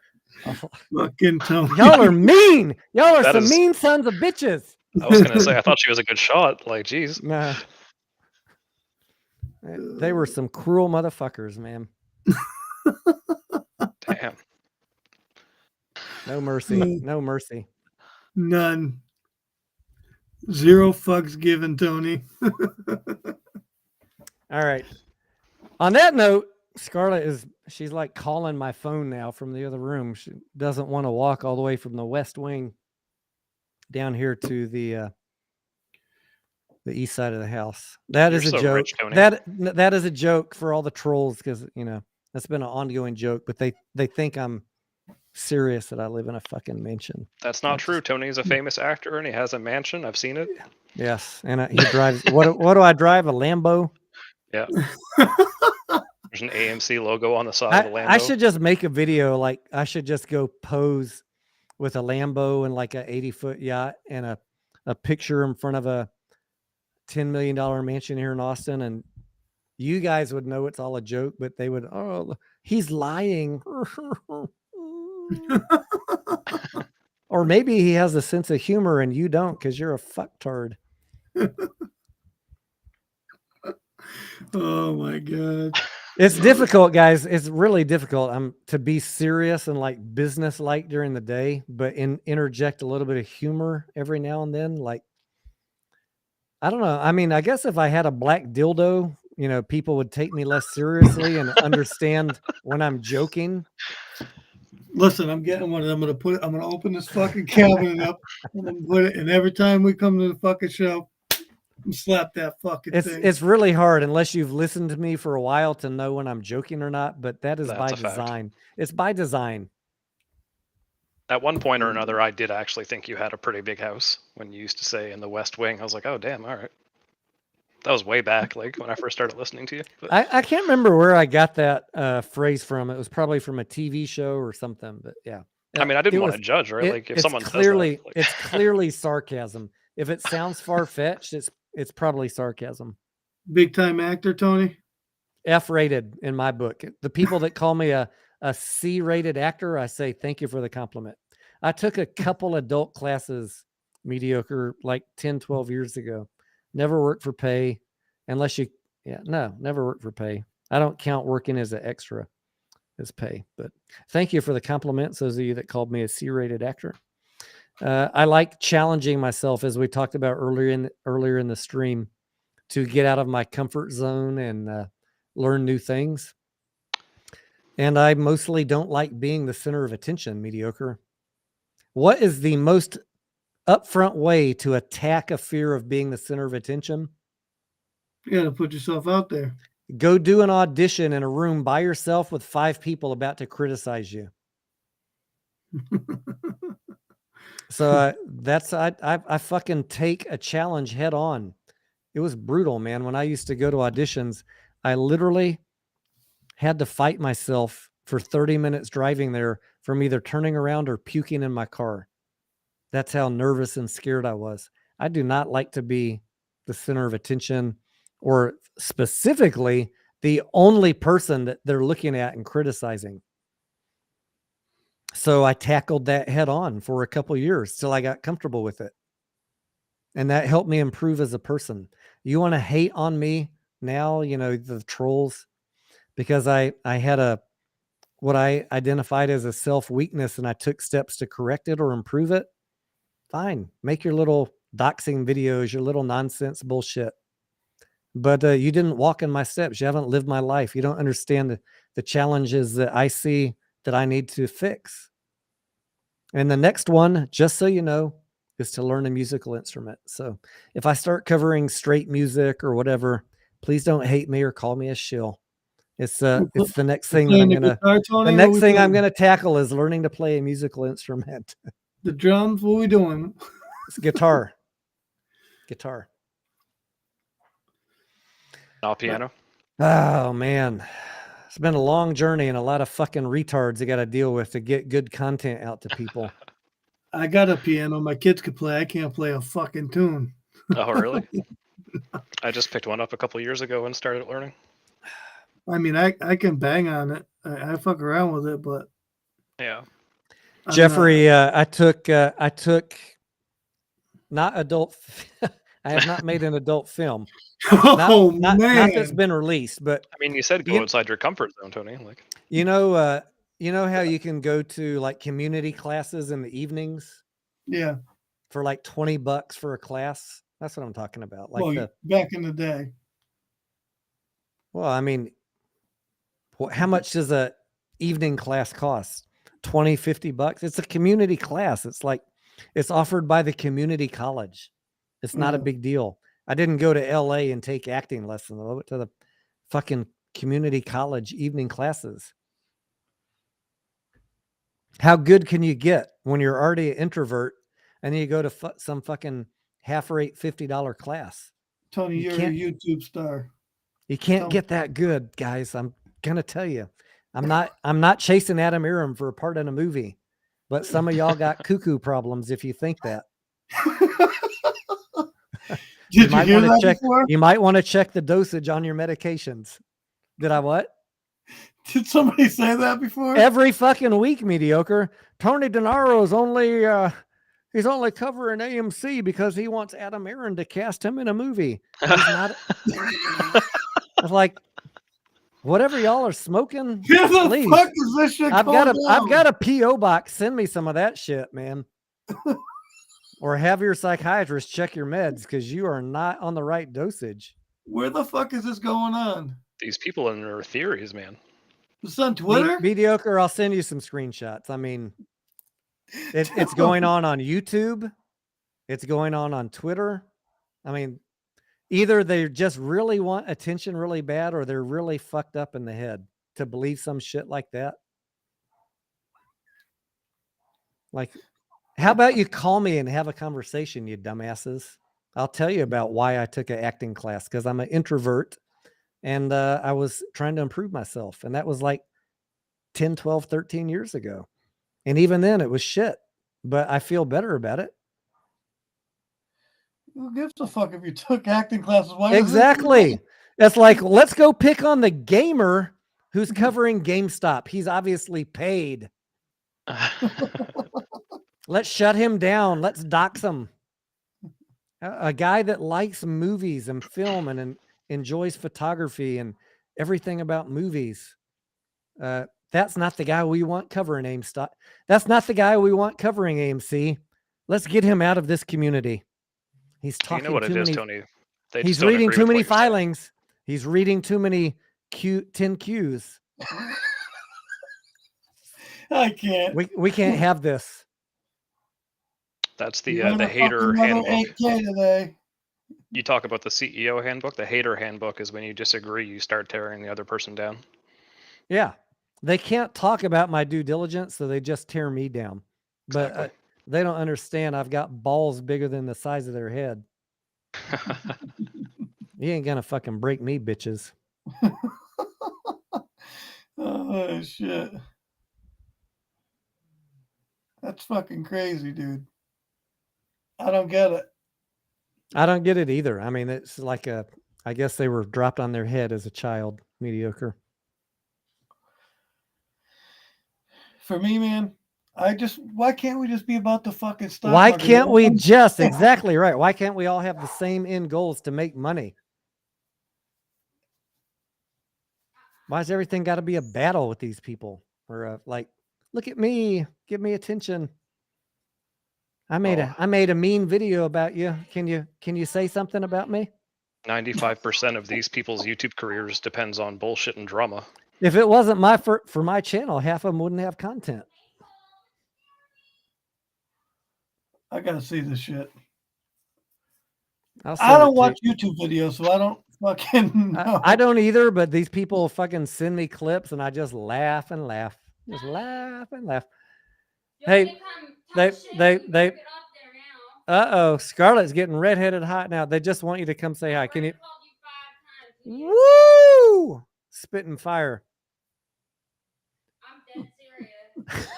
[SPEAKER 3] Fucking Tony.
[SPEAKER 2] Y'all are mean. Y'all are some mean sons of bitches.
[SPEAKER 4] I was going to say, I thought she was a good shot. Like, geez.
[SPEAKER 2] Nah. They were some cruel motherfuckers, man.
[SPEAKER 4] Damn.
[SPEAKER 2] No mercy. No mercy.
[SPEAKER 3] None. 0 fucks given, Tony.
[SPEAKER 2] All right. On that note, Scarlett she's like calling my phone now from the other room. She doesn't want to walk all the way from the West Wing down here to the east side of the house. That is a joke.
[SPEAKER 4] Rich, Tony.
[SPEAKER 2] That is a joke for all the trolls because that's been an ongoing joke. But they think I'm serious that I live in a fucking mansion.
[SPEAKER 4] That's not true. Tony's a famous actor and he has a mansion. I've seen it.
[SPEAKER 2] Yes, and he drives. What do I drive? A Lambo.
[SPEAKER 4] Yeah. There's an AMC logo on the side of the Lambo.
[SPEAKER 2] I should just make a video. Like I should just go pose with a Lambo and like a 80-foot yacht and a picture in front of a $10 million mansion here in Austin. And you guys would know it's all a joke, but they would, oh, he's lying. Or maybe he has a sense of humor and you don't because you're a fucktard.
[SPEAKER 3] Oh my God.
[SPEAKER 2] It's difficult, guys. It's really difficult. To be serious and like business-like during the day, but interject a little bit of humor every now and then. Like I don't know. I mean, I guess if I had a black dildo, you know, people would take me less seriously and understand when I'm joking.
[SPEAKER 3] Listen, I'm getting one. I'm gonna open this fucking cabinet up and I'm put it. And every time we come to the fucking show, I'm slap that fucking thing.
[SPEAKER 2] It's really hard unless you've listened to me for a while to know when I'm joking or not. But that is
[SPEAKER 4] That's
[SPEAKER 2] by
[SPEAKER 4] a fact.
[SPEAKER 2] design. It's by design.
[SPEAKER 4] At one point or another, I did actually think you had a pretty big house when you used to say in the West Wing. I was like, oh, damn, all right. That was way back, like when I first started listening to you. But
[SPEAKER 2] I can't remember where I got that phrase from. It was probably from a TV show or something. But yeah.
[SPEAKER 4] I mean, I didn't
[SPEAKER 2] It
[SPEAKER 4] want
[SPEAKER 2] was-
[SPEAKER 4] to judge, right? Like if
[SPEAKER 2] it's
[SPEAKER 4] someone
[SPEAKER 2] clearly
[SPEAKER 4] says that, like,
[SPEAKER 2] it's clearly sarcasm. If it sounds far fetched, it's probably sarcasm.
[SPEAKER 3] Big time actor, Tony.
[SPEAKER 2] F-rated in my book. The people that call me a C-rated actor, I say thank you for the compliment. I took a couple adult classes, mediocre, like 10, 12 years ago. Never worked for pay unless you, never worked for pay. I don't count working as an extra as pay, but thank you for the compliments. Those of you that called me a C-rated actor. I like challenging myself, as we talked about earlier in the stream, to get out of my comfort zone and learn new things. And I mostly don't like being the center of attention, mediocre. What is the most upfront way to attack a fear of being the center of attention?
[SPEAKER 3] You got to put yourself out there.
[SPEAKER 2] Go do an audition in a room by yourself with 5 people about to criticize you. So I fucking take a challenge head on. It was brutal, man. When I used to go to auditions, I literally had to fight myself for 30 minutes driving there from either turning around or puking in my car. That's how nervous and scared I was. I do not like to be the center of attention, or specifically the only person that they're looking at and criticizing. So I tackled that head on for a couple years till I got comfortable with it. And that helped me improve as a person. You want to hate on me now, you know, the trolls, because I had what I identified as a self-weakness and I took steps to correct it or improve it. Fine. Make your little doxing videos, your little nonsense bullshit. But you didn't walk in my steps. You haven't lived my life. You don't understand the challenges that I see that I need to fix. And the next one, just so you know, is to learn a musical instrument. So if I start covering straight music or whatever, please don't hate me or call me a shill. It's the next thing that the next thing I'm gonna tackle is learning to play a musical instrument.
[SPEAKER 3] The drums, what are we doing?
[SPEAKER 2] It's guitar. Guitar.
[SPEAKER 4] not piano.
[SPEAKER 2] Oh man. It's been a long journey and a lot of fucking retards I got to deal with to get good content out to people.
[SPEAKER 3] I got a piano my kids could play. I can't play a fucking tune.
[SPEAKER 4] Oh, really? I just picked one up a couple years ago and started learning.
[SPEAKER 3] I mean, I can bang on it. I fuck around with it, but
[SPEAKER 4] Yeah.
[SPEAKER 2] Jeffrey, I took not adult. I have not made an adult film. Not that's been released, but
[SPEAKER 4] I mean, you said go outside your comfort zone, Tony. Like,
[SPEAKER 2] you know how you can go to like community classes in the evenings?
[SPEAKER 3] Yeah.
[SPEAKER 2] For like $20 for a class. That's what I'm talking about. Like
[SPEAKER 3] back in the day.
[SPEAKER 2] Well, I mean, how much does a evening class cost? $20-$50? It's a community class. It's like, it's offered by the community college. It's not a big deal. I didn't go to LA and take acting lessons. I went to the fucking community college evening classes. How good can you get when you're already an introvert and then you go to some fucking half-rate $50 class?
[SPEAKER 3] Tony, you're a YouTube star.
[SPEAKER 2] You can't get that good, guys. I'm gonna tell you. I'm not chasing Adam Aram for a part in a movie, but some of y'all got cuckoo problems if you think that. You might want to check the dosage on your medications. Did I what?
[SPEAKER 3] Did somebody say that before?
[SPEAKER 2] Every fucking week, mediocre. Tony Denaro is he's only covering AMC because he wants Adam Aron to cast him in a movie. He's not. It's like, whatever y'all are smoking, please.
[SPEAKER 3] Fuck is this shit
[SPEAKER 2] I've got a PO box. Send me some of that shit, man. Or have your psychiatrist check your meds because you are not on the right dosage.
[SPEAKER 3] Where the fuck is this going on?
[SPEAKER 4] These people and their theories, man.
[SPEAKER 3] It's on Twitter?
[SPEAKER 2] Mediocre, I'll send you some screenshots. I mean, it's going on YouTube. It's going on Twitter. I mean, either they just really want attention really bad or they're really fucked up in the head to believe some shit like that. Like, how about you call me and have a conversation, you dumbasses? I'll tell you about why I took an acting class, because I'm an introvert and I was trying to improve myself. And that was like 10, 12, 13 years ago. And even then it was shit, but I feel better about it.
[SPEAKER 3] Who gives a fuck if you took acting classes? Why
[SPEAKER 2] Exactly. It's like, let's go pick on the gamer who's covering GameStop. He's obviously paid. Let's shut him down. Let's dox him. A guy that likes movies and film and enjoys photography and everything about movies. That's not the guy we want covering GameStop. That's not the guy we want covering AMC. Let's get him out of this community. He's talking.
[SPEAKER 4] You know what
[SPEAKER 2] too
[SPEAKER 4] it is,
[SPEAKER 2] many,
[SPEAKER 4] Tony. They
[SPEAKER 2] he's
[SPEAKER 4] just don't
[SPEAKER 2] reading
[SPEAKER 4] agree
[SPEAKER 2] too
[SPEAKER 4] with
[SPEAKER 2] many
[SPEAKER 4] what you're saying.
[SPEAKER 2] filings. He's reading too many 10 Qs.
[SPEAKER 3] I can't.
[SPEAKER 2] We can't have this.
[SPEAKER 4] That's the hater handbook.
[SPEAKER 3] 8K today.
[SPEAKER 4] You talk about the CEO handbook. The hater handbook is when you disagree, you start tearing the other person down.
[SPEAKER 2] Yeah. They can't talk about my due diligence, so they just tear me down. But
[SPEAKER 4] Exactly.
[SPEAKER 2] they don't understand I've got balls bigger than the size of their head. You ain't gonna fucking break me, bitches.
[SPEAKER 3] Oh, shit. That's fucking crazy, dude. I don't get it.
[SPEAKER 2] I don't get it either. I mean, it's like I guess they were dropped on their head as a child, mediocre.
[SPEAKER 3] For me, man, why can't we just be about the fucking stuff?
[SPEAKER 2] Why can't we just, exactly right. Why can't we all have the same end goals to make money? Why's everything got to be a battle with these people? Or like, look at me, give me attention. I made a mean video about you. Can you say something about me?
[SPEAKER 4] 95% of these people's YouTube careers depends on bullshit and drama.
[SPEAKER 2] If it wasn't for my channel, half of them wouldn't have content.
[SPEAKER 3] I gotta see this shit.
[SPEAKER 2] I
[SPEAKER 3] I don't watch YouTube videos, so I don't fucking know.
[SPEAKER 2] I don't either, but these people fucking send me clips and I just laugh and laugh. Just laugh and laugh. Hey, they uh-oh, Scarlett's getting redheaded hot now. They just want you to come say hi. Can you? Woo! Spitting fire.
[SPEAKER 1] I'm dead serious.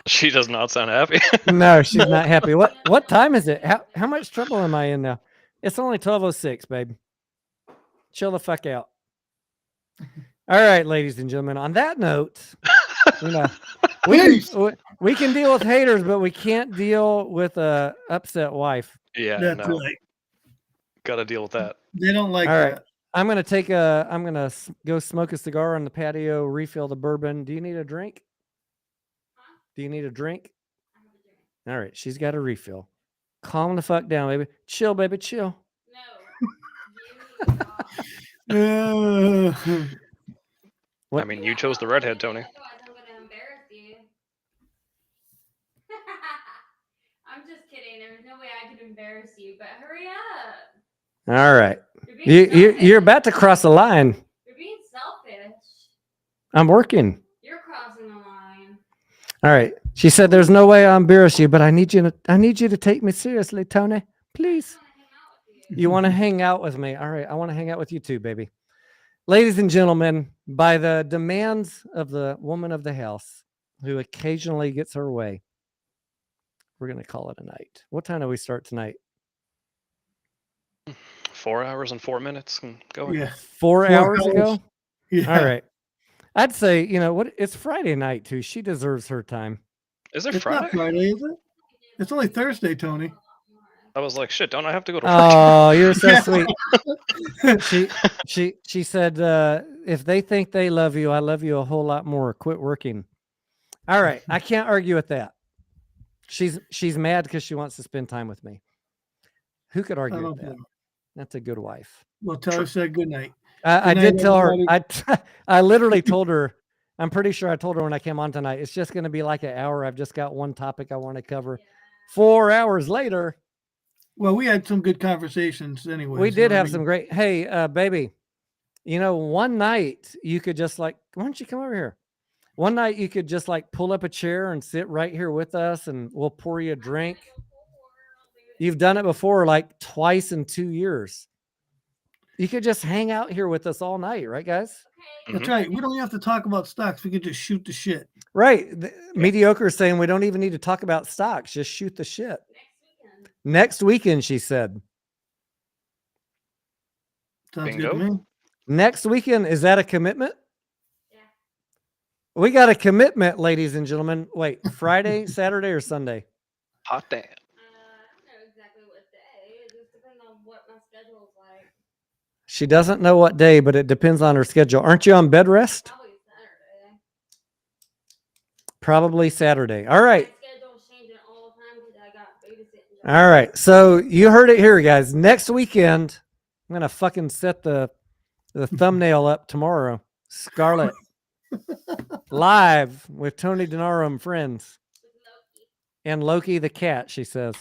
[SPEAKER 4] She does not sound happy.
[SPEAKER 2] No, she's not happy. What time is it? How much trouble am I in now? It's only 12:06, babe. Chill the fuck out. All right, ladies and gentlemen. On that note, you know, we can deal with haters, but we can't deal with a upset wife.
[SPEAKER 4] Yeah,
[SPEAKER 3] That's
[SPEAKER 4] no.
[SPEAKER 3] right.
[SPEAKER 4] Got to deal with that.
[SPEAKER 3] They don't like
[SPEAKER 2] All
[SPEAKER 3] that.
[SPEAKER 2] right. I'm gonna go smoke a cigar on the patio, refill the bourbon. Do you need a drink? Do you need a drink? All right, she's got a refill. Calm the fuck down, baby. Chill, baby, chill.
[SPEAKER 1] No.
[SPEAKER 2] What?
[SPEAKER 4] I mean, you chose the redhead, Tony.
[SPEAKER 1] Otherwise, I'm gonna embarrass you. I'm just kidding. There's no way I could embarrass you, but hurry up.
[SPEAKER 2] All right.
[SPEAKER 1] You're
[SPEAKER 2] You're about to cross the line.
[SPEAKER 1] You're being selfish.
[SPEAKER 2] I'm working.
[SPEAKER 1] You're crossing the line.
[SPEAKER 2] All right. She said, "There's no way I'll embarrass you, but I need you to take me seriously, Tony. Please." You want to hang out with me? All right. I want to hang out with you too, baby. Ladies and gentlemen, by the demands of the woman of the house, who occasionally gets her way, we're going to call it a night. What time do we start tonight?
[SPEAKER 4] 4 hours and 4 minutes. Go.
[SPEAKER 3] Yeah.
[SPEAKER 2] 4 hours ago?
[SPEAKER 3] Yeah.
[SPEAKER 2] All right. I'd say, it's Friday night too. She deserves her time.
[SPEAKER 4] Is it
[SPEAKER 3] It's
[SPEAKER 4] Friday?
[SPEAKER 3] not Friday, is it? It's only Thursday, Tony.
[SPEAKER 4] I was like, shit, don't I have to go to work?
[SPEAKER 2] Oh, you're so
[SPEAKER 3] Yeah.
[SPEAKER 2] sweet. She said, if they think they love you, I love you a whole lot more. Quit working. All right. I can't argue with that. She's mad because she wants to spend time with me. Who could
[SPEAKER 3] I
[SPEAKER 2] argue
[SPEAKER 3] don't
[SPEAKER 2] with that?
[SPEAKER 3] know.
[SPEAKER 2] That's a good wife.
[SPEAKER 3] Well, tell her said good night.
[SPEAKER 2] I
[SPEAKER 3] Good
[SPEAKER 2] did
[SPEAKER 3] night,
[SPEAKER 2] tell her.
[SPEAKER 3] everybody.
[SPEAKER 2] I literally told her. I'm pretty sure I told her when I came on tonight. It's just going to be like an hour. I've just got one topic I want to cover. 4 hours later,
[SPEAKER 3] Well, we had some good conversations anyway.
[SPEAKER 2] we did have some great. Hey, baby, one night you could just like, why don't you come over here? One night you could just like pull up a chair and sit right here with us, and we'll pour you a drink. You've done it before, like twice in 2 years. You could just hang out here with us all night, right, guys?
[SPEAKER 3] That's right. We don't have to talk about stocks. We could just shoot the shit.
[SPEAKER 2] Right. Mediocre is saying we don't even need to talk about stocks. Just shoot the shit. Next weekend, she said.
[SPEAKER 3] Sounds
[SPEAKER 4] Bingo.
[SPEAKER 3] good to me.
[SPEAKER 2] Next weekend, is that a commitment? Yeah. We got a commitment, ladies and gentlemen. Wait, Friday, Saturday, or Sunday?
[SPEAKER 4] Hot damn.
[SPEAKER 5] I don't know exactly what day. It just depends on what my schedule is like.
[SPEAKER 2] She doesn't know what day, but it depends on her schedule. Aren't you on bed rest?
[SPEAKER 5] Probably Saturday.
[SPEAKER 2] Probably Saturday. All right.
[SPEAKER 5] My schedule's changing all the time because I got babysitting.
[SPEAKER 2] All right. So you heard it here, guys. Next weekend, I'm going to fucking set the thumbnail up tomorrow. Scarlett. Live with Tony Denaro and friends. And Loki the cat, she says.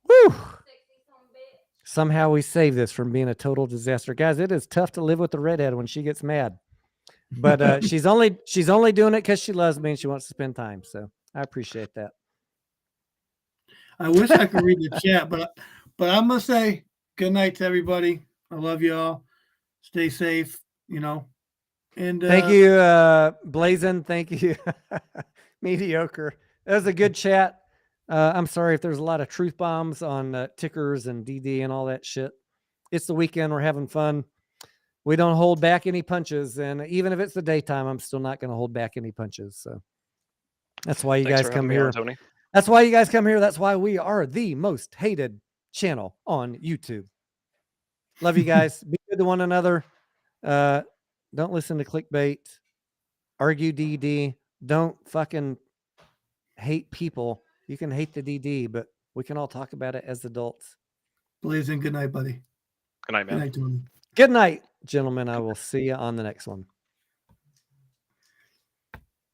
[SPEAKER 2] Woo! Somehow we save this from being a total disaster. Guys, it is tough to live with the redhead when she gets mad. But she's only doing it because she loves me and she wants to spend time. So I appreciate that.
[SPEAKER 3] I wish I could read the chat, but I'm gonna say good night to everybody. I love you all. Stay safe, And
[SPEAKER 2] Thank you, Blazin. Thank you, Mediocre. That was a good chat. I'm sorry if there's a lot of truth bombs on tickers and DD and all that shit. It's the weekend. We're having fun. We don't hold back any punches. And even if it's the daytime, I'm still not going to hold back any punches. So that's why you
[SPEAKER 4] Thanks
[SPEAKER 2] guys
[SPEAKER 4] for
[SPEAKER 2] come
[SPEAKER 4] having me on,
[SPEAKER 2] here.
[SPEAKER 4] Tony.
[SPEAKER 2] That's why you guys come here. That's why we are the most hated channel on YouTube. Love you guys. Be good to one another. Don't listen to clickbait. Argue DD. Don't fucking hate people. You can hate the DD, but we can all talk about it as adults.
[SPEAKER 3] Blazing, good night, buddy.
[SPEAKER 4] Good night, man.
[SPEAKER 3] Good night, Tony.
[SPEAKER 2] Good night, gentlemen. I will see you on the next one.